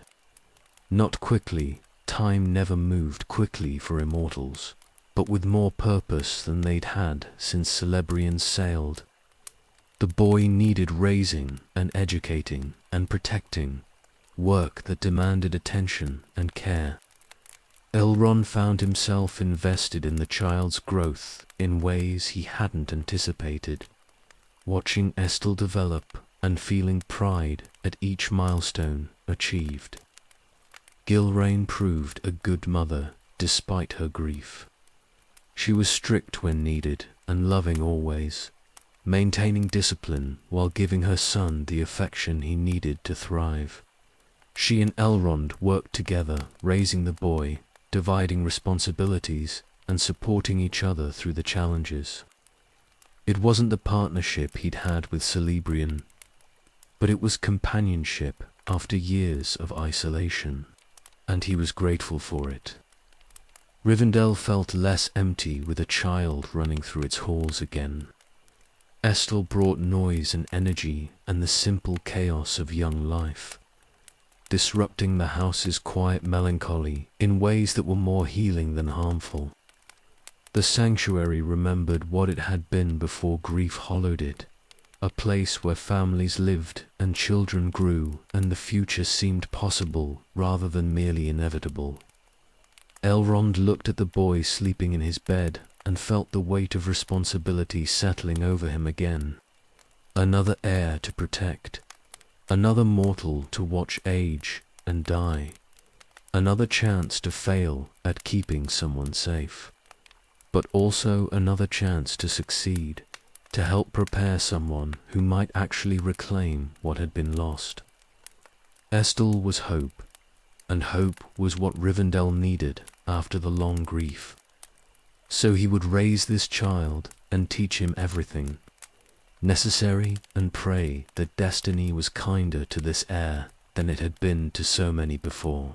Not quickly, time never moved quickly for immortals, but with more purpose than they'd had since Celebrians sailed. The boy needed raising and educating and protecting, work that demanded attention and care. Elrond found himself invested in the child's growth in ways he hadn't anticipated, watching Estel develop and feeling pride at each milestone achieved. Gilrain proved a good mother despite her grief. She was strict when needed and loving always, maintaining discipline while giving her son the affection he needed to thrive. She and Elrond worked together, raising the boy, dividing responsibilities, and supporting each other through the challenges. It wasn't the partnership he'd had with Celebrian, but it was companionship after years of isolation, and he was grateful for it. Rivendell felt less empty with a child running through its halls again. Estel brought noise and energy and the simple chaos of young life, disrupting the house's quiet melancholy in ways that were more healing than harmful. The sanctuary remembered what it had been before grief hollowed it, a place where families lived and children grew and the future seemed possible rather than merely inevitable. Elrond looked at the boy sleeping in his bed and felt the weight of responsibility settling over him again. Another heir to protect, another mortal to watch age and die, another chance to fail at keeping someone safe, but also another chance to succeed, to help prepare someone who might actually reclaim what had been lost. Estel was hope, and hope was what Rivendell needed after the long grief. So he would raise this child and teach him everything. necessary, and pray that destiny was kinder to this heir than it had been to so many before.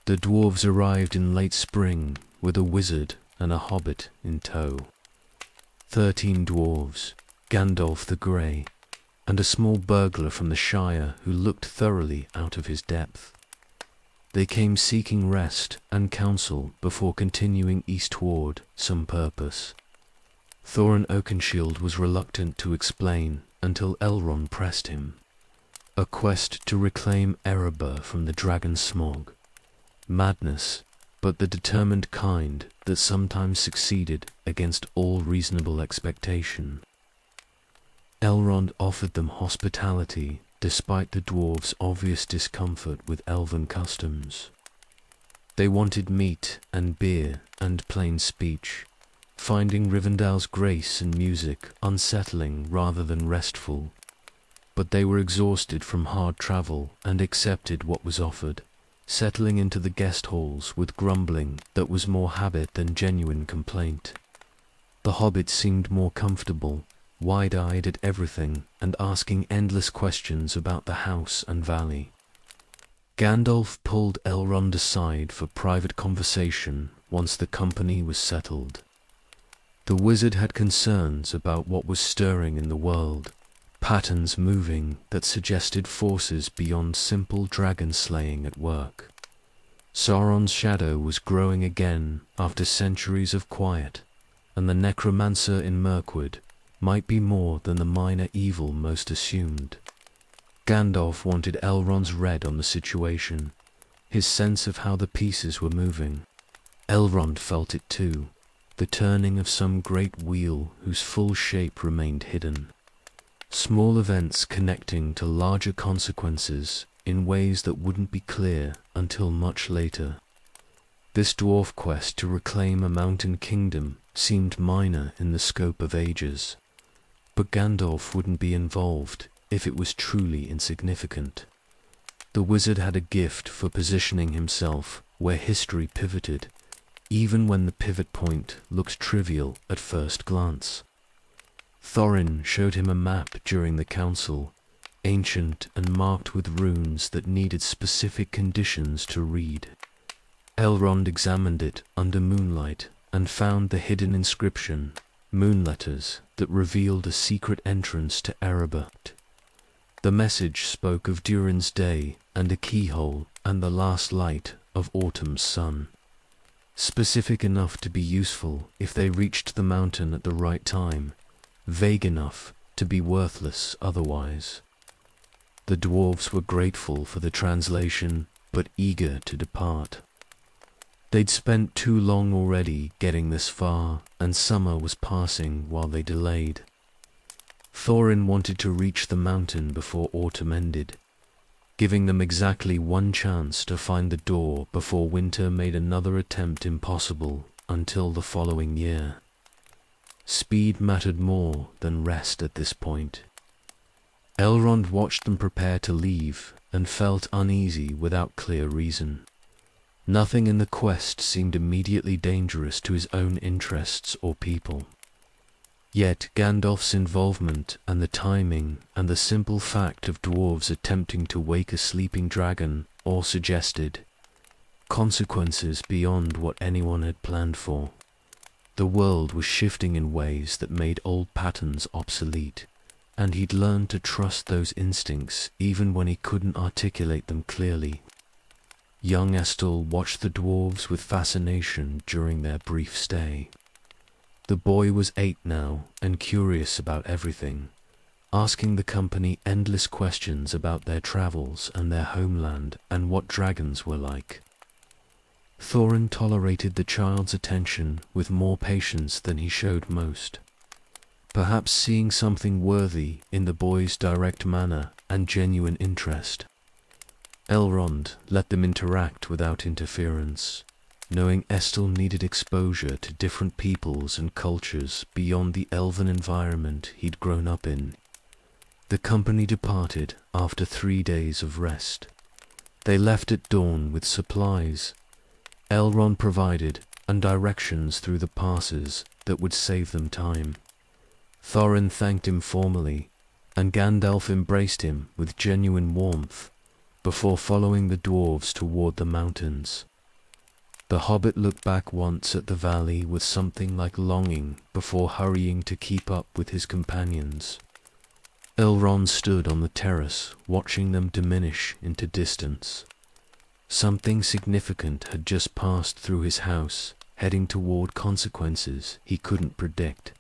The dwarves arrived in late spring with a wizard and a hobbit in tow. 13 dwarves, Gandalf the Grey, and a small burglar from the Shire who looked thoroughly out of his depth. They came seeking rest and counsel before continuing eastward some purpose. Thorin Oakenshield was reluctant to explain until Elrond pressed him. A quest to reclaim Erebor from the dragon smog. Madness, but the determined kind that sometimes succeeded against all reasonable expectation. Elrond offered them hospitality despite the dwarves' obvious discomfort with elven customs. They wanted meat and beer and plain speech, finding Rivendell's grace and music unsettling rather than restful. But they were exhausted from hard travel and accepted what was offered, settling into the guest halls with grumbling that was more habit than genuine complaint. The hobbit seemed more comfortable, wide-eyed at everything and asking endless questions about the house and valley. Gandalf pulled Elrond aside for private conversation once the company was settled. The wizard had concerns about what was stirring in the world, patterns moving that suggested forces beyond simple dragon slaying at work. Sauron's shadow was growing again after centuries of quiet, and the necromancer in Mirkwood might be more than the minor evil most assumed. Gandalf wanted Elrond's read on the situation, his sense of how the pieces were moving. Elrond felt it too, the turning of some great wheel whose full shape remained hidden. Small events connecting to larger consequences in ways that wouldn't be clear until much later. This dwarf quest to reclaim a mountain kingdom seemed minor in the scope of ages. But Gandalf wouldn't be involved if it was truly insignificant. The wizard had a gift for positioning himself where history pivoted, even when the pivot point looked trivial at first glance. Thorin showed him a map during the council, ancient and marked with runes that needed specific conditions to read. Elrond examined it under moonlight and found the hidden inscription, moon letters that revealed a secret entrance to Erebor. The message spoke of Durin's day and a keyhole and the last light of autumn's sun. Specific enough to be useful if they reached the mountain at the right time, vague enough to be worthless otherwise. The dwarves were grateful for the translation, but eager to depart. They'd spent too long already getting this far, and summer was passing while they delayed. Thorin wanted to reach the mountain before autumn ended, giving them exactly one chance to find the door before winter made another attempt impossible until the following year. Speed mattered more than rest at this point. Elrond watched them prepare to leave and felt uneasy without clear reason. Nothing in the quest seemed immediately dangerous to his own interests or people. Yet Gandalf's involvement and the timing and the simple fact of dwarves attempting to wake a sleeping dragon all suggested consequences beyond what anyone had planned for. The world was shifting in ways that made old patterns obsolete, and he'd learned to trust those instincts even when he couldn't articulate them clearly. Young Estel watched the dwarves with fascination during their brief stay. The boy was 8 now and curious about everything, asking the company endless questions about their travels and their homeland and what dragons were like. Thorin tolerated the child's attention with more patience than he showed most, perhaps seeing something worthy in the boy's direct manner and genuine interest. Elrond let them interact without interference, knowing Estel needed exposure to different peoples and cultures beyond the elven environment he'd grown up in. The company departed after 3 days of rest. They left at dawn with supplies. Elrond provided, and directions through the passes that would save them time. Thorin thanked him formally, and Gandalf embraced him with genuine warmth before following the dwarves toward the mountains. The hobbit looked back once at the valley with something like longing before hurrying to keep up with his companions. Elrond stood on the terrace, watching them diminish into distance. Something significant had just passed through his house, heading toward consequences he couldn't predict.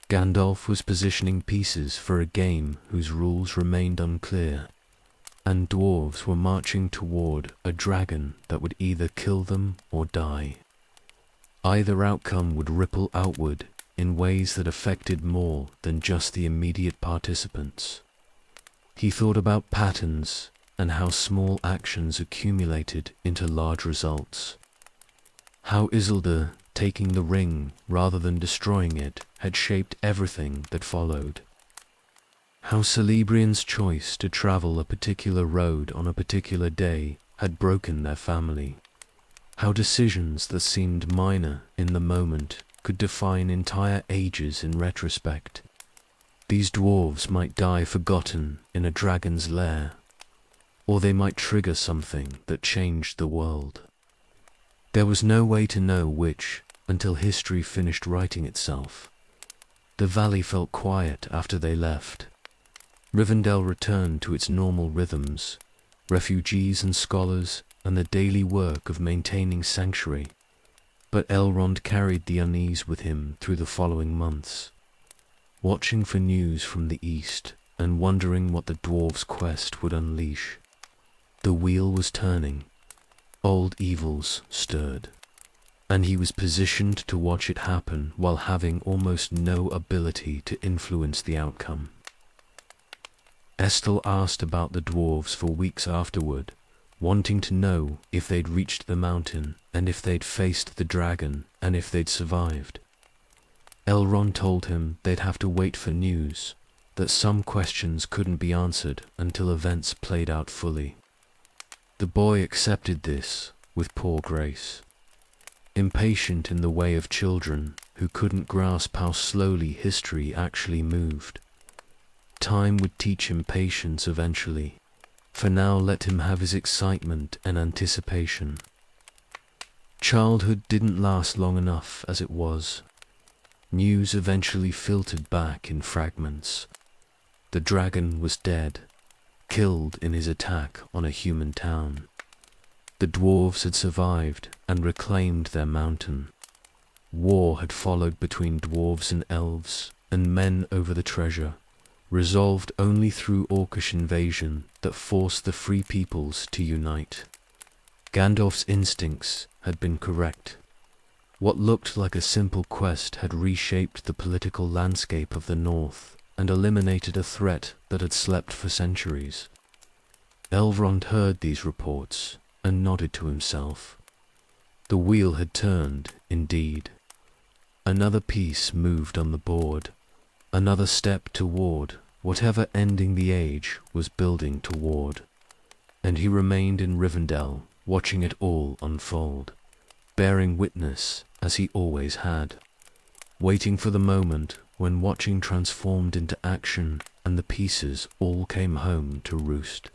Gandalf was positioning pieces for a game whose rules remained unclear, and dwarves were marching toward a dragon that would either kill them or die. Either outcome would ripple outward in ways that affected more than just the immediate participants. He thought about patterns and how small actions accumulated into large results. How Isildur, taking the ring rather than destroying it, had shaped everything that followed. How Celebrian's choice to travel a particular road on a particular day had broken their family. How decisions that seemed minor in the moment could define entire ages in retrospect. These dwarves might die forgotten in a dragon's lair, or they might trigger something that changed the world. There was no way to know which until history finished writing itself. The valley felt quiet after they left. Rivendell returned to its normal rhythms, refugees and scholars, and the daily work of maintaining sanctuary. But Elrond carried the unease with him through the following months, watching for news from the east and wondering what the dwarves' quest would unleash. The wheel was turning, old evils stirred, and he was positioned to watch it happen while having almost no ability to influence the outcome. Estel asked about the dwarves for weeks afterward, wanting to know if they'd reached the mountain, and if they'd faced the dragon, and if they'd survived. Elrond told him they'd have to wait for news, that some questions couldn't be answered until events played out fully. The boy accepted this with poor grace, impatient in the way of children who couldn't grasp how slowly history actually moved. Time would teach him patience eventually. For now, let him have his excitement and anticipation. Childhood didn't last long enough as it was. News eventually filtered back in fragments. The dragon was dead, killed in his attack on a human town. The dwarves had survived and reclaimed their mountain. War had followed between dwarves and elves, and men over the treasure, resolved only through orcish invasion that forced the free peoples to unite. Gandalf's instincts had been correct. What looked like a simple quest had reshaped the political landscape of the North and eliminated a threat that had slept for centuries. Elrond heard these reports and nodded to himself. The wheel had turned, indeed. Another piece moved on the board, another step toward whatever ending the age was building toward, and he remained in Rivendell, watching it all unfold, bearing witness as he always had, waiting for the moment when watching transformed into action and the pieces all came home to roost.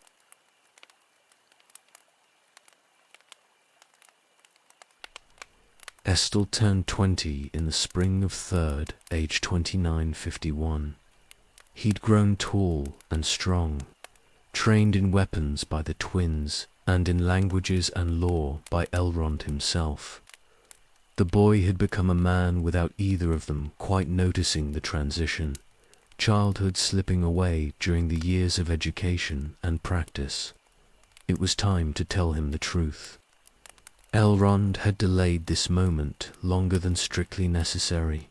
Estel turned 20 in the spring of Third, age 2951. He'd grown tall and strong, trained in weapons by the twins and in languages and lore by Elrond himself. The boy had become a man without either of them quite noticing the transition, childhood slipping away during the years of education and practice. It was time to tell him the truth. Elrond had delayed this moment longer than strictly necessary.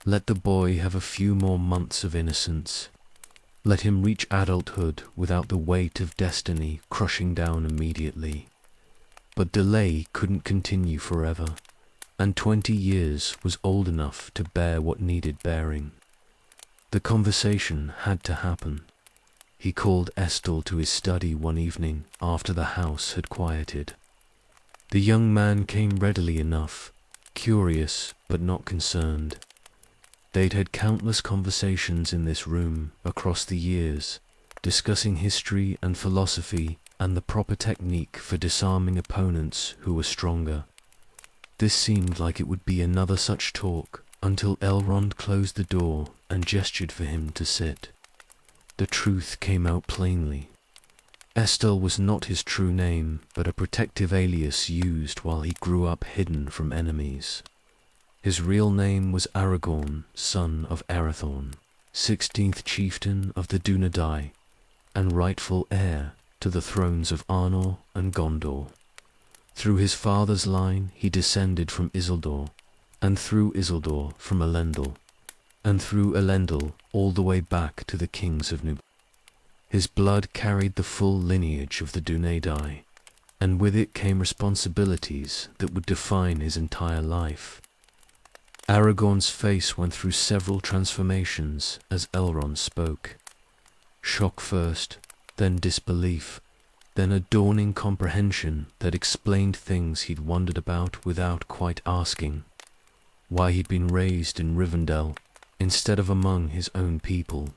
Let the boy have a few more months of innocence. Let him reach adulthood without the weight of destiny crushing down immediately. But delay couldn't continue forever, and 20 years was old enough to bear what needed bearing. The conversation had to happen. He called Estel to his study one evening after the house had quieted. The young man came readily enough, curious but not concerned. They'd had countless conversations in this room across the years, discussing history and philosophy and the proper technique for disarming opponents who were stronger. This seemed like it would be another such talk until Elrond closed the door and gestured for him to sit. The truth came out plainly. Estel was not his true name, but a protective alias used while he grew up hidden from enemies. His real name was Aragorn, son of Arathorn, 16th chieftain of the Dunedain, and rightful heir to the thrones of Arnor and Gondor. Through his father's line he descended from Isildur, and through Isildur from Elendil, and through Elendil all the way back to the kings of Nub. His blood carried the full lineage of the Dunedain, and with it came responsibilities that would define his entire life. Aragorn's face went through several transformations as Elrond spoke. Shock first, then disbelief, then a dawning comprehension that explained things he'd wondered about without quite asking. Why he'd been raised in Rivendell instead of among his own people.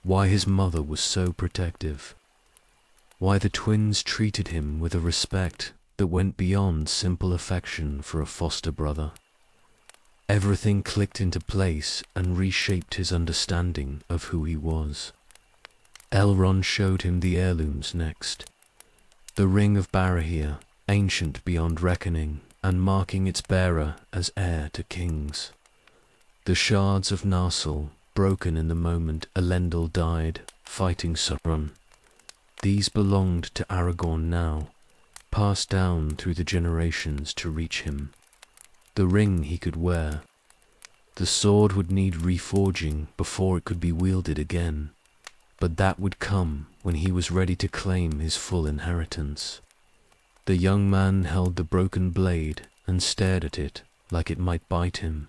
Why his mother was so protective. Why the twins treated him with a respect that went beyond simple affection for a foster brother. Everything clicked into place and reshaped his understanding of who he was. Elrond showed him the heirlooms next. The ring of Barahir, ancient beyond reckoning, and marking its bearer as heir to kings. The shards of Narsil, broken in the moment Elendil died, fighting Sauron. These belonged to Aragorn now, passed down through the generations to reach him. The ring he could wear. The sword would need reforging before it could be wielded again, but that would come when he was ready to claim his full inheritance. The young man held the broken blade and stared at it like it might bite him.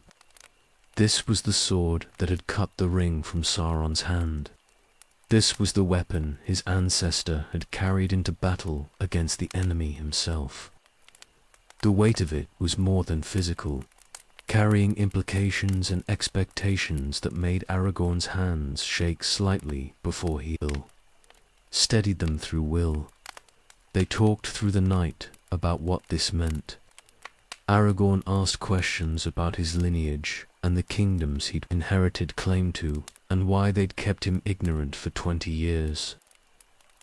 This was the sword that had cut the ring from Sauron's hand. This was the weapon his ancestor had carried into battle against the enemy himself. The weight of it was more than physical, carrying implications and expectations that made Aragorn's hands shake slightly before he steadied them through will. They talked through the night about what this meant. Aragorn asked questions about his lineage and the kingdoms he'd inherited claim to, and why they'd kept him ignorant for 20 years.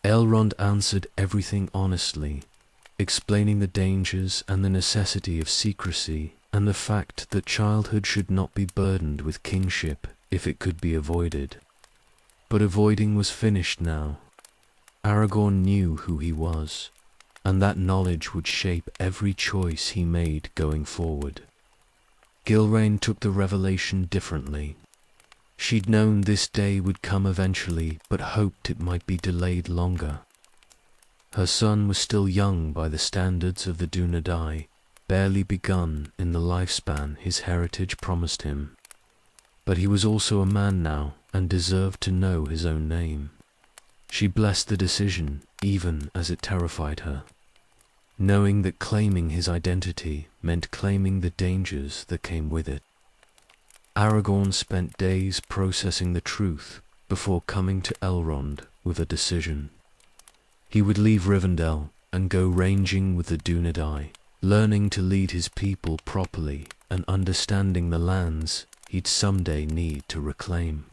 Elrond answered everything honestly, explaining the dangers and the necessity of secrecy and the fact that childhood should not be burdened with kingship if it could be avoided. But avoiding was finished now. Aragorn knew who he was, and that knowledge would shape every choice he made going forward. Gilrain took the revelation differently. She'd known this day would come eventually, but hoped it might be delayed longer. Her son was still young by the standards of the Dunedain, barely begun in the lifespan his heritage promised him. But he was also a man now, and deserved to know his own name. She blessed the decision, even as it terrified her, knowing that claiming his identity meant claiming the dangers that came with it. Aragorn spent days processing the truth before coming to Elrond with a decision. He would leave Rivendell and go ranging with the Dunedain, learning to lead his people properly and understanding the lands he'd someday need to reclaim.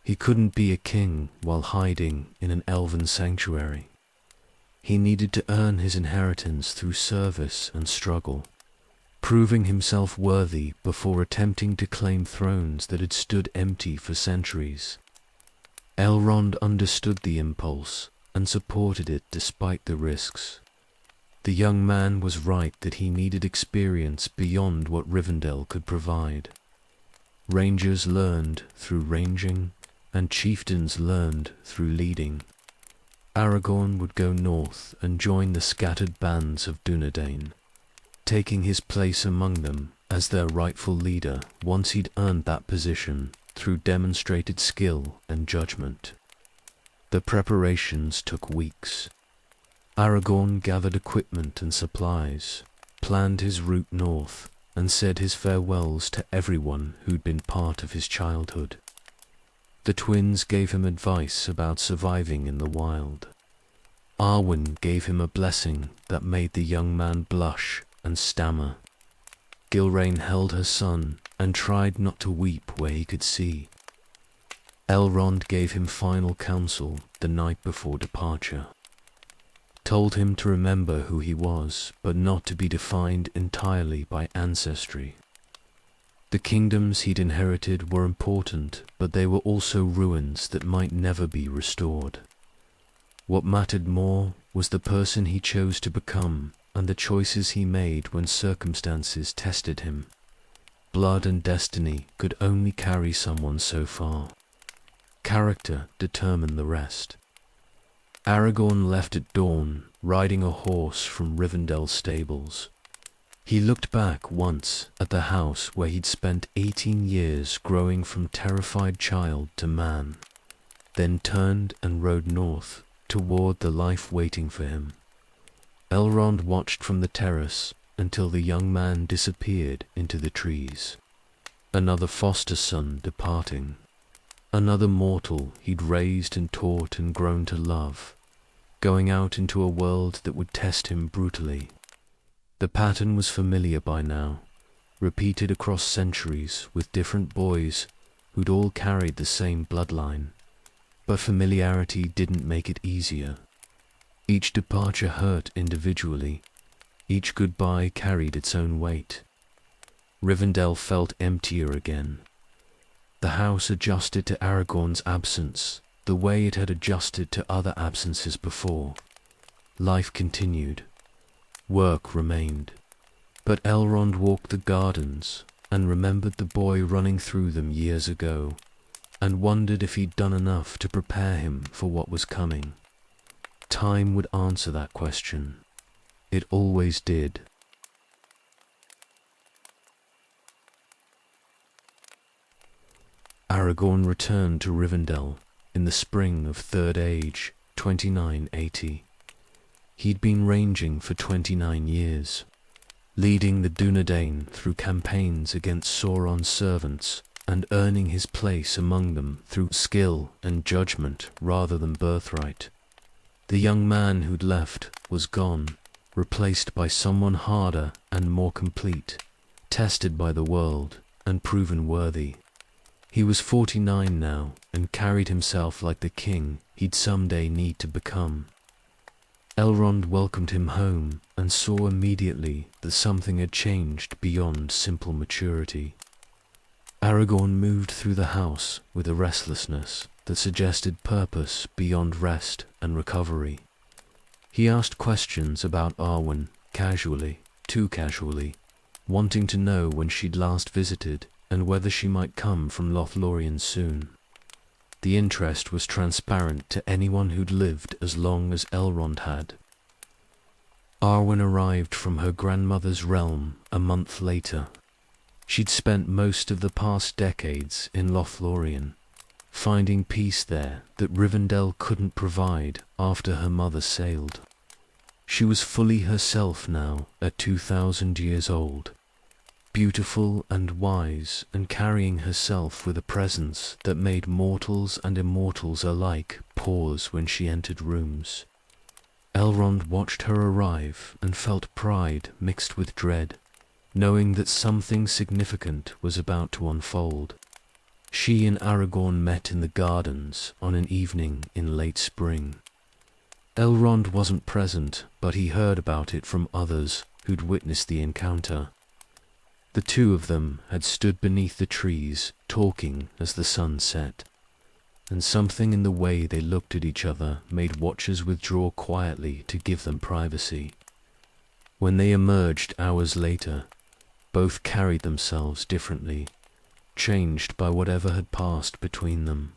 He couldn't be a king while hiding in an elven sanctuary. He needed to earn his inheritance through service and struggle, proving himself worthy before attempting to claim thrones that had stood empty for centuries. Elrond understood the impulse and supported it despite the risks. The young man was right that he needed experience beyond what Rivendell could provide. Rangers learned through ranging, and chieftains learned through leading. Aragorn would go north and join the scattered bands of Dunedain, taking his place among them as their rightful leader once he'd earned that position through demonstrated skill and judgment. The preparations took weeks. Aragorn gathered equipment and supplies, planned his route north, and said his farewells to everyone who'd been part of his childhood. The twins gave him advice about surviving in the wild. Arwen gave him a blessing that made the young man blush and stammer. Gilrain held her son and tried not to weep where he could see. Elrond gave him final counsel the night before departure. Told him to remember who he was, but not to be defined entirely by ancestry. The kingdoms he'd inherited were important, but they were also ruins that might never be restored. What mattered more was the person he chose to become and the choices he made when circumstances tested him. Blood and destiny could only carry someone so far. Character determined the rest. Aragorn left at dawn, riding a horse from Rivendell's stables. He looked back once at the house where he'd spent 18 years growing from terrified child to man, then turned and rode north toward the life waiting for him. Elrond watched from the terrace until the young man disappeared into the trees. Another foster son departing. Another mortal he'd raised and taught and grown to love, going out into a world that would test him brutally. The pattern was familiar by now, repeated across centuries with different boys who'd all carried the same bloodline. But familiarity didn't make it easier. Each departure hurt individually. Each goodbye carried its own weight. Rivendell felt emptier again. The house adjusted to Aragorn's absence, the way it had adjusted to other absences before. Life continued. Work remained. But Elrond walked the gardens and remembered the boy running through them years ago, and wondered if he'd done enough to prepare him for what was coming. Time would answer that question. It always did. Aragorn returned to Rivendell in the spring of Third Age, 2980. He'd been ranging for 29 years, leading the Dunedain through campaigns against Sauron's servants and earning his place among them through skill and judgment rather than birthright. The young man who'd left was gone, replaced by someone harder and more complete, tested by the world and proven worthy. He was 49 now and carried himself like the king he'd someday need to become. Elrond welcomed him home and saw immediately that something had changed beyond simple maturity. Aragorn moved through the house with a restlessness that suggested purpose beyond rest and recovery. He asked questions about Arwen, casually, too casually, wanting to know when she'd last visited and whether she might come from Lothlorien soon. The interest was transparent to anyone who'd lived as long as Elrond had. Arwen arrived from her grandmother's realm a month later. She'd spent most of the past decades in Lothlorien, finding peace there that Rivendell couldn't provide after her mother sailed. She was fully herself now at 2,000 years old, beautiful and wise and carrying herself with a presence that made mortals and immortals alike pause when she entered rooms. Elrond watched her arrive and felt pride mixed with dread, knowing that something significant was about to unfold. She and Aragorn met in the gardens on an evening in late spring. Elrond wasn't present, but he heard about it from others who'd witnessed the encounter. The two of them had stood beneath the trees, talking as the sun set, and something in the way they looked at each other made watchers withdraw quietly to give them privacy. When they emerged hours later, both carried themselves differently, changed by whatever had passed between them.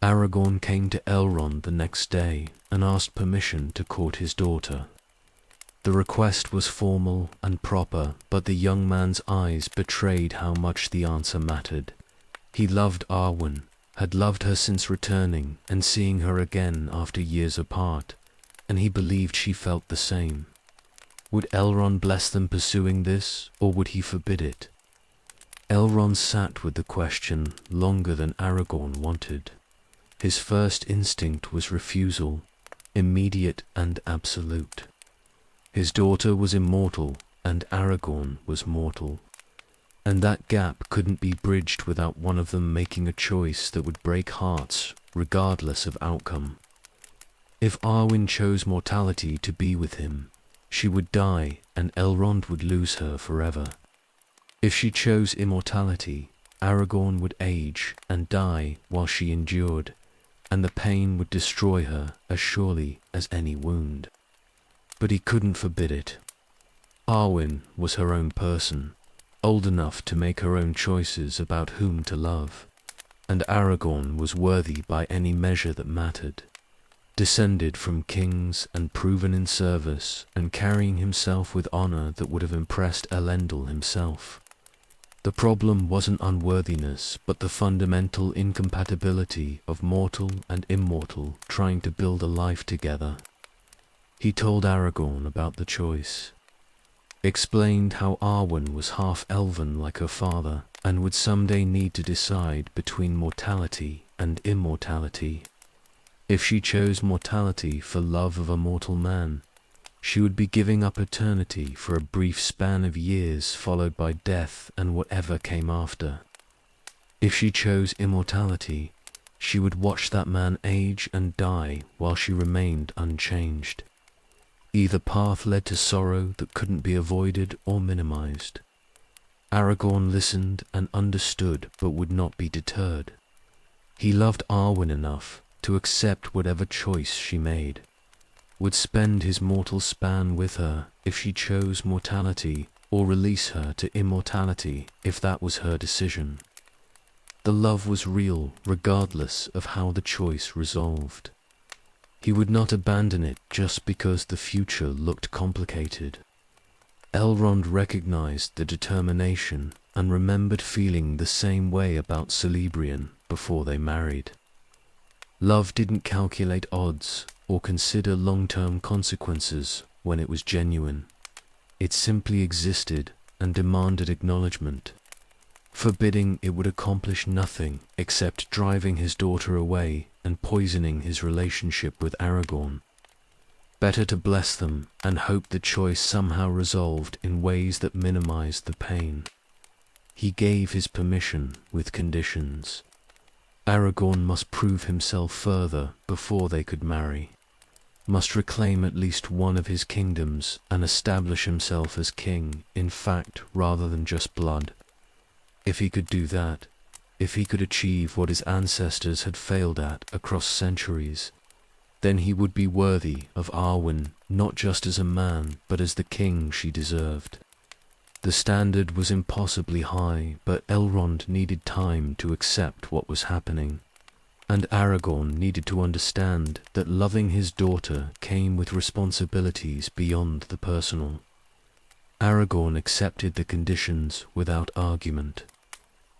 Aragorn came to Elrond the next day and asked permission to court his daughter. The request was formal and proper, but the young man's eyes betrayed how much the answer mattered. He loved Arwen, had loved her since returning and seeing her again after years apart, and he believed she felt the same. Would Elrond bless them pursuing this, or would he forbid it? Elrond sat with the question longer than Aragorn wanted. His first instinct was refusal, immediate and absolute. His daughter was immortal, and Aragorn was mortal. And that gap couldn't be bridged without one of them making a choice that would break hearts, regardless of outcome. If Arwen chose mortality to be with him, she would die, and Elrond would lose her forever. If she chose immortality, Aragorn would age and die while she endured, and the pain would destroy her as surely as any wound. But he couldn't forbid it. Arwen was her own person, old enough to make her own choices about whom to love, and Aragorn was worthy by any measure that mattered, descended from kings and proven in service, and carrying himself with honor that would have impressed Elendil himself. The problem wasn't unworthiness, but the fundamental incompatibility of mortal and immortal trying to build a life together. He told Aragorn about the choice, explained how Arwen was half-elven like her father, and would someday need to decide between mortality and immortality. If she chose mortality for love of a mortal man, she would be giving up eternity for a brief span of years followed by death and whatever came after. If she chose immortality, she would watch that man age and die while she remained unchanged. Either path led to sorrow that couldn't be avoided or minimized. Aragorn listened and understood but would not be deterred. He loved Arwen enough to accept whatever choice she made, would spend his mortal span with her if she chose mortality, or release her to immortality if that was her decision. The love was real regardless of how the choice resolved. He would not abandon it just because the future looked complicated. Elrond recognized the determination and remembered feeling the same way about Celebrian before they married. Love didn't calculate odds or consider long-term consequences when it was genuine. It simply existed and demanded acknowledgement. Forbidding it would accomplish nothing except driving his daughter away and poisoning his relationship with Aragorn. Better to bless them and hope the choice somehow resolved in ways that minimized the pain. He gave his permission with conditions. Aragorn must prove himself further before they could marry, must reclaim at least one of his kingdoms and establish himself as king in fact rather than just blood. If he could do that, if he could achieve what his ancestors had failed at across centuries, then he would be worthy of Arwen not just as a man but as the king she deserved. The standard was impossibly high, but Elrond needed time to accept what was happening, and Aragorn needed to understand that loving his daughter came with responsibilities beyond the personal. Aragorn accepted the conditions without argument.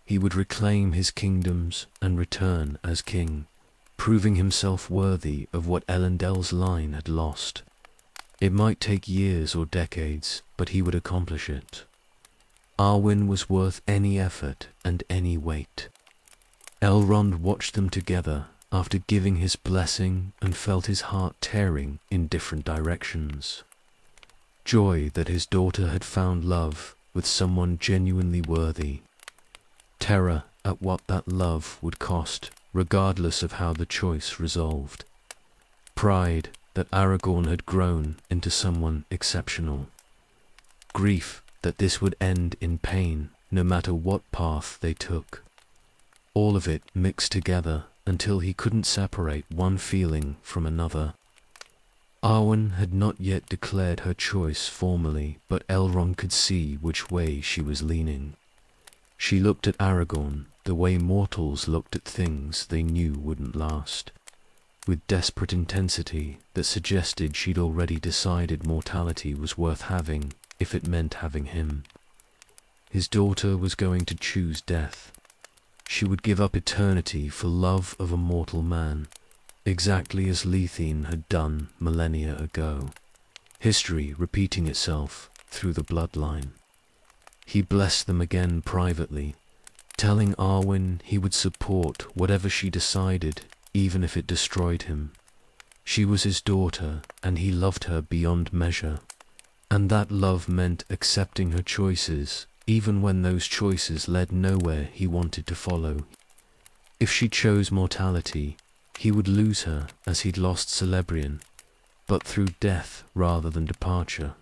He would reclaim his kingdoms and return as king, proving himself worthy of what Elendel's line had lost. It might take years or decades, but he would accomplish it. Arwen was worth any effort and any weight. Elrond watched them together after giving his blessing and felt his heart tearing in different directions. Joy that his daughter had found love with someone genuinely worthy. Terror at what that love would cost, regardless of how the choice resolved. Pride that Aragorn had grown into someone exceptional. Grief that this would end in pain, no matter what path they took. All of it mixed together until he couldn't separate one feeling from another. Arwen had not yet declared her choice formally, but Elrond could see which way she was leaning. She looked at Aragorn the way mortals looked at things they knew wouldn't last, with desperate intensity that suggested she'd already decided mortality was worth having if it meant having him. His daughter was going to choose death. She would give up eternity for love of a mortal man, exactly as Lethene had done millennia ago, history repeating itself through the bloodline. He blessed them again privately, telling Arwen he would support whatever she decided, even if it destroyed him. She was his daughter, and he loved her beyond measure, and that love meant accepting her choices, even when those choices led nowhere he wanted to follow. If she chose mortality, he would lose her as he'd lost Celebrian, but through death rather than departure.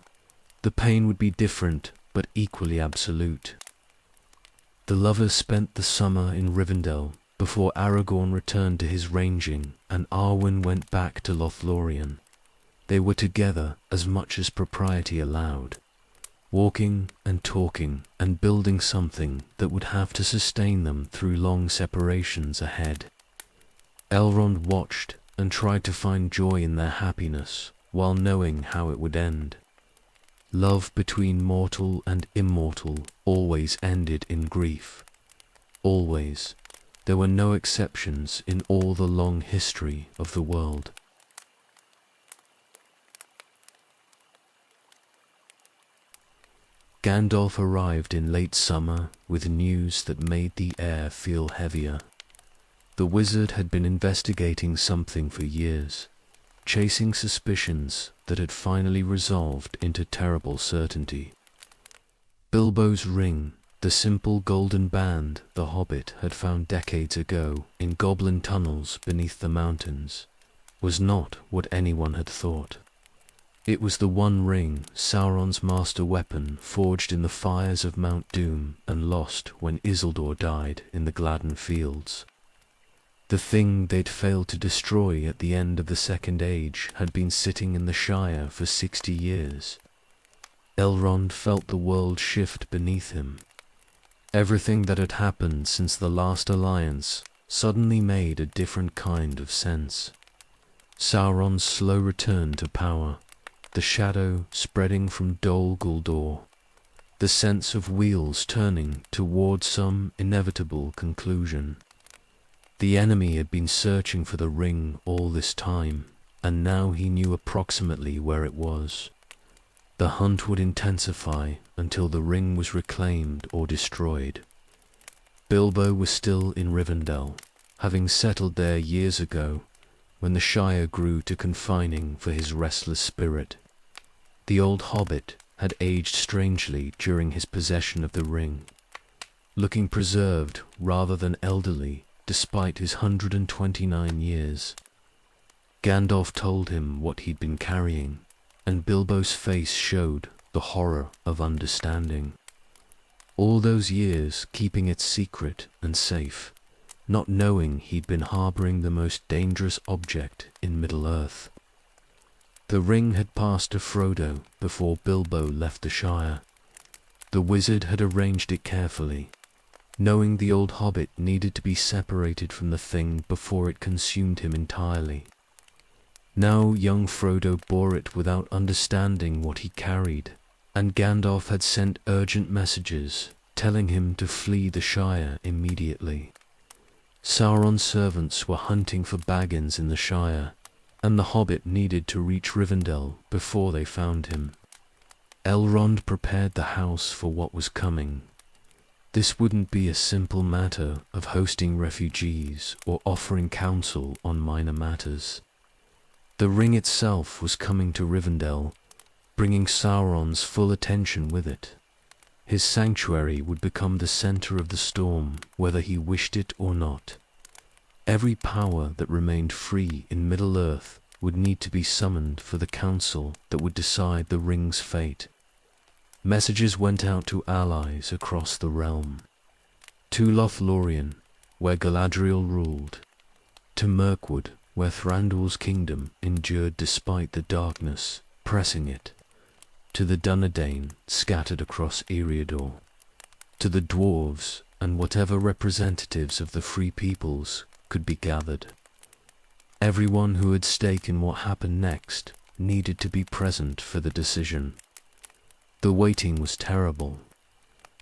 The pain would be different, but equally absolute. The lovers spent the summer in Rivendell before Aragorn returned to his ranging and Arwen went back to Lothlorien. They were together as much as propriety allowed, walking and talking and building something that would have to sustain them through long separations ahead. Elrond watched and tried to find joy in their happiness while knowing how it would end. Love between mortal and immortal always ended in grief. Always. There were no exceptions in all the long history of the world. Gandalf arrived in late summer with news that made the air feel heavier. The wizard had been investigating something for years, chasing suspicions that had finally resolved into terrible certainty. Bilbo's ring, the simple golden band the Hobbit had found decades ago in goblin tunnels beneath the mountains, was not what anyone had thought. It was the one ring, Sauron's master weapon, forged in the fires of Mount Doom and lost when Isildur died in the Gladden Fields. The thing they'd failed to destroy at the end of the Second Age had been sitting in the Shire for 60 years. Elrond felt the world shift beneath him. Everything that had happened since the last alliance suddenly made a different kind of sense. Sauron's slow return to power, the shadow spreading from Dol Guldur, the sense of wheels turning toward some inevitable conclusion. The enemy had been searching for the ring all this time, and now he knew approximately where it was. The hunt would intensify until the ring was reclaimed or destroyed. Bilbo was still in Rivendell, having settled there years ago, when the Shire grew too confining for his restless spirit. The old hobbit had aged strangely during his possession of the ring, looking preserved rather than elderly despite his 129 years. Gandalf told him what he'd been carrying, and Bilbo's face showed the horror of understanding. All those years keeping it secret and safe, not knowing he'd been harboring the most dangerous object in Middle-earth. The ring had passed to Frodo before Bilbo left the Shire. The wizard had arranged it carefully, knowing the old hobbit needed to be separated from the thing before it consumed him entirely. Now young Frodo bore it without understanding what he carried, and Gandalf had sent urgent messages telling him to flee the Shire immediately. Sauron's servants were hunting for Baggins in the Shire, and the hobbit needed to reach Rivendell before they found him. Elrond prepared the house for what was coming. This wouldn't be a simple matter of hosting refugees or offering counsel on minor matters. The ring itself was coming to Rivendell, bringing Sauron's full attention with it. His sanctuary would become the center of the storm, whether he wished it or not. Every power that remained free in Middle-earth would need to be summoned for the council that would decide the ring's fate. Messages went out to allies across the realm. To Lothlorien, where Galadriel ruled. To Mirkwood, where Thranduil's kingdom endured despite the darkness pressing it. To the Dunedain scattered across Eriador. To the dwarves and whatever representatives of the free peoples could be gathered. Everyone who had stake in what happened next needed to be present for the decision. The waiting was terrible.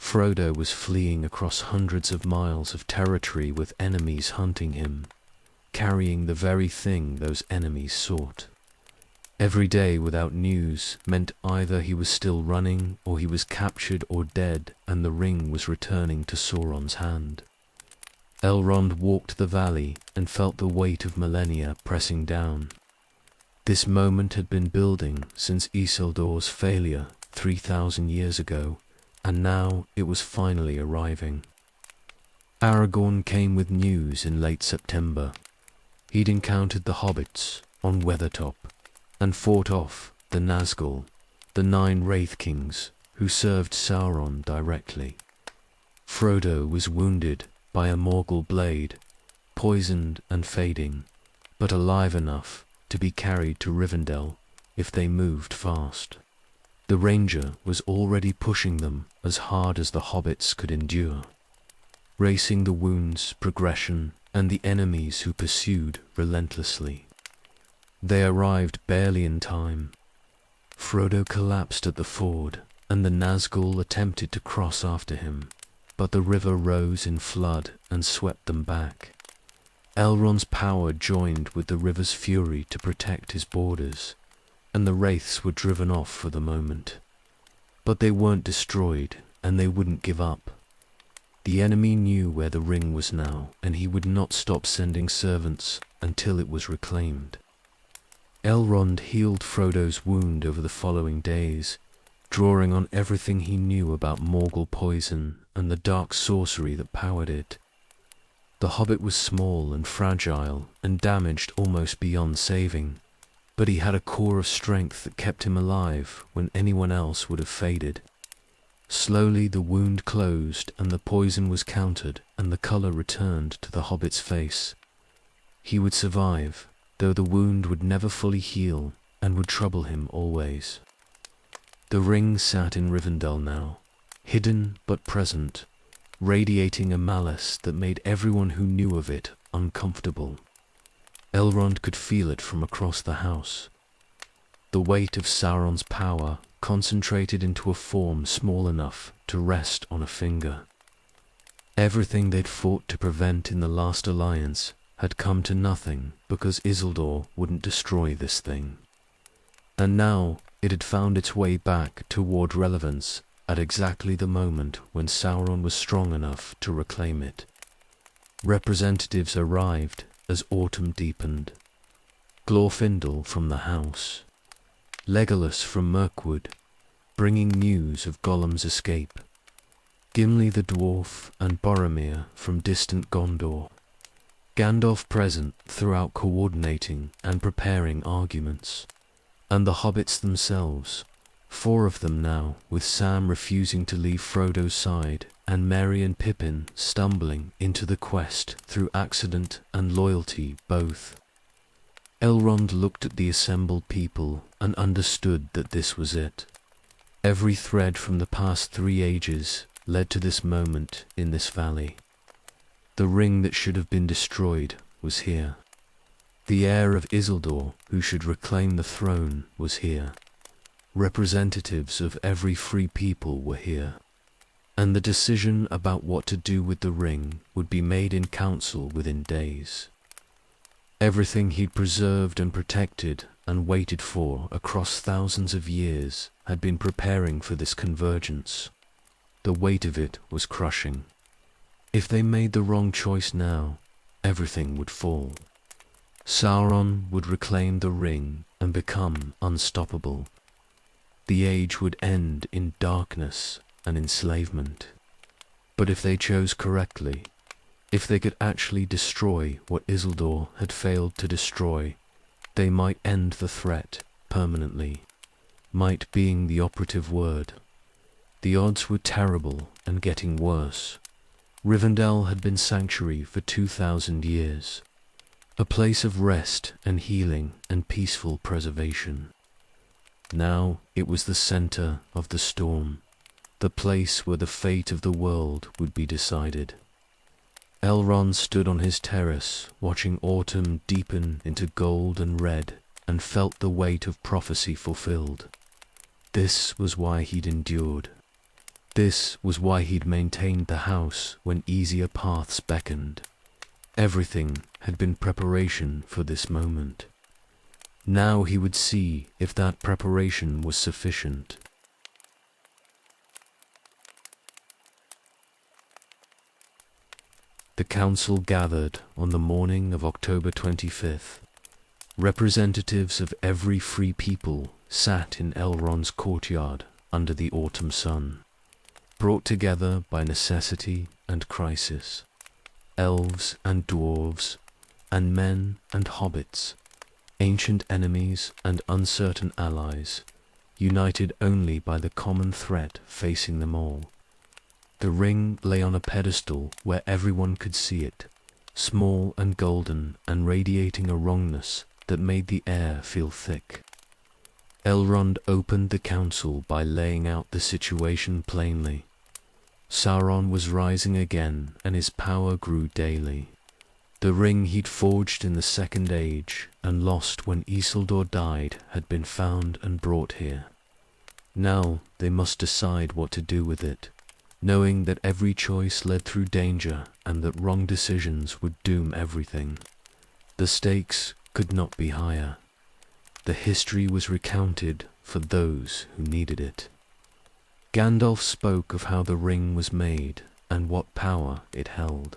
Frodo was fleeing across hundreds of miles of territory with enemies hunting him. carrying the very thing those enemies sought. Every day without news meant either he was still running, or he was captured or dead, and the ring was returning to Sauron's hand. Elrond walked the valley and felt the weight of millennia pressing down. This moment had been building since Isildur's failure 3,000 years ago, and now it was finally arriving. Aragorn came with news in late September. He'd encountered the hobbits on Weathertop and fought off the Nazgul, the 9 Wraith Kings who served Sauron directly. Frodo was wounded by a Morgul blade, poisoned and fading, but alive enough to be carried to Rivendell if they moved fast. The Ranger was already pushing them as hard as the hobbits could endure, racing the wound's progression and the enemies who pursued relentlessly. They arrived barely in time. Frodo collapsed at the ford, and the Nazgul attempted to cross after him, but the river rose in flood and swept them back. Elrond's power joined with the river's fury to protect his borders, and the wraiths were driven off for the moment. But they weren't destroyed, and they wouldn't give up. The enemy knew where the ring was now, and he would not stop sending servants until it was reclaimed. Elrond healed Frodo's wound over the following days, drawing on everything he knew about Morgul poison and the dark sorcery that powered it. The hobbit was small and fragile and damaged almost beyond saving, but he had a core of strength that kept him alive when anyone else would have faded. Slowly the wound closed and the poison was countered and the colour returned to the hobbit's face. He would survive, though the wound would never fully heal and would trouble him always. The ring sat in Rivendell now, hidden but present, radiating a malice that made everyone who knew of it uncomfortable. Elrond could feel it from across the house. The weight of Sauron's power concentrated into a form small enough to rest on a finger. Everything they'd fought to prevent in the last alliance had come to nothing because Isildur wouldn't destroy this thing. And now it had found its way back toward relevance at exactly the moment when Sauron was strong enough to reclaim it. Representatives arrived as autumn deepened. Glorfindel from the house, Legolas from Mirkwood, bringing news of Gollum's escape, Gimli the dwarf and Boromir from distant Gondor, Gandalf present throughout coordinating and preparing arguments, and the hobbits themselves, 4 of them now, with Sam refusing to leave Frodo's side and Merry and Pippin stumbling into the quest through accident and loyalty both. Elrond looked at the assembled people and understood that this was it. Every thread from the past 3 ages led to this moment in this valley. The ring that should have been destroyed was here. The heir of Isildur, who should reclaim the throne, was here. Representatives of every free people were here. And the decision about what to do with the ring would be made in council within days. Everything he'd preserved and protected and waited for across thousands of years had been preparing for this convergence. The weight of it was crushing. If they made the wrong choice now, everything would fall. Sauron would reclaim the ring and become unstoppable. The age would end in darkness and enslavement. But if they chose correctly, if they could actually destroy what Isildur had failed to destroy, they might end the threat permanently. Might being the operative word. The odds were terrible and getting worse. Rivendell had been sanctuary for 2,000 years, a place of rest and healing and peaceful preservation. Now it was the center of the storm, the place where the fate of the world would be decided. Elrond stood on his terrace, watching autumn deepen into gold and red, and felt the weight of prophecy fulfilled. This was why he'd endured. This was why he'd maintained the house when easier paths beckoned. Everything had been preparation for this moment. Now he would see if that preparation was sufficient. The council gathered on the morning of October 25th. Representatives of every free people sat in Elrond's courtyard under the autumn sun, brought together by necessity and crisis. Elves and dwarves, and men and hobbits, ancient enemies and uncertain allies, united only by the common threat facing them all. The ring lay on a pedestal where everyone could see it, small and golden and radiating a wrongness that made the air feel thick. Elrond opened the council by laying out the situation plainly. Sauron was rising again, and his power grew daily. The ring he'd forged in the Second Age, and lost when Isildur died, had been found and brought here. Now they must decide what to do with it, knowing that every choice led through danger, and that wrong decisions would doom everything. The stakes could not be higher. The history was recounted for those who needed it. Gandalf spoke of how the ring was made and what power it held.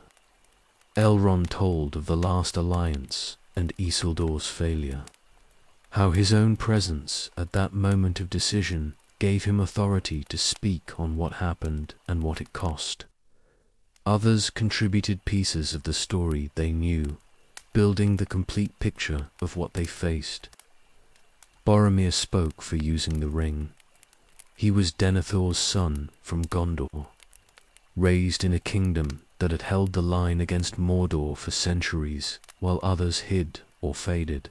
Elrond told of the last alliance and Isildur's failure, how his own presence at that moment of decision gave him authority to speak on what happened and what it cost. Others contributed pieces of the story they knew, building the complete picture of what they faced. Boromir spoke for using the ring. He was Denethor's son from Gondor, raised in a kingdom that had held the line against Mordor for centuries, while others hid or faded.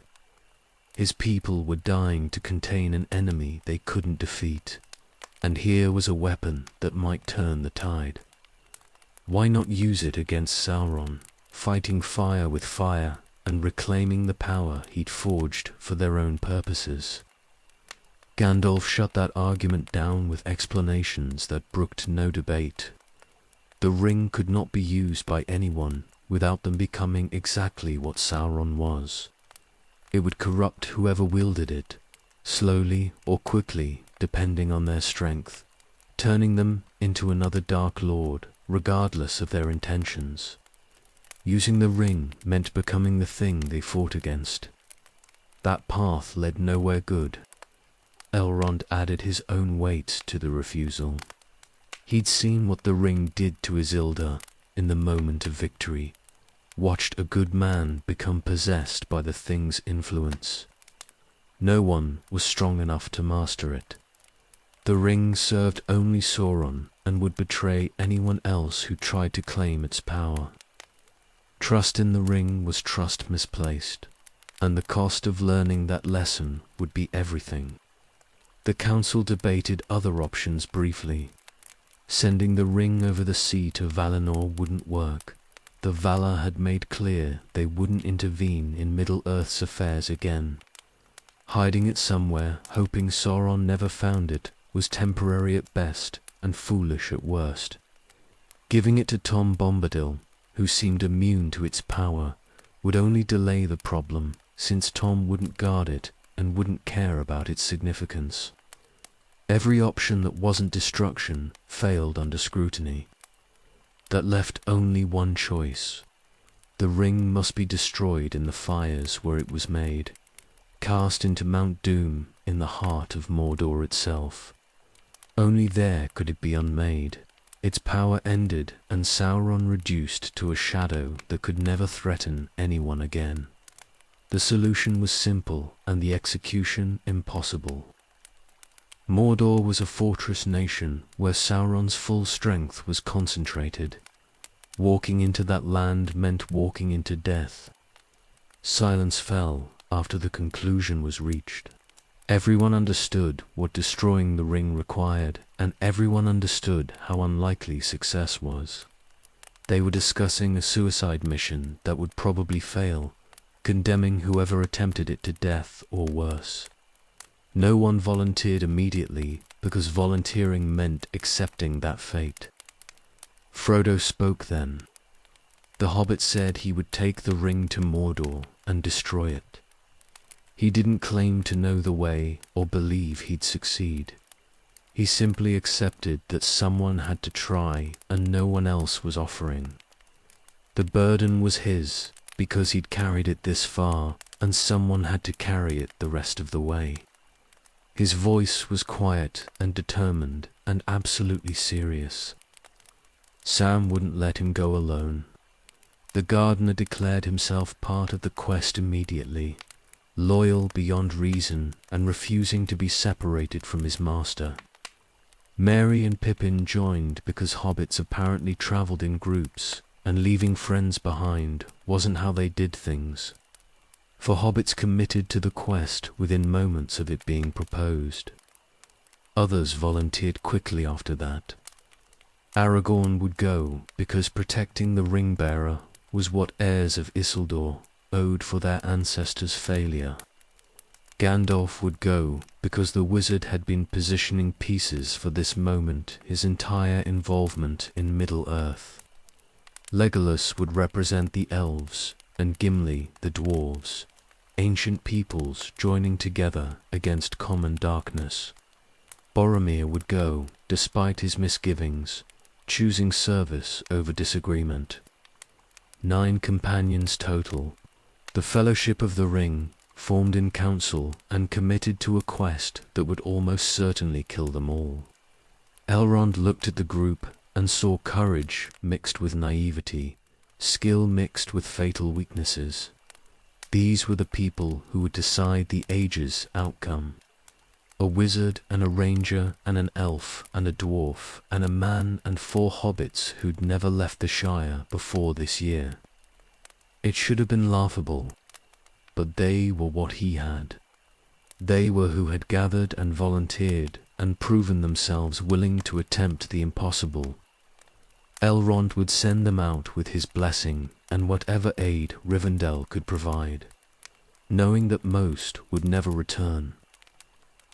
His people were dying to contain an enemy they couldn't defeat, and here was a weapon that might turn the tide. Why not use it against Sauron, fighting fire with fire and reclaiming the power he'd forged for their own purposes? Gandalf shut that argument down with explanations that brooked no debate. The ring could not be used by anyone without them becoming exactly what Sauron was. It would corrupt whoever wielded it, slowly or quickly depending on their strength, turning them into another Dark Lord regardless of their intentions. Using the ring meant becoming the thing they fought against. That path led nowhere good. Elrond added his own weight to the refusal. He'd seen what the ring did to Isildur in the moment of victory, watched a good man become possessed by the thing's influence. No one was strong enough to master it. The ring served only Sauron and would betray anyone else who tried to claim its power. Trust in the ring was trust misplaced, and the cost of learning that lesson would be everything. The council debated other options briefly. Sending the ring over the sea to Valinor wouldn't work. The Valar had made clear they wouldn't intervene in Middle-earth's affairs again. Hiding it somewhere, hoping Sauron never found it, was temporary at best and foolish at worst. Giving it to Tom Bombadil, who seemed immune to its power, would only delay the problem, since Tom wouldn't guard it and wouldn't care about its significance. Every option that wasn't destruction failed under scrutiny. That left only one choice. The ring must be destroyed in the fires where it was made, cast into Mount Doom in the heart of Mordor itself. Only there could it be unmade. Its power ended and Sauron reduced to a shadow that could never threaten anyone again. The solution was simple and the execution impossible. Mordor was a fortress nation where Sauron's full strength was concentrated. Walking into that land meant walking into death. Silence fell after the conclusion was reached. Everyone understood what destroying the ring required, and everyone understood how unlikely success was. They were discussing a suicide mission that would probably fail, condemning whoever attempted it to death or worse. No one volunteered immediately because volunteering meant accepting that fate. Frodo spoke then. The hobbit said he would take the ring to Mordor and destroy it. He didn't claim to know the way or believe he'd succeed. He simply accepted that someone had to try and no one else was offering. The burden was his because he'd carried it this far, and someone had to carry it the rest of the way. His voice was quiet and determined and absolutely serious. Sam wouldn't let him go alone. The gardener declared himself part of the quest immediately, loyal beyond reason and refusing to be separated from his master. Merry and Pippin joined because hobbits apparently travelled in groups, and leaving friends behind wasn't how they did things. For hobbits committed to the quest within moments of it being proposed. Others volunteered quickly after that. Aragorn would go because protecting the ring-bearer was what heirs of Isildur owed for their ancestors' failure. Gandalf would go because the wizard had been positioning pieces for this moment his entire involvement in Middle-earth. Legolas would represent the elves, and Gimli the dwarves, ancient peoples joining together against common darkness. Boromir would go, despite his misgivings, choosing service over disagreement. 9 companions total. The Fellowship of the Ring formed in council and committed to a quest that would almost certainly kill them all. Elrond looked at the group and saw courage mixed with naivety, skill mixed with fatal weaknesses. These were the people who would decide the age's outcome. A wizard and a ranger and an elf and a dwarf and a man and 4 hobbits who'd never left the Shire before this year. It should have been laughable, but they were what he had. They were who had gathered and volunteered and proven themselves willing to attempt the impossible. Elrond would send them out with his blessing and whatever aid Rivendell could provide, knowing that most would never return.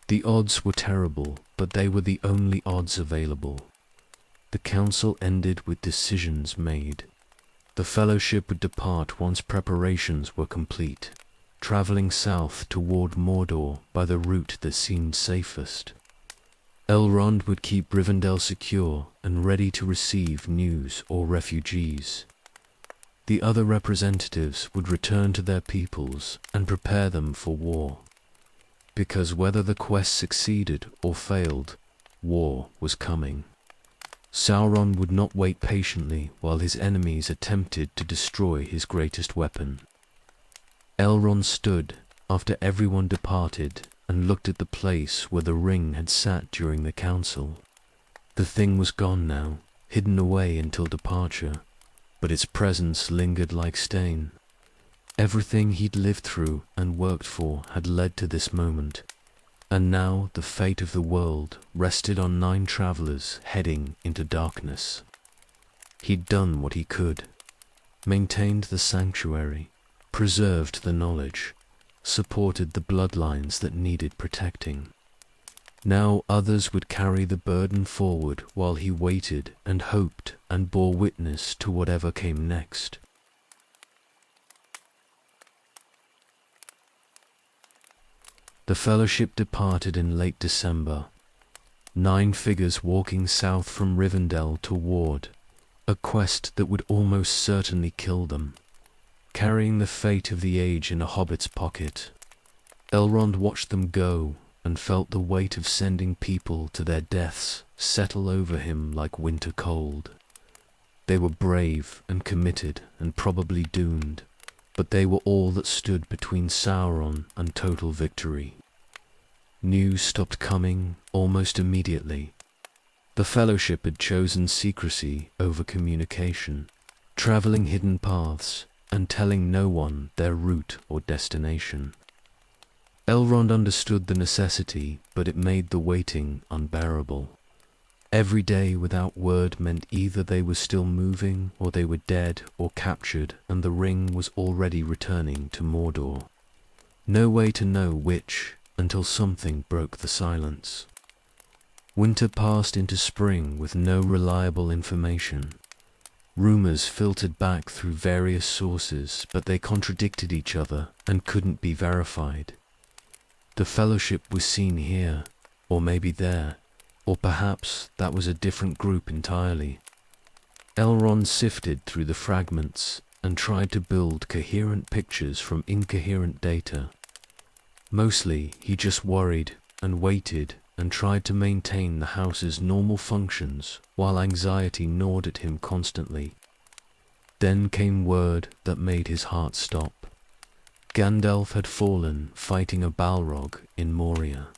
The odds were terrible, but they were the only odds available. The council ended with decisions made. The Fellowship would depart once preparations were complete, travelling south toward Mordor by the route that seemed safest. Elrond would keep Rivendell secure and ready to receive news or refugees. The other representatives would return to their peoples and prepare them for war. Because whether the quest succeeded or failed, war was coming. Sauron would not wait patiently while his enemies attempted to destroy his greatest weapon. Elrond stood after everyone departed and looked at the place where the ring had sat during the council. The thing was gone now, hidden away until departure, but its presence lingered like stain. Everything he'd lived through and worked for had led to this moment, and now the fate of the world rested on 9 travelers heading into darkness. He'd done what he could, maintained the sanctuary, preserved the knowledge, supported the bloodlines that needed protecting. Now others would carry the burden forward while he waited and hoped and bore witness to whatever came next. The Fellowship departed in late December, 9 figures walking south from Rivendell toward a quest that would almost certainly kill them, carrying the fate of the age in a hobbit's pocket. Elrond watched them go and felt the weight of sending people to their deaths settle over him like winter cold. They were brave and committed and probably doomed, but they were all that stood between Sauron and total victory. News stopped coming almost immediately. The Fellowship had chosen secrecy over communication, travelling hidden paths and telling no one their route or destination. Elrond understood the necessity, but it made the waiting unbearable. Every day without word meant either they were still moving or they were dead or captured, and the ring was already returning to Mordor. No way to know which until something broke the silence. Winter passed into spring with no reliable information. Rumors filtered back through various sources, but they contradicted each other and couldn't be verified. The Fellowship was seen here, or maybe there, or perhaps that was a different group entirely. Elrond sifted through the fragments and tried to build coherent pictures from incoherent data. Mostly, he just worried and waited and tried to maintain the house's normal functions while anxiety gnawed at him constantly. Then came word that made his heart stop. Gandalf had fallen fighting a Balrog in Moria.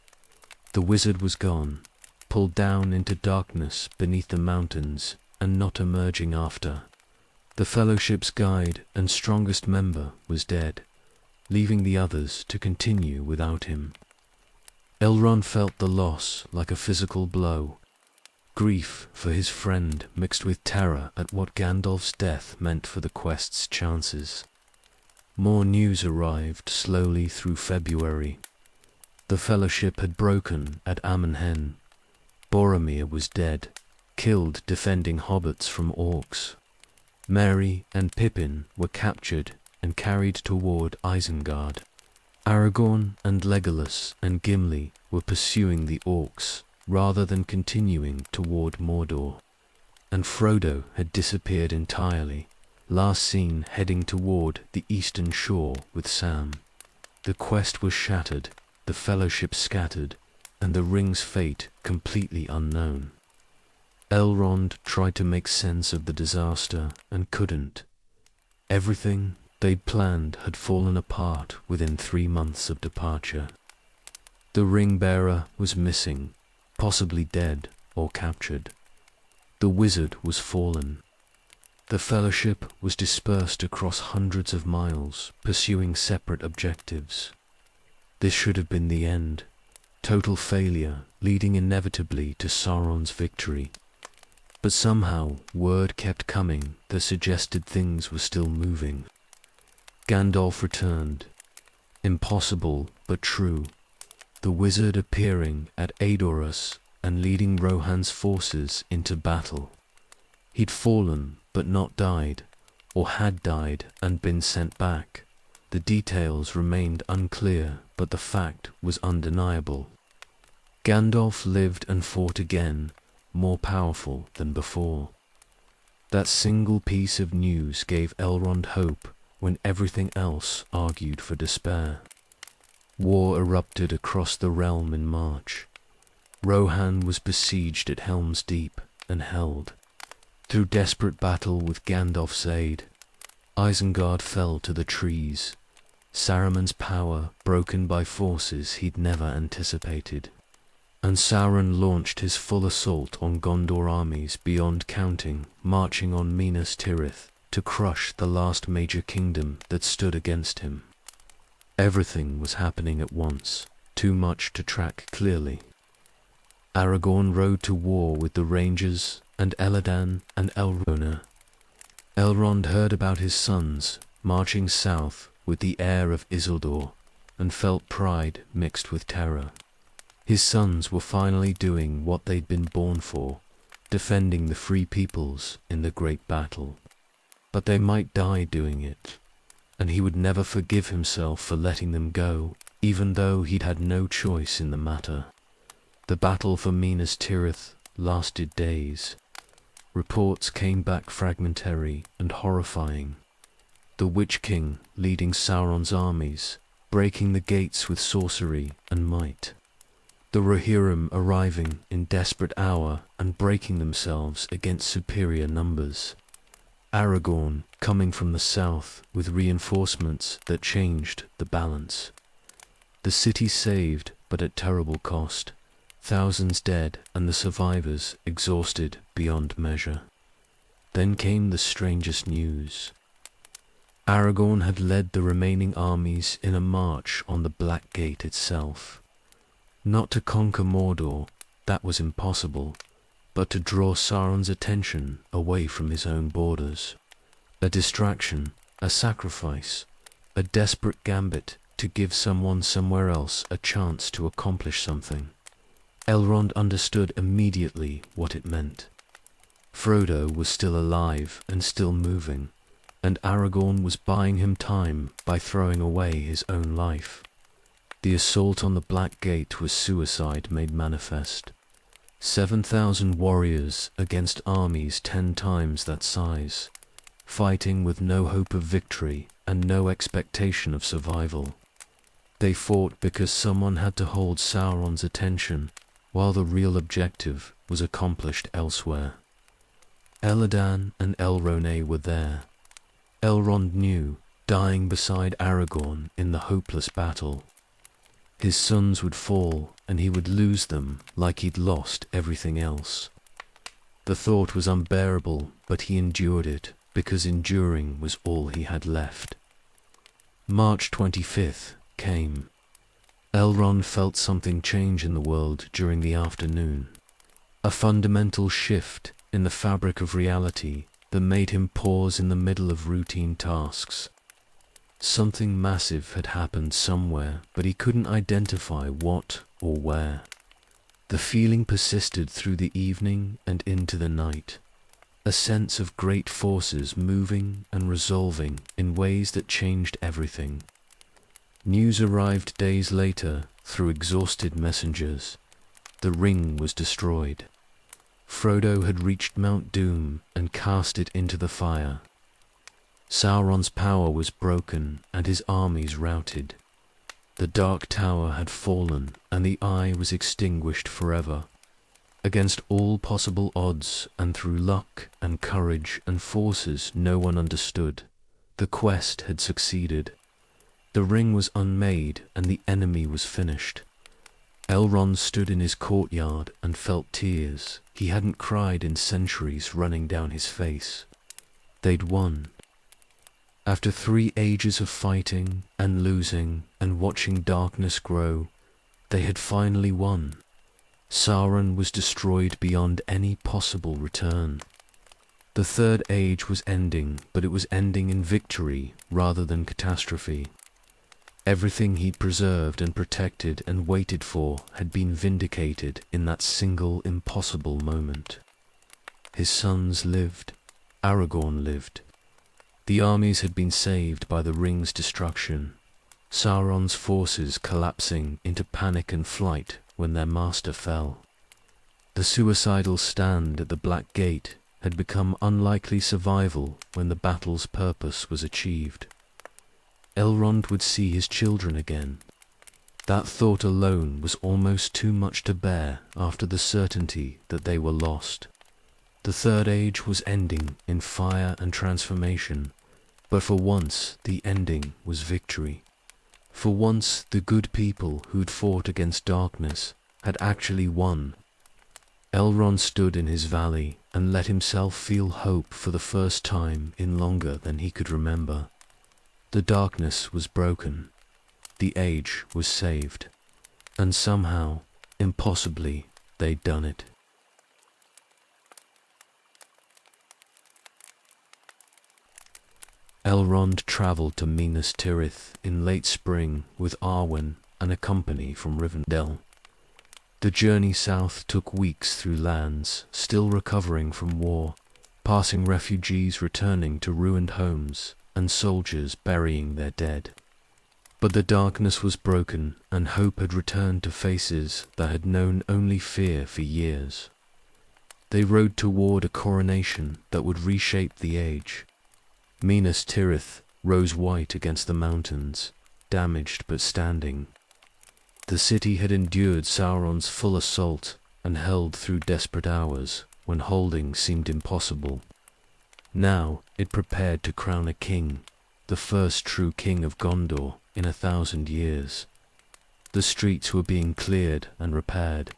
The wizard was gone, pulled down into darkness beneath the mountains and not emerging after. The Fellowship's guide and strongest member was dead, leaving the others to continue without him. Elrond felt the loss like a physical blow, grief for his friend mixed with terror at what Gandalf's death meant for the quest's chances. More news arrived slowly through February. The Fellowship had broken at Amon-Hen. Boromir was dead, killed defending hobbits from orcs. Merry and Pippin were captured and carried toward Isengard. Aragorn and Legolas and Gimli were pursuing the orcs rather than continuing toward Mordor. And Frodo had disappeared entirely, last seen heading toward the eastern shore with Sam. The quest was shattered, the Fellowship scattered, and the ring's fate completely unknown. Elrond tried to make sense of the disaster and couldn't. Everything they'd planned had fallen apart within 3 months of departure. The ring-bearer was missing, possibly dead or captured. The wizard was fallen. The Fellowship was dispersed across hundreds of miles, pursuing separate objectives. This should have been the end, total failure leading inevitably to Sauron's victory. But somehow word kept coming that suggested things were still moving. Gandalf returned. Impossible, but true. The wizard appearing at Edoras and leading Rohan's forces into battle. He'd fallen, but not died, or had died and been sent back. The details remained unclear, but the fact was undeniable. Gandalf lived and fought again, more powerful than before. That single piece of news gave Elrond hope when everything else argued for despair. War erupted across the realm in March. Rohan was besieged at Helm's Deep and held. Through desperate battle with Gandalf's aid, Isengard fell to the trees, Saruman's power broken by forces he'd never anticipated. And Sauron launched his full assault on Gondor armies beyond counting, marching on Minas Tirith to crush the last major kingdom that stood against him. Everything was happening at once, too much to track clearly. Aragorn rode to war with the Rangers and Elladan and Elrond. Elrond heard about his sons marching south with the heir of Isildur and felt pride mixed with terror. His sons were finally doing what they'd been born for, defending the free peoples in the great battle. But they might die doing it, and he would never forgive himself for letting them go, even though he'd had no choice in the matter. The battle for Minas Tirith lasted days. Reports came back fragmentary and horrifying. The Witch King leading Sauron's armies, breaking the gates with sorcery and might. The Rohirrim arriving in desperate hour and breaking themselves against superior numbers. Aragorn coming from the south with reinforcements that changed the balance. The city saved, but at terrible cost. Thousands dead and the survivors exhausted beyond measure. Then came the strangest news. Aragorn had led the remaining armies in a march on the Black Gate itself. Not to conquer Mordor, that was impossible, but to draw Sauron's attention away from his own borders. A distraction, a sacrifice, a desperate gambit to give someone somewhere else a chance to accomplish something. Elrond understood immediately what it meant. Frodo was still alive and still moving, and Aragorn was buying him time by throwing away his own life. The assault on the Black Gate was suicide made manifest. 7,000 warriors against armies 10 times that size, fighting with no hope of victory and no expectation of survival. They fought because someone had to hold Sauron's attention, while the real objective was accomplished elsewhere. Elladan and Elrond were there. Elrond knew, dying beside Aragorn in the hopeless battle. His sons would fall, and he would lose them like he'd lost everything else. The thought was unbearable, but he endured it, because enduring was all he had left. March 25th came. Elrond felt something change in the world during the afternoon. A fundamental shift in the fabric of reality that made him pause in the middle of routine tasks. Something massive had happened somewhere, but he couldn't identify what or where. The feeling persisted through the evening and into the night. A sense of great forces moving and resolving in ways that changed everything. News arrived days later through exhausted messengers. The ring was destroyed. Frodo had reached Mount Doom and cast it into the fire. Sauron's power was broken and his armies routed. The Dark Tower had fallen and the Eye was extinguished forever. Against all possible odds and through luck and courage and forces no one understood, the quest had succeeded. The ring was unmade and the enemy was finished. Elrond stood in his courtyard and felt tears he hadn't cried in centuries running down his face. They'd won. After 3 ages of fighting and losing and watching darkness grow, they had finally won. Sauron was destroyed beyond any possible return. The Third Age was ending, but it was ending in victory rather than catastrophe. Everything he'd preserved and protected and waited for had been vindicated in that single impossible moment. His sons lived. Aragorn lived. The armies had been saved by the ring's destruction. Sauron's forces collapsing into panic and flight when their master fell. The suicidal stand at the Black Gate had become unlikely survival when the battle's purpose was achieved. Elrond would see his children again. That thought alone was almost too much to bear after the certainty that they were lost. The Third Age was ending in fire and transformation, but for once the ending was victory. For once the good people who'd fought against darkness had actually won. Elrond stood in his valley and let himself feel hope for the first time in longer than he could remember. The darkness was broken. The age was saved. And somehow, impossibly, they'd done it. Elrond travelled to Minas Tirith in late spring with Arwen and a company from Rivendell. The journey south took weeks through lands still recovering from war, passing refugees returning to ruined homes and soldiers burying their dead. But the darkness was broken and hope had returned to faces that had known only fear for years. They rode toward a coronation that would reshape the age. Minas Tirith rose white against the mountains, damaged but standing. The city had endured Sauron's full assault and held through desperate hours when holding seemed impossible. Now it prepared to crown a king, the first true king of Gondor in 1,000 years. The streets were being cleared and repaired.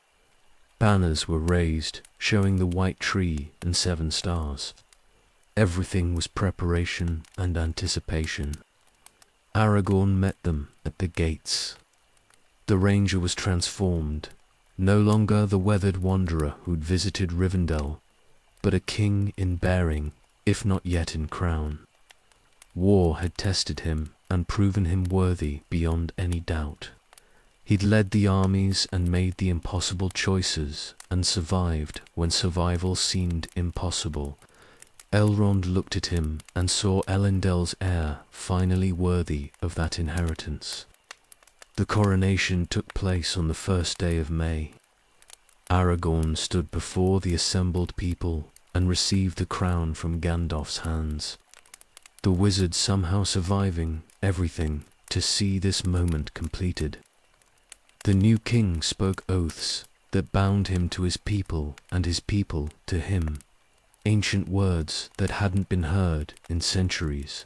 Banners were raised, showing the white tree and 7 stars. Everything was preparation and anticipation. Aragorn met them at the gates. The ranger was transformed, no longer the weathered wanderer who'd visited Rivendell, but a king in bearing, if not yet in crown. War had tested him and proven him worthy beyond any doubt. He'd led the armies and made the impossible choices and survived when survival seemed impossible. Elrond looked at him and saw Elendel's heir finally worthy of that inheritance. The coronation took place on the first day of May. Aragorn stood before the assembled people and received the crown from Gandalf's hands. The wizard somehow surviving everything to see this moment completed. The new king spoke oaths that bound him to his people and his people to him, ancient words that hadn't been heard in centuries.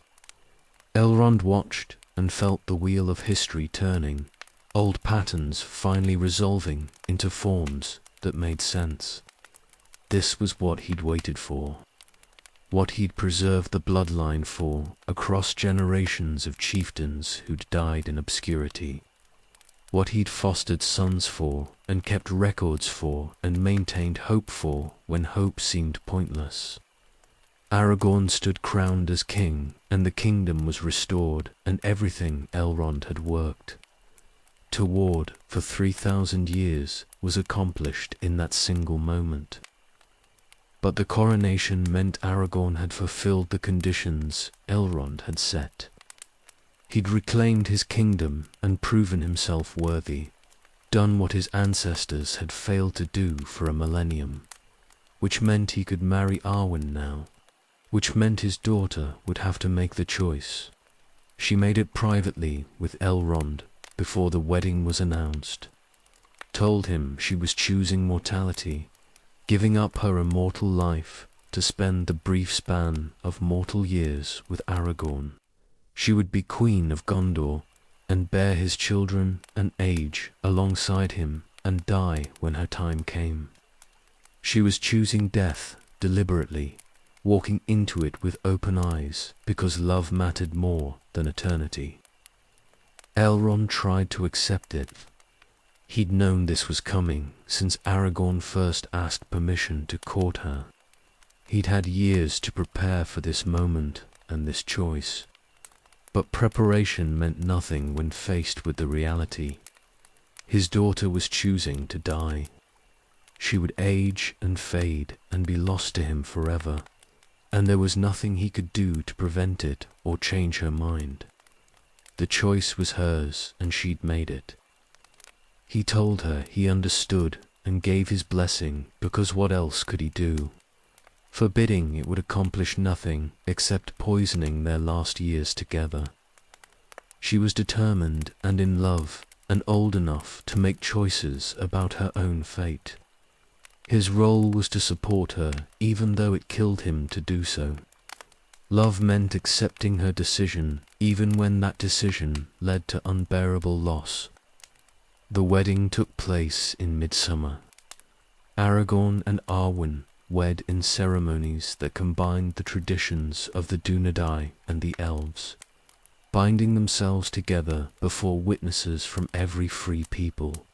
Elrond watched and felt the wheel of history turning, old patterns finally resolving into forms that made sense. This was what he'd waited for, what he'd preserved the bloodline for across generations of chieftains who'd died in obscurity, what he'd fostered sons for and kept records for and maintained hope for when hope seemed pointless. Aragorn stood crowned as king, and the kingdom was restored, and everything Elrond had worked toward for 3,000 years was accomplished in that single moment. But the coronation meant Aragorn had fulfilled the conditions Elrond had set. He'd reclaimed his kingdom and proven himself worthy, done what his ancestors had failed to do for a millennium, which meant he could marry Arwen now, which meant his daughter would have to make the choice. She made it privately with Elrond before the wedding was announced, told him she was choosing mortality, giving up her immortal life to spend the brief span of mortal years with Aragorn. She would be queen of Gondor and bear his children and age alongside him and die when her time came. She was choosing death deliberately, walking into it with open eyes because love mattered more than eternity. Elrond tried to accept it. He'd known this was coming since Aragorn first asked permission to court her. He'd had years to prepare for this moment and this choice. But preparation meant nothing when faced with the reality. His daughter was choosing to die. She would age and fade and be lost to him forever, and there was nothing he could do to prevent it or change her mind. The choice was hers, and she'd made it. He told her he understood and gave his blessing because what else could he do? Forbidding it would accomplish nothing except poisoning their last years together. She was determined and in love and old enough to make choices about her own fate. His role was to support her even though it killed him to do so. Love meant accepting her decision even when that decision led to unbearable loss. The wedding took place in midsummer. Aragorn and Arwen wed in ceremonies that combined the traditions of the Dunedain and the elves, binding themselves together before witnesses from every free people.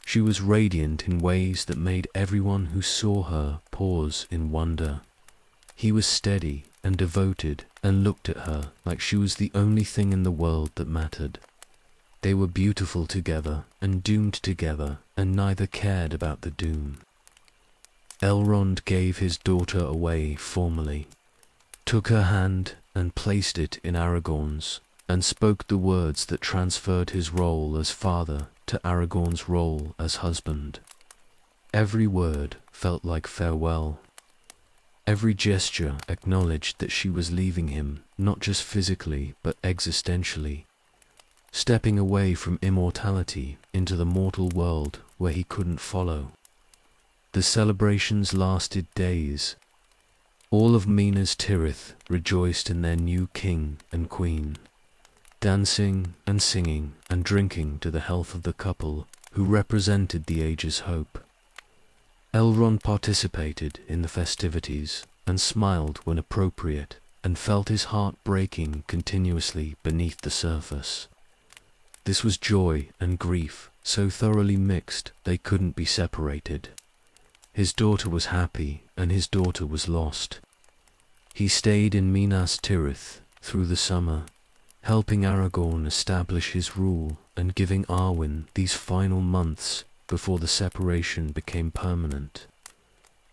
She was radiant in ways that made everyone who saw her pause in wonder. He was steady and devoted and looked at her like she was the only thing in the world that mattered. They were beautiful together and doomed together, and neither cared about the doom. Elrond gave his daughter away formally, took her hand and placed it in Aragorn's, and spoke the words that transferred his role as father to Aragorn's role as husband. Every word felt like farewell. Every gesture acknowledged that she was leaving him, not just physically, but existentially, stepping away from immortality into the mortal world where he couldn't follow. The celebrations lasted days. All of Minas Tirith rejoiced in their new king and queen, dancing and singing and drinking to the health of the couple who represented the age's hope. Elrond participated in the festivities and smiled when appropriate and felt his heart breaking continuously beneath the surface. This was joy and grief so thoroughly mixed they couldn't be separated. His daughter was happy and his daughter was lost. He stayed in Minas Tirith through the summer, helping Aragorn establish his rule and giving Arwen these final months before the separation became permanent.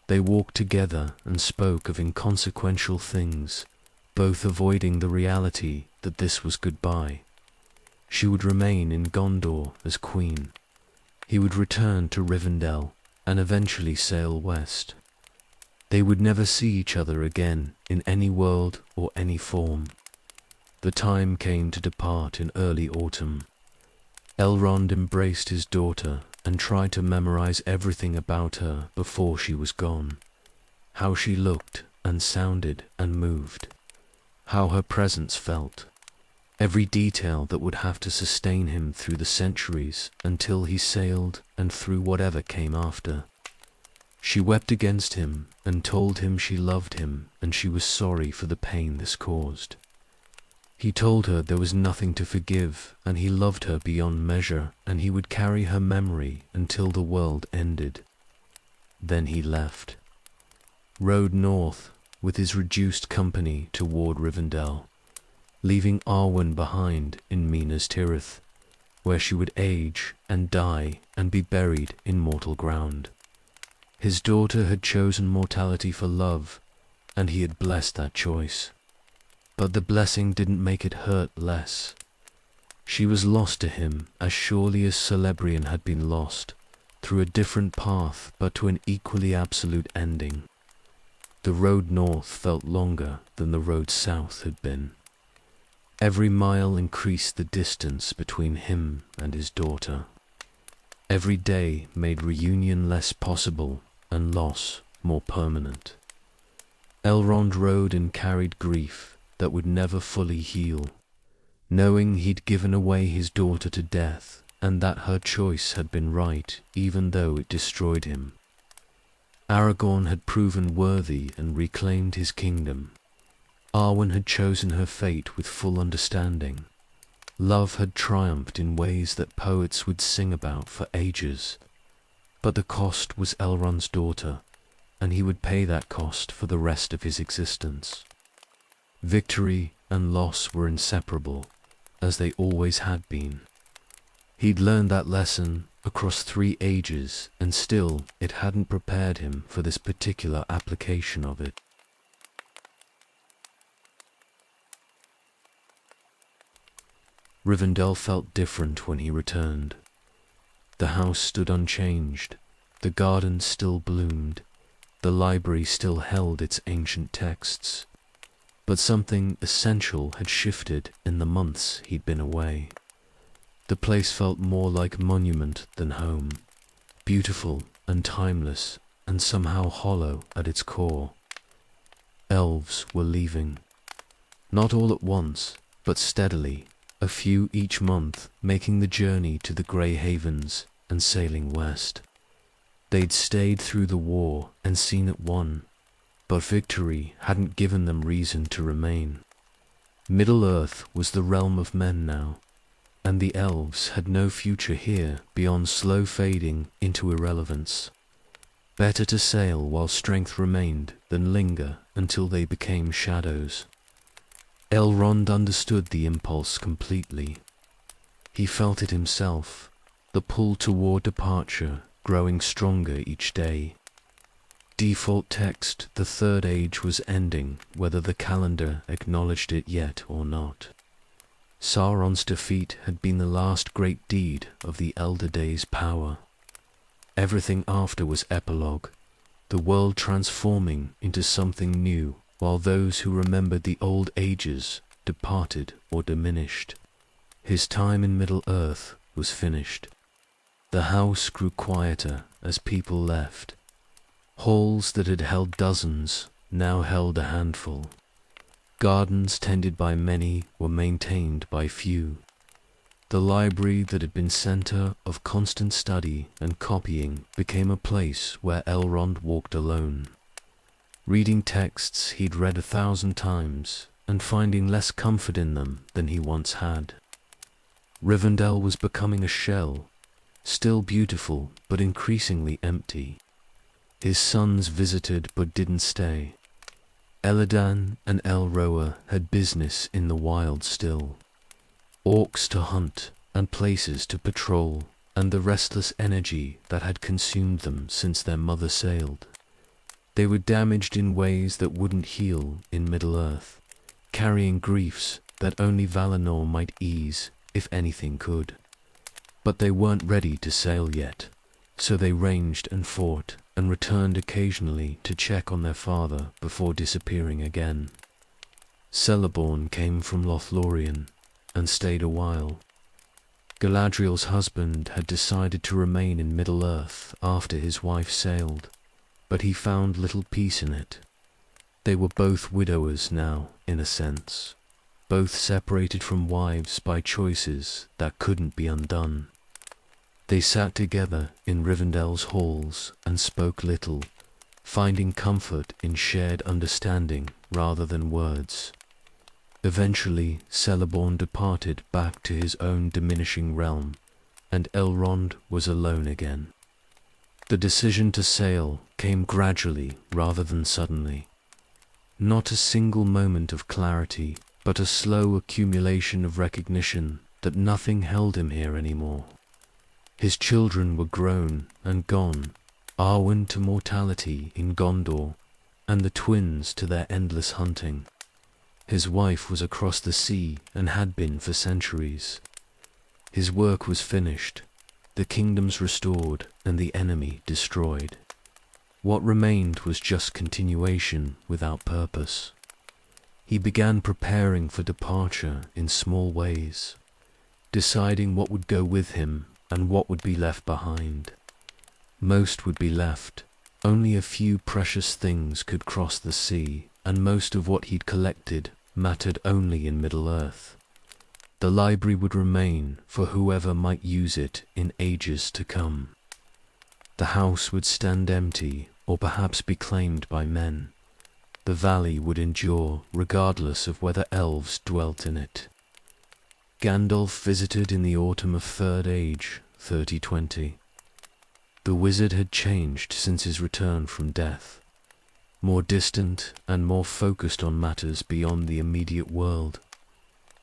They walked together and spoke of inconsequential things, both avoiding the reality that this was goodbye. She would remain in Gondor as queen. He would return to Rivendell and eventually sail west. They would never see each other again in any world or any form. The time came to depart in early autumn. Elrond embraced his daughter and tried to memorize everything about her before she was gone. How she looked and sounded and moved. How her presence felt. Every detail that would have to sustain him through the centuries until he sailed and through whatever came after. She wept against him and told him she loved him and she was sorry for the pain this caused. He told her there was nothing to forgive and he loved her beyond measure and he would carry her memory until the world ended. Then he left. Rode north with his reduced company toward Rivendell, leaving Arwen behind in Minas Tirith, where she would age and die and be buried in mortal ground. His daughter had chosen mortality for love, and he had blessed that choice. But the blessing didn't make it hurt less. She was lost to him as surely as Celebrian had been lost, through a different path but to an equally absolute ending. The road north felt longer than the road south had been. Every mile increased the distance between him and his daughter. Every day made reunion less possible and loss more permanent. Elrond rode and carried grief that would never fully heal, knowing he'd given away his daughter to death and that her choice had been right even though it destroyed him. Aragorn had proven worthy and reclaimed his kingdom. Arwen had chosen her fate with full understanding. Love had triumphed in ways that poets would sing about for ages. But the cost was Elrond's daughter, and he would pay that cost for the rest of his existence. Victory and loss were inseparable, as they always had been. He'd learned that lesson across 3 ages, and still it hadn't prepared him for this particular application of it. Rivendell felt different when he returned. The house stood unchanged, the garden still bloomed, the library still held its ancient texts. But something essential had shifted in the months he'd been away. The place felt more like monument than home, beautiful and timeless and somehow hollow at its core. Elves were leaving. Not all at once, but steadily, a few each month, making the journey to the Grey Havens and sailing west. They'd stayed through the war and seen it won, but victory hadn't given them reason to remain. Middle-earth was the realm of men now, and the elves had no future here beyond slow fading into irrelevance. Better to sail while strength remained than linger until they became shadows. Elrond understood the impulse completely. He felt it himself, the pull toward departure growing stronger each day. Default text, the Third Age was ending, whether the calendar acknowledged it yet or not. Sauron's defeat had been the last great deed of the Elder Days' power. Everything after was epilogue, the world transforming into something new, while those who remembered the old ages departed or diminished. His time in Middle-earth was finished. The house grew quieter as people left. Halls that had held dozens now held a handful. Gardens tended by many were maintained by few. The library that had been center of constant study and copying became a place where Elrond walked alone, reading texts he'd read 1,000 times and finding less comfort in them than he once had. Rivendell was becoming a shell, still beautiful but increasingly empty. His sons visited but didn't stay. Elladan and Elroa had business in the wild still. Orcs to hunt and places to patrol, and the restless energy that had consumed them since their mother sailed. They were damaged in ways that wouldn't heal in Middle-earth, carrying griefs that only Valinor might ease if anything could. But they weren't ready to sail yet, so they ranged and fought and returned occasionally to check on their father before disappearing again. Celeborn came from Lothlorien and stayed a while. Galadriel's husband had decided to remain in Middle-earth after his wife sailed, but he found little peace in it. They were both widowers now, in a sense, both separated from wives by choices that couldn't be undone. They sat together in Rivendell's halls and spoke little, finding comfort in shared understanding rather than words. Eventually, Celeborn departed back to his own diminishing realm, and Elrond was alone again. The decision to sail came gradually rather than suddenly. Not a single moment of clarity, but a slow accumulation of recognition that nothing held him here anymore. His children were grown and gone, Arwen to mortality in Gondor, and the twins to their endless hunting. His wife was across the sea and had been for centuries. His work was finished, the kingdoms restored and the enemy destroyed. What remained was just continuation without purpose. He began preparing for departure in small ways, deciding what would go with him and what would be left behind. Most would be left. Only a few precious things could cross the sea, and most of what he'd collected mattered only in Middle-earth. The library would remain for whoever might use it in ages to come. The house would stand empty or perhaps be claimed by men. The valley would endure regardless of whether elves dwelt in it. Gandalf visited in the autumn of Third Age, 3020. The wizard had changed since his return from death, more distant and more focused on matters beyond the immediate world.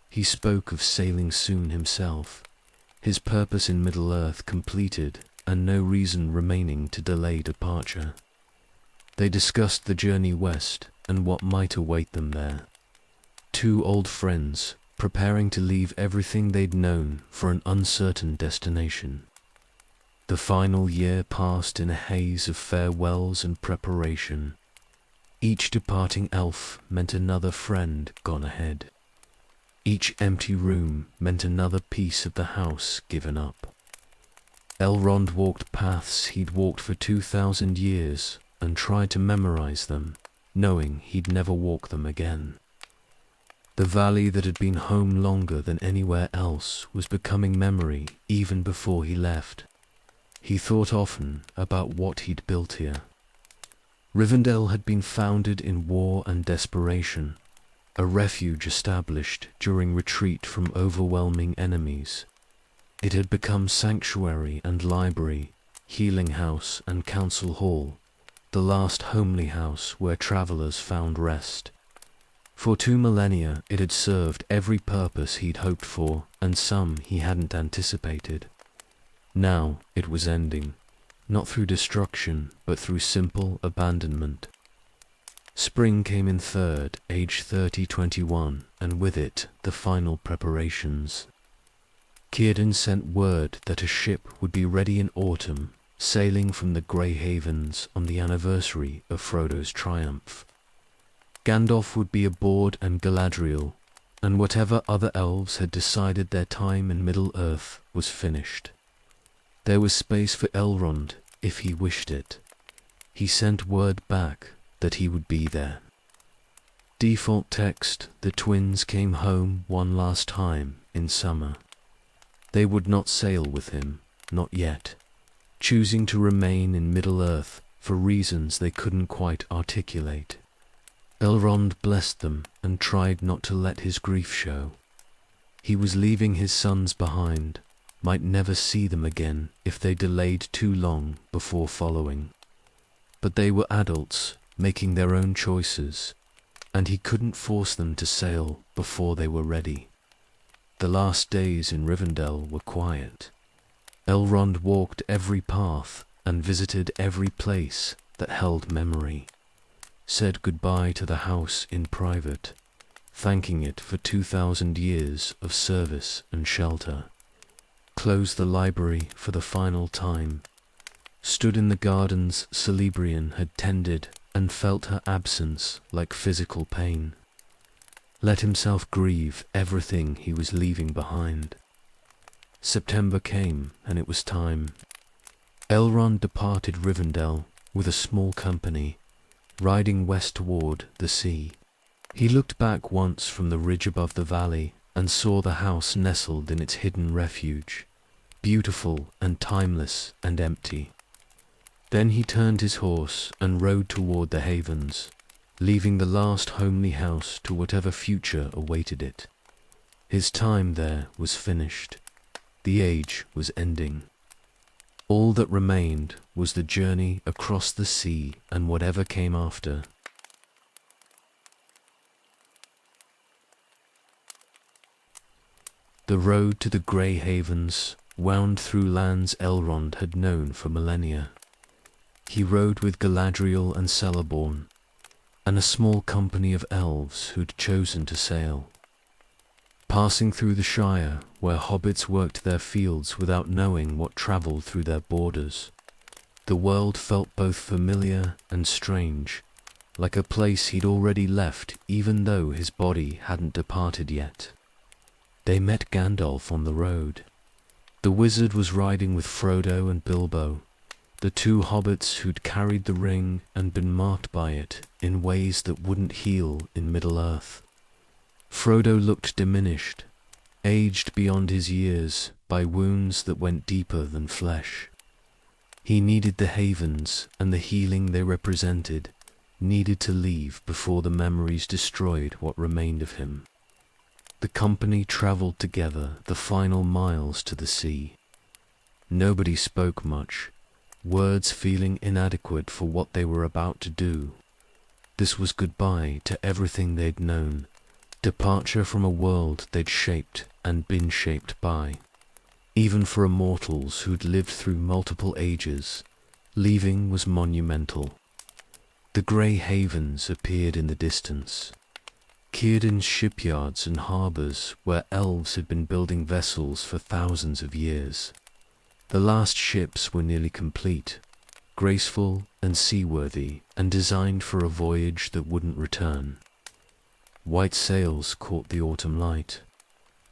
He spoke of sailing soon himself, his purpose in Middle-earth completed and no reason remaining to delay departure. They discussed the journey west and what might await them there. Two old friends, preparing to leave everything they'd known for an uncertain destination. The final year passed in a haze of farewells and preparation. Each departing elf meant another friend gone ahead. Each empty room meant another piece of the house given up. Elrond walked paths he'd walked for 2,000 years and tried to memorize them, knowing he'd never walk them again. The valley that had been home longer than anywhere else was becoming memory even before he left. He thought often about what he'd built here. Rivendell had been founded in war and desperation, a refuge established during retreat from overwhelming enemies. It had become sanctuary and library, healing house and council hall, the last homely house where travelers found rest. For 2 millennia it had served every purpose he'd hoped for, and some he hadn't anticipated. Now it was ending, not through destruction, but through simple abandonment. Spring came in Third Age 3021, and with it the final preparations. Círdan sent word that a ship would be ready in autumn, sailing from the Grey Havens on the anniversary of Frodo's triumph. Gandalf would be aboard and Galadriel, and whatever other elves had decided their time in Middle-earth was finished. There was space for Elrond if he wished it. He sent word back that he would be there. Default text: the twins came home one last time in summer. They would not sail with him, not yet, choosing to remain in Middle-earth for reasons they couldn't quite articulate. Elrond blessed them and tried not to let his grief show. He was leaving his sons behind, might never see them again if they delayed too long before following. But they were adults, making their own choices, and he couldn't force them to sail before they were ready. The last days in Rivendell were quiet. Elrond walked every path and visited every place that held memory, said goodbye to the house in private, thanking it for 2,000 years of service and shelter, closed the library for the final time, stood in the gardens Celebrian had tended and felt her absence like physical pain, let himself grieve everything he was leaving behind. September came, and it was time. Elrond departed Rivendell with a small company, riding west toward the sea. He looked back once from the ridge above the valley and saw the house nestled in its hidden refuge, beautiful and timeless and empty. Then he turned his horse and rode toward the havens, leaving the last homely house to whatever future awaited it. His time there was finished. The age was ending. All that remained was the journey across the sea and whatever came after. The road to the Grey Havens wound through lands Elrond had known for millennia. He rode with Galadriel and Celeborn, and a small company of elves who'd chosen to sail. Passing through the Shire, where hobbits worked their fields without knowing what travelled through their borders, the world felt both familiar and strange, like a place he'd already left even though his body hadn't departed yet. They met Gandalf on the road. The wizard was riding with Frodo and Bilbo, the two hobbits who'd carried the ring and been marked by it in ways that wouldn't heal in Middle-earth. Frodo looked diminished, aged beyond his years by wounds that went deeper than flesh. He needed the havens, and the healing they represented needed to leave before the memories destroyed what remained of him. The company travelled together the final miles to the sea. Nobody spoke much, words feeling inadequate for what they were about to do. This was goodbye to everything they'd known, departure from a world they'd shaped and been shaped by. Even for immortals who'd lived through multiple ages, leaving was monumental. The Grey Havens appeared in the distance. Círdan's shipyards and harbours where elves had been building vessels for thousands of years. The last ships were nearly complete, graceful and seaworthy, and designed for a voyage that wouldn't return. White sails caught the autumn light.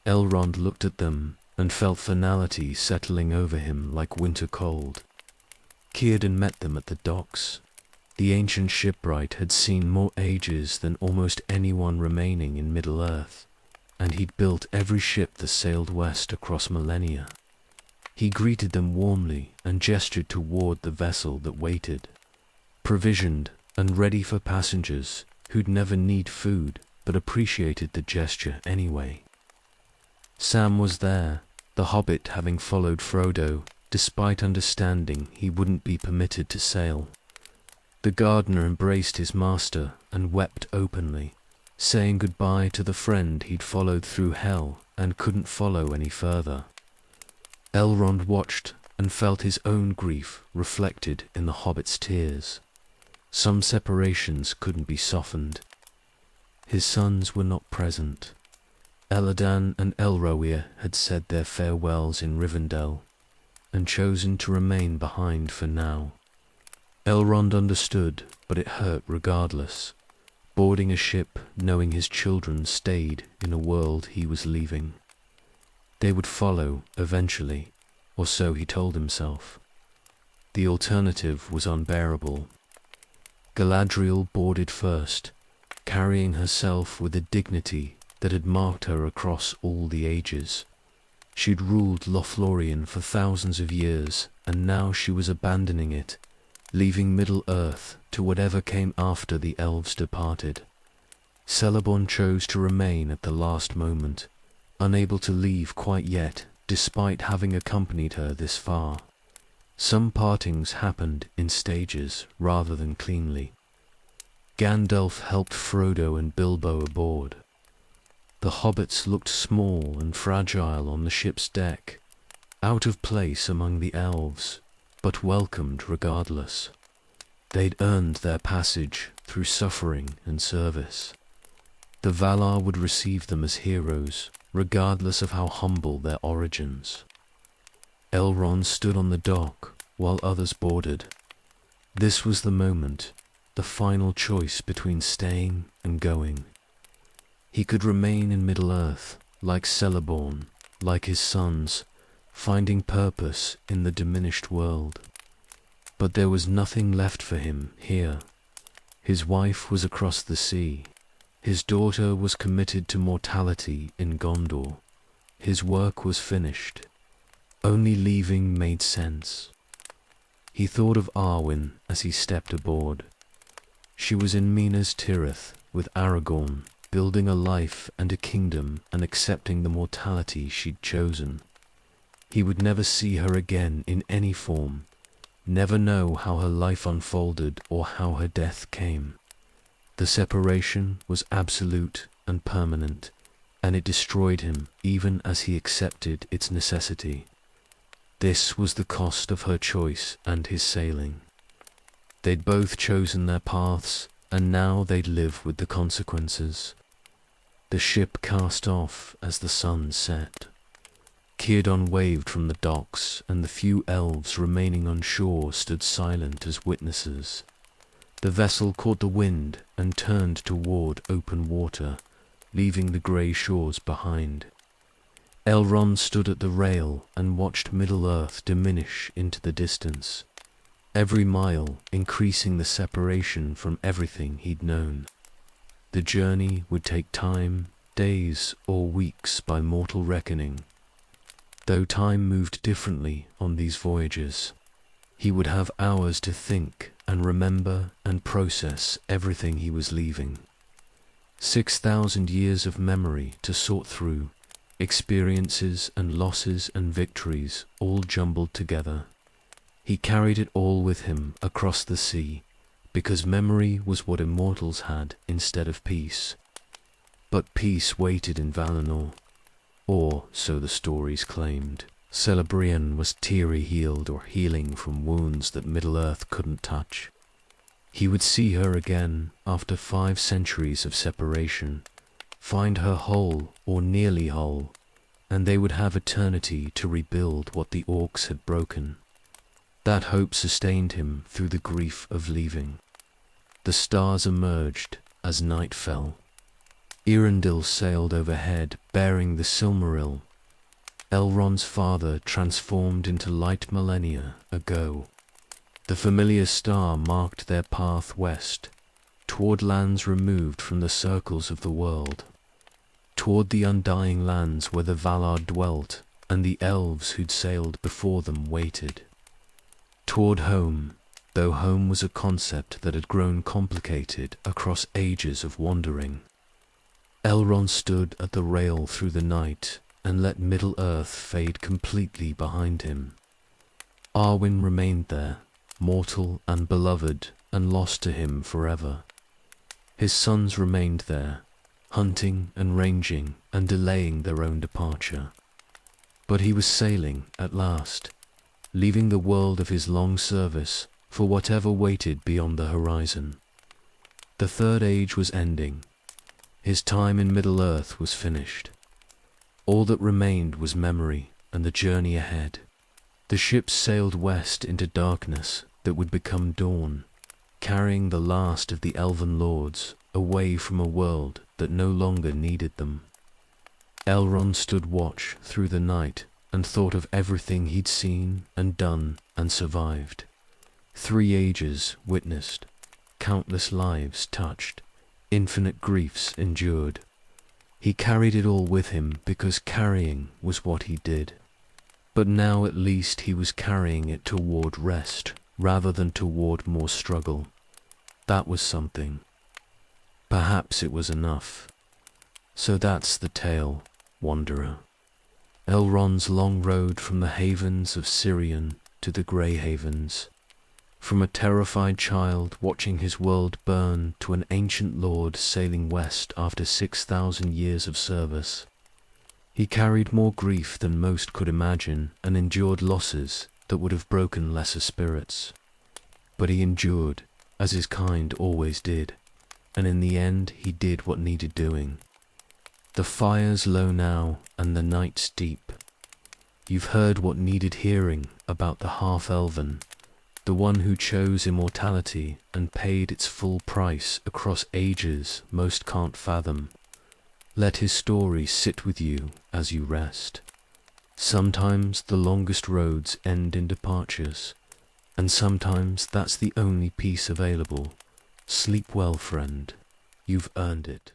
Elrond looked at them and felt finality settling over him like winter cold. Círdan met them at the docks. The ancient shipwright had seen more ages than almost anyone remaining in Middle-earth, and he'd built every ship that sailed west across millennia. He greeted them warmly and gestured toward the vessel that waited, provisioned and ready for passengers who'd never need food but appreciated the gesture anyway. Sam was there, the hobbit having followed Frodo, despite understanding he wouldn't be permitted to sail. The gardener embraced his master and wept openly, saying goodbye to the friend he'd followed through hell and couldn't follow any further. Elrond watched and felt his own grief reflected in the hobbit's tears. Some separations couldn't be softened. His sons were not present. Elladan and Elrohir had said their farewells in Rivendell and chosen to remain behind for now. Elrond understood, but it hurt regardless, boarding a ship knowing his children stayed in a world he was leaving. They would follow eventually, or so he told himself. The alternative was unbearable. Galadriel boarded first, carrying herself with a dignity that had marked her across all the ages. She'd ruled Lothlorien for thousands of years, and now she was abandoning it, leaving Middle-earth to whatever came after the elves departed. Celeborn chose to remain at the last moment, unable to leave quite yet, despite having accompanied her this far. Some partings happened in stages rather than cleanly. Gandalf helped Frodo and Bilbo aboard. The hobbits looked small and fragile on the ship's deck, out of place among the elves, but welcomed regardless. They'd earned their passage through suffering and service. The Valar would receive them as heroes, regardless of how humble their origins. Elrond stood on the dock while others boarded. This was the moment, the final choice between staying and going. He could remain in Middle-earth, like Celeborn, like his sons, finding purpose in the diminished world. But there was nothing left for him here. His wife was across the sea. His daughter was committed to mortality in Gondor. His work was finished. Only leaving made sense. He thought of Arwen as he stepped aboard. She was in Minas Tirith with Aragorn, building a life and a kingdom and accepting the mortality she'd chosen. He would never see her again in any form, never know how her life unfolded or how her death came. The separation was absolute and permanent, and it destroyed him even as he accepted its necessity. This was the cost of her choice and his sailing. They'd both chosen their paths, and now they'd live with the consequences. The ship cast off as the sun set. Círdan waved from the docks, and the few elves remaining on shore stood silent as witnesses. The vessel caught the wind and turned toward open water, leaving the grey shores behind. Elrond stood at the rail and watched Middle-earth diminish into the distance, every mile increasing the separation from everything he'd known. The journey would take time, days or weeks by mortal reckoning. Though time moved differently on these voyages, he would have hours to think and remember and process everything he was leaving. 6,000 years of memory to sort through, experiences and losses and victories all jumbled together. He carried it all with him across the sea, because memory was what immortals had instead of peace. But peace waited in Valinor, or so the stories claimed. Celebrian was teary-healed or healing from wounds that Middle-earth couldn't touch. He would see her again after 5 centuries of separation, find her whole or nearly whole, and they would have eternity to rebuild what the orcs had broken. That hope sustained him through the grief of leaving. The stars emerged as night fell. Eärendil sailed overhead, bearing the Silmaril. Elrond's father transformed into light millennia ago. The familiar star marked their path west, toward lands removed from the circles of the world, toward the undying lands where the Valar dwelt and the elves who'd sailed before them waited. Toward home, though home was a concept that had grown complicated across ages of wandering. Elrond stood at the rail through the night and let Middle-earth fade completely behind him. Arwen remained there, mortal and beloved, and lost to him forever. His sons remained there, hunting and ranging and delaying their own departure. But he was sailing at last, leaving the world of his long service for whatever waited beyond the horizon. The Third Age was ending. His time in Middle-earth was finished. All that remained was memory and the journey ahead. The ship sailed west into darkness that would become dawn, carrying the last of the elven lords away from a world that no longer needed them. Elrond stood watch through the night and thought of everything he'd seen and done and survived. 3 ages witnessed, countless lives touched, infinite griefs endured. He carried it all with him because carrying was what he did. But now at least he was carrying it toward rest rather than toward more struggle. That was something. Perhaps it was enough. So that's the tale, wanderer. Elrond's long road from the havens of Sirion to the Grey Havens. From a terrified child watching his world burn to an ancient lord sailing west after 6,000 years of service. He carried more grief than most could imagine and endured losses that would have broken lesser spirits. But he endured, as his kind always did, and in the end he did what needed doing. The fire's low now and the night's deep. You've heard what needed hearing about the half-elven, the one who chose immortality and paid its full price across ages most can't fathom. Let his story sit with you as you rest. Sometimes the longest roads end in departures, and sometimes that's the only peace available. Sleep well, friend. You've earned it.